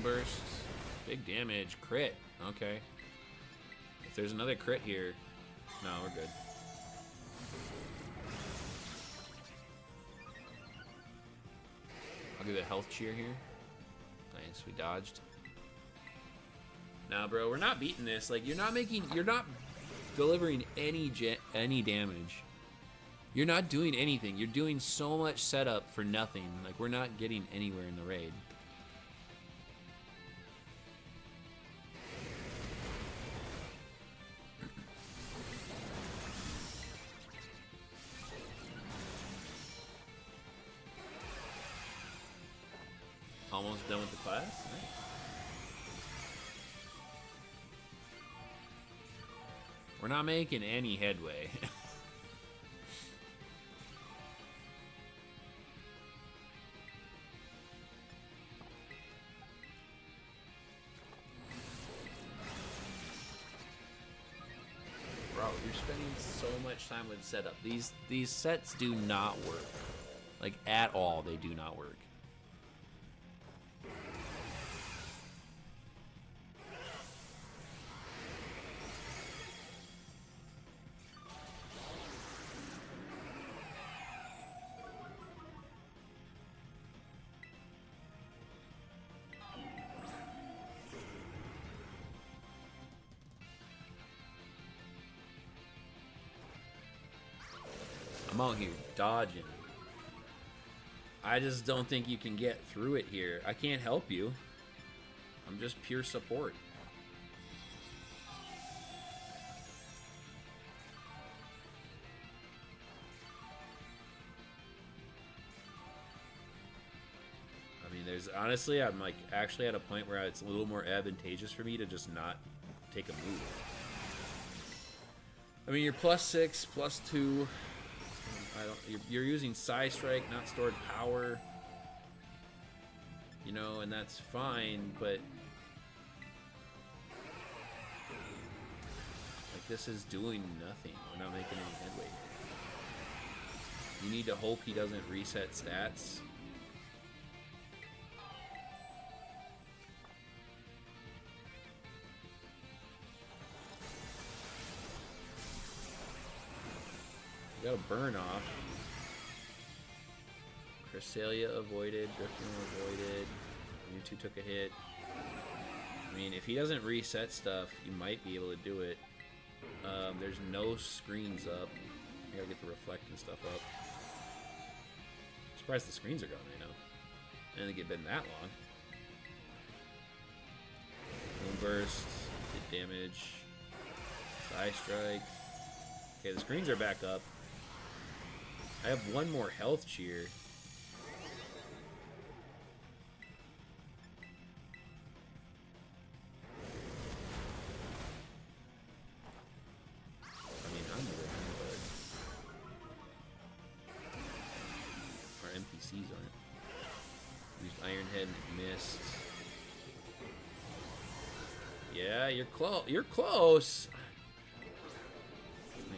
Burst. Big damage. Crit. Okay. If there's another crit here... No, we're good. I'll give it a health cheer here. Nice, we dodged. Nah, bro, we're not beating this. Like, you're not delivering any damage. You're not doing anything. You're doing so much setup for nothing. Like, we're not getting anywhere in the raid. Almost done with the class. Nice. We're not making any headway. so much time with setup. These sets do not work. Like, at all, they do not work. I'm out here dodging. I just don't think you can get through it here. I can't help you. I'm just pure support. I mean, there's honestly, I'm like actually at a point where it's a little more advantageous for me to just not take a move. I mean, you're +6, +2. You're using Psy Strike, not stored power. You know, and that's fine, but like this is doing nothing. We're not making any headway here. You need to hope he doesn't reset stats. Got a burn off. Cresselia avoided, Drifting avoided. Mewtwo took a hit. I mean, if he doesn't reset stuff, you might be able to do it. There's no screens up. I gotta get the reflecting stuff up. Surprised the screens are gone right now. I didn't think it'd been that long. Moonburst, did damage. Psy Strike. Okay, the screens are back up. I have one more health cheer. I mean, I'm good, but our NPCs aren't. Used Iron Head and missed. Yeah, you're close. You're close.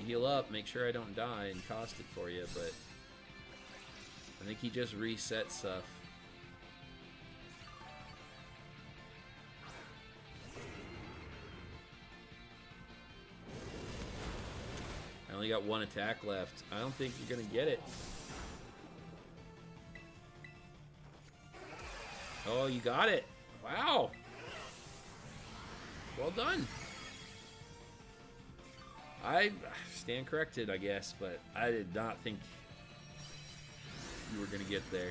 Heal up, make sure I don't die and cost it for you, but I think he just reset stuff. I only got one attack left. I don't think you're gonna get it. Oh, you got it. Wow. Well done. I stand corrected, I guess, but I did not think you were going to get there.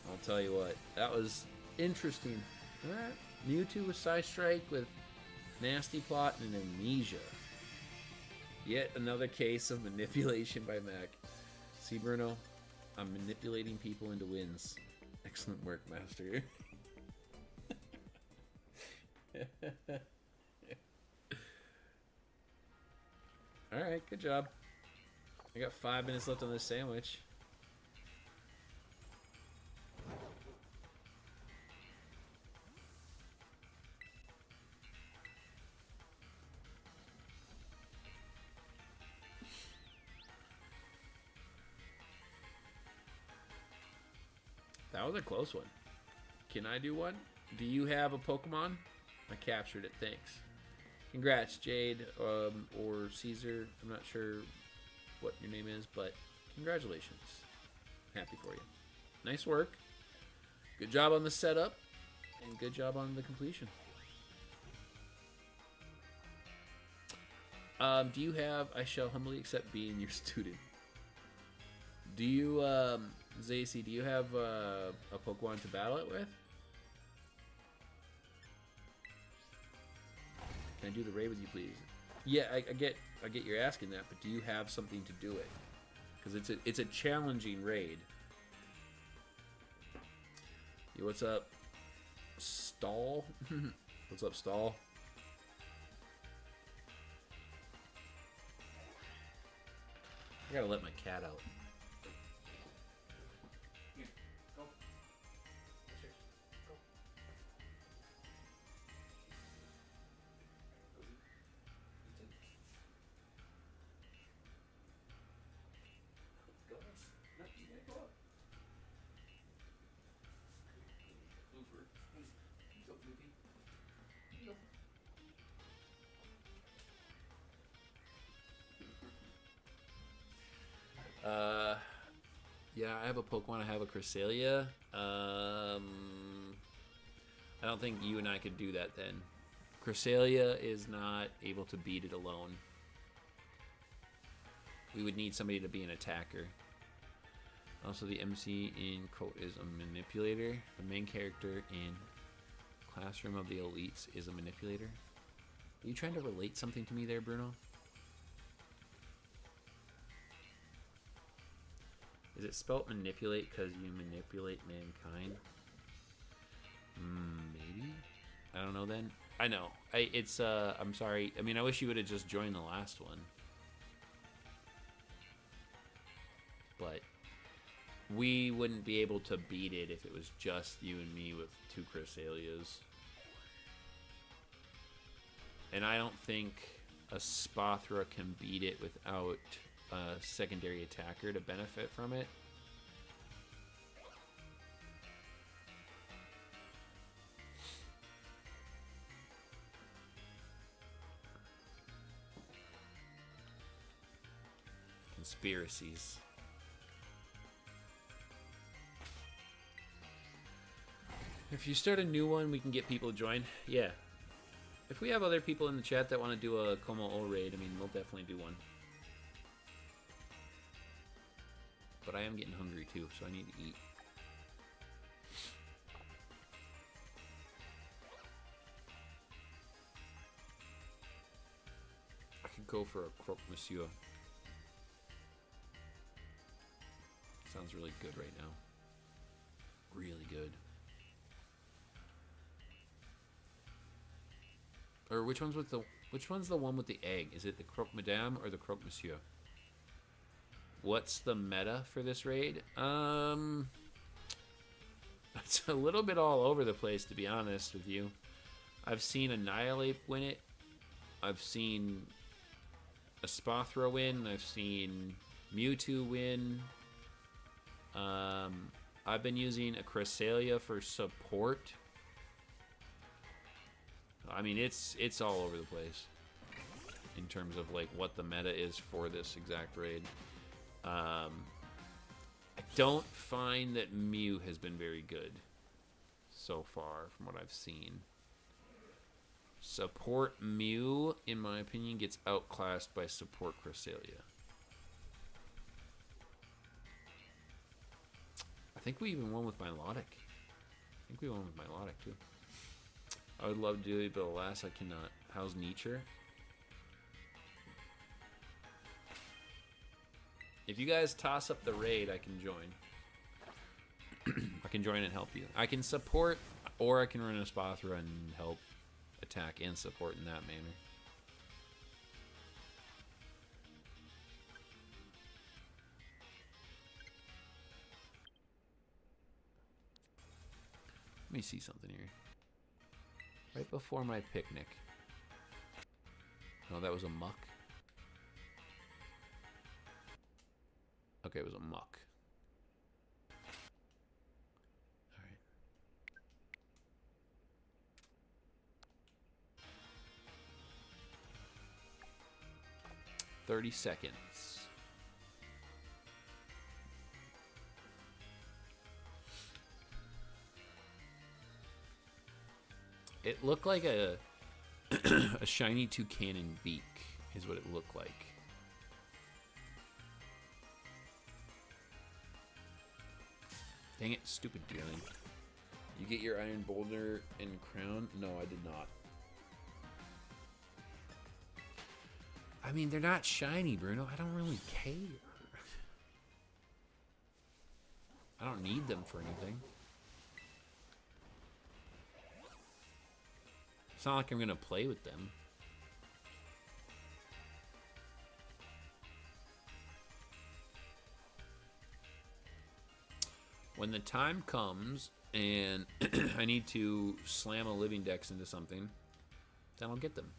I'll tell you what, that was interesting. Alright, Mewtwo with Psy Strike with Nasty Plot and Amnesia. Yet another case of manipulation by Mac. See, Bruno, I'm manipulating people into wins. Excellent work, Master. Alright, good job. I got 5 minutes left on this sandwich. That was a close one. Can I do one? Do you have a Pokemon? I captured it, thanks. Congrats, Jade, or Caesar. I'm not sure what your name is, but congratulations. Happy for you. Nice work. Good job on the setup, and good job on the completion. Do you have, I shall humbly accept being your student. Do you, Zacy, do you have a Pokemon to battle it with? Can I do the raid with you, please? Yeah, I get you're asking that, but do you have something to do it? Because it's a challenging raid. Yo, what's up, Stall? What's up, Stall? I gotta let my cat out. Here, go. Cheers. Go. Luffy? Yeah, I have a Pokemon. I have a Cresselia. I don't think you and I could do that then. Cresselia is not able to beat it alone. We would need somebody to be an attacker. Also, the MC in quote is a manipulator. The main character in Classroom of the Elites is a manipulator. Are you trying to relate something to me there, Bruno? Is it spelt manipulate because you manipulate mankind? Maybe? I don't know then. I know. I'm sorry. I mean, I wish you would have just joined the last one. But we wouldn't be able to beat it if it was just you and me with 2 Cresselias. And I don't think a Spathra can beat it without a secondary attacker to benefit from it. Conspiracies. If you start a new one, we can get people to join. Yeah. If we have other people in the chat that want to do a Kommo-o raid, I mean, we'll definitely do one. But I am getting hungry too, so I need to eat. I could go for a croque monsieur. Sounds really good right now. Really good. Or which one's the one with the egg? Is it the croque madame or the croque monsieur? What's the meta for this raid? It's a little bit all over the place, to be honest with you. I've seen Annihilate win it. I've seen a Spathra win. I've seen Mewtwo win. I've been using a Cresselia for support. I mean, it's all over the place in terms of like what the meta is for this exact raid. I don't find that Mew has been very good so far from what I've seen. Support Mew, in my opinion, gets outclassed by support Cresselia. I think we even won with Milotic. Too. I would love to do it, but alas, I cannot. How's Nature? If you guys toss up the raid, I can join. I can join and help you. I can support, or I can run a Spathra and help attack and support in that manner. Let me see something here. Right before my picnic. Oh, that was a muck. Okay, it was a muck. Alright. 30 seconds. It looked like a a shiny toucan beak is what it looked like. Dang it, stupid Deerling. You get your iron boulder and crown? No, I did not. I mean, they're not shiny, Bruno. I don't really care. I don't need them for anything. It's not like I'm gonna play with them. When the time comes and I need to slam a living dex into something, then I'll get them.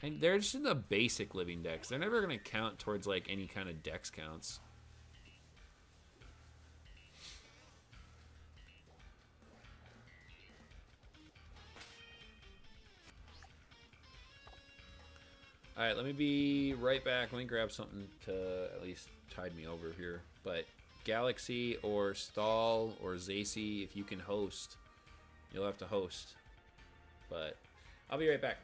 They're just in the basic living dex. They're never gonna count towards like any kind of dex counts. All right, let me be right back. Let me grab something to at least tide me over here. But Galaxy or Stall or Zacy, if you can host, you'll have to host. But I'll be right back.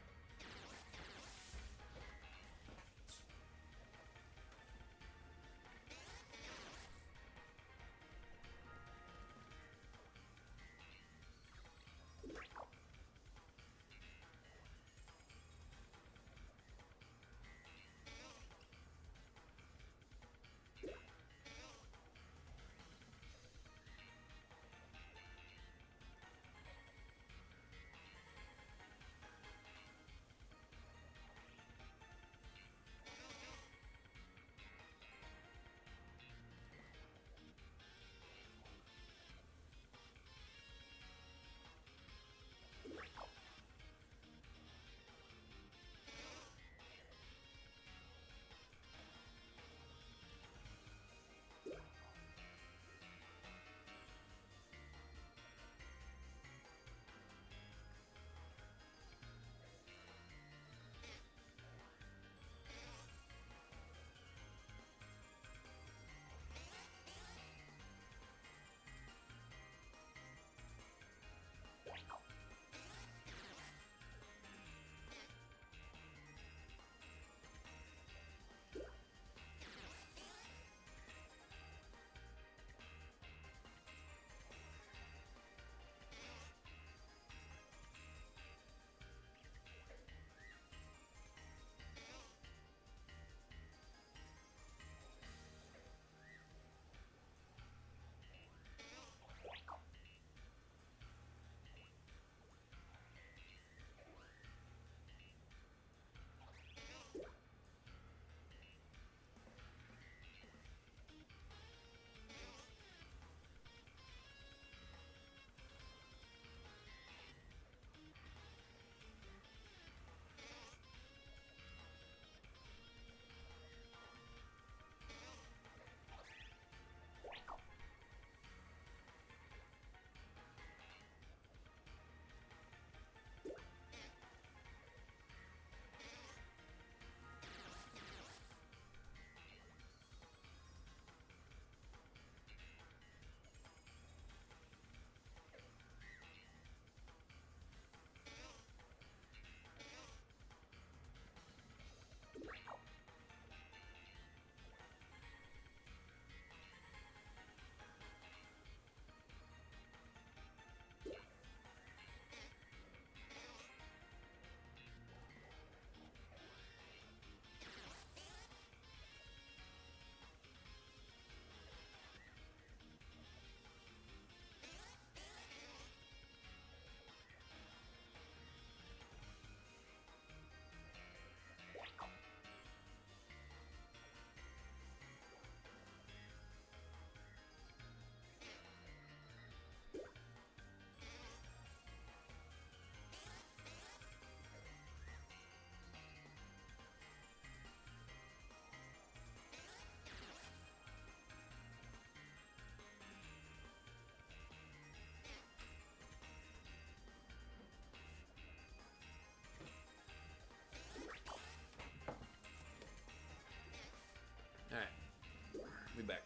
All right, be back.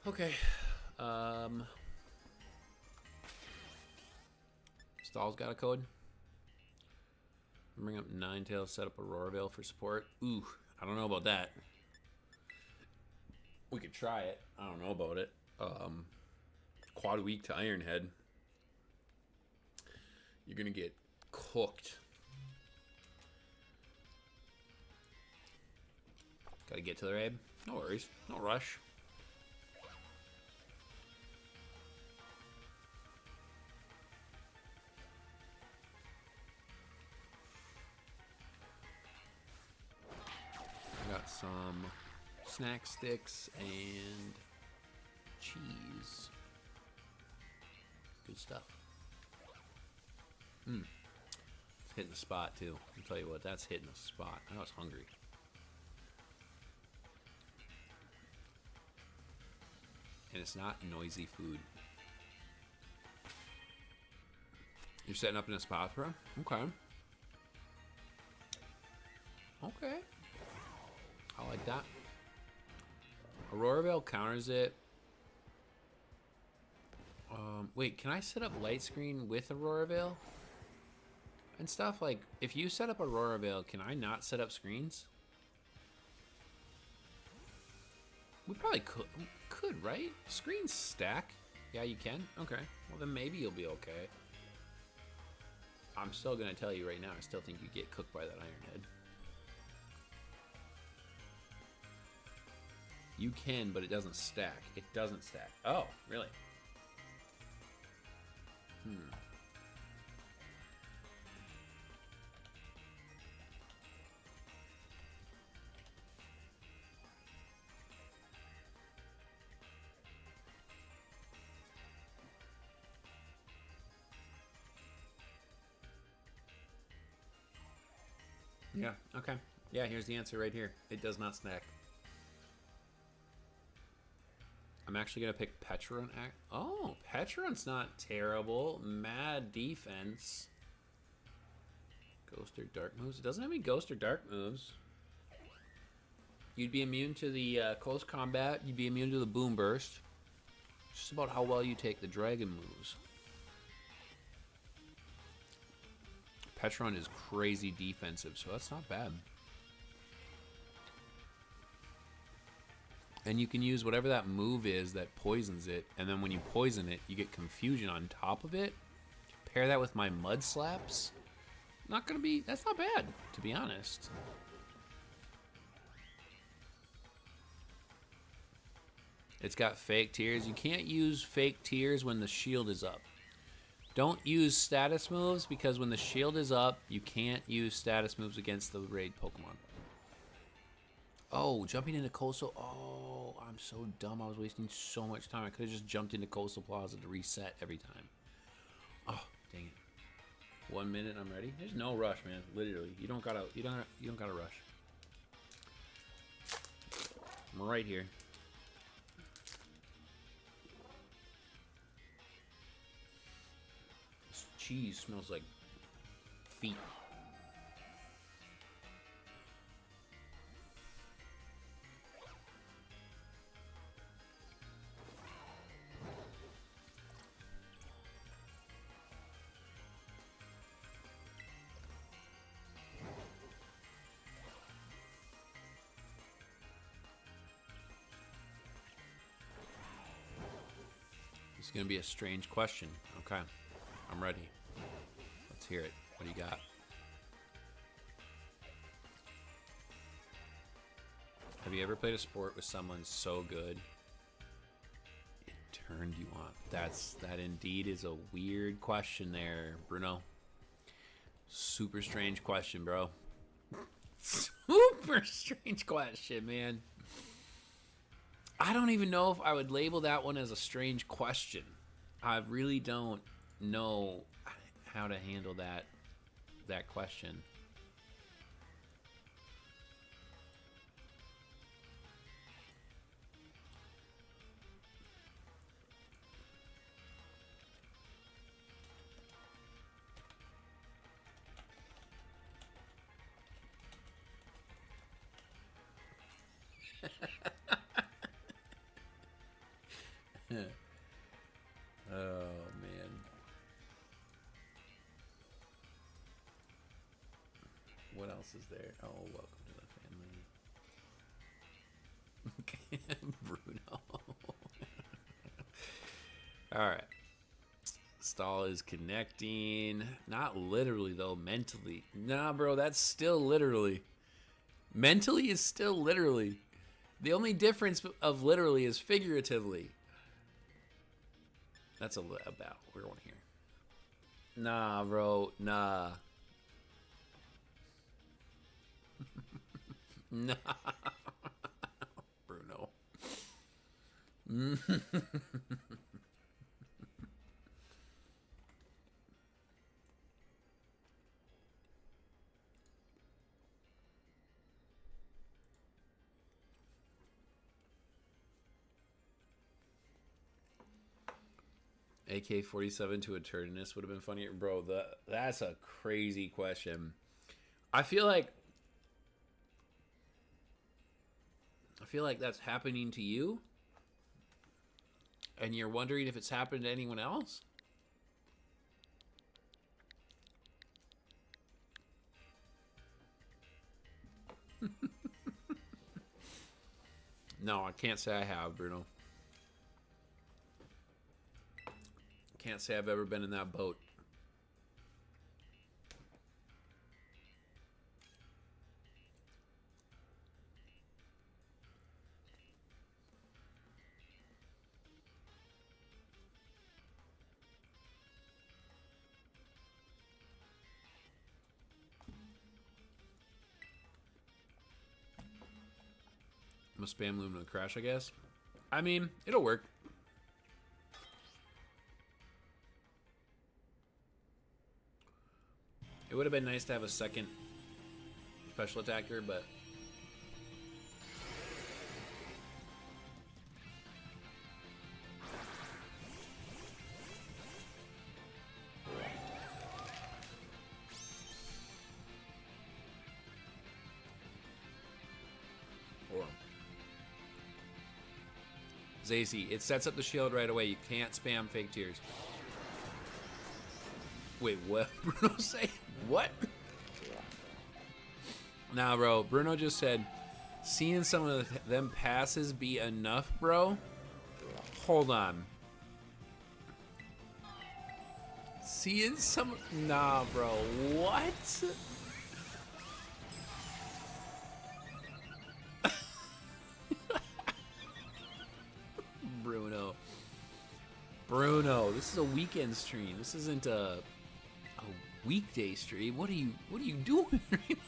Okay. Stall's got a code. Bring up Ninetales, set up a Roarvale for support. Ooh, I don't know about that. We could try it. I don't know about it. Quad weak to Ironhead. You're gonna get cooked. Gotta get to the raid. No worries. No rush. I got some snack sticks and cheese. Good stuff. It's hitting the spot too. I'll tell you what, that's hitting the spot. I was hungry. And it's not noisy food. You're setting up in a spot throw? Okay. Okay. I like that. Aurora Veil counters it. Wait, can I set up light screen with Aurora Veil? And stuff? Like, if you set up Aurora Veil, can I not set up screens? We probably could, right? Screens stack. Yeah, you can? Okay. Well, then maybe you'll be okay. I'm still going to tell you right now, I still think you get cooked by that Iron Head. You can, but it doesn't stack. It doesn't stack. Oh, really? Yeah, okay. Yeah, here's the answer right here. It does not stack. I'm actually going to pick Petron. Oh, Petron's not terrible. Mad defense. Ghost or dark moves. It doesn't have any ghost or dark moves. You'd be immune to the close combat. You'd be immune to the boom burst. Just about how well you take the dragon moves. Petron is crazy defensive, so that's not bad. And you can use whatever that move is that poisons it, and then when you poison it, you get confusion on top of it. Pair that with my mud slaps. That's not bad, to be honest. It's got fake tears. You can't use fake tears when the shield is up. Don't use status moves, because when the shield is up, you can't use status moves against the raid Pokemon. Oh, jumping into Coastal. Oh, I'm so dumb. I was wasting so much time. I could have just jumped into Coastal Plaza to reset every time. Oh, dang it. 1 minute, I'm ready. There's no rush, man. Literally, you don't gotta rush. I'm right here. This cheese smells like feet. It's gonna be a strange question. Okay, I'm ready. Let's hear it. What do you got? Have you ever played a sport with someone so good it turned you on? That indeed is a weird question there, Bruno. Super strange question, bro. Super strange question, man. I don't even know if I would label that one as a strange question. I really don't know how to handle that question. Oh, man. What else is there? Oh, welcome to the family. Bruno. Alright. Stall is connecting. Not literally, though. Mentally. Nah, bro, that's still literally. Mentally is still literally. The only difference of literally is figuratively. That's about what we're going here. Nah, bro. Nah. Nah. Bruno. AK-47 to Eternus would have been funnier. Bro, that's a crazy question. I feel like that's happening to you. And you're wondering if it's happened to anyone else? No, I can't say I have, Bruno. Can't say I've ever been in that boat. I'm gonna spam Lumina Crash, I guess. I mean, it'll work. It would have been nice to have a second special attacker, but Zacy, it sets up the shield right away. You can't spam fake tears. Wait, what? Bruno say? What? Nah, bro. Bruno just said, seeing some of them passes be enough, bro? Hold on. Seeing some... Nah, bro. What? Bruno, this is a weekend stream. This isn't a weekday stream. What are you doing right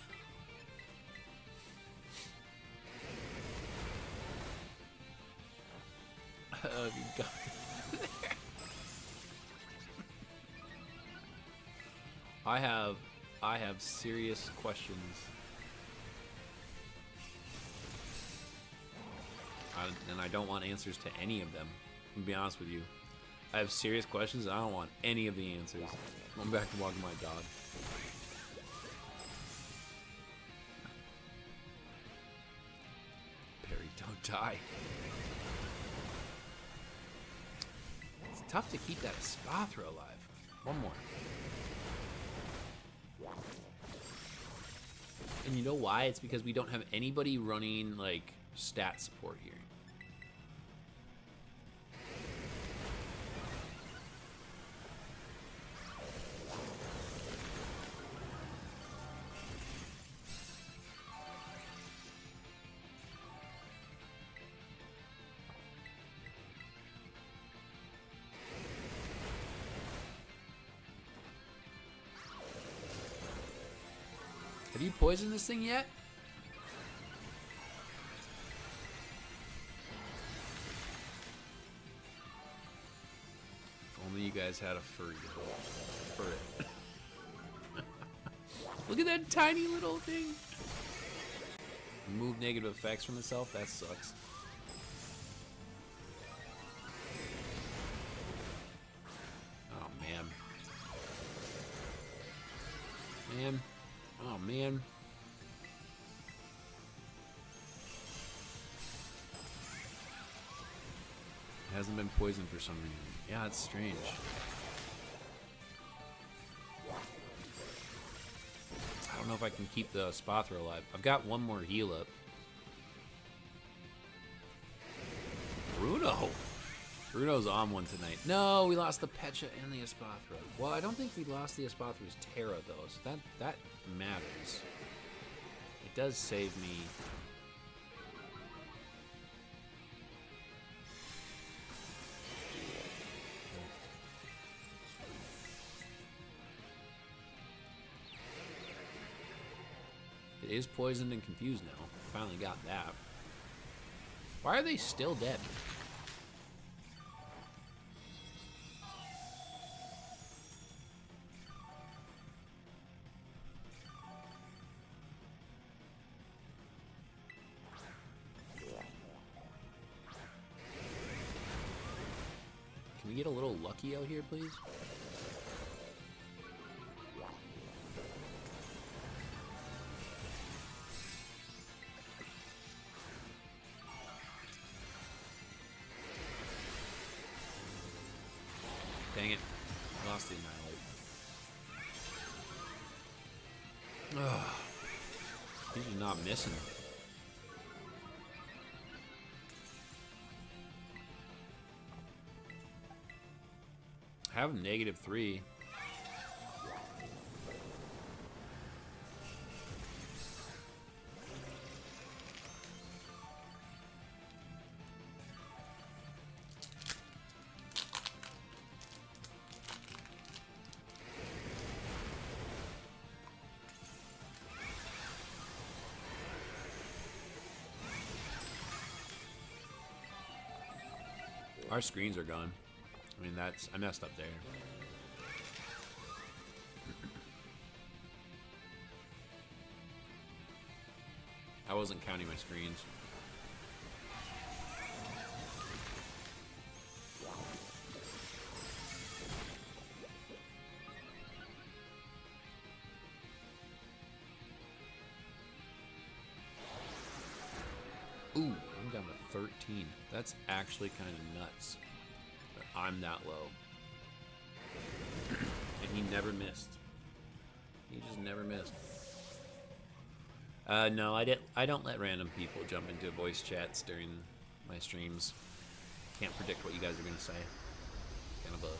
now? God. I have serious questions. And I don't want answers to any of them. To be honest with you, I have serious questions and I don't want any of the answers. I'm back to walking my dog. Perry, don't die. It's tough to keep that Spathra alive. One more. And you know why? It's because we don't have anybody running like stat support here. Have you poisoned this thing yet? If only you guys had a furry for it. Look at that tiny little thing. Remove negative effects from itself? That sucks. Oh, man. Man. Oh, man. It hasn't been poisoned for some reason. Yeah, it's strange. I don't know if I can keep the Spathra alive. I've got one more heal up. Bruno! Bruno's on one tonight. No, we lost the Pecha and the Espathra. Well, I don't think we lost the Espathra's Terra, though, so that matters. It does save me. It is poisoned and confused now. Finally got that. Why are they still dead? we get a little lucky out here, please? Dang it. Lost the Annihilate. Ugh. He's just not missing. Have -3. Our screens are gone. I mean, I messed up there. I wasn't counting my screens. Ooh, I'm down to 13. That's actually kind of nuts. That I'm that low. And he never missed. He just never missed. No, I don't let random people jump into voice chats during my streams. Can't predict what you guys are gonna say. Kind of a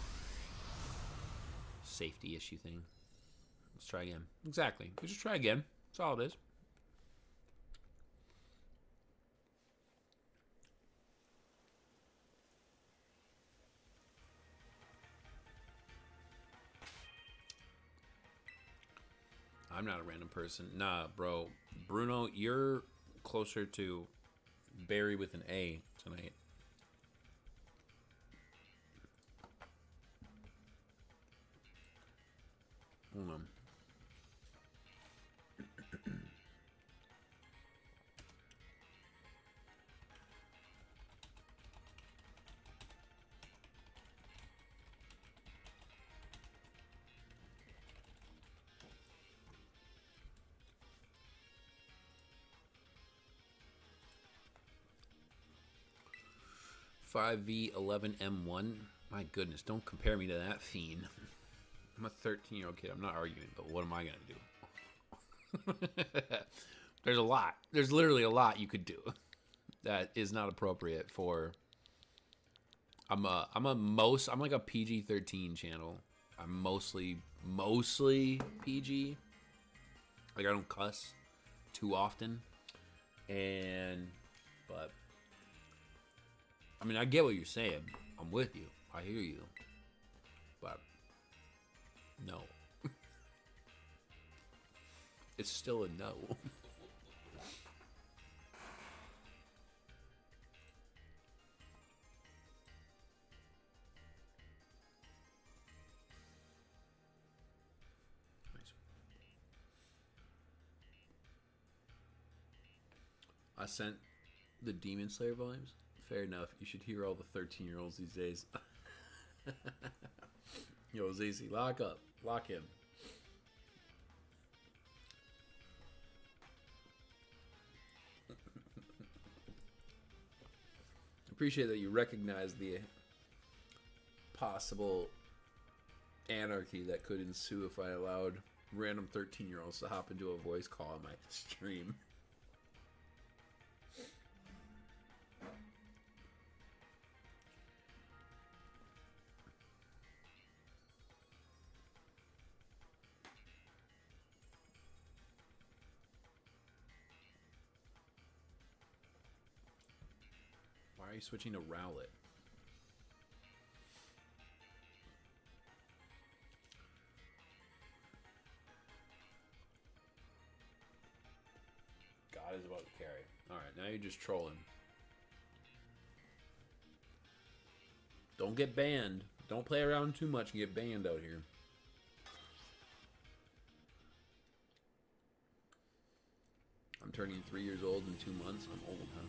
safety issue thing. Let's try again. Exactly. We just try again. That's all it is. I'm not a random person. Nah, bro. Bruno, you're closer to Barry with an A tonight. Hold on. 5V11M1. My goodness, don't compare me to that fiend. I'm a 13-year-old kid. I'm not arguing, but what am I going to do? There's a lot. There's literally a lot you could do that is not appropriate for... I'm like a PG-13 channel. I'm mostly PG. Like, I don't cuss too often. But I mean, I get what you're saying. I'm with you. I hear you. But no. It's still a no. I sent the Demon Slayer volumes. Fair enough. You should hear all the 13-year-olds these days. Yo, ZZ, lock up. Lock him. Appreciate that you recognize the possible anarchy that could ensue if I allowed random 13-year-olds to hop into a voice call on my stream. Why are you switching to Rowlet? God is about to carry. Alright, now you're just trolling. Don't get banned. Don't play around too much and get banned out here. I'm turning 3 years old in 2 months. I'm old, huh?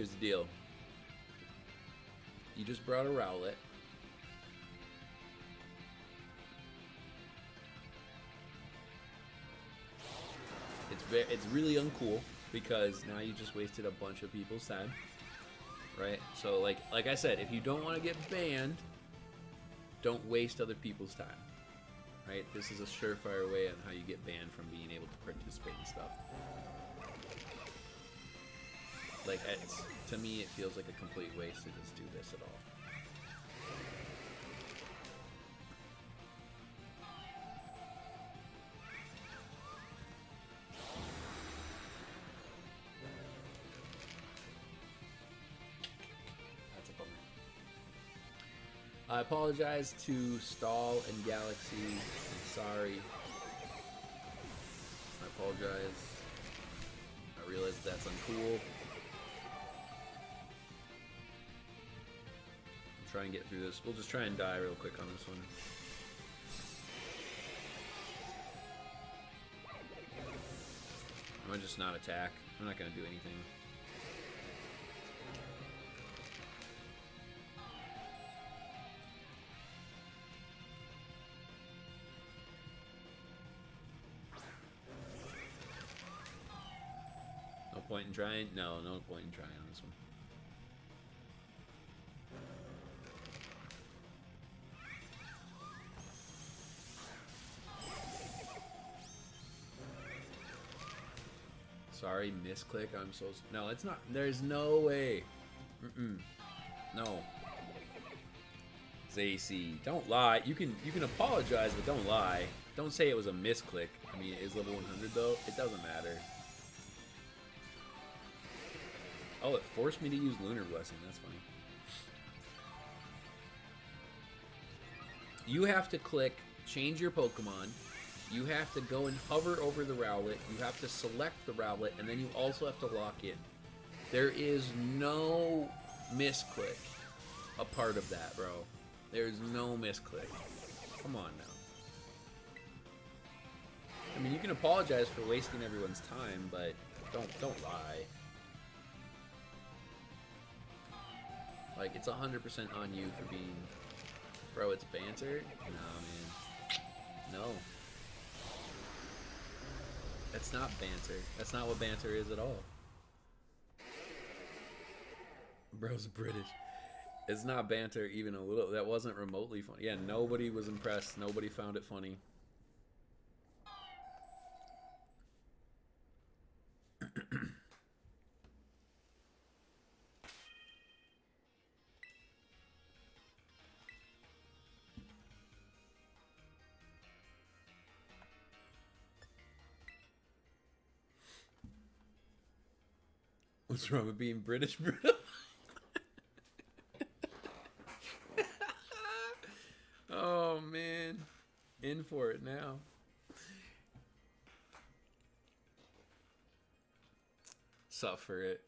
Here's the deal. You just brought a Rowlet. It's really uncool because now you just wasted a bunch of people's time, right? So like I said, if you don't want to get banned, don't waste other people's time, right? This is a surefire way on how you get banned from being able to participate in stuff. Like, to me, it feels like a complete waste to just do this at all. That's a bummer. I apologize to Stall and Galaxy. I'm sorry. I apologize. I realize that's uncool. Try and get through this. We'll just try and die real quick on this one. I'm gonna just not attack. I'm not gonna do anything. No point in trying? No point in trying on this one. Sorry, misclick. I'm so... No, it's not. There's no way. No. Zacy, don't lie. You can apologize, but don't lie. Don't say it was a misclick. I mean, it is level 100, though. It doesn't matter. Oh, it forced me to use Lunar Blessing. That's funny. You have to click change your Pokemon. You have to go and hover over the Rowlet. You have to select the Rowlet, and then you also have to lock in. There is no misclick a part of that, bro. There's no misclick. Come on now. I mean, you can apologize for wasting everyone's time, but don't lie. Like, it's 100% on you for being... Bro, it's banter? Nah, man. No. That's not banter. That's not what banter is at all. Bro's British. It's not banter even a little. That wasn't remotely funny. Yeah, nobody was impressed. Nobody found it funny. What's wrong with being British, bro? Oh, man. In for it now. Suffer it.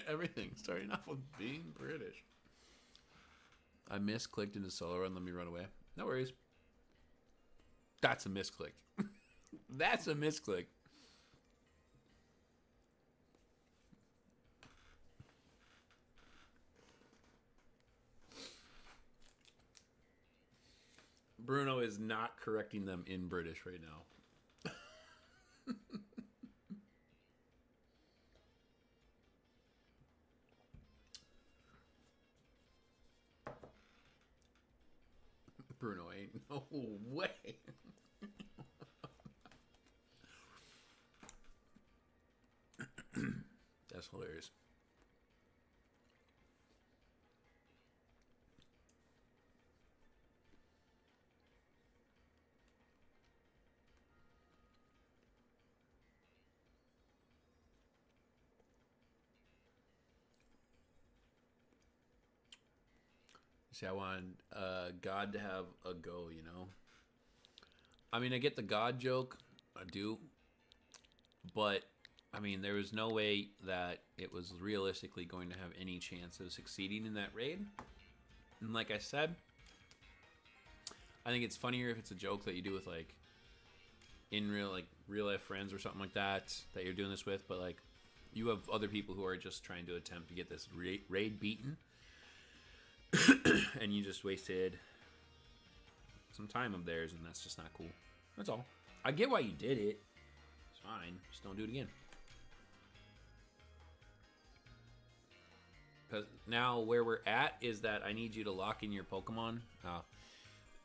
Everything starting off with being British. I misclicked into solo run. Let me run away. No worries. That's a misclick. That's a misclick. Bruno is not correcting them in British right now. Bruno ain't no way. That's hilarious. See, I want God to have a go, you know? I mean, I get the God joke. I do. But, I mean, there was no way that it was realistically going to have any chance of succeeding in that raid. And like I said, I think it's funnier if it's a joke that you do with like in real life friends or something like that you're doing this with, but like you have other people who are just trying to attempt to get this raid beaten, and you just wasted some time of theirs, and that's just not cool. That's all. I get why you did it. It's fine. Just don't do it again. Because now where we're at is that I need you to lock in your Pokemon.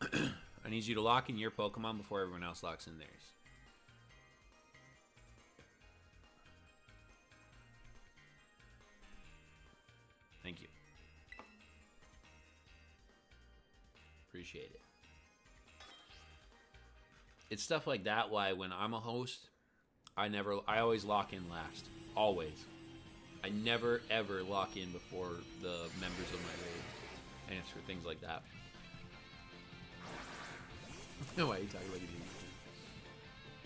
I need you to lock in your Pokemon before everyone else locks in theirs. Thank you. Appreciate it. It's stuff like that why when I'm a host, I always lock in last. Always. I never ever lock in before the members of my raid. And it's for things like that. No way you talking like a dude.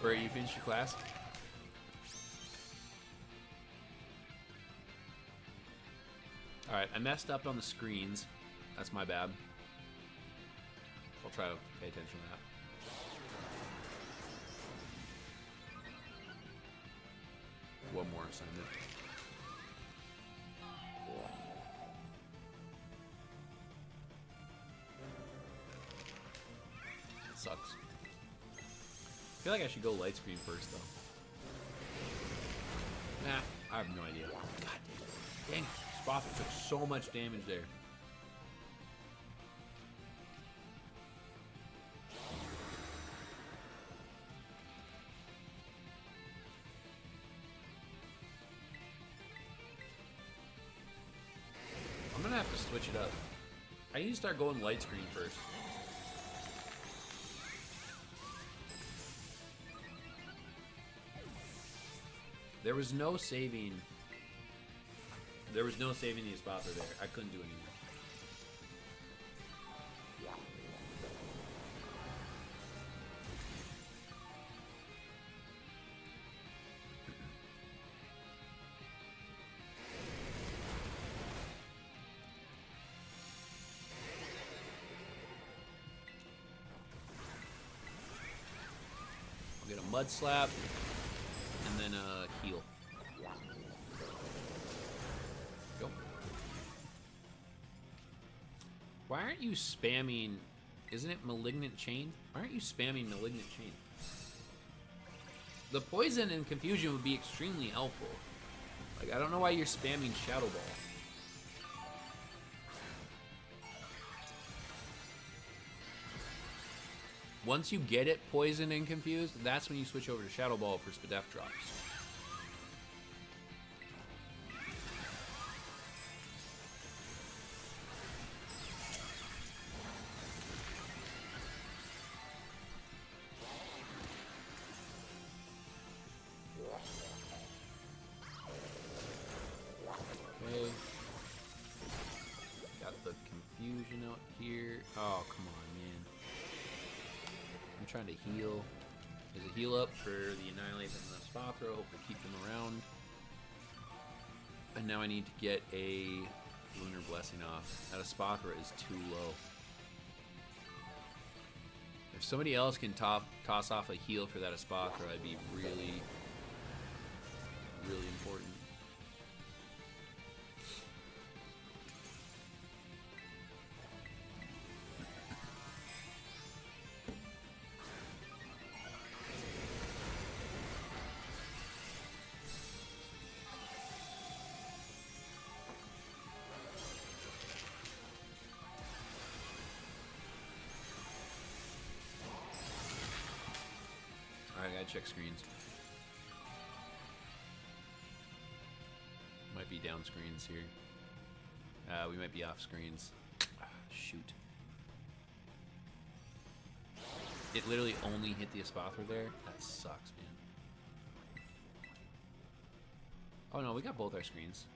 Where you finished your class? Alright, I messed up on the screens. That's my bad. I'll try to pay attention to that. One more assignment. It sucks. I feel like I should go light screen first, though. Nah, I have no idea. God dang it. Dang it. Spofford took so much damage there. I'm gonna have to switch it up. I need to start going light screen first. There was no saving. There was no saving the Espather there. I couldn't do anything. I'll get a mud slap and then a heal. Go. Why aren't you spamming? Isn't it Malignant Chain? Why aren't you spamming Malignant Chain? The poison and confusion would be extremely helpful. Like, I don't know why you're spamming Shadow Ball. Once you get it poisoned and confused, that's when you switch over to Shadow Ball for Spadef drops. Okay. Got the confusion out here. Oh, come on, man. I'm trying to heal. There's a heal up for the Annihilate and the Spathro. Hopefully keep them around. And now I need to get a Lunar Blessing off. That Spathro is too low. If somebody else can toss off a heal for that Spathro, that'd be really, really important. Alright, I gotta check screens. Might be down screens here. We might be off screens. Shoot. It literally only hit the Espathra there? That sucks, man. Oh no, we got both our screens.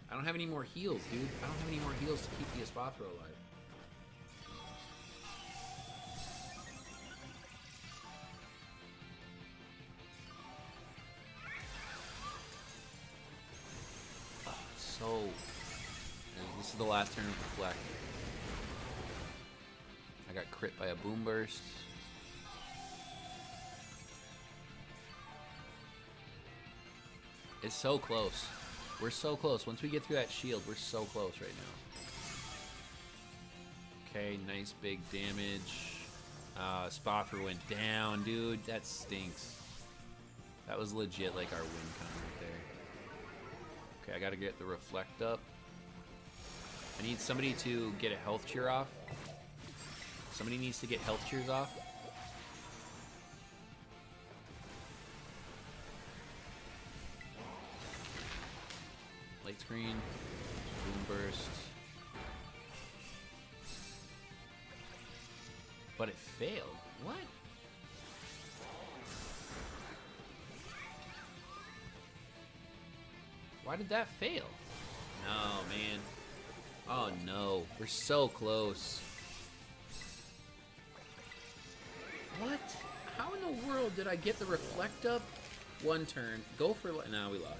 I don't have any more heals, dude. I don't have any more heals to keep the Espathra alive. This is the last turn of Reflect. I I got crit by a boom burst. It's so close. We're so close. Once we get through that shield, we're so close right now. Okay, nice big damage. Spothra went down, dude. That stinks. That was legit like our win con right there. Okay, I gotta get the reflect up. I need somebody to get a health cheer off. Somebody needs to get health cheers off. Light screen, boom burst. But it failed. What? Why did that fail? No, man. Oh no, we're so close. What? How in the world did I get the reflect up? One turn, go for... No, we lost.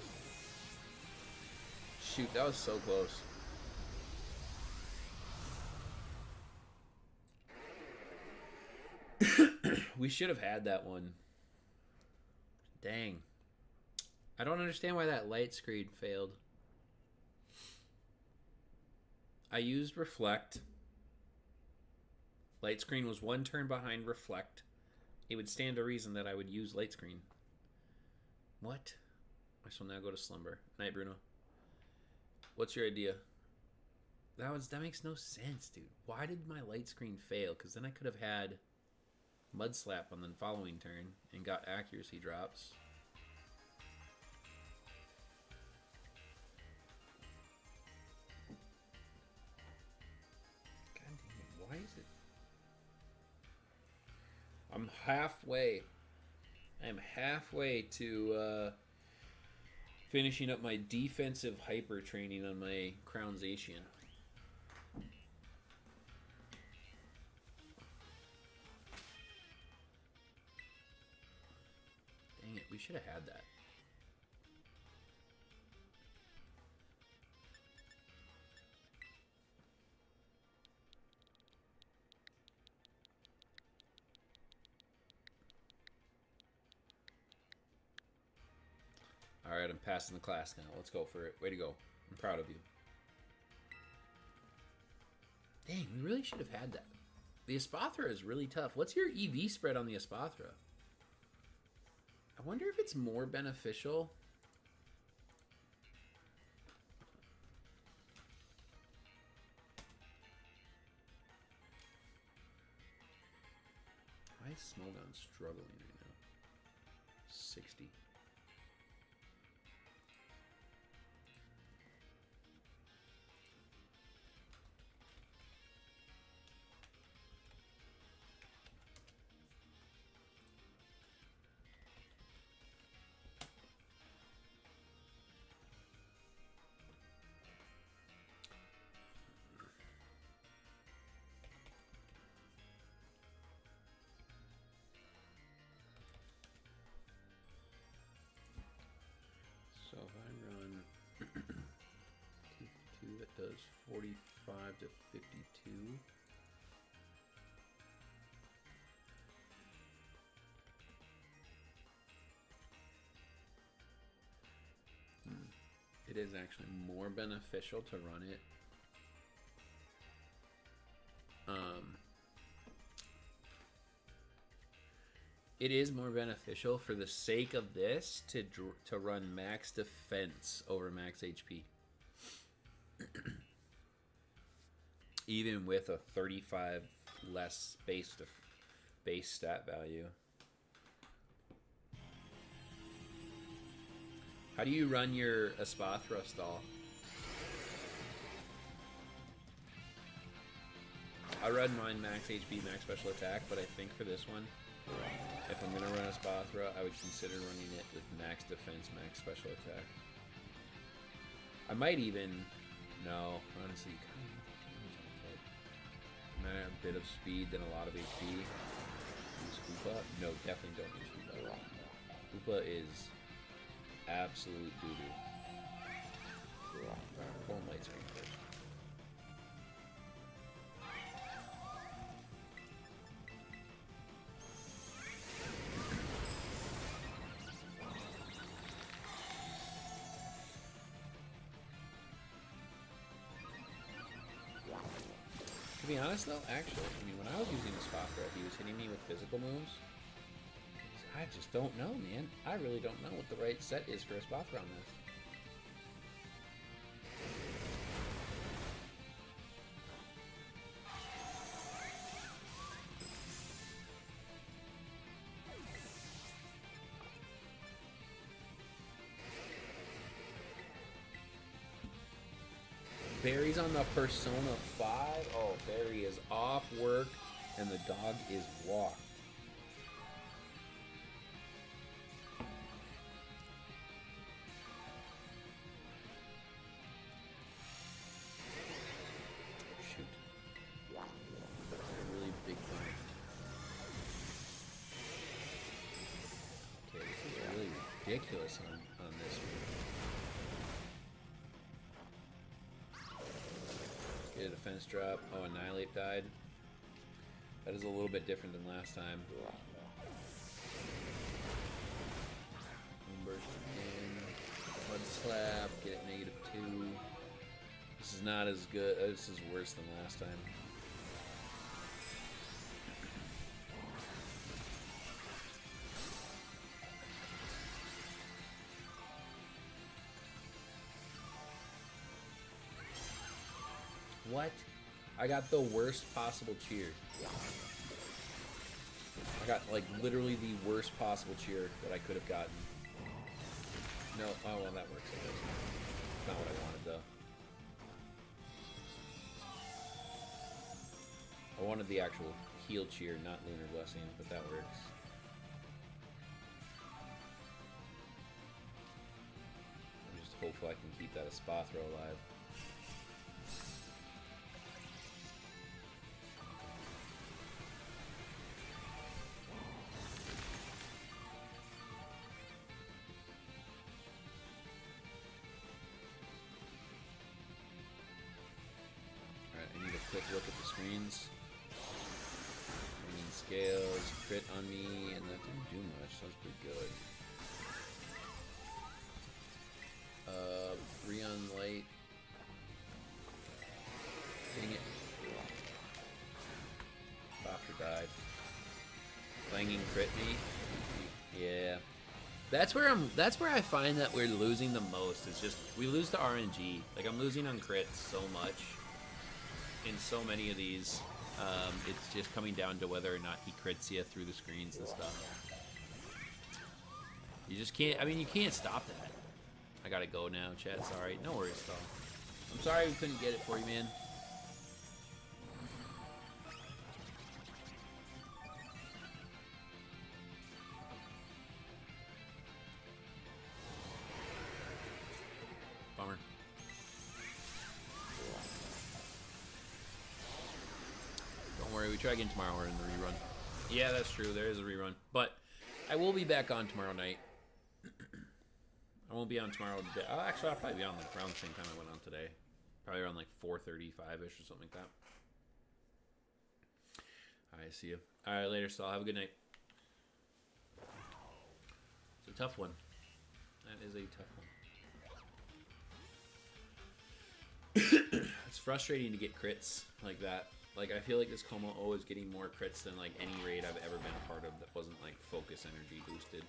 Shoot, that was so close. We should have had that one. Dang. I don't understand why that light screen failed. I used Reflect. Light screen was one turn behind Reflect. It would stand to reason that I would use light screen. What? I shall now go to slumber. Night, Bruno. What's your idea? That makes no sense, dude. Why did my light screen fail? Because then I could have had Mud Slap on the following turn and got accuracy drops. God dang it, why is it? I'm halfway. I'm halfway to finishing up my defensive hyper training on my Crown Zacian. Dang it, we should have had that. Alright, I'm passing the class now. Let's go for it. Way to go. I'm proud of you. Dang, we really should have had that. The Espathra is really tough. What's your EV spread on the Espathra? I wonder if it's more beneficial. Why is Smogon struggling right now? 60. So if I run T2, that does 45 to 52. It is actually more beneficial to run it. It is more beneficial for the sake of this to run max defense over max HP. Even with a 35 less base stat value. How do you run your Espathra stall? I run mine max HP, max special attack, but I think for this one, if I'm gonna run Espathra, I would consider running it with max defense, max special attack. I might even, no, honestly, you kind of need the damage on it. I might have a bit of speed, then a lot of HP. Use Hoopa? No, definitely don't use Hoopa. Hoopa is absolute doo-doo. Alright, pull light screen first. To be honest, though, actually, I mean, when I was using the spot threat, he was hitting me with physical moves. I just don't know, man. I really don't know what the right set is for a spot threat on this. Barry's on the Persona 5. Oh, Barry is off work, and the dog is walked. Shoot. That's a really big thing. Okay, this is really ridiculous on this one. Get a defense drop. Oh, Annihilate died. That is a little bit different than last time. Moonburst again. Mud Slap. Get it -2. This is not as good. This is worse than last time. What? I got the worst possible cheer. I got, like, literally the worst possible cheer that I could have gotten. No, oh, well, that works, I guess. Not what I wanted, though. I wanted the actual heal cheer, not Lunar Blessing, but that works. I'm just hopeful I can keep that a spa throw alive. Quick look at the screens. I mean, scales, crit on me, and that didn't do much. That was pretty good. Rion Light. Dang it. Bopper died. Clanging crit me. Yeah. That's where I find that we're losing the most. It's just we lose to RNG. Like, I'm losing on crits so much. In so many of these, it's just coming down to whether or not he crits you through the screens and stuff. You just can't, I mean, you can't stop that. I gotta go now, chat, sorry. No worries, though. I'm sorry we couldn't get it for you, man. Bummer. Don't worry, we try again tomorrow. We're in the rerun. Yeah, that's true. There is a rerun. But I will be back on tomorrow night. I won't be on tomorrow. Actually, I'll probably be on like around the same time I went on today. Probably around like 4:35-ish or something like that. Alright, see you. Alright, later, Saul. Have a good night. It's a tough one. That is a tough one. It's frustrating to get crits like that. Like, I feel like this Kommo-o is getting more crits than, like, any raid I've ever been a part of that wasn't, like, focus energy boosted.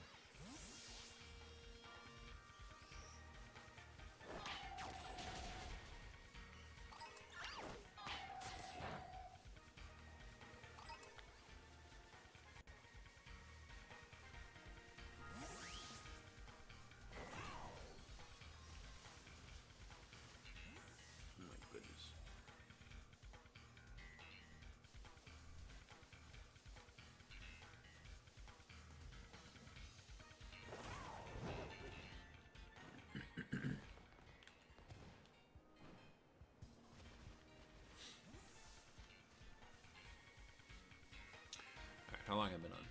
How long have I been on?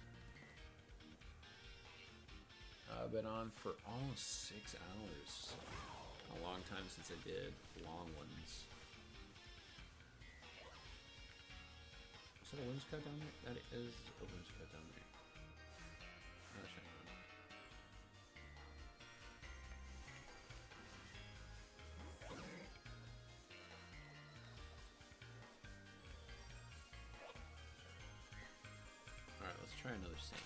I've been on for almost 6 hours. A long time since I did long ones. Is that a whimsicott down there? That is a whimsicott down there. Not sure. sandwich.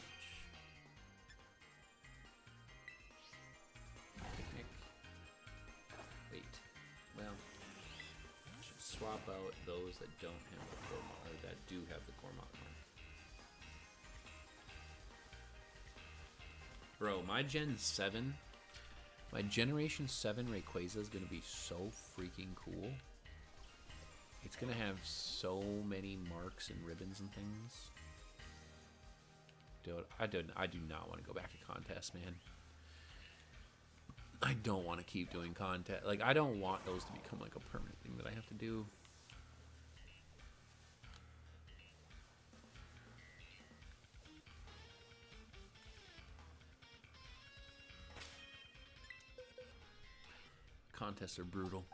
Picnic. Wait. Well, I should swap out those that don't have the Kormo, or that do have the Kormo mark. Bro, my Gen 7, my Generation 7 Rayquaza is going to be so freaking cool. It's going to have so many marks and ribbons and things. Dude, I do not want to go back to contests, man. I don't want to keep doing contest. Like, I don't want those to become like a permanent thing that I have to do. Contests are brutal.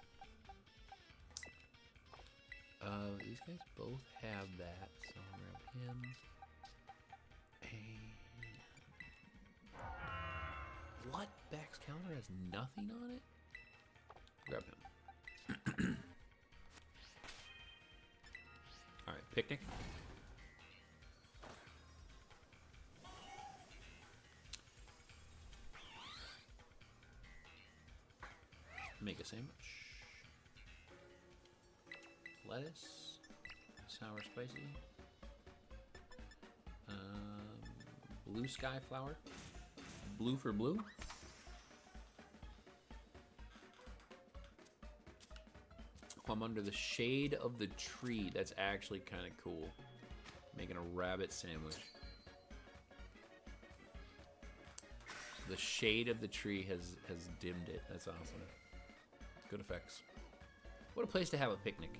These guys both have that, so I'll grab him. And what? Back's counter has nothing on it? Grab him. Alright, picnic. Make a sandwich. Lettuce. Sour spicy. Blue sky flower. Blue for blue. I'm under the shade of the tree. That's actually kind of cool. Making a rabbit sandwich. The shade of the tree has dimmed it. That's awesome. Good effects. What a place to have a picnic.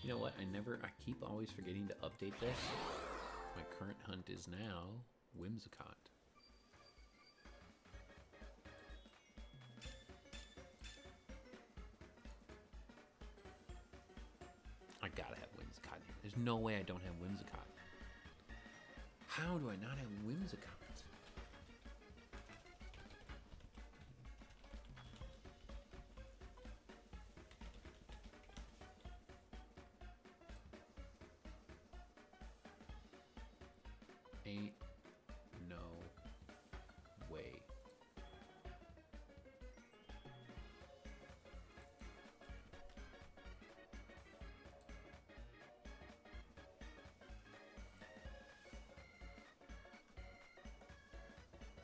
You know what? I keep always forgetting to update this. My current hunt is now Whimsicott. I gotta have Whimsicott. There's no way I don't have Whimsicott. How do I not have Whimsicott? Ain't no way.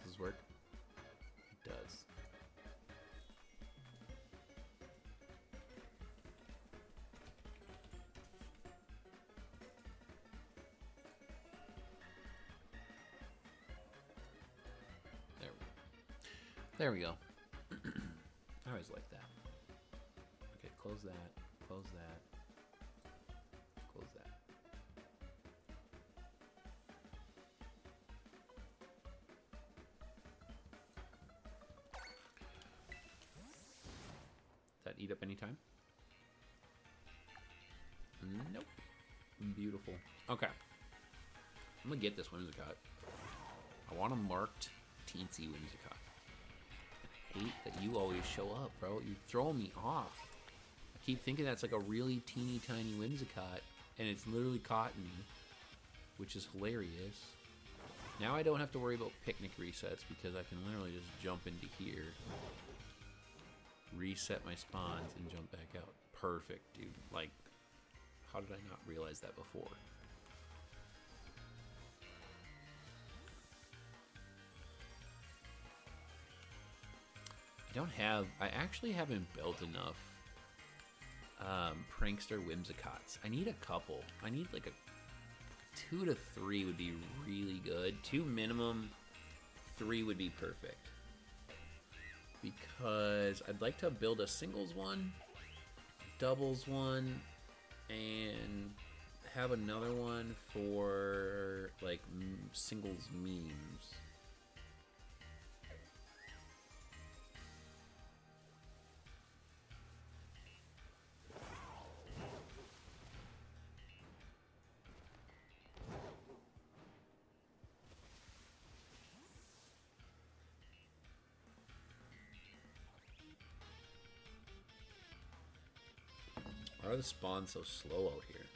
Does this work? It does. There we go. I always like that. Okay, close that. Close that. Close that. That eat up any time? Nope. Beautiful. Okay. I'm gonna get this Whimsicott. I want a marked teensy Whimsicott. I hate that you always show up, bro. You throw me off. I keep thinking that's like a really teeny tiny Whimsicott, and it's literally caught me, which is hilarious. Now I don't have to worry about picnic resets because I can literally just jump into here, reset my spawns, and jump back out. Perfect, dude. Like, how did I not realize that before? I actually haven't built enough prankster Whimsicotts. I need a couple. I need like a 2 to 3 would be really good. 2 minimum, 3 would be perfect. Because I'd like to build a singles one, doubles one, and have another one for like singles memes. Why are the spawns so slow out here?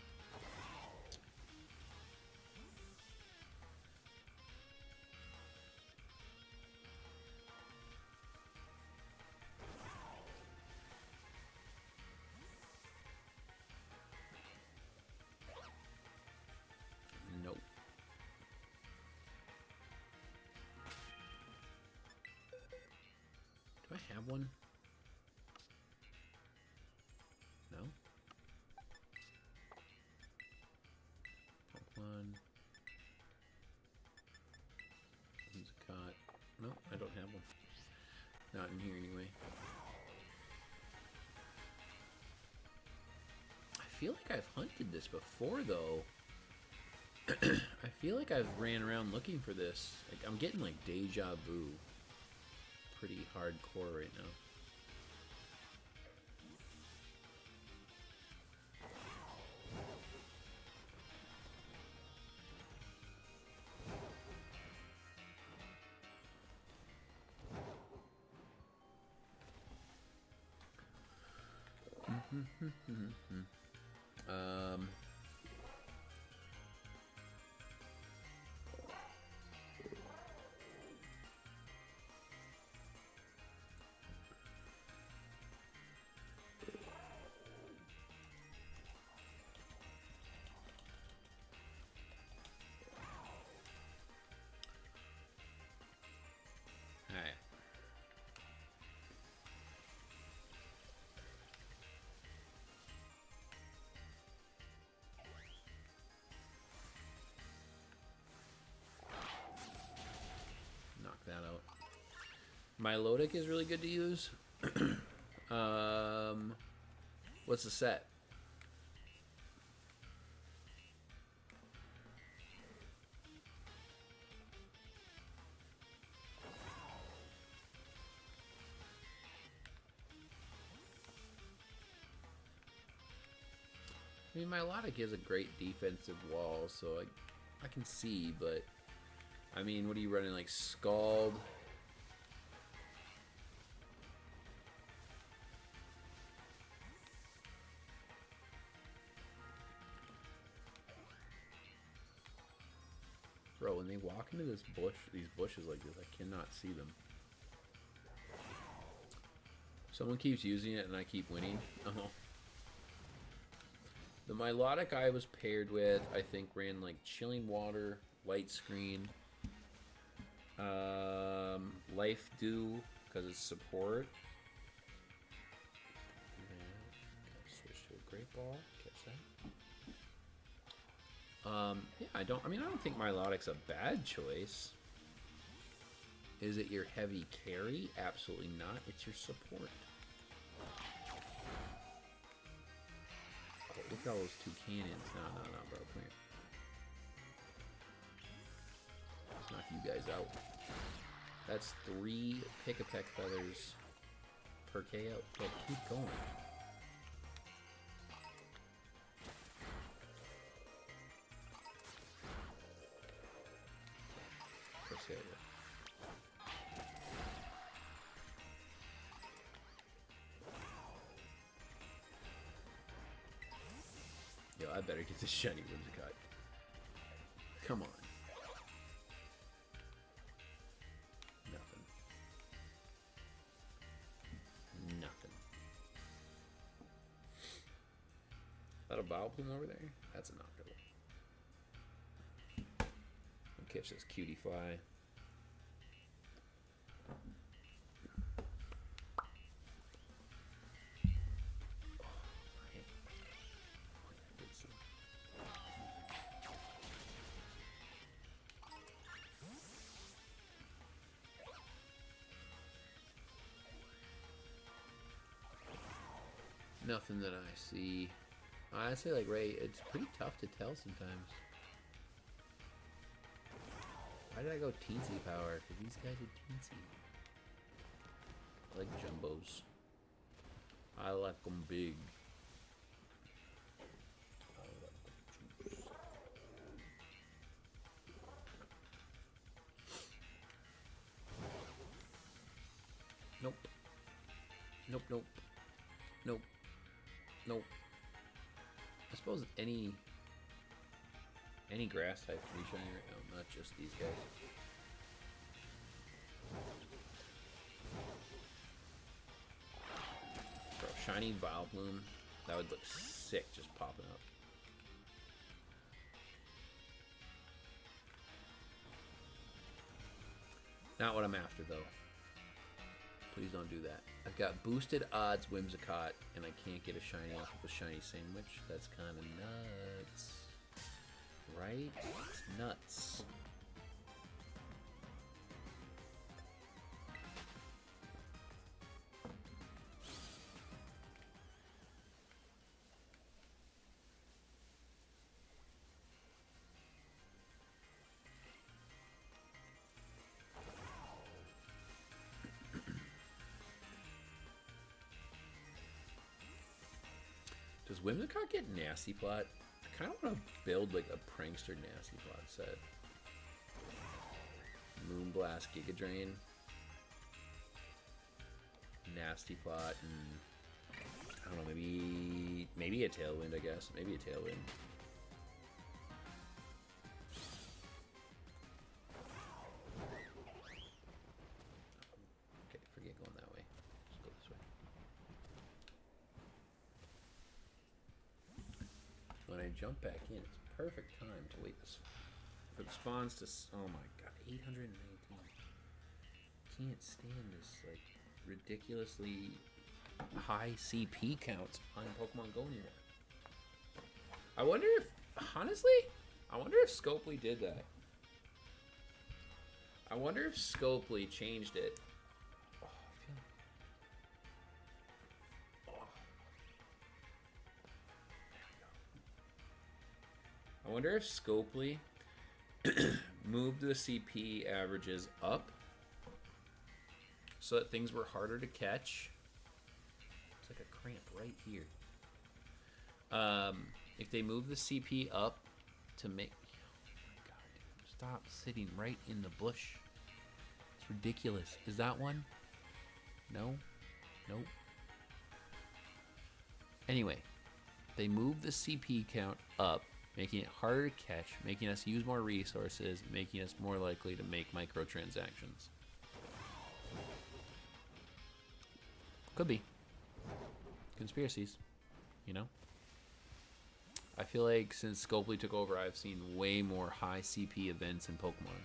Nope. Do I have one? No? Pokemon. Who's a caught? No, I don't have one. Not in here anyway. I feel like I've hunted this before though. I feel like I've ran around looking for this. Like I'm getting like deja vu. Pretty hardcore right now. um Alright. Knock that out. Milotic is really good to use. What's the set? I mean, Milotic is a great defensive wall, so I can see, but I mean, what are you running, like Scald? Bro, when they walk into this bush, these bushes like this, I cannot see them. Someone keeps using it and I keep winning. Oh. The Milotic I was paired with, I think, ran like Chilling Water, Light Screen, Life Dew, because it's support. Switch to a Great Ball. Catch that. Yeah, I don't think Milotic's a bad choice. Is it your heavy carry? Absolutely not. It's your support. Oh, look at all those two cannons. No, bro. Come here. Let's knock you guys out. That's 3 Pick-a-Peck feathers per KO. Yeah, keep going. Yo, I better get this shiny Whimsicott. Come on. Nothing. Nothing. That a Vileplume over there? That's a knockable. I'll catch this cutie fly. Nothing that I see. Honestly, like Ray, it's pretty tough to tell sometimes. Why did I go teensy power? Because these guys are teensy. I like jumbos. I like them big. I like them juice. Nope. Nope, nope. Nope. Nope. I suppose any grass type can be shiny right now, not just these guys. Bro, shiny Vileplume, that would look sick just popping up. Not what I'm after though. Please don't do that. I've got boosted odds Whimsicott, and I can't get a shiny off of a shiny sandwich. That's kind of nuts. Right? It's nuts. Does Whimsicott get Nasty Plot? I kind of want to build like a prankster Nasty Plot set. Moonblast Giga Drain. Nasty Plot and I don't know, maybe a Tailwind, I guess. Maybe a Tailwind. Okay, forget going that way. Just go this way. When I jump back in, it's perfect time to wait for the spawns to. Oh my god, 819. Can't stand this like ridiculously high CP counts on Pokemon Go anymore. I wonder if, honestly, I wonder if Scopely did that. I wonder if Scopely changed it. Oh, I wonder if Scopely moved the CP averages up so that things were harder to catch. It's like a cramp right here. If they move the CP up to make... Oh my god, dude. Stop sitting right in the bush. It's ridiculous. Is that one? No? Nope. Anyway, they move the CP count up, making it harder to catch, making us use more resources, making us more likely to make microtransactions. Could be. Conspiracies, you know? I feel like since Scopely took over, I've seen way more high CP events in Pokemon.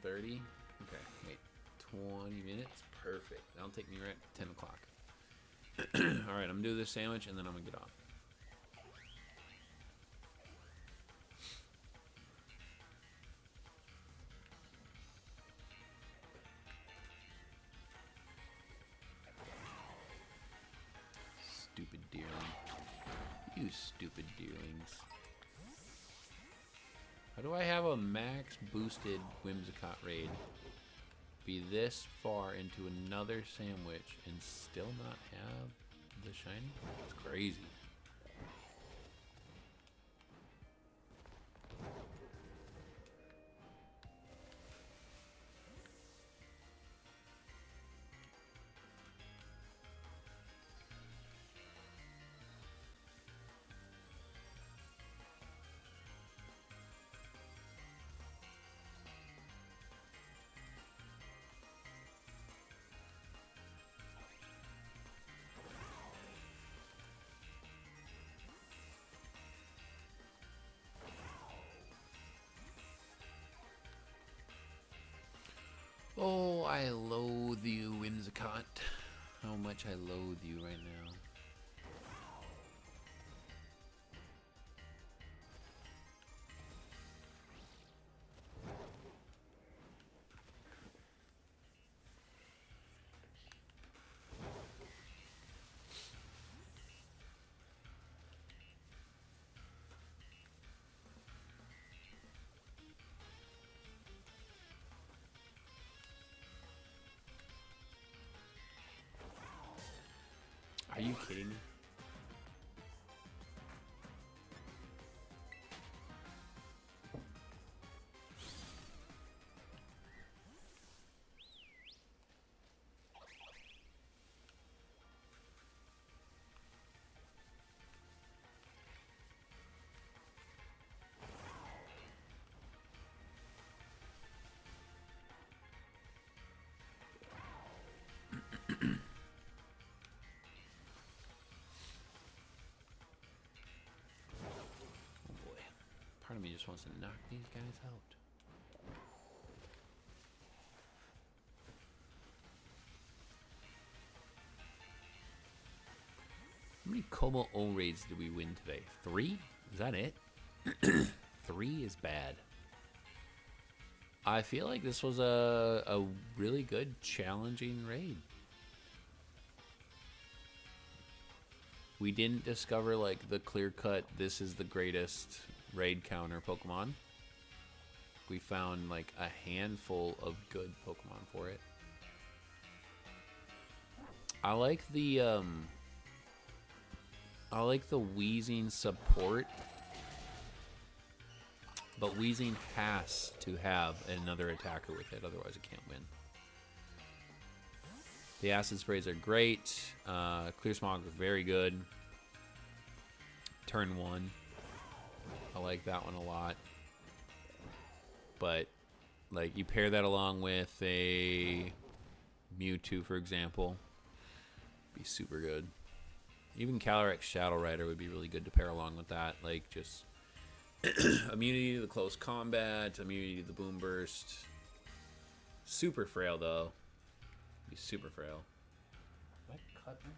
.30. Okay, wait. 20 minutes? Perfect. That'll take me right at 10 o'clock. Alright, I'm gonna do this sandwich and then I'm gonna get off. Stupid deerling. You stupid deerlings. How do I have a max boosted Whimsicott raid be this far into another sandwich and still not have the shiny? That's crazy. Oh, I loathe you, Whimsicott. How much I loathe you right now. Are you kidding me? Part of me just wants to knock these guys out. How many Kommo-o raids did we win today? 3? Is that it? 3 is bad. I feel like this was a really good, challenging raid. We didn't discover like the clear-cut, this is the greatest raid counter Pokemon. We found like a handful of good Pokemon for it. I like the Weezing support, but Weezing has to have another attacker with it, otherwise it can't win. The acid sprays are great. Clear Smog is very good. Turn 1. I like that one a lot. But, like, you pair that along with a Mewtwo, for example. Be super good. Even Calyrex Shadow Rider would be really good to pair along with that. Like, just immunity to the close combat, immunity to the boom burst. Super frail, though. Be super frail. Did I cut myself?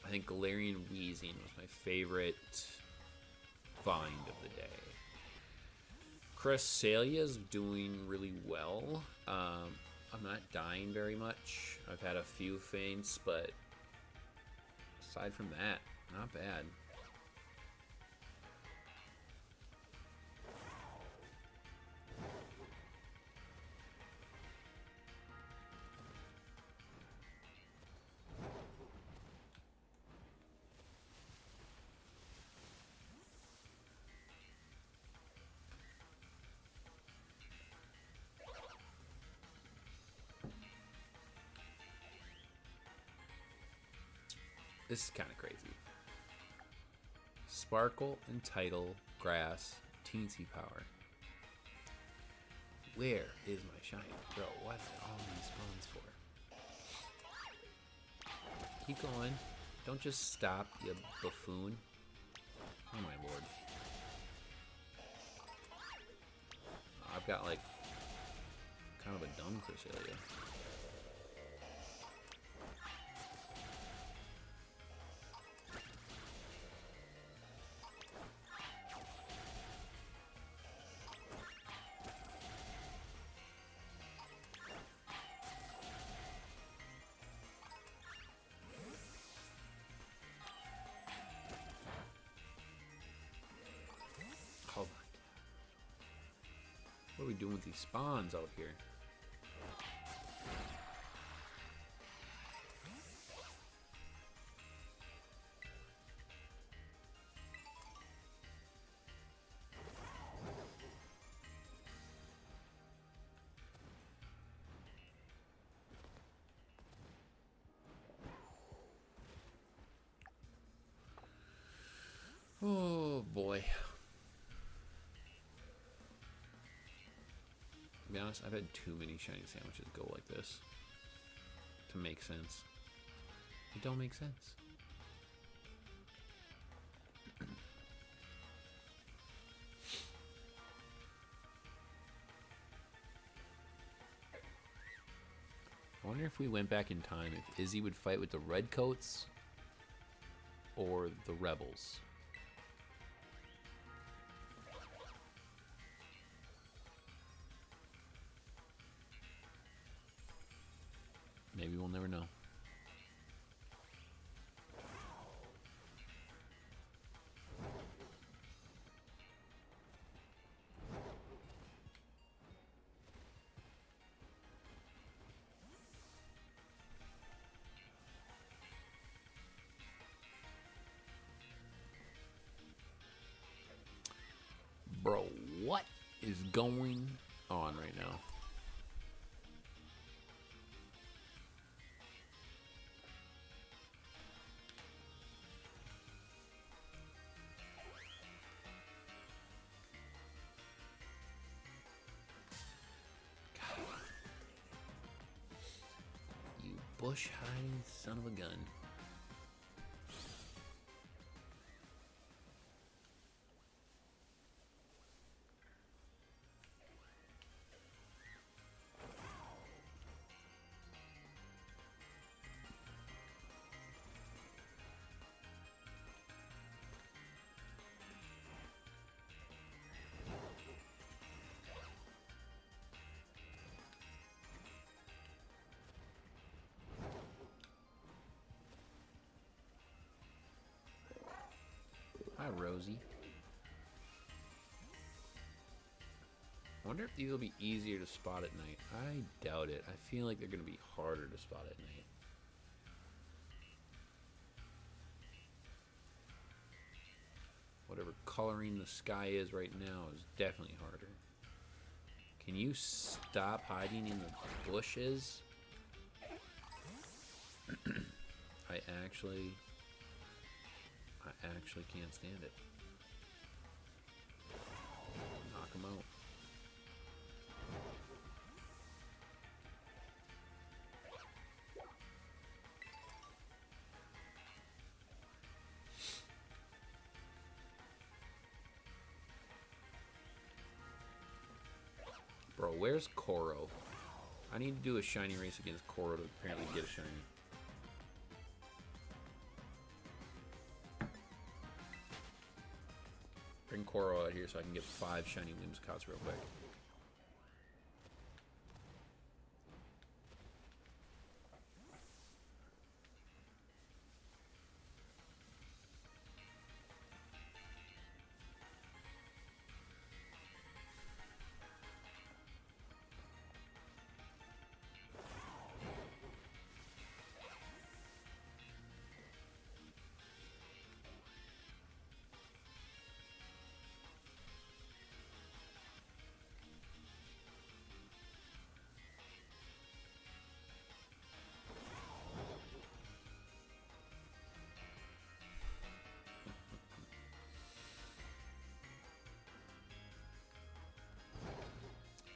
I think Galarian Weezing was my favorite find of the day. Cressalia's doing really well. I'm not dying very much. I've had a few faints, but aside from that, not bad. This is kind of crazy. Sparkle, Entitle, Grass, Teensy Power. Where is my shiny? Bro, what are all these spawns for? Keep going. Don't just stop, you buffoon. Oh my lord. I've got like kind of a dumb Cresselia. What are we doing with these spawns out here? Oh boy. To be honest, I've had too many shiny sandwiches go like this to make sense. It don't make sense. I wonder if we went back in time, if Izzy would fight with the Redcoats or the Rebels. Maybe we'll never know. Bro, what is going on right now? You bush hiding son of a gun. Hi, Rosie. I wonder if these will be easier to spot at night. I doubt it. I feel like they're going to be harder to spot at night. Whatever coloring the sky is right now is definitely harder. Can you stop hiding in the bushes? I actually can't stand it. Knock him out. Bro, where's Kommo-o? I need to do a shiny race against Kommo-o to apparently get a shiny. Bring Kommo-o out here so I can get 5 shiny Whimsicots real quick.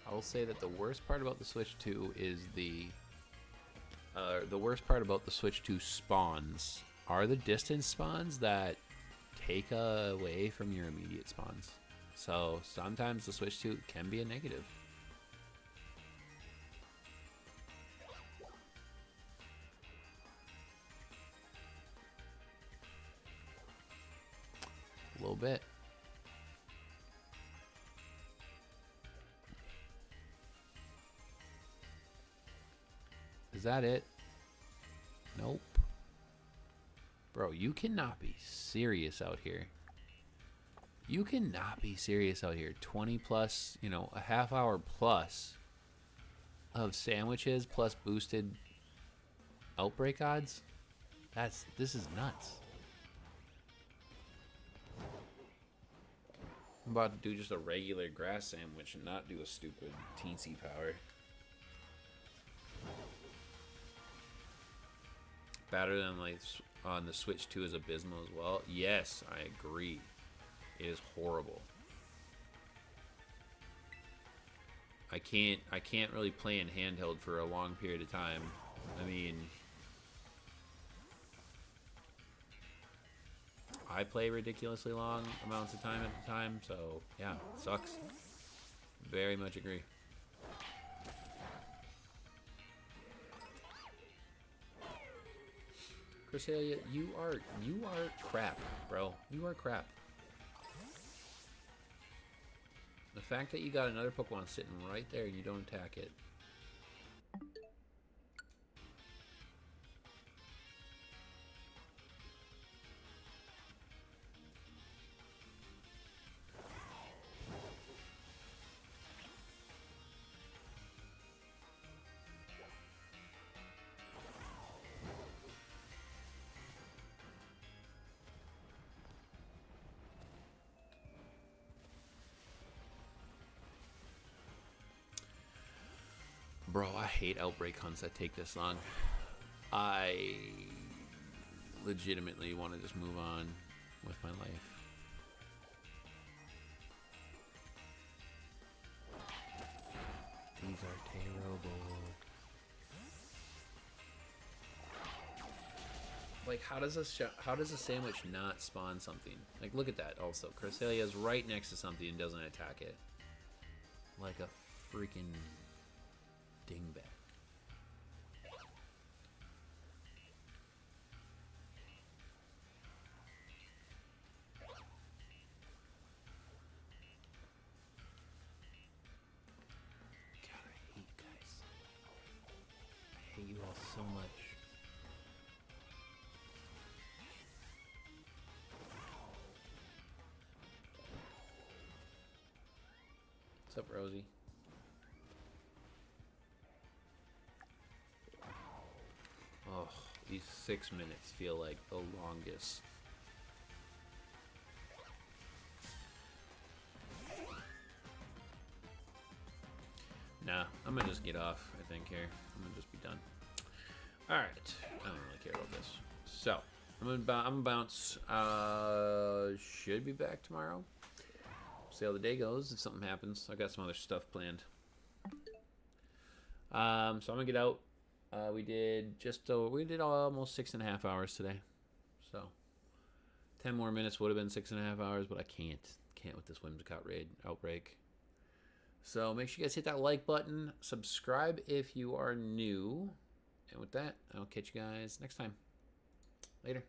I will say that the worst part about the Switch 2 is the worst part about the Switch 2 spawns are the distance spawns that take away from your immediate spawns. So sometimes the Switch 2 can be a negative. A little bit. Is that it? Nope. Bro, you cannot be serious out here. You cannot be serious out here. 20 plus, you know, a half hour plus of sandwiches plus boosted outbreak odds. This is nuts. I'm about to do just a regular grass sandwich and not do a stupid teensy power. Better than like on the Switch 2 is abysmal as well. Yes, I agree. It is horrible. I can't really play in handheld for a long period of time. I mean, I play ridiculously long amounts of time at a time, so yeah, it sucks. Very much agree. Cresselia, you are crap, bro. You are crap. The fact that you got another Pokemon sitting right there and you don't attack it. Bro, I hate outbreak hunts that take this long. I legitimately want to just move on with my life. These are terrible. Like, how does a sandwich not spawn something? Like, look at that. Also, Cresselia is right next to something and doesn't attack it. Like a freaking dingbat. God, I hate you guys. I hate you all so much. What's up, Rosie? Oh, these 6 minutes feel like the longest. Nah, I'm gonna just get off, I think, here. I'm gonna just be done. Alright, I don't really care about this. So, I'm gonna bounce. Should be back tomorrow. See how the day goes. If something happens, I got some other stuff planned. So I'm gonna get out. We did almost 6.5 hours today. So 10 more minutes would have been 6.5 hours, but I can't with this Whimsicott raid outbreak. So make sure you guys hit that like button, subscribe if you are new, and with that, I'll catch you guys next time. Later.